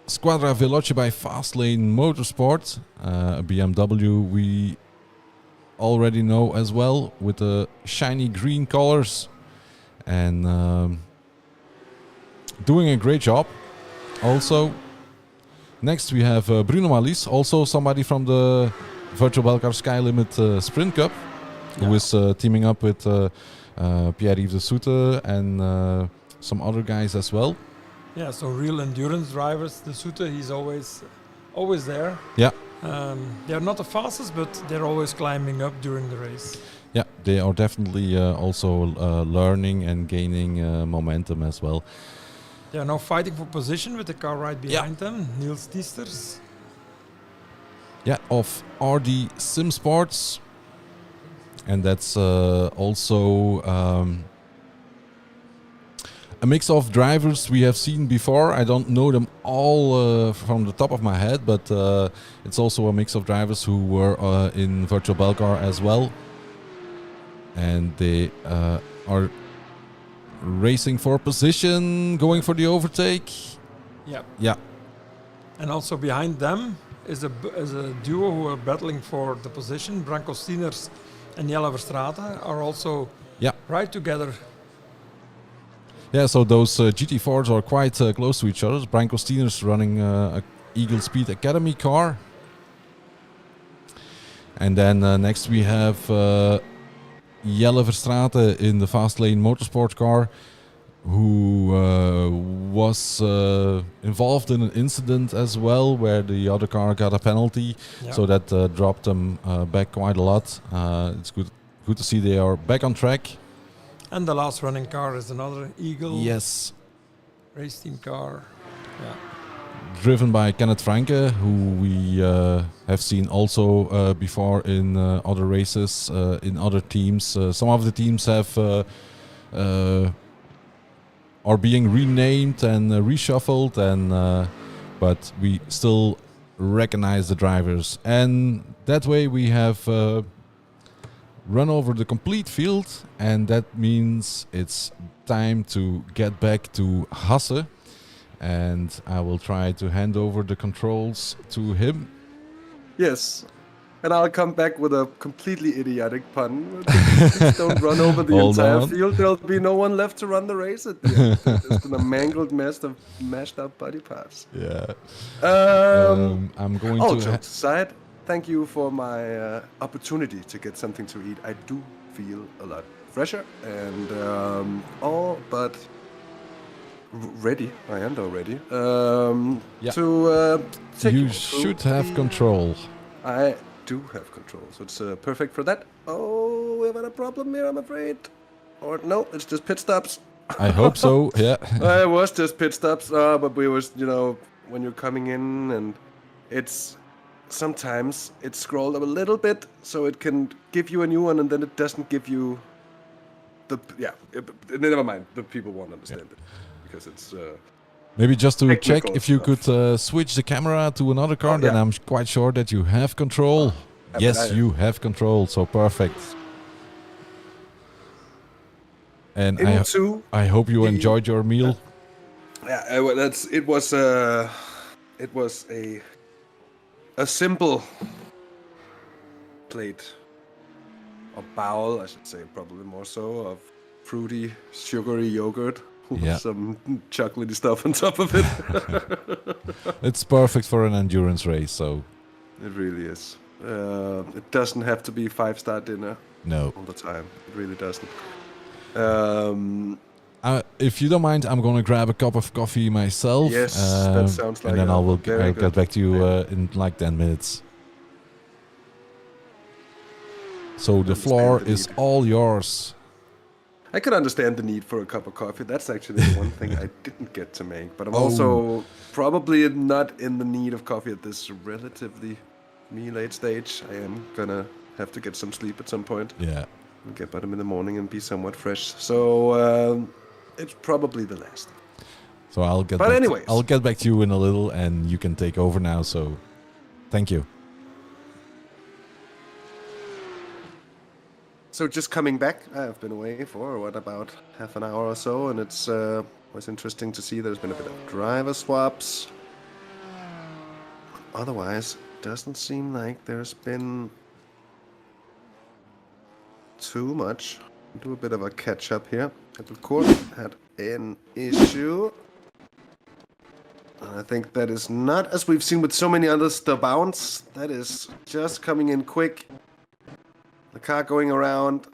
[SPEAKER 2] Squadra Veloce by Fastlane Motorsport, a BMW we already know as well, with the shiny green colors, and doing a great job. Also, next we have Bruno Malis, also somebody from the virtual Belcar Skylimit Sprint Cup, who is teaming up with Pierre-Yves de Soete and some other guys as well.
[SPEAKER 3] Yeah, so real endurance drivers. De Soete, he's always there.
[SPEAKER 2] Yeah.
[SPEAKER 3] They're not the fastest, but they're always climbing up during the race.
[SPEAKER 2] Yeah, they are definitely also learning and gaining momentum as well.
[SPEAKER 3] They are now fighting for position with the car right behind them, Niels Tiesters.
[SPEAKER 2] Yeah, of RD Sim Sports. And that's also a mix of drivers we have seen before. I don't know them all from the top of my head, but it's also a mix of drivers who were in virtual Belcar as well. And they are racing for position, going for the overtake. Yeah.
[SPEAKER 3] And also behind them is a duo who are battling for the position. Branko Stieners and Jelle Verstraeten are also right together.
[SPEAKER 2] Yeah, so those GT4s are quite close to each other. Branko Stieners running a Eagle Speed Academy car. And then next we have Jelle Verstraeten in the Fastlane Motorsport car, who was involved in an incident as well, where the other car got a penalty, so that dropped them back quite a lot. It's good to see they are back on track.
[SPEAKER 3] And the last running car is another Eagle
[SPEAKER 2] race
[SPEAKER 3] team car. Yeah.
[SPEAKER 2] Driven by Kenneth Franke, who we have seen also before in other races, in other teams. Some of the teams are being renamed and reshuffled, but we still recognize the drivers. And that way we have run over the complete field, and that means it's time to get back to Hasse. And I will try to hand over the controls to him.
[SPEAKER 1] Yes. And I'll come back with a completely idiotic pun. Please don't run over the entire field. There'll be no one left to run the race at the end. It's just a mangled mess of mashed up body parts.
[SPEAKER 2] Yeah.
[SPEAKER 1] I'm going to... jokes aside, thank you for my opportunity to get something to eat. I do feel a lot fresher and but ready. I am though ready to take
[SPEAKER 2] you should have control.
[SPEAKER 1] I do have control, so it's perfect for that. Oh, we have had a problem here, I'm afraid. Or no, it's just pit stops.
[SPEAKER 2] I hope so. Yeah.
[SPEAKER 1] It was just pit stops, but we was, when you're coming in, and it's sometimes it's scrolled up a little bit, so it can give you a new one, and then it doesn't give you the never mind. The people won't understand it because it's
[SPEAKER 2] Maybe just to check
[SPEAKER 1] technical
[SPEAKER 2] if you
[SPEAKER 1] stuff.
[SPEAKER 2] could switch the camera to another car, then
[SPEAKER 1] yeah.
[SPEAKER 2] I'm quite sure that you have control.
[SPEAKER 1] but
[SPEAKER 2] Yes, you have control, so perfect. And
[SPEAKER 1] Into
[SPEAKER 2] I hope you
[SPEAKER 1] the-
[SPEAKER 2] enjoyed your meal.
[SPEAKER 1] Yeah, well, it was a simple plate or bowl, I should say, probably more so, of fruity, sugary yogurt with
[SPEAKER 2] Yeah.
[SPEAKER 1] some chocolatey stuff on top of it.
[SPEAKER 2] It's perfect for an endurance race, so
[SPEAKER 1] It really is. It doesn't have to be 5-star dinner
[SPEAKER 2] no.
[SPEAKER 1] all the time. It really doesn't.
[SPEAKER 2] If you don't mind, I'm gonna grab a cup of coffee myself.
[SPEAKER 1] Yes, that sounds like
[SPEAKER 2] and then I'll
[SPEAKER 1] very
[SPEAKER 2] get
[SPEAKER 1] good
[SPEAKER 2] back to you
[SPEAKER 1] plan.
[SPEAKER 2] in like 10 minutes. So the floor
[SPEAKER 1] the
[SPEAKER 2] is
[SPEAKER 1] need.
[SPEAKER 2] all yours.
[SPEAKER 1] I could understand the need for a cup of coffee. That's actually the one thing I didn't get to make. But I'm
[SPEAKER 2] Oh.
[SPEAKER 1] also probably not in the need of coffee at this relatively late stage. I am gonna have to get some sleep at some point.
[SPEAKER 2] Yeah.
[SPEAKER 1] And get bottom in the morning and be somewhat fresh. So it's probably the last.
[SPEAKER 2] So I'll get.
[SPEAKER 1] But anyways.
[SPEAKER 2] I'll get back to you in a little, and you can take over now. So, thank you.
[SPEAKER 1] So just coming back, I've been away for about half an hour or so, and it's was interesting to see there's been a bit of driver swaps. Otherwise, doesn't seem like there's been too much. Do a bit of a catch up here. Belcar had an issue. I think that is not as we've seen with so many others, the bounce. That is just coming in quick. The car going around.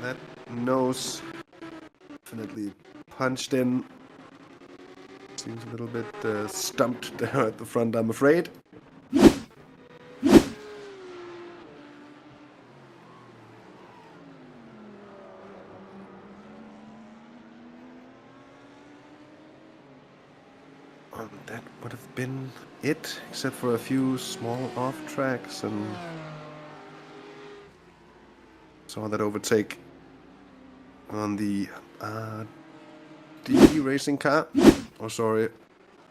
[SPEAKER 1] That nose definitely punched in. Seems a little bit stumped there at the front, I'm afraid. That would have been it, except for a few small off tracks, and saw that overtake on the RD racing car. Oh, sorry,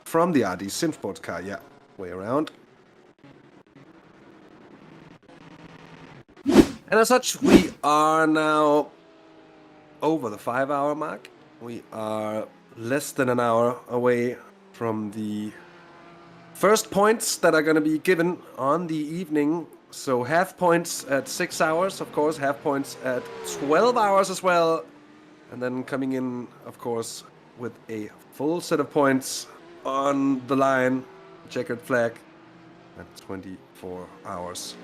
[SPEAKER 1] from the RD Sim Sports car, yeah, way around. And as such, we are now over the 5-hour mark. We are less than an hour away from the first points that are going to be given on the evening. So half points at 6 hours, of course, half points at 12 hours as well. And then coming in, of course, with a full set of points on the line, checkered flag, at 24 hours.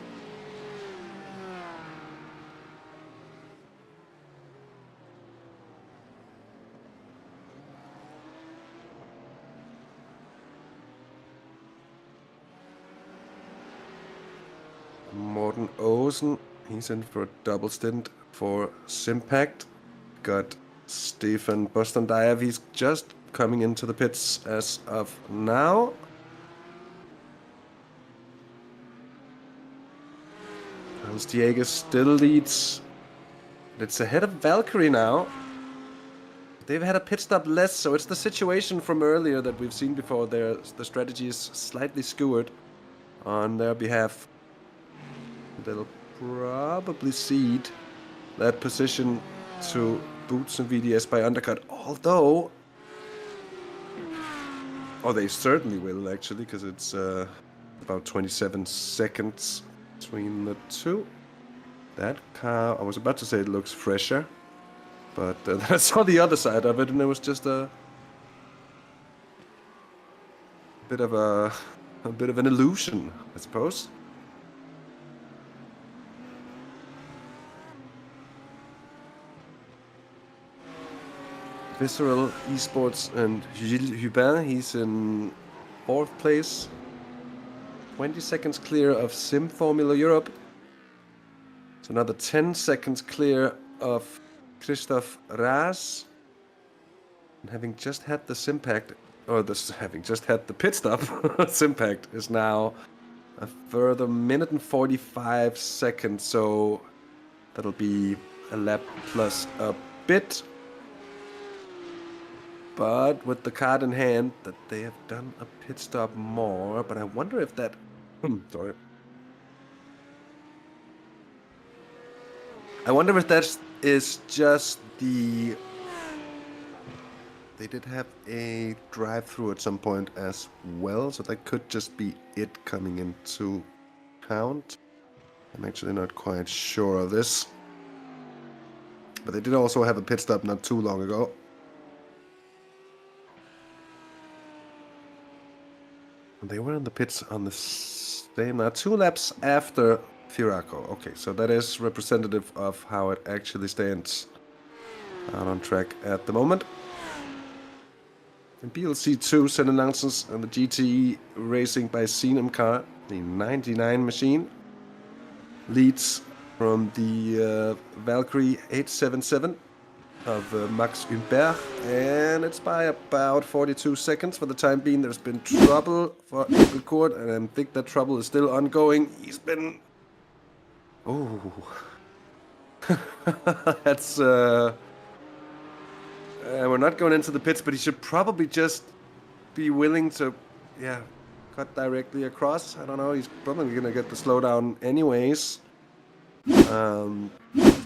[SPEAKER 1] Morten Olsen, he's in for a double stint for Simpact. Got Stefan Bostandaev, he's just coming into the pits as of now. Hans Dieges still leads. It's ahead of Valkyrie now. They've had a pit stop less, so it's the situation from earlier that we've seen before. The strategy is slightly skewered on their behalf. They'll probably cede that position to Boots and VDS by undercut, although... Oh, they certainly will, actually, because it's about 27 seconds between the two. That car, I was about to say it looks fresher, but I saw the other side of it, and it was just a bit of an illusion, I suppose. Visceral eSports and Gilles Hubin, he's in 4th place. 20 seconds clear of Sim Formula Europe. It's another 10 seconds clear of Christoph Raas. And having just had the Simpact, having just had the pit stop, Simpact is now a further minute and 45 seconds. So that'll be a lap plus a bit. but with the card in hand that they have done a pit stop more. But I wonder if that... sorry. I wonder if that is just the... They did have a drive-through at some point as well, so that could just be it coming into count. I'm actually not quite sure of this. But they did also have a pit stop not too long ago. They were in the pits on the same... 2 laps after Firaco. Okay, so that is representative of how it actually stands out on track at the moment. In BLC2, sent announcements on the GTE Racing by Sinem car, the 99 machine, leads from the Valkyrie 877 of Max Humbert, and it's by about 42 seconds for the time being. There's been trouble for Belcar, and I think that trouble is still ongoing. He's been... Oh. That's... we're not going into the pits, but he should probably just be willing to, cut directly across. I don't know, he's probably going to get the slowdown anyways.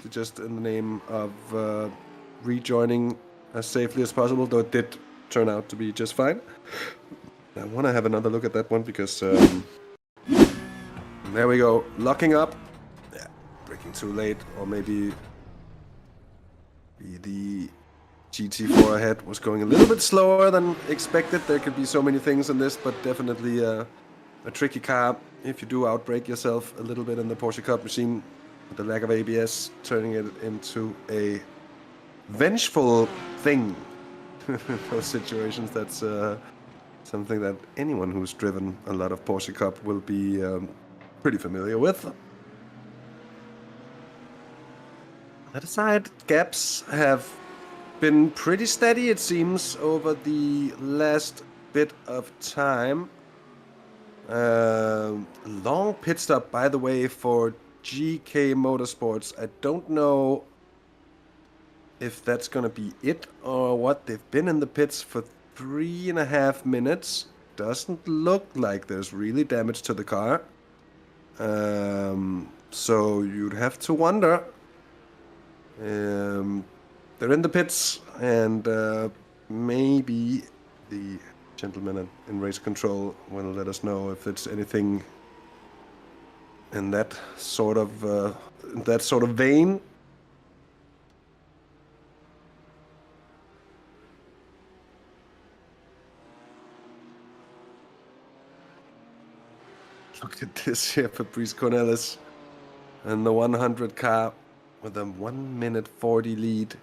[SPEAKER 1] Just in the name of rejoining as safely as possible, though it did turn out to be just fine. I want to have another look at that one because there we go, locking up. Yeah, braking too late, or maybe the GT4 ahead was going a little bit slower than expected. There could be so many things in this, but definitely a tricky car if you do outbrake yourself a little bit in the Porsche Cup machine. With the lack of ABS, turning it into a vengeful thing. In those situations, that's something that anyone who's driven a lot of Porsche Cup will be pretty familiar with. That aside, gaps have been pretty steady, it seems, over the last bit of time. Long pit stop, by the way, for GK Motorsports. I don't know if that's gonna be it or what. They've been in the pits for 3.5 minutes. Doesn't look like there's really damage to the car. So you'd have to wonder. They're in the pits, and maybe the gentleman in race control will let us know if it's anything in that sort of vein. Look at this here, Fabrice Cornelis, and the 100 car with a 1:40 lead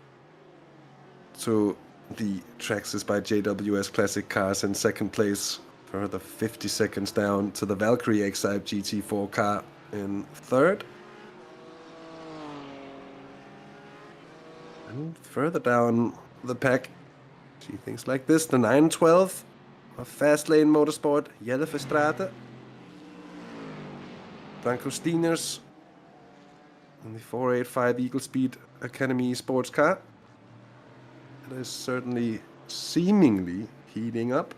[SPEAKER 1] to the Traxxas by JWS Classic cars in second place, further 50 seconds down to the Valkyrie X-Type GT4 car in third. And further down the pack, see things like this, the 912 of Fastlane Motorsport, Jelle Verstraete. Franco Steeners in the 485 Eagle Speed Academy sports car. It is certainly seemingly heating up,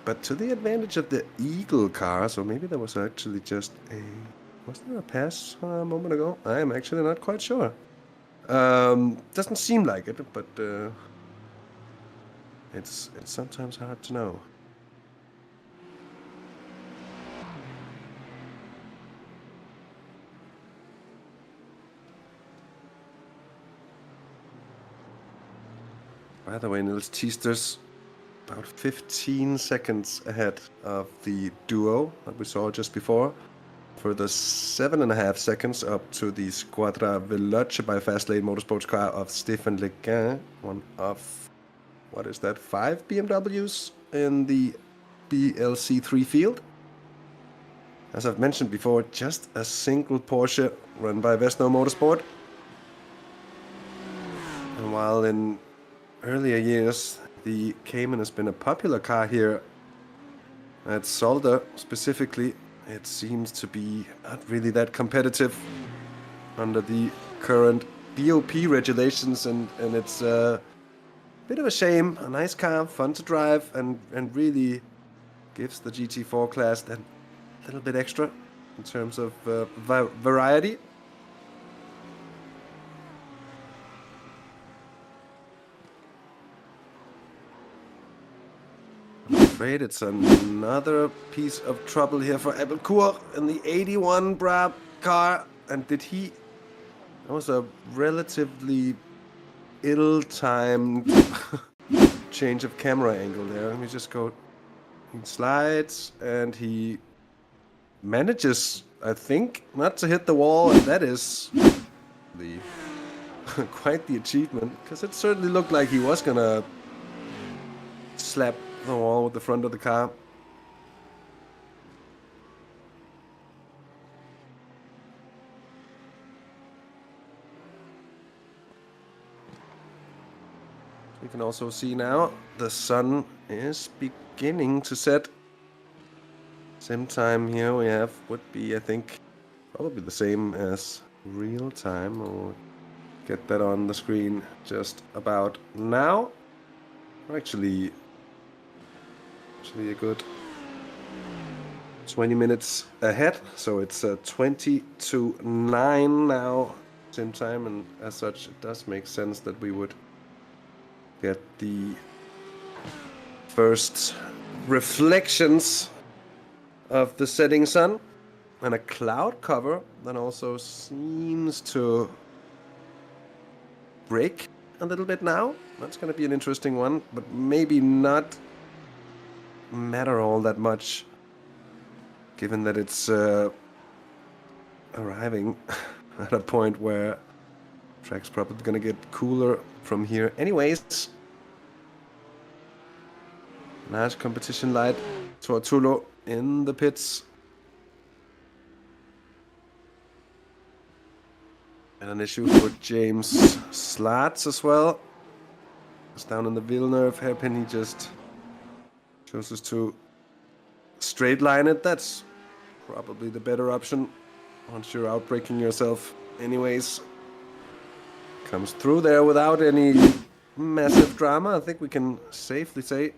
[SPEAKER 1] but to the advantage of the Eagle car. So maybe there was actually just wasn't there a pass a moment ago? I am actually not quite sure. Doesn't seem like it, but it's sometimes hard to know. By the way, Nils Teasters about 15 seconds ahead of the duo that we saw just before. For the 7.5 seconds up to the Squadra Veloce by Fastlane Motorsports car of Stéphane Lequin, one of, 5 BMWs in the BLC3 field. As I've mentioned before, just a single Porsche run by Vesno Motorsport. And while in earlier years, the Cayman has been a popular car here at Zolder specifically, it seems to be not really that competitive under the current BOP regulations, and it's bit of a shame. A nice car, fun to drive, and really gives the GT4 class that little bit extra in terms of variety. I'm afraid it's another piece of trouble here for Belcar in the 81 Brab car. And did he... That was a relatively ill-timed change of camera angle there. Let me just go... He slides and he manages, I think, not to hit the wall. And that is the quite the achievement, because it certainly looked like he was gonna slap the wall with the front of the car. You can also see now the sun is beginning to set. Sim time here we have would be, I think, probably the same as real time. I'll get that on the screen just about now. Actually a good 20 minutes ahead, so it's 20 to 9 now sim time, and as such it does make sense that we would get the first reflections of the setting sun and a cloud cover that also seems to break a little bit now. That's going to be an interesting one, but maybe not matter all that much, given that it's arriving at a point where track's probably going to get cooler from here anyways. Nice competition light. Tortulo in the pits. And an issue for James Slats as well. It's down in the Villeneuve hairpin. He just chooses to straight line it. That's probably the better option once you're outbraking yourself anyways. Comes through there without any massive drama. I think we can safely say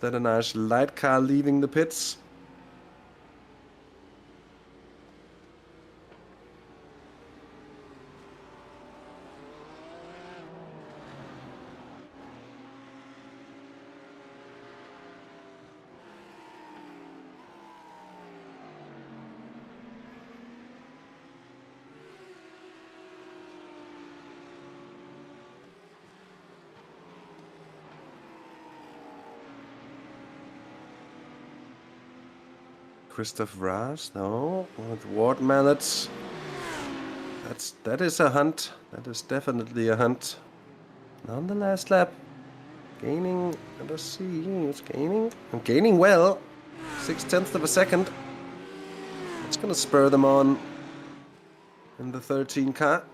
[SPEAKER 1] that a nice light car leaving the pits. Christoph Ras, no, with Ward Mallets. That is a hunt. That is definitely a hunt. On the last lap, gaining. Let's see, it's gaining. I'm gaining well, 0.6 of a second. It's gonna spur them on in the 13 car.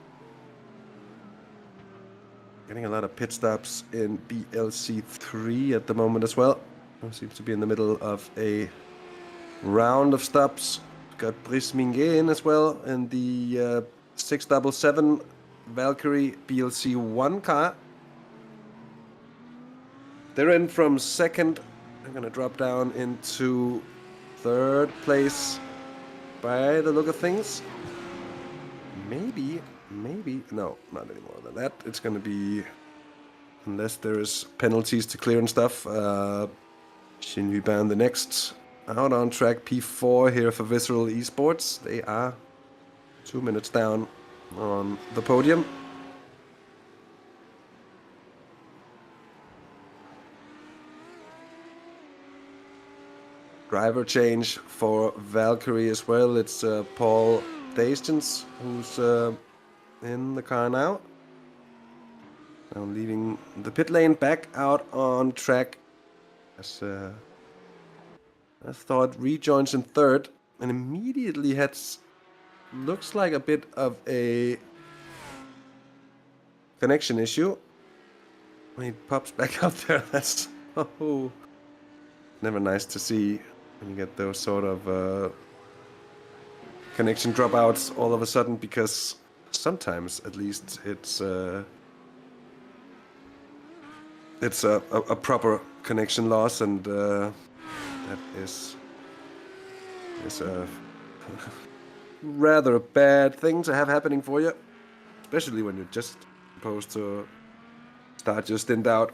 [SPEAKER 1] Getting a lot of pit stops in BLC3 at the moment as well. Seems to be in the middle of a round of stops. Got Brice Minguet in as well in the 677 Valkyrie BLC1 car. They're in from second. I'm gonna drop down into third place by the look of things. Maybe, no, not any more than that. It's gonna be, unless there's penalties to clear and stuff, Shinvi Ban the next out on track. P4 here for Visceral eSports. They are 2 minutes down on the podium. Driver change for Valkyrie as well. It's Paul Dastens who's in the car now. Now leaving the pit lane, back out on track. As I thought rejoins in third and immediately looks like a bit of a connection issue. When he pops back out there, that's never nice to see when you get those sort of connection dropouts all of a sudden, because sometimes at least it's it's a proper connection loss, and that is a rather bad thing to have happening for you, especially when you're just supposed to start your stint out.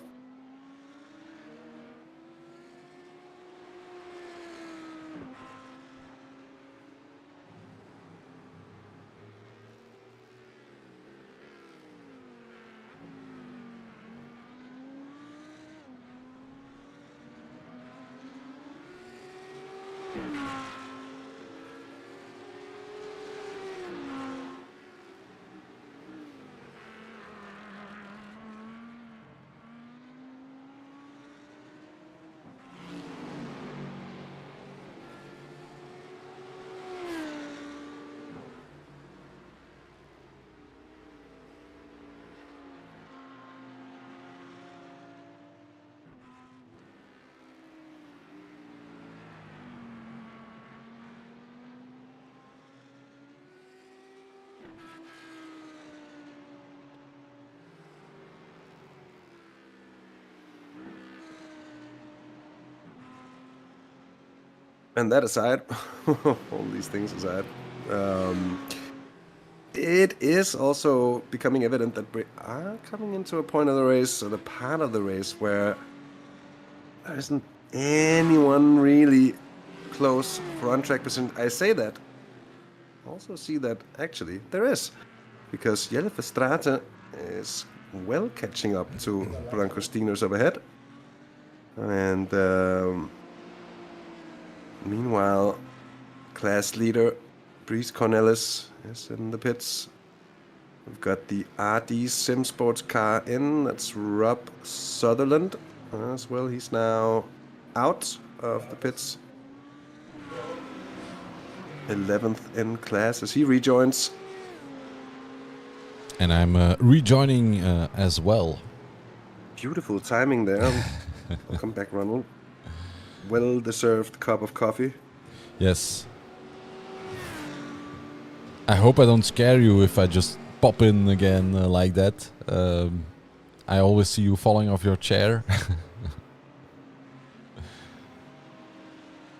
[SPEAKER 1] And that aside, all these things aside, it is also becoming evident that we are coming into a point of the race, or the part of the race, where there isn't anyone really close for on-track position. I say that. Also see that actually there is, because Jelle Verstraete is well catching up to Branko Steeners up ahead. And meanwhile, class leader Brice Cornelis is in the pits. We've got the RD Sim Sports car in. That's Rob Sutherland as well. He's now out of the pits. 11th in class as he rejoins.
[SPEAKER 2] And I'm rejoining as well.
[SPEAKER 1] Beautiful timing there. Welcome back, Ronald. Well-deserved cup of coffee.
[SPEAKER 2] Yes. I hope I don't scare you if I just pop in again like that. I always see you falling off your chair.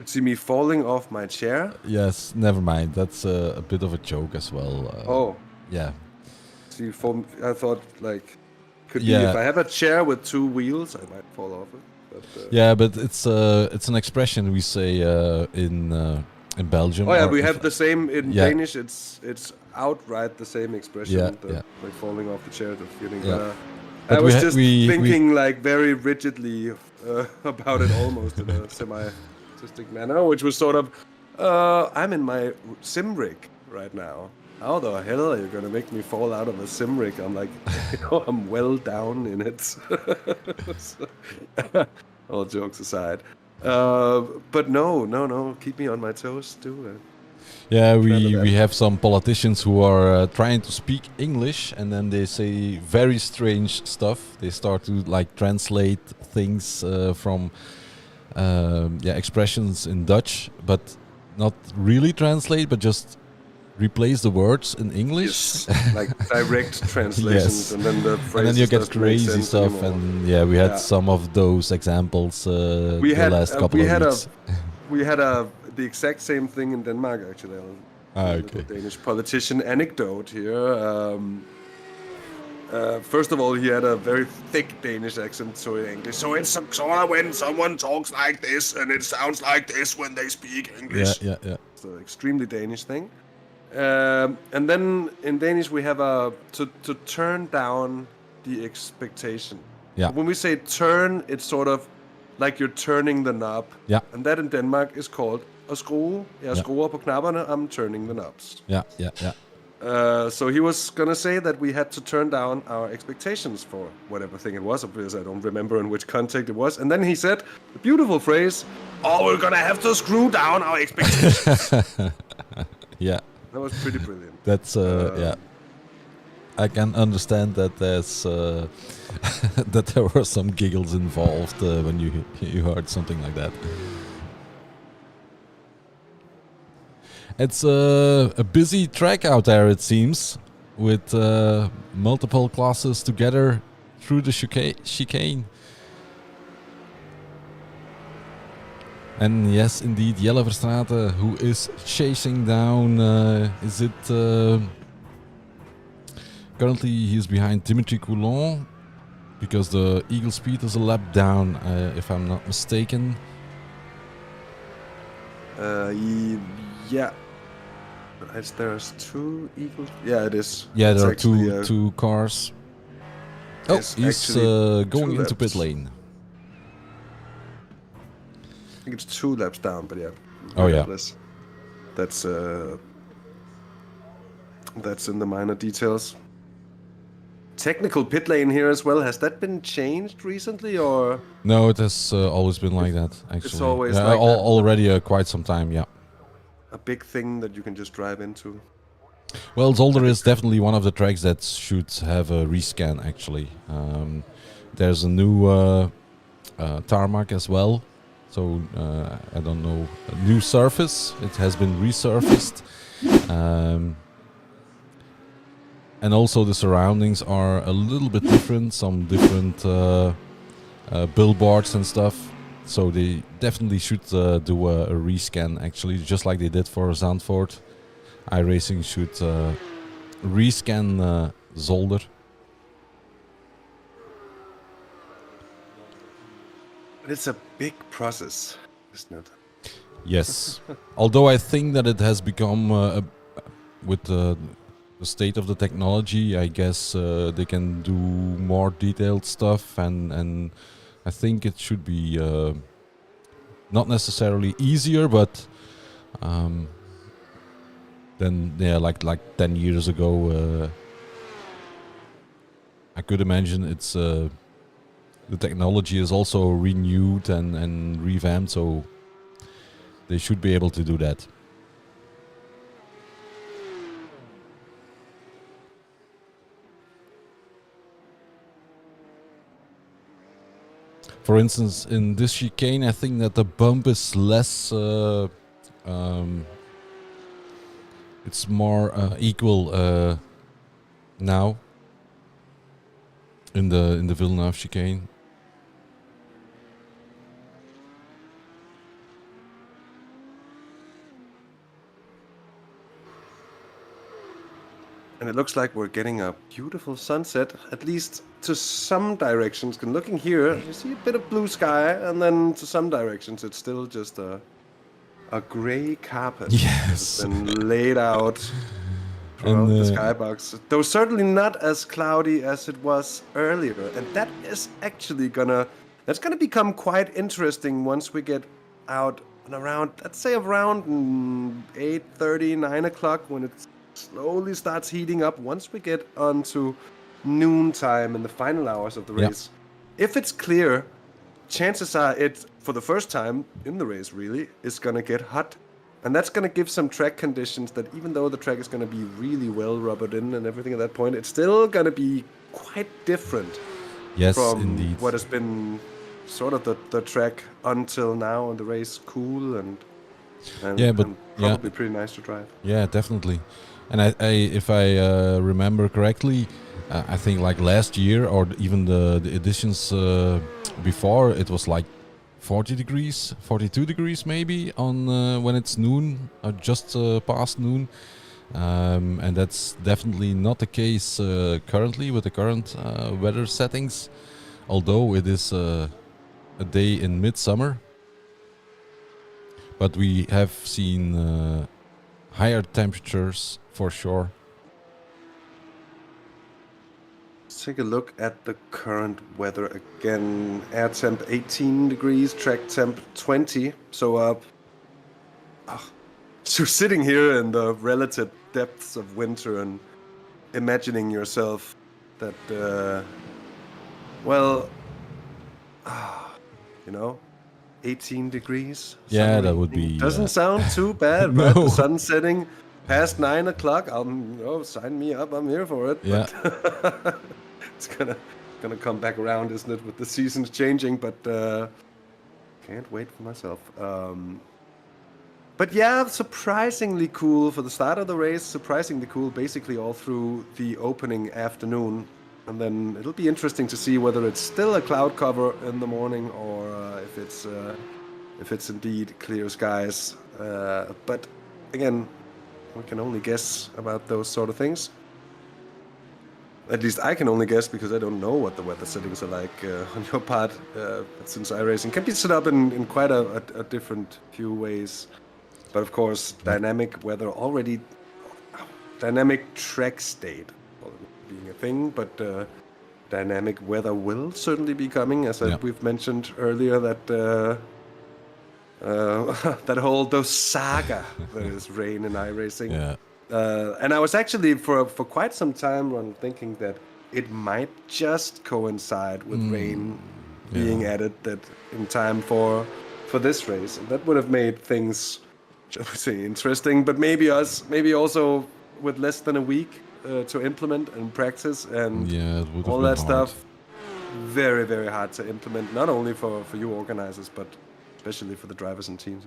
[SPEAKER 1] See me falling off my chair?
[SPEAKER 2] Yes, never mind. That's a bit of a joke as well.
[SPEAKER 1] Oh.
[SPEAKER 2] Yeah.
[SPEAKER 1] See, I thought, like, could be if I have a chair with two wheels, I might fall off it. But,
[SPEAKER 2] yeah, but it's an expression we say in Belgium.
[SPEAKER 1] Oh yeah, we have the same in Danish. It's outright the same expression.
[SPEAKER 2] Yeah,
[SPEAKER 1] like falling off the chair, the feeling.
[SPEAKER 2] Yeah.
[SPEAKER 1] I was just thinking like very rigidly about it, almost in a semi-artistic manner, which was sort of, I'm in my sim rig right now. How the hell are you gonna make me fall out of a sim rig? I'm like, I'm well down in it. All jokes aside. But no, keep me on my toes too.
[SPEAKER 2] Yeah, we have some politicians who are trying to speak English, and then they say very strange stuff. They start to like translate things from expressions in Dutch, but not really translate, but just replace the words in English.
[SPEAKER 1] Yes, like direct translations, and then the phrases.
[SPEAKER 2] And then you get crazy stuff,
[SPEAKER 1] anymore.
[SPEAKER 2] and yeah, we had some of those examples the last couple of weeks.
[SPEAKER 1] We had the exact same thing in Denmark, actually.
[SPEAKER 2] Okay.
[SPEAKER 1] Danish politician anecdote here. First of all, he had a very thick Danish accent to English. So it's sort of when someone talks like this, and it sounds like this when they speak English.
[SPEAKER 2] Yeah.
[SPEAKER 1] It's an extremely Danish thing. And then in Danish we have to turn down the expectation.
[SPEAKER 2] Yeah.
[SPEAKER 1] When we say turn, it's sort of like you're turning the knob.
[SPEAKER 2] Yeah.
[SPEAKER 1] And that in Denmark is called at skrue. Jeg skruer på knapperne, I'm turning the knobs.
[SPEAKER 2] Yeah.
[SPEAKER 1] So he was gonna say that we had to turn down our expectations for whatever thing it was, because I don't remember in which context it was. And then he said the beautiful phrase, "Oh, we're gonna have to screw down our expectations."
[SPEAKER 2] Yeah.
[SPEAKER 1] That was pretty brilliant.
[SPEAKER 2] That's I can understand that there's that there were some giggles involved when you heard something like that. It's a busy track out there, it seems, with multiple classes together through the chicane. And yes, indeed, Jelle Verstraeten, who is chasing down, is it... currently he's behind Dimitri Coulon, because the Eagle Speed is a lap down, if I'm not mistaken.
[SPEAKER 1] Yeah. There's 2 Eagles. Yeah, it is.
[SPEAKER 2] Yeah,
[SPEAKER 1] It's
[SPEAKER 2] there are
[SPEAKER 1] actually,
[SPEAKER 2] two cars. Oh,
[SPEAKER 1] it's
[SPEAKER 2] he's
[SPEAKER 1] actually
[SPEAKER 2] going
[SPEAKER 1] 2
[SPEAKER 2] into pit
[SPEAKER 1] laps.
[SPEAKER 2] lane.
[SPEAKER 1] I think it's 2 laps down, but yeah.
[SPEAKER 2] Oh, yeah.
[SPEAKER 1] Regardless. That's in the minor details. Technical pit lane here as well. Has that been changed recently, or?
[SPEAKER 2] No, it has always been like that, actually.
[SPEAKER 1] It's always like that.
[SPEAKER 2] Already quite some time, yeah.
[SPEAKER 1] A big thing that you can just drive into.
[SPEAKER 2] Well, Zolder is definitely one of the tracks that should have a rescan, actually. There's a new tarmac as well. So, I don't know, a new surface. It has been resurfaced. And also the surroundings are a little bit different. Some different billboards and stuff. So they definitely should do a rescan, actually, just like they did for Zandvoort. iRacing should rescan Zolder.
[SPEAKER 1] But it's a big process, isn't it?
[SPEAKER 2] Yes. Although I think that it has become, with the state of the technology, I guess they can do more detailed stuff, and I think it should be not necessarily easier, but then yeah, like 10 years ago, I could imagine it's the technology is also renewed and revamped, so they should be able to do that. For instance, in this chicane, I think that the bump is less. It's more equal now in the Villeneuve chicane.
[SPEAKER 1] And it looks like we're getting a beautiful sunset, at least to some directions. And looking here, you see a bit of blue sky, and then to some directions, it's still just a gray carpet.
[SPEAKER 2] Yes.
[SPEAKER 1] And laid out throughout the skybox. Though certainly not as cloudy as it was earlier. And that is actually that's gonna become quite interesting once we get out and around, let's say around 8:30, 9 o'clock, when it's slowly starts heating up once we get onto noon time in the final hours of the race. If it's clear, chances are it, for the first time in the race really, is gonna get hot. And that's gonna give some track conditions that, even though the track is gonna be really well rubbered in and everything at that point, it's still gonna be quite different from
[SPEAKER 2] indeed.
[SPEAKER 1] what has been sort of the track until now, and the race cool and probably pretty nice to drive.
[SPEAKER 2] Yeah, definitely. And I if I remember correctly, I think like last year or even the editions before, it was like 40 degrees, 42 degrees maybe on when it's noon, or just past noon. And that's definitely not the case currently with the current weather settings, although it is a day in midsummer. But we have seen higher temperatures for sure.
[SPEAKER 1] Let's take a look at the current weather again. Air temp 18 degrees, track temp 20. So sitting here in the relative depths of winter and imagining yourself that, 18 degrees.
[SPEAKER 2] Yeah, that would be...
[SPEAKER 1] Doesn't sound too bad,
[SPEAKER 2] no.
[SPEAKER 1] right? The sun setting past 9 o'clock. Sign me up. I'm here for it.
[SPEAKER 2] Yeah.
[SPEAKER 1] But it's gonna come back around, isn't it, with the seasons changing? But can't wait for myself. But yeah, surprisingly cool for the start of the race. Surprisingly cool, basically all through the opening afternoon. And then it'll be interesting to see whether it's still a cloud cover in the morning, or if it's if it's indeed clear skies. But again, we can only guess about those sort of things. At least I can only guess because I don't know what the weather settings are like on your part. Since iRacing can be set up in quite a different few ways. But of course, dynamic weather already, dynamic track state being a thing, but dynamic weather will certainly be coming, as we've mentioned earlier, that that whole those saga that is rain and iRacing.
[SPEAKER 2] Yeah.
[SPEAKER 1] And I was actually for quite some time thinking that it might just coincide with rain being added that in time for this race, and that would have made things, shall we say, interesting. But maybe also with less than a week to implement and practice and
[SPEAKER 2] it would have
[SPEAKER 1] all
[SPEAKER 2] been
[SPEAKER 1] that
[SPEAKER 2] hard.
[SPEAKER 1] stuff, very, very hard to implement. Not only for you organizers, but especially for the drivers and teams.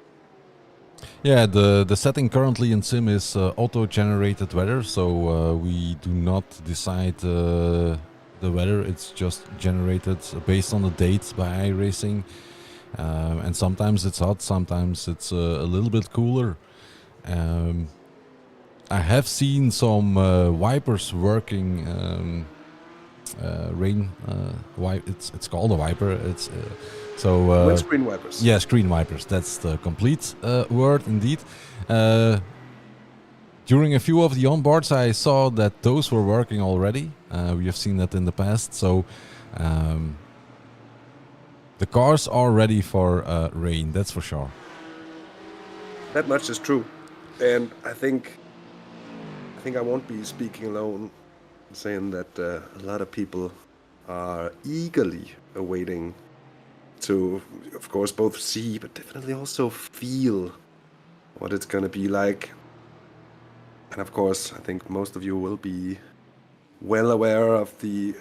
[SPEAKER 2] Yeah, the setting currently in Sim is auto-generated weather, so we do not decide the weather. It's just generated based on the dates by iRacing, and sometimes it's hot, sometimes it's a little bit cooler. I have seen some wipers working. Rain, it's called a wiper. It's
[SPEAKER 1] Windscreen wipers.
[SPEAKER 2] Yeah, screen wipers. That's the complete word, indeed. During a few of the onboards, I saw that those were working already. We have seen that in the past. So the cars are ready for rain. That's for sure.
[SPEAKER 1] That much is true, and I think I won't be speaking alone, saying that a lot of people are eagerly awaiting to, of course, both see, but definitely also feel what it's going to be like. And of course, I think most of you will be well aware of the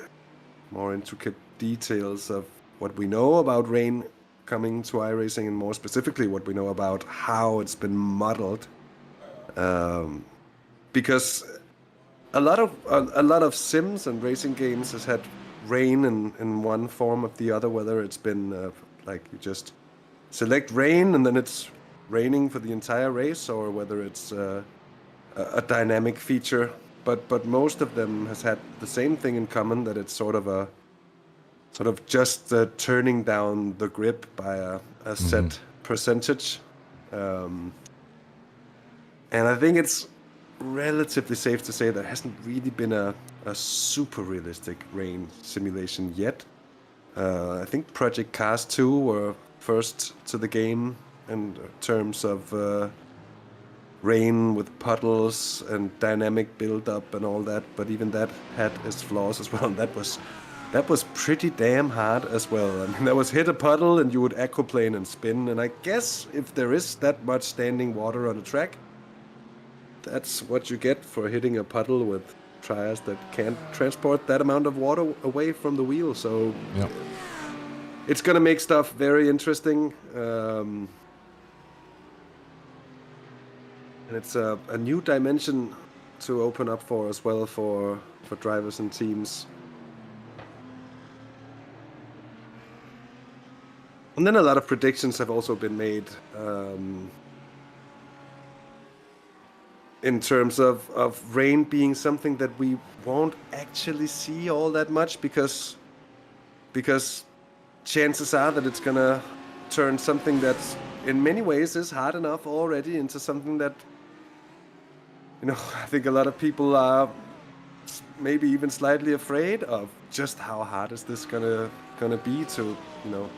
[SPEAKER 1] more intricate details of what we know about rain coming to iRacing, and more specifically what we know about how it's been modeled. Because a lot of sims and racing games has had rain in one form or the other, whether it's been like you just select rain and then it's raining for the entire race, or whether it's a dynamic feature. But most of them has had the same thing in common, that it's sort of just turning down the grip by a set percentage. And I think it's relatively safe to say there hasn't really been a super realistic rain simulation yet. I think Project Cars 2 were first to the game in terms of rain with puddles and dynamic build-up and all that, but even that had its flaws as well, and that was pretty damn hard as well. I mean, that was hit a puddle and you would aquaplane and spin, and I guess if there is that much standing water on a track, that's what you get for hitting a puddle with tires that can't transport that amount of water away from the wheel. So it's going to make stuff very interesting. And it's a new dimension to open up for as well for drivers and teams. And then a lot of predictions have also been made in terms of rain being something that we won't actually see all that much, because chances are that it's gonna turn something that in many ways is hard enough already into something that, you know, I think a lot of people are maybe even slightly afraid of just how hard is this gonna be to, you know,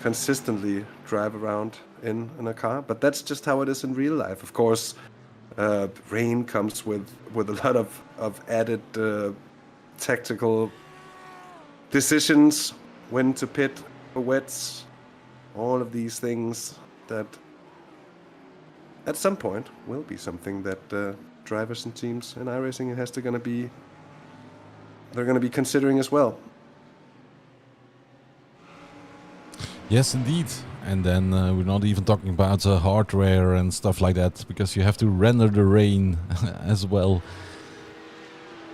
[SPEAKER 1] consistently drive around in a car. But that's just how it is in real life. Of course, rain comes with a lot of added tactical decisions, when to pit for wets, all of these things that at some point will be something that drivers and teams in iRacing they're going to be considering as well.
[SPEAKER 2] Yes, indeed. And then we're not even talking about hardware and stuff like that, because you have to render the rain as well.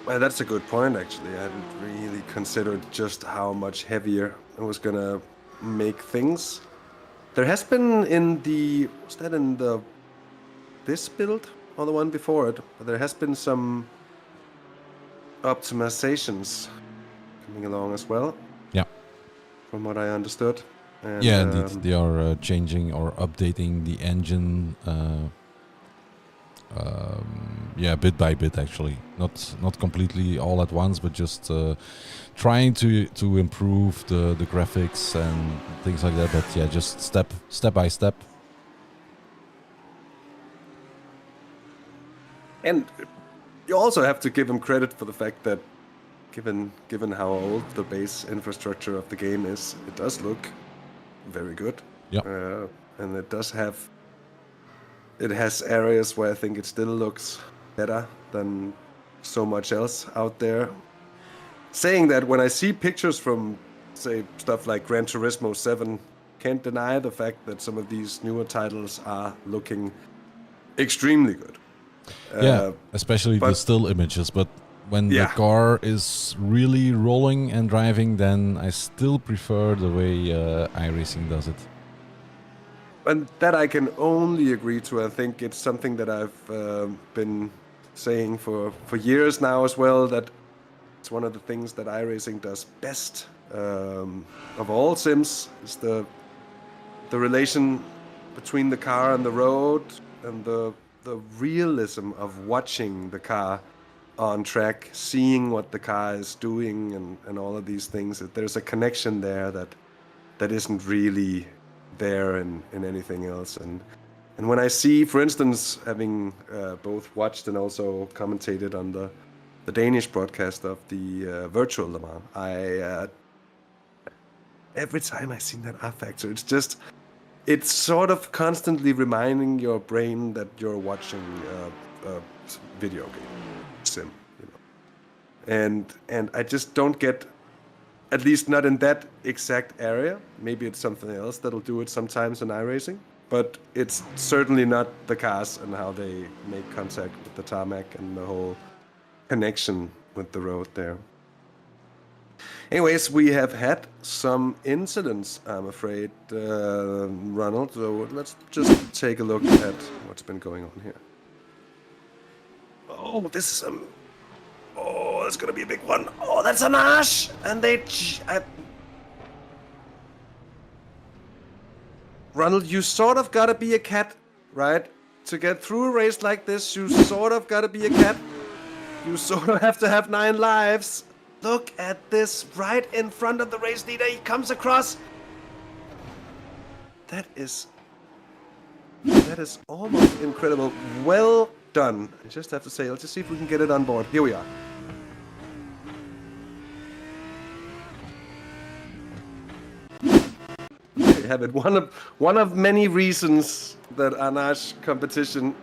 [SPEAKER 1] Well, that's a good point, actually. I hadn't really considered just how much heavier it was going to make things. There has been this build or the one before it, there has been some optimizations coming along as well.
[SPEAKER 2] Yeah.
[SPEAKER 1] From what I understood. And,
[SPEAKER 2] yeah, indeed. They are changing or updating the engine. Bit by bit, actually. Not completely all at once, but just trying to improve the graphics and things like that. But yeah, just step by step.
[SPEAKER 1] And you also have to give him credit for the fact that, given how old the base infrastructure of the game is, it does look very good.
[SPEAKER 2] Yeah.
[SPEAKER 1] And it has areas where I think it still looks better than so much else out there. Saying that, when I see pictures from, say, stuff like Gran Turismo 7, can't deny the fact that some of these newer titles are looking extremely good.
[SPEAKER 2] Especially the still images, but when the car is really rolling and driving, then I still prefer the way iRacing does it.
[SPEAKER 1] And that I can only agree to. I think it's something that I've been saying for years now as well, that it's one of the things that iRacing does best of all sims, is the relation between the car and the road, and the realism of watching the car on track, seeing what the car is doing, and all of these things. That there's a connection there that isn't really there in anything else. And when I see, for instance, having both watched and also commentated on the Danish broadcast of the virtual Le Mans, every time I see that R-Factor, it's sort of constantly reminding your brain that you're watching a video game sim, and I just don't get, at least not in that exact area. Maybe it's something else that'll do it sometimes in iRacing, but it's certainly not the cars and how they make contact with the tarmac and the whole connection with the road there. Anyways, we have had some incidents, I'm afraid, Ronald, so let's just take a look at what's been going on here. Oh, this is that's gonna be a big one. Oh, that's an Ash! And Ronald, you sort of gotta be a cat, right? To get through a race like this, you sort of gotta be a cat. You sort of have to have 9 lives. Look at this, right in front of the race leader. He comes across. That is almost incredible. Well done. I just have to say, let's just see if we can get it on board. Here we are. There you have it. One of many reasons that Anash competition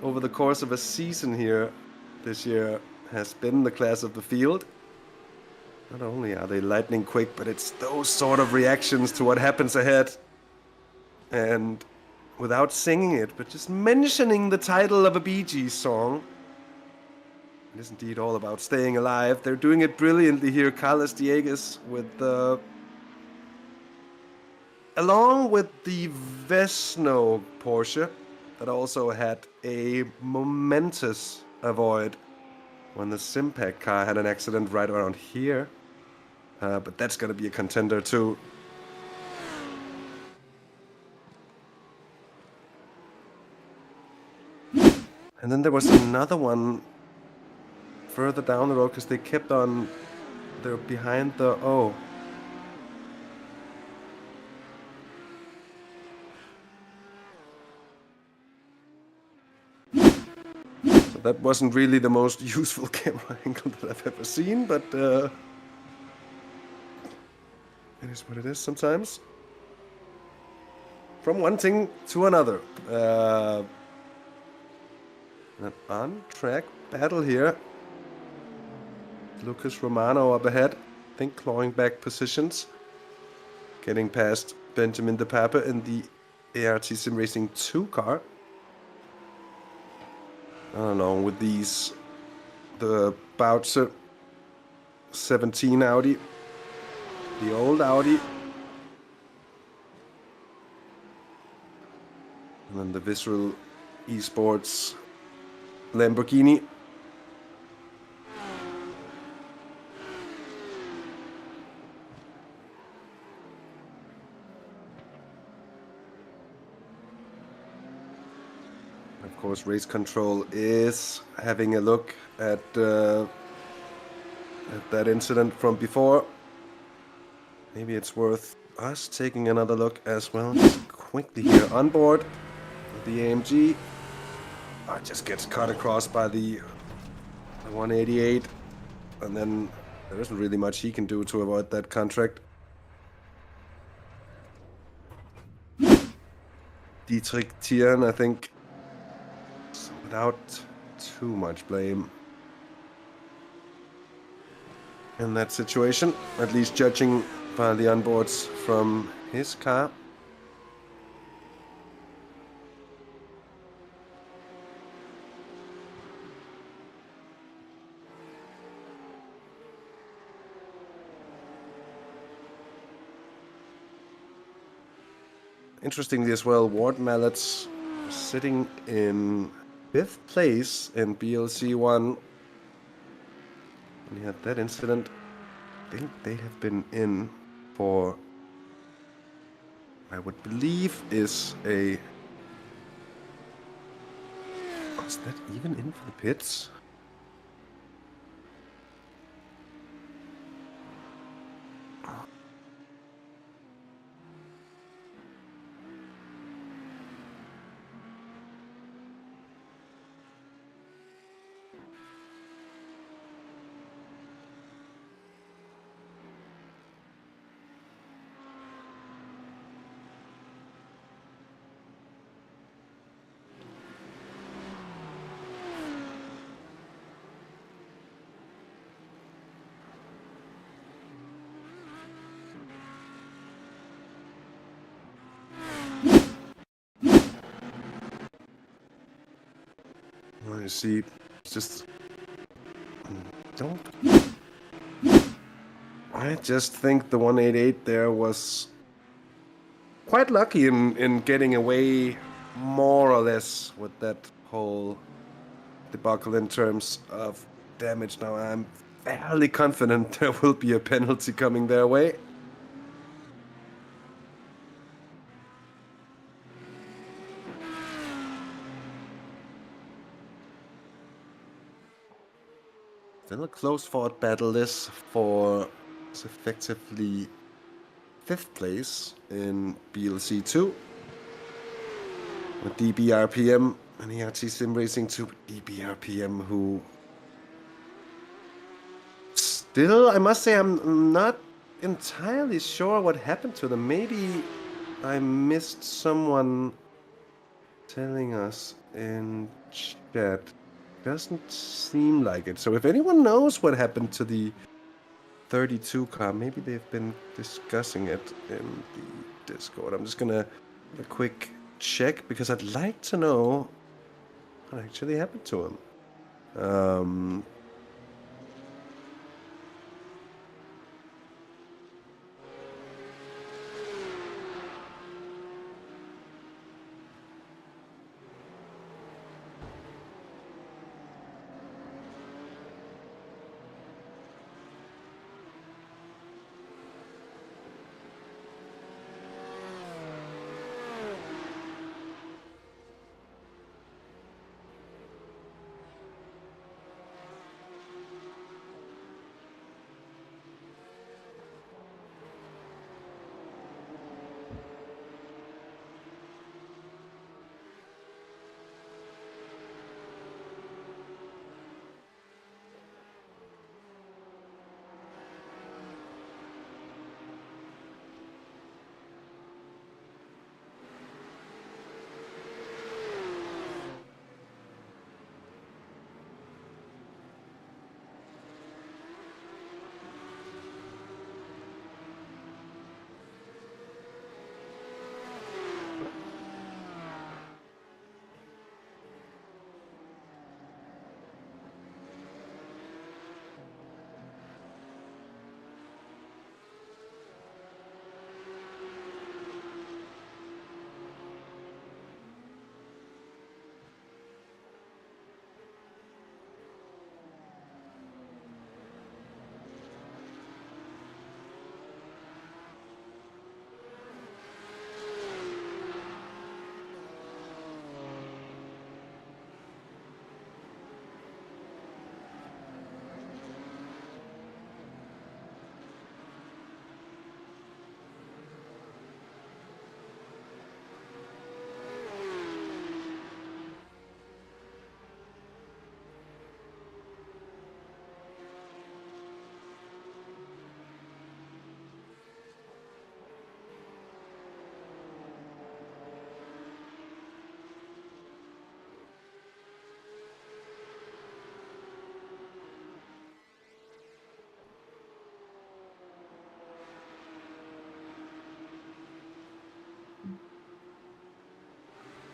[SPEAKER 1] over the course of a season here this year has been the class of the field. Not only are they lightning quick, but it's those sort of reactions to what happens ahead. And without singing it, but just mentioning the title of a Bee Gees song. It is indeed all about staying alive. They're doing it brilliantly here. Carlos Dieguez with along with the Vesno Porsche that also had a momentous avoid when the Simpac car had an accident right around here. But that's going to be a contender too. And then there was another one further down the road because they kept on. They're behind the. Oh. So that wasn't really the most useful camera angle that I've ever seen, but it is what it is sometimes. From one thing to another. An on-track battle here. Lucas Romano up ahead. I think clawing back positions. Getting past Benjamin De Papa in the ART Sim Racing 2 car. I don't know, with the Bowser 17 Audi. The old Audi. And then the Visceral eSports Lamborghini. Of course, Race Control is having a look at that incident from before. Maybe it's worth us taking another look as well. Just quickly here on board the AMG. It just gets cut across by the 188, and then there isn't really much he can do to avoid that contract. Dietrich Thiern, I think, without too much blame in that situation, at least judging by the onboards from his car. Interestingly as well, Ward Mallet's sitting in 5th place in BLC1. When he had that incident, I think they have been in for, I would believe, is a... Is that even in for the pits? Well, you see, it's just... Don't... I just think the 188 there was quite lucky in getting away more or less with that whole debacle in terms of damage. Now I'm fairly confident there will be a penalty coming their way. Still a close-fought battle this for effectively 5th place in BLC 2 with DBRPM and ERT Sim Racing 2 with DBRPM, who still, I must say, I'm not entirely sure what happened to them. Maybe I missed someone telling us in chat. Doesn't seem like it. So if anyone knows what happened to the 32 car, maybe they've been discussing it in the Discord. I'm just gonna have a quick check because I'd like to know what actually happened to him.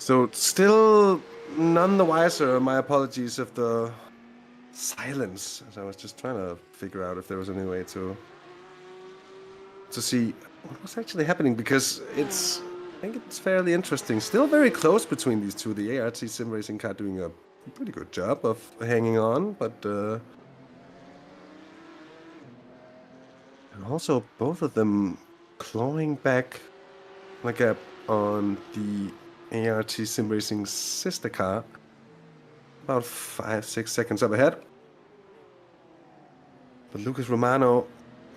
[SPEAKER 1] So still none the wiser. My apologies of the silence, as I was just trying to figure out if there was any way to see what was actually happening, because I think it's fairly interesting. Still very close between these two. The ART Sim Racing car doing a pretty good job of hanging on, but and also both of them clawing back the gap on the ART Sim Racing sister car. About 5-6 seconds up ahead. But Lucas Romano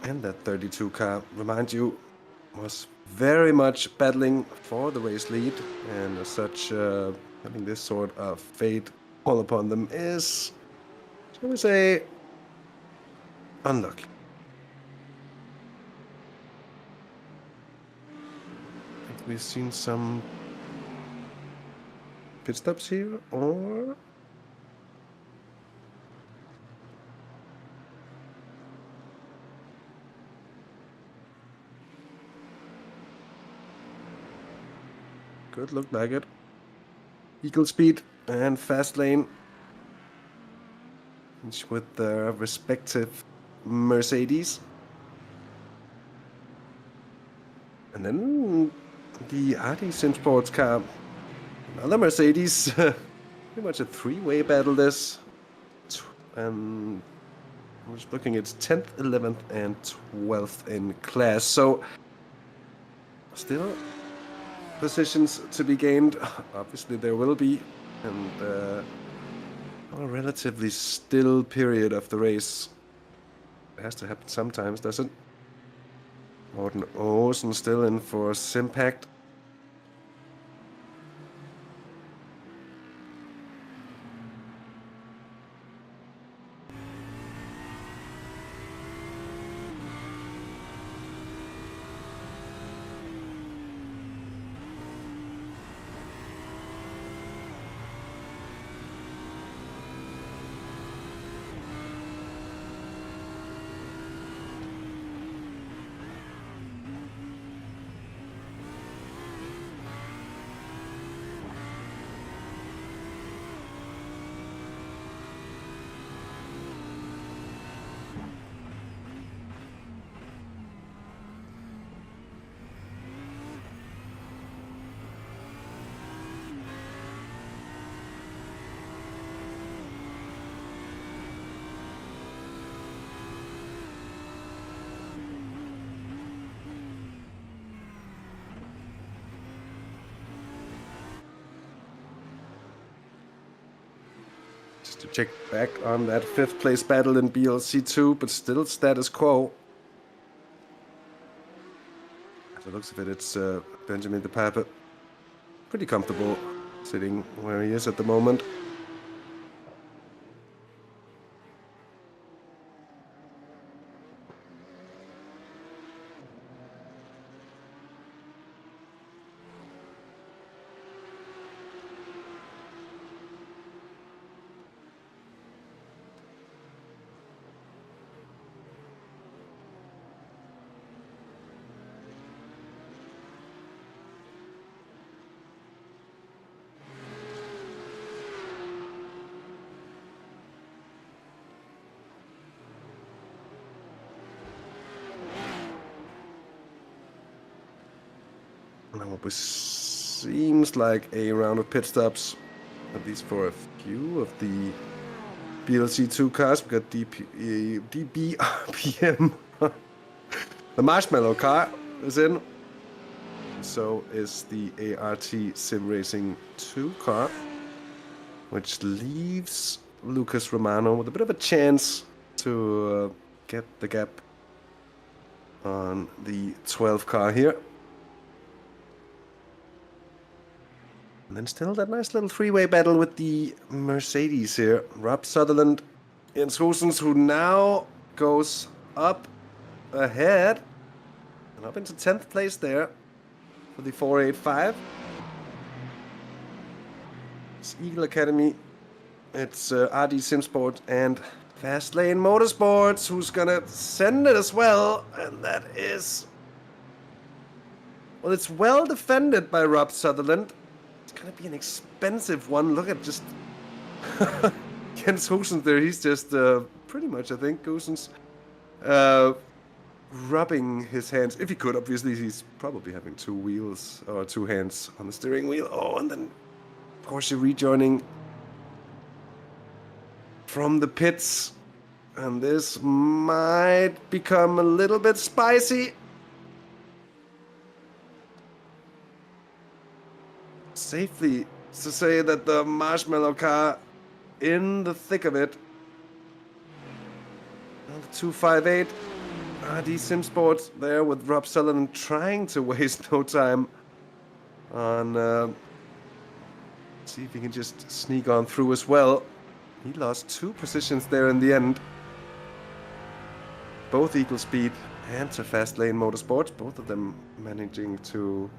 [SPEAKER 1] and that 32 car, remind you, was very much battling for the race lead, and as such, having this sort of fate fall upon them is, shall we say, unlucky. I think we've seen some pit stops here, or could look like it. Eagle speed and fast lane, each with their respective Mercedes. And then the RD Sim Sports car, another Mercedes, pretty much a three-way battle this. And I'm just looking at 10th, 11th, and 12th in class. So still positions to be gained. Obviously there will be, and a relatively still period of the race. It has to happen sometimes, doesn't it? Morten Olsen still in for Simpact. To check back on that 5th place battle in BLC2, but still status quo. As it looks of it, it's Benjamin De Pape. Pretty comfortable sitting where he is at the moment. Now what seems like a round of pit stops, at least for a few of the BLC2 cars. We got DBRPM. The Marshmallow car is in. So is the ART Sim Racing 2 car, which leaves Lucas Romano with a bit of a chance to get the gap on the 12 car here. And then still that nice little three-way battle with the Mercedes here. Rob Sutherland, Jens Rosens, who now goes up ahead and up into 10th place there for the 485. It's Eagle Academy, it's RD Simsport and Fastlane Motorsports who's gonna send it as well, and that is, well, it's well defended by Rob Sutherland. going to be an expensive one. Look at just Jens Hosens there. He's just pretty much, I think, Hosens rubbing his hands. If he could, obviously, he's probably having 2 wheels or 2 hands on the steering wheel. Oh, and then Porsche rejoining from the pits. And this might become a little bit spicy. Safely to say that the Marshmallow car in the thick of it. And the 258 RD Sim Sports there with Rob Sullivan trying to waste no time on see if he can just sneak on through as well. He lost 2 positions there in the end. Both equal speed and to Fast Lane Motorsports, both of them managing to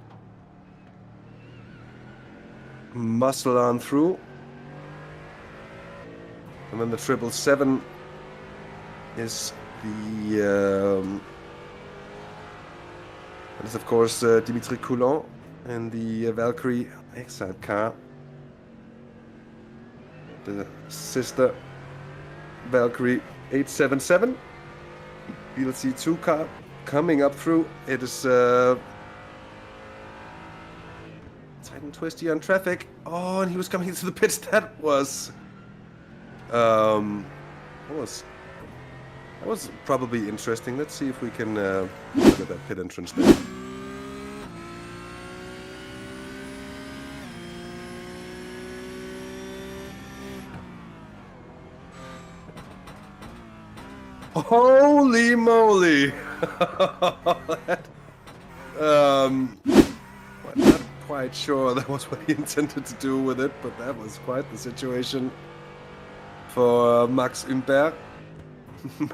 [SPEAKER 1] muscle on through. And then the 777 is the that is of course Dimitri Coulon and the Valkyrie Exile car. The sister Valkyrie 877 DLC2 car coming up through. It is tight and twisty on traffic. Oh, and he was coming into the pits. That was probably interesting. Let's see if we can look at that pit entrance there. Holy moly! I'm not quite sure that was what he intended to do with it, but that was quite the situation for Max Humbert.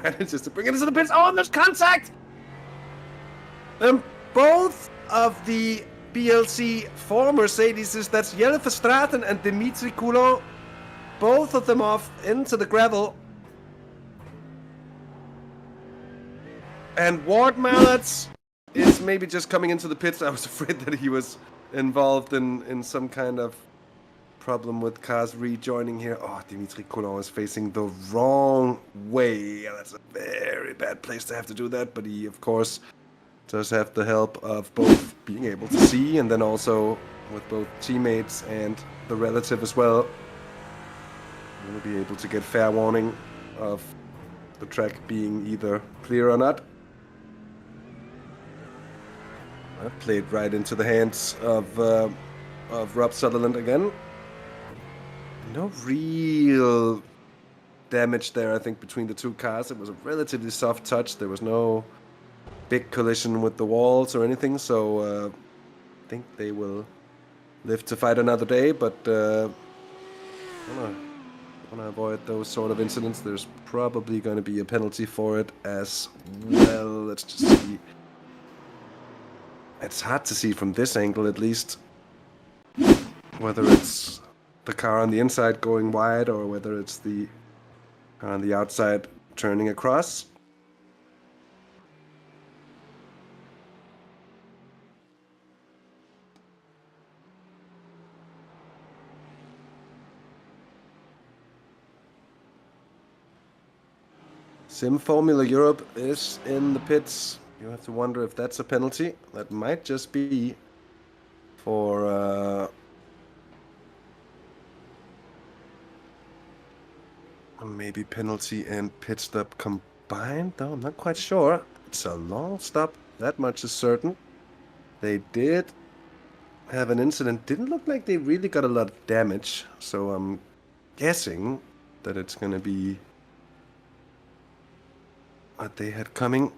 [SPEAKER 1] Manages to bring it into the pits. Oh, and there's contact! And both of the BLC for Mercedes, that's Jelle Verstraeten and Dimitri Coulon, both of them off into the gravel. And Ward Mallets is maybe just coming into the pits. I was afraid that he was involved in some kind of problem with cars rejoining here. Oh, Dimitri Coulon is facing the wrong way. That's a very bad place to have to do that. But he, of course, does have the help of both being able to see and then also with both teammates and the relative as well. We'll be able to get fair warning of the track being either clear or not. That played right into the hands of Rob Sutherland again. No real damage there, I think, between the 2 cars. It was a relatively soft touch. There was no big collision with the walls or anything, so I think they will live to fight another day, but I want to avoid those sort of incidents. There's probably going to be a penalty for it as well. Let's just see. It's hard to see from this angle, at least, whether it's the car on the inside going wide or whether it's the car on the outside turning across. Sim Formula Europe is in the pits. You have to wonder if that's a penalty. That might just be for maybe penalty and pit stop combined, though I'm not quite sure. It's a long stop, that much is certain. They did have an incident. Didn't look like they really got a lot of damage, so I'm guessing that it's gonna be what they had coming.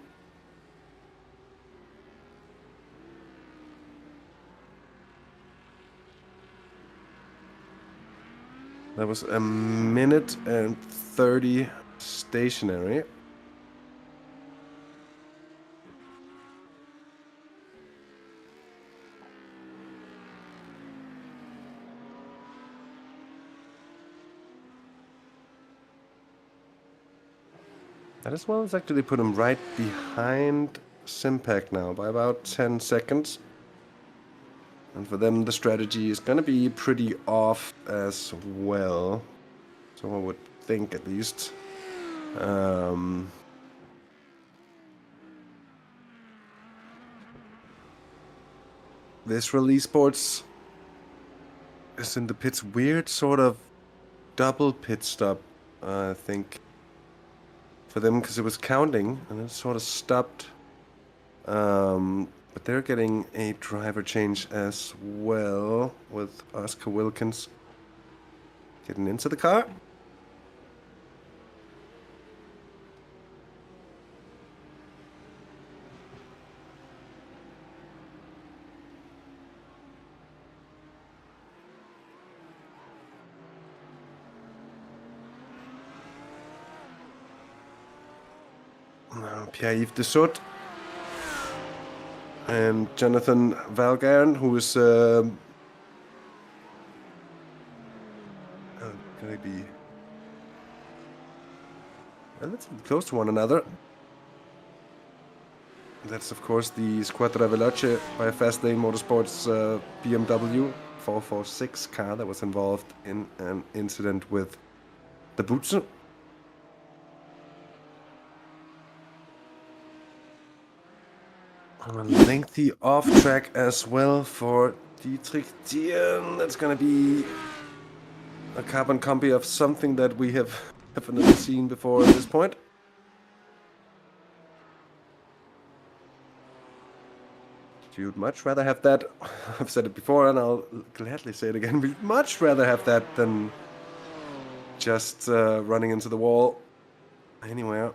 [SPEAKER 1] That was 1:30 stationary. That as well as actually put him right behind Simpack now by about 10 seconds. And for them, the strategy is going to be pretty off as well. So I would think, at least. This release eSports is in the pit's weird sort of double pit stop, I think, for them, because it was counting and it sort of stopped. But they're getting a driver change as well, with Oscar Wilkins getting into the car. Pierre-Yves Desout and Jonathan Valgaern, who is going to be relatively close to one another. That's, of course, the Squadra Veloce by Fastlane Motorsports BMW 446 car that was involved in an incident with the Butze. A lengthy off track as well for Dietrich Dien. That's going to be a carbon copy of something that we have never seen before at this point. You'd much rather have that. I've said it before and I'll gladly say it again. We'd much rather have that than just running into the wall anywhere.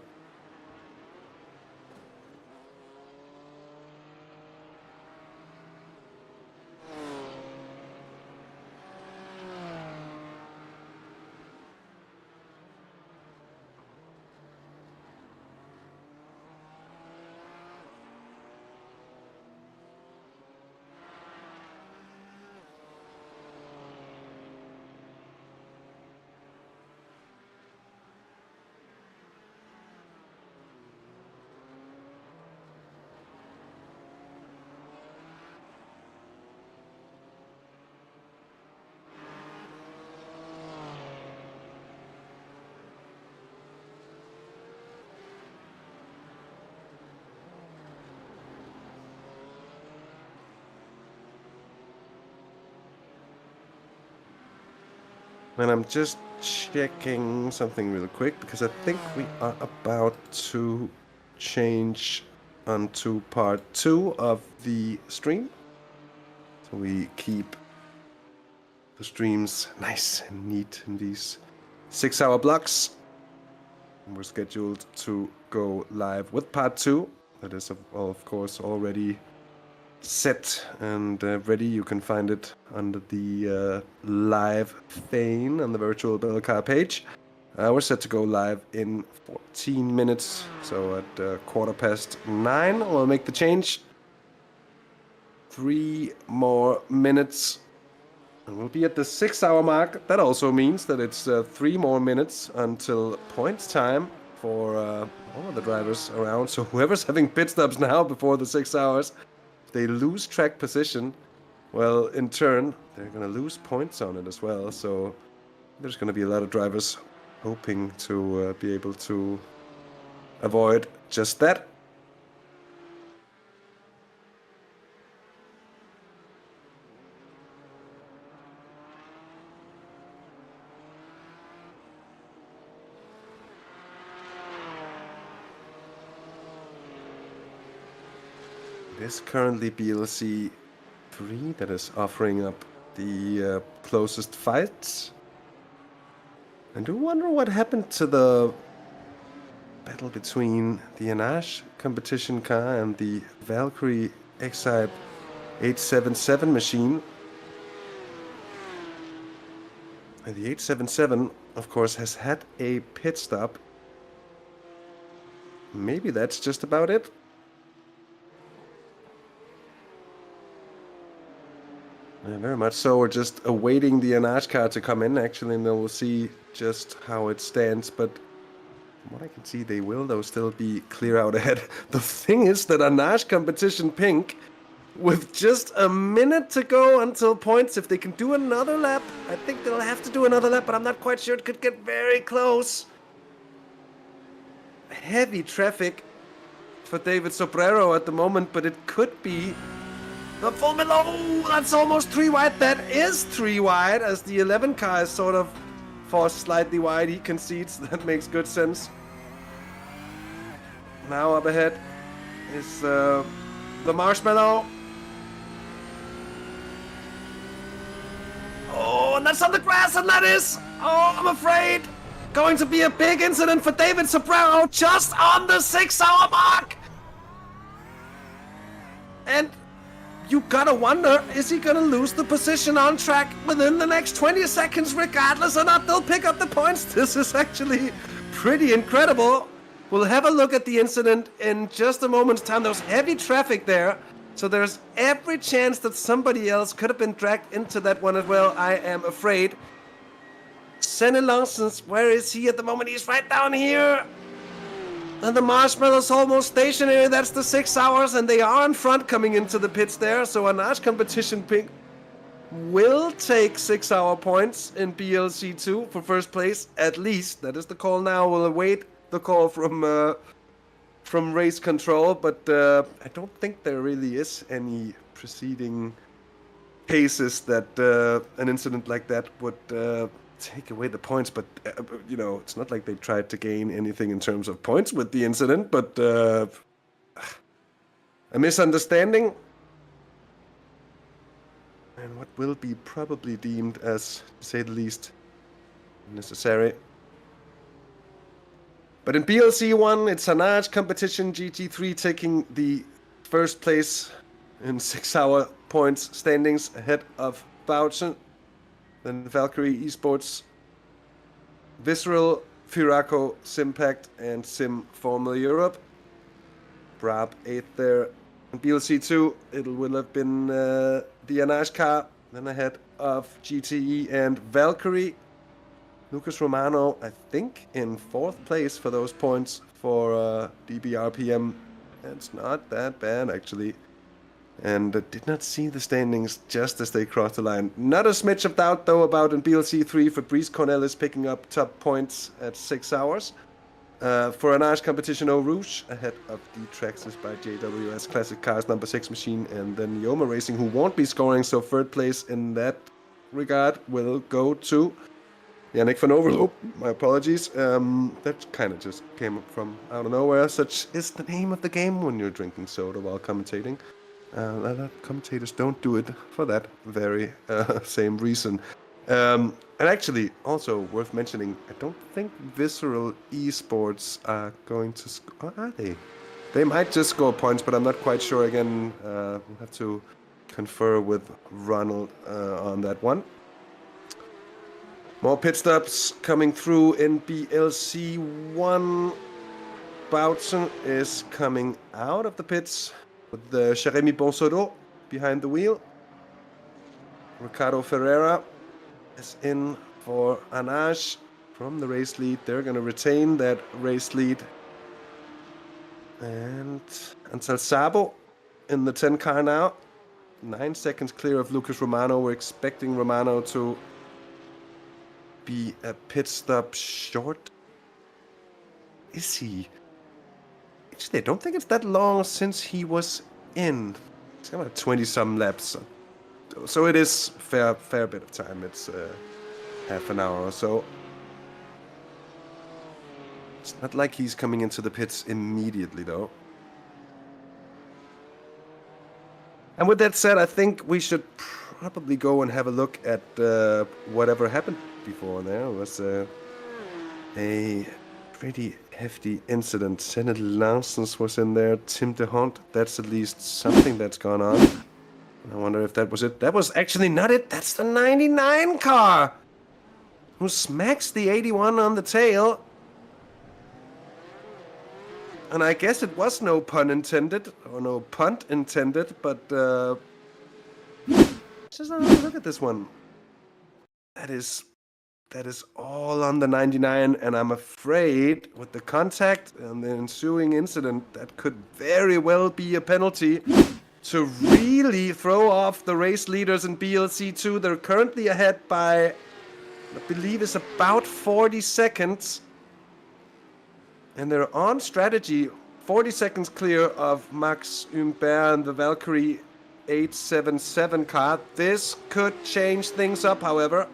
[SPEAKER 1] And I'm just checking something real quick, because I think we are about to change onto part 2 of the stream. So we keep the streams nice and neat in these 6-hour blocks. And we're scheduled to go live with part 2. That is, of course, already set and ready. You can find it under the live thing on the virtual Belcar page. We're set to go live in 14 minutes, so at 9:15 we'll make the change. 3 more minutes and we'll be at the 6-hour mark. That also means that it's 3 more minutes until points time for all of the drivers around. So whoever's having pit stops now before the 6 hours, they lose track position, well, in turn, they're going to lose points on it as well. So there's going to be a lot of drivers hoping to be able to avoid just that. It is currently BLC 3 that is offering up the closest fights. I do wonder what happened to the battle between the Anash competition car and the Valkyrie Excite 877 machine. And the 877, of course, has had a pit stop. Maybe that's just about it. Yeah, very much so. We're just awaiting the Anash car to come in, actually, and then we'll see just how it stands. But from what I can see, they will, though, still be clear out ahead. The thing is that Anash Competition Pink with just a minute to go until points. If they can do another lap, I think they'll have to do another lap, but I'm not quite sure. It could get very close. Heavy traffic for David Sobrero at the moment, but it could be the full below. That's almost 3 wide. That is 3 wide, as the 11 car is sort of forced slightly wide. He concedes. That makes good sense. Now up ahead is the Marshmallow. Oh, and that's on the grass, and that is, oh, I'm afraid, going to be a big incident for David Sobrero just on the 6-hour mark. And you gotta wonder, is he gonna lose the position on track within the next 20 seconds regardless or not? They'll pick up the points. This is actually pretty incredible. We'll have a look at the incident in just a moment's time. There's heavy traffic there, so there's every chance that somebody else could have been dragged into that one as well, I am afraid. Senne Larsens, where is he at the moment? He's right down here. And the Marshmallow's almost stationary. That's the 6 hours, and they are in front coming into the pits there. So a Nash competition pick will take 6-hour points in BLC2 for first place, at least. That is the call now. We'll await the call from race control, but I don't think there really is any preceding cases that an incident like that would take away the points. But you know, it's not like they tried to gain anything in terms of points with the incident, but a misunderstanding and what will be probably deemed as, to say the least, necessary. But in BLC 1, it's Hanage competition, GT3 taking the first place in 6-hour points standings ahead of Belgium. Then Valkyrie eSports, Visceral, Firaco, Simpact, and Sim Formula Europe. Brab 8th there. In BLC 2, it will have been the Hanage car, then ahead of GTE and Valkyrie. Lucas Romano, I think, in 4th place for those points for DBRPM. It's not that bad, actually. And did not see the standings just as they crossed the line. Not a smidge of doubt, though, about in BLC 3, Fabrice Cornelis picking up top points at 6 hours. For an Arch competition, Eau Rouge, ahead of the Traxxas by JWS Classic Cars number 6 machine, and then Yoma Racing, who won't be scoring, so 3rd place in that regard will go to Yannick van Overloop. My apologies. That kind of just came up from out of nowhere. Such is the name of the game when you're drinking soda while commentating. A lot of commentators don't do it for that very same reason. And actually, also worth mentioning, I don't think Visceral eSports are going to score. Are they? They might just score points, but I'm not quite sure. Again, we'll have to confer with Ronald on that one. More pit stops coming through in BLC 1. Boutzen is coming out of the pits with Jeremy Bonsodo behind the wheel. Ricardo Ferreira is in for Hanage from the race lead. They're going to retain that race lead. And Ansel Sabo in the 10 car now. 9 seconds clear of Lucas Romano. We're expecting Romano to be a pit stop short. Is he? Actually, I don't think it's that long since he was in. It's about 20-some laps. So it is fair bit of time. It's half an hour or so. It's not like he's coming into the pits immediately, though. And with that said, I think we should probably go and have a look at whatever happened before there. It was a pretty hefty incident. Senator Larsens was in there. Tim de Hont. That's at least something that's gone on. I wonder if that was it. That was actually not it. That's the 99 car who smacks the 81 on the tail. And I guess it was no pun intended, or no punt intended, but just look at this one. That is all on the 99, and I'm afraid with the contact and the ensuing incident, that could very well be a penalty. to really throw off the race leaders in BLC2. They're currently ahead by, I believe, it's about 40 seconds. And they're on strategy, 40 seconds clear of Max Humbert and the Valkyrie 877 car. This could change things up, however.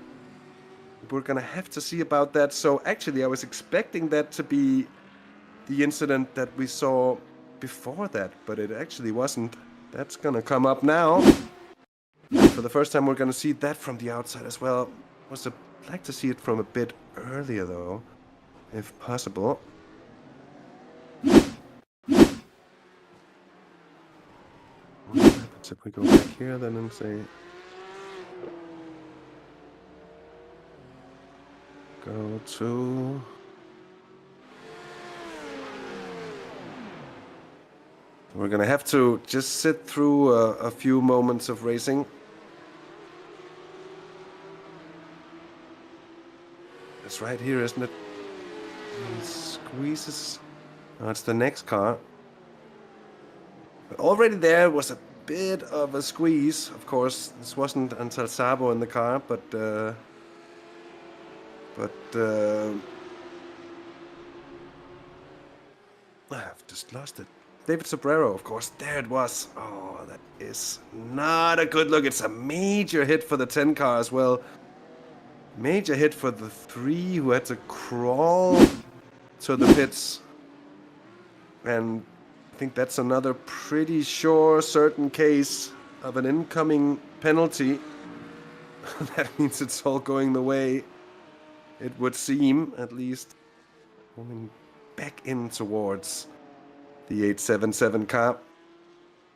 [SPEAKER 1] We're gonna have to see about that. So actually, I was expecting that to be the incident that we saw before that, but it actually wasn't. That's gonna come up now. For the first time, we're gonna see that from the outside as well. I'd like to see it from a bit earlier, though, if possible. What happens if we go back here then and say go to we're gonna have to just sit through a few moments of racing. It's right here, isn't it? He squeezes. Oh, it's the next car. But already there was a bit of a squeeze. Of course, this wasn't until Sabo in the car, but I've just lost it. David Sobrero, of course. There it was. Oh, that is not a good look. It's a major hit for the 10 car as well. Major hit for the 3 who had to crawl to the pits. And I think that's another pretty sure, certain case of an incoming penalty. That means it's all going the way it would seem, at least. Going back in towards the 877 car.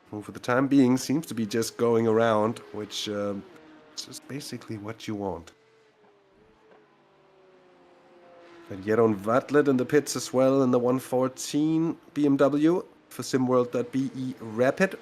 [SPEAKER 1] Who for the time being seems to be just going around, which is just basically what you want. And Jeroen Vatlet in the pits as well in the 114 BMW for SimWorld.be Rapid.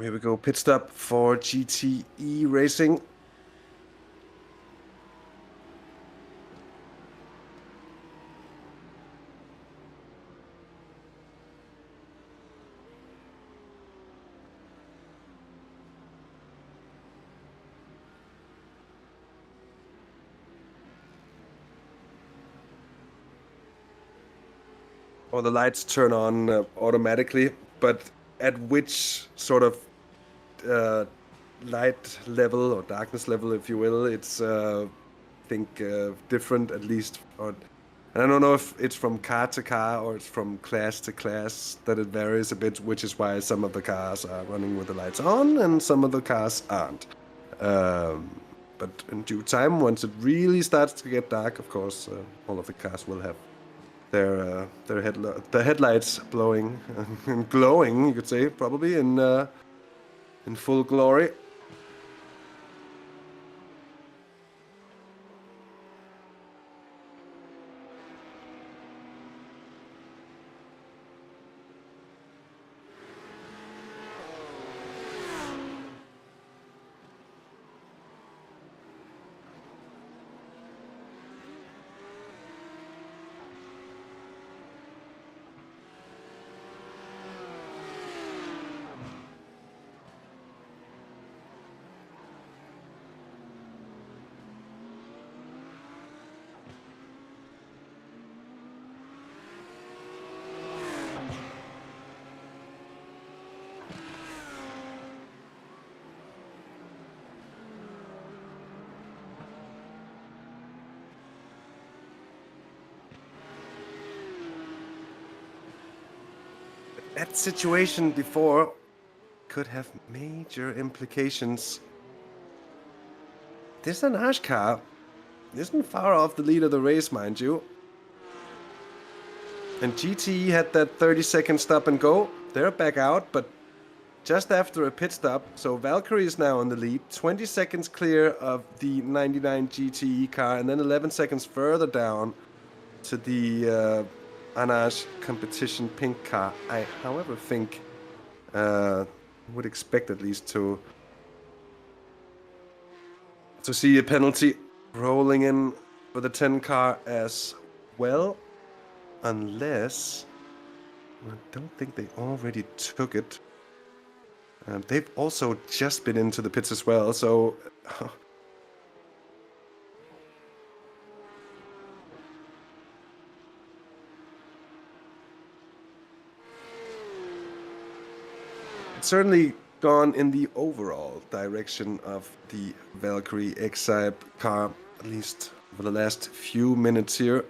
[SPEAKER 1] Here we go, pit stop for GTE Racing. Or the lights turn on automatically, but at which sort of light level or darkness level, if you will, it's I think different at least. And I don't know if it's from car to car or it's from class to class that it varies a bit, which is why some of the cars are running with the lights on and some of the cars aren't. But in due time, once it really starts to get dark, of course, all of the cars will have their headlights blowing and glowing, you could say, probably in full glory. That situation before could have major implications. This Anash car isn't far off the lead of the race, mind you. And GTE had that 30-second stop and go. They're back out, but just after a pit stop. So Valkyrie is now in the lead. 20 seconds clear of the 99 GTE car, and then 11 seconds further down to the Anage competition pink car. I, however, think would expect at least to see a penalty rolling in for the 10 car as well, unless I don't think they already took it. They've also just been into the pits as well, so it's certainly gone in the overall direction of the Valkyrie X-Type car, at least for the last few minutes here.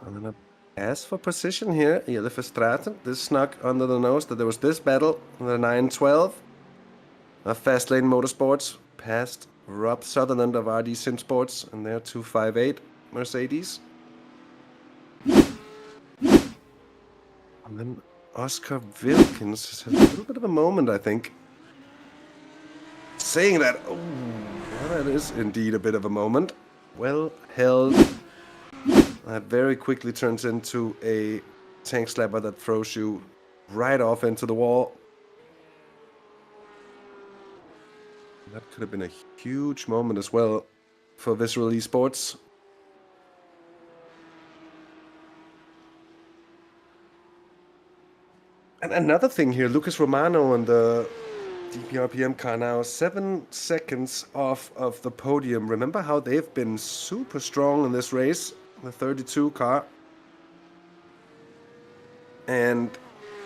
[SPEAKER 1] I'm gonna ask for precision here. Jelle Verstraeten. This snuck under the nose that there was this battle in the 912 of Fastlane Motorsports past Rob Sutherland of RD Sim Sports and their 258 Mercedes. And then Oscar Wilkins has had a little bit of a moment, I think. Saying that, oh, well, that is indeed a bit of a moment. Well held. That very quickly turns into a tank slapper that throws you right off into the wall. That could have been a huge moment as well for Visceral Esports. And another thing here, Lucas Romano and the DPRPM car now 7 seconds off of the podium. Remember how they've been super strong in this race? The 32 car, and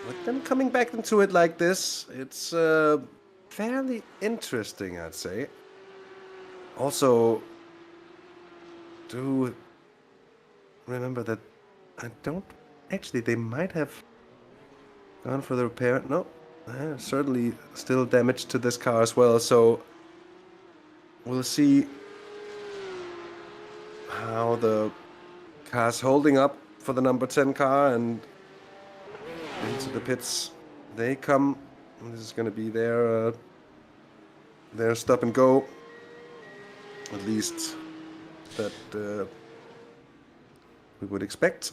[SPEAKER 1] with them coming back into it like this, it's fairly interesting, I'd say. Also, do remember that I don't actually, they might have gone for the repair. No, certainly still damage to this car as well, so we'll see how the car's holding up for the number 10 car, and into the pits they come. This is going to be their stop and go, at least that we would expect.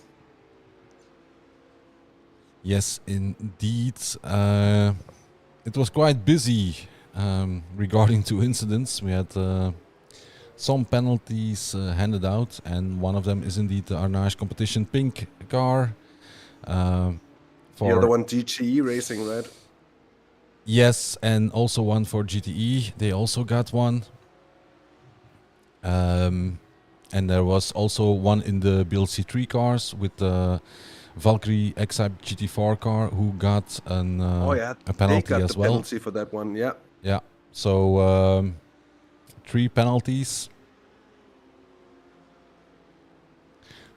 [SPEAKER 2] Yes, indeed. It was quite busy regarding to incidents. We had some penalties handed out, and one of them is indeed the Arnage competition pink car.
[SPEAKER 1] The other one, GTE Racing, right?
[SPEAKER 2] Yes, and also one for GTE. They also got one. And there was also one in the BLC3 cars with the Valkyrie X-Type GT4 car who got a penalty
[SPEAKER 1] they got
[SPEAKER 2] as
[SPEAKER 1] the
[SPEAKER 2] well.
[SPEAKER 1] Penalty for that one, yeah.
[SPEAKER 2] Yeah, so 3 penalties.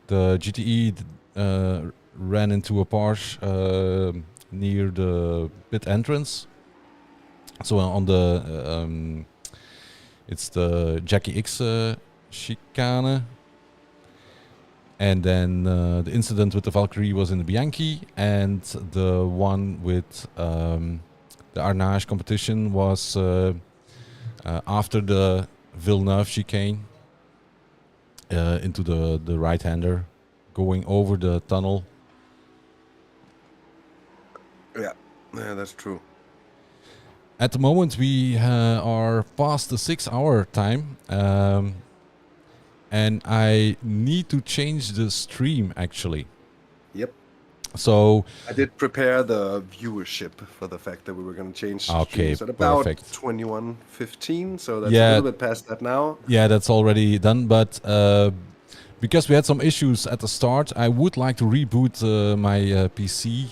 [SPEAKER 2] The GTE ran into a Porsche near the pit entrance. So on the it's the Jackie X chicane. And then the incident with the Valkyrie was in the Bianchi, and the one with the Arnage competition was after the Villeneuve chicane into the right-hander, going over the tunnel.
[SPEAKER 1] Yeah, that's true.
[SPEAKER 2] At the moment, we are past the 6-hour time. And I need to change the stream, actually.
[SPEAKER 1] Yep.
[SPEAKER 2] So
[SPEAKER 1] I did prepare the viewership for the fact that we were going to change
[SPEAKER 2] Okay,
[SPEAKER 1] streams at about
[SPEAKER 2] perfect.
[SPEAKER 1] 21:15, so that's a
[SPEAKER 2] Yeah.
[SPEAKER 1] little bit past that now.
[SPEAKER 2] yeah, that's already done. But because we had some issues at the start, I would like to reboot my PC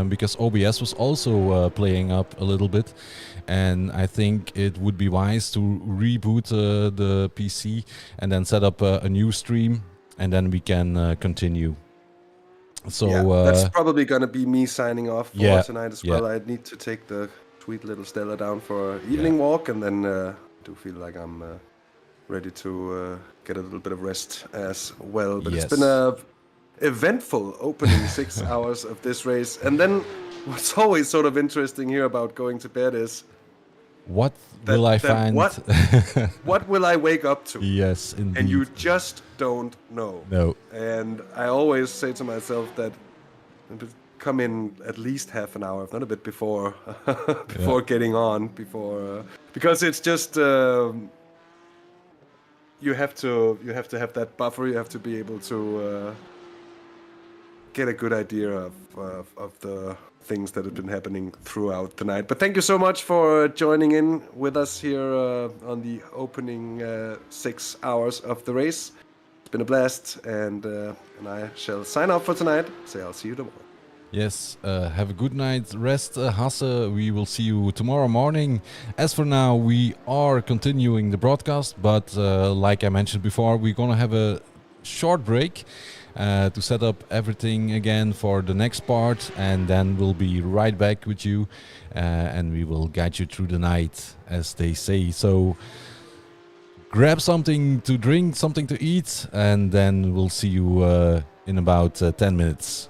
[SPEAKER 2] because OBS was also playing up a little bit. And I think it would be wise to reboot the PC and then set up a new stream, and then we can continue. So
[SPEAKER 1] Yeah, that's probably going to be me signing off for
[SPEAKER 2] yeah,
[SPEAKER 1] tonight as
[SPEAKER 2] yeah.
[SPEAKER 1] well. I need to take the sweet little Stella down for an evening walk, and then do feel like I'm ready to get a little bit of rest as well. But
[SPEAKER 2] Yes.
[SPEAKER 1] it's been a eventful opening 6 hours of this race. And then what's always sort of interesting here about going to bed is
[SPEAKER 2] What will I find?
[SPEAKER 1] what will I wake up to?
[SPEAKER 2] Yes, indeed.
[SPEAKER 1] And you just don't know.
[SPEAKER 2] No.
[SPEAKER 1] And I always say to myself that come in at least half an hour, if not a bit before, getting on, because it's just you have to have that buffer. You have to be able to get a good idea of the things that have been happening throughout the night. But thank you so much for joining in with us here on the opening 6 hours of the race. It's been a blast, and I shall sign off for tonight. Say I'll see you tomorrow.
[SPEAKER 2] Yes, have a good night rest, Hasse. We will see you tomorrow morning. As for now, we are continuing the broadcast, but like I mentioned before, we're gonna have a short break to set up everything again for the next part, and then we'll be right back with you, and we will guide you through the night, as they say. So grab something to drink, something to eat, and then we'll see you in about 10 minutes.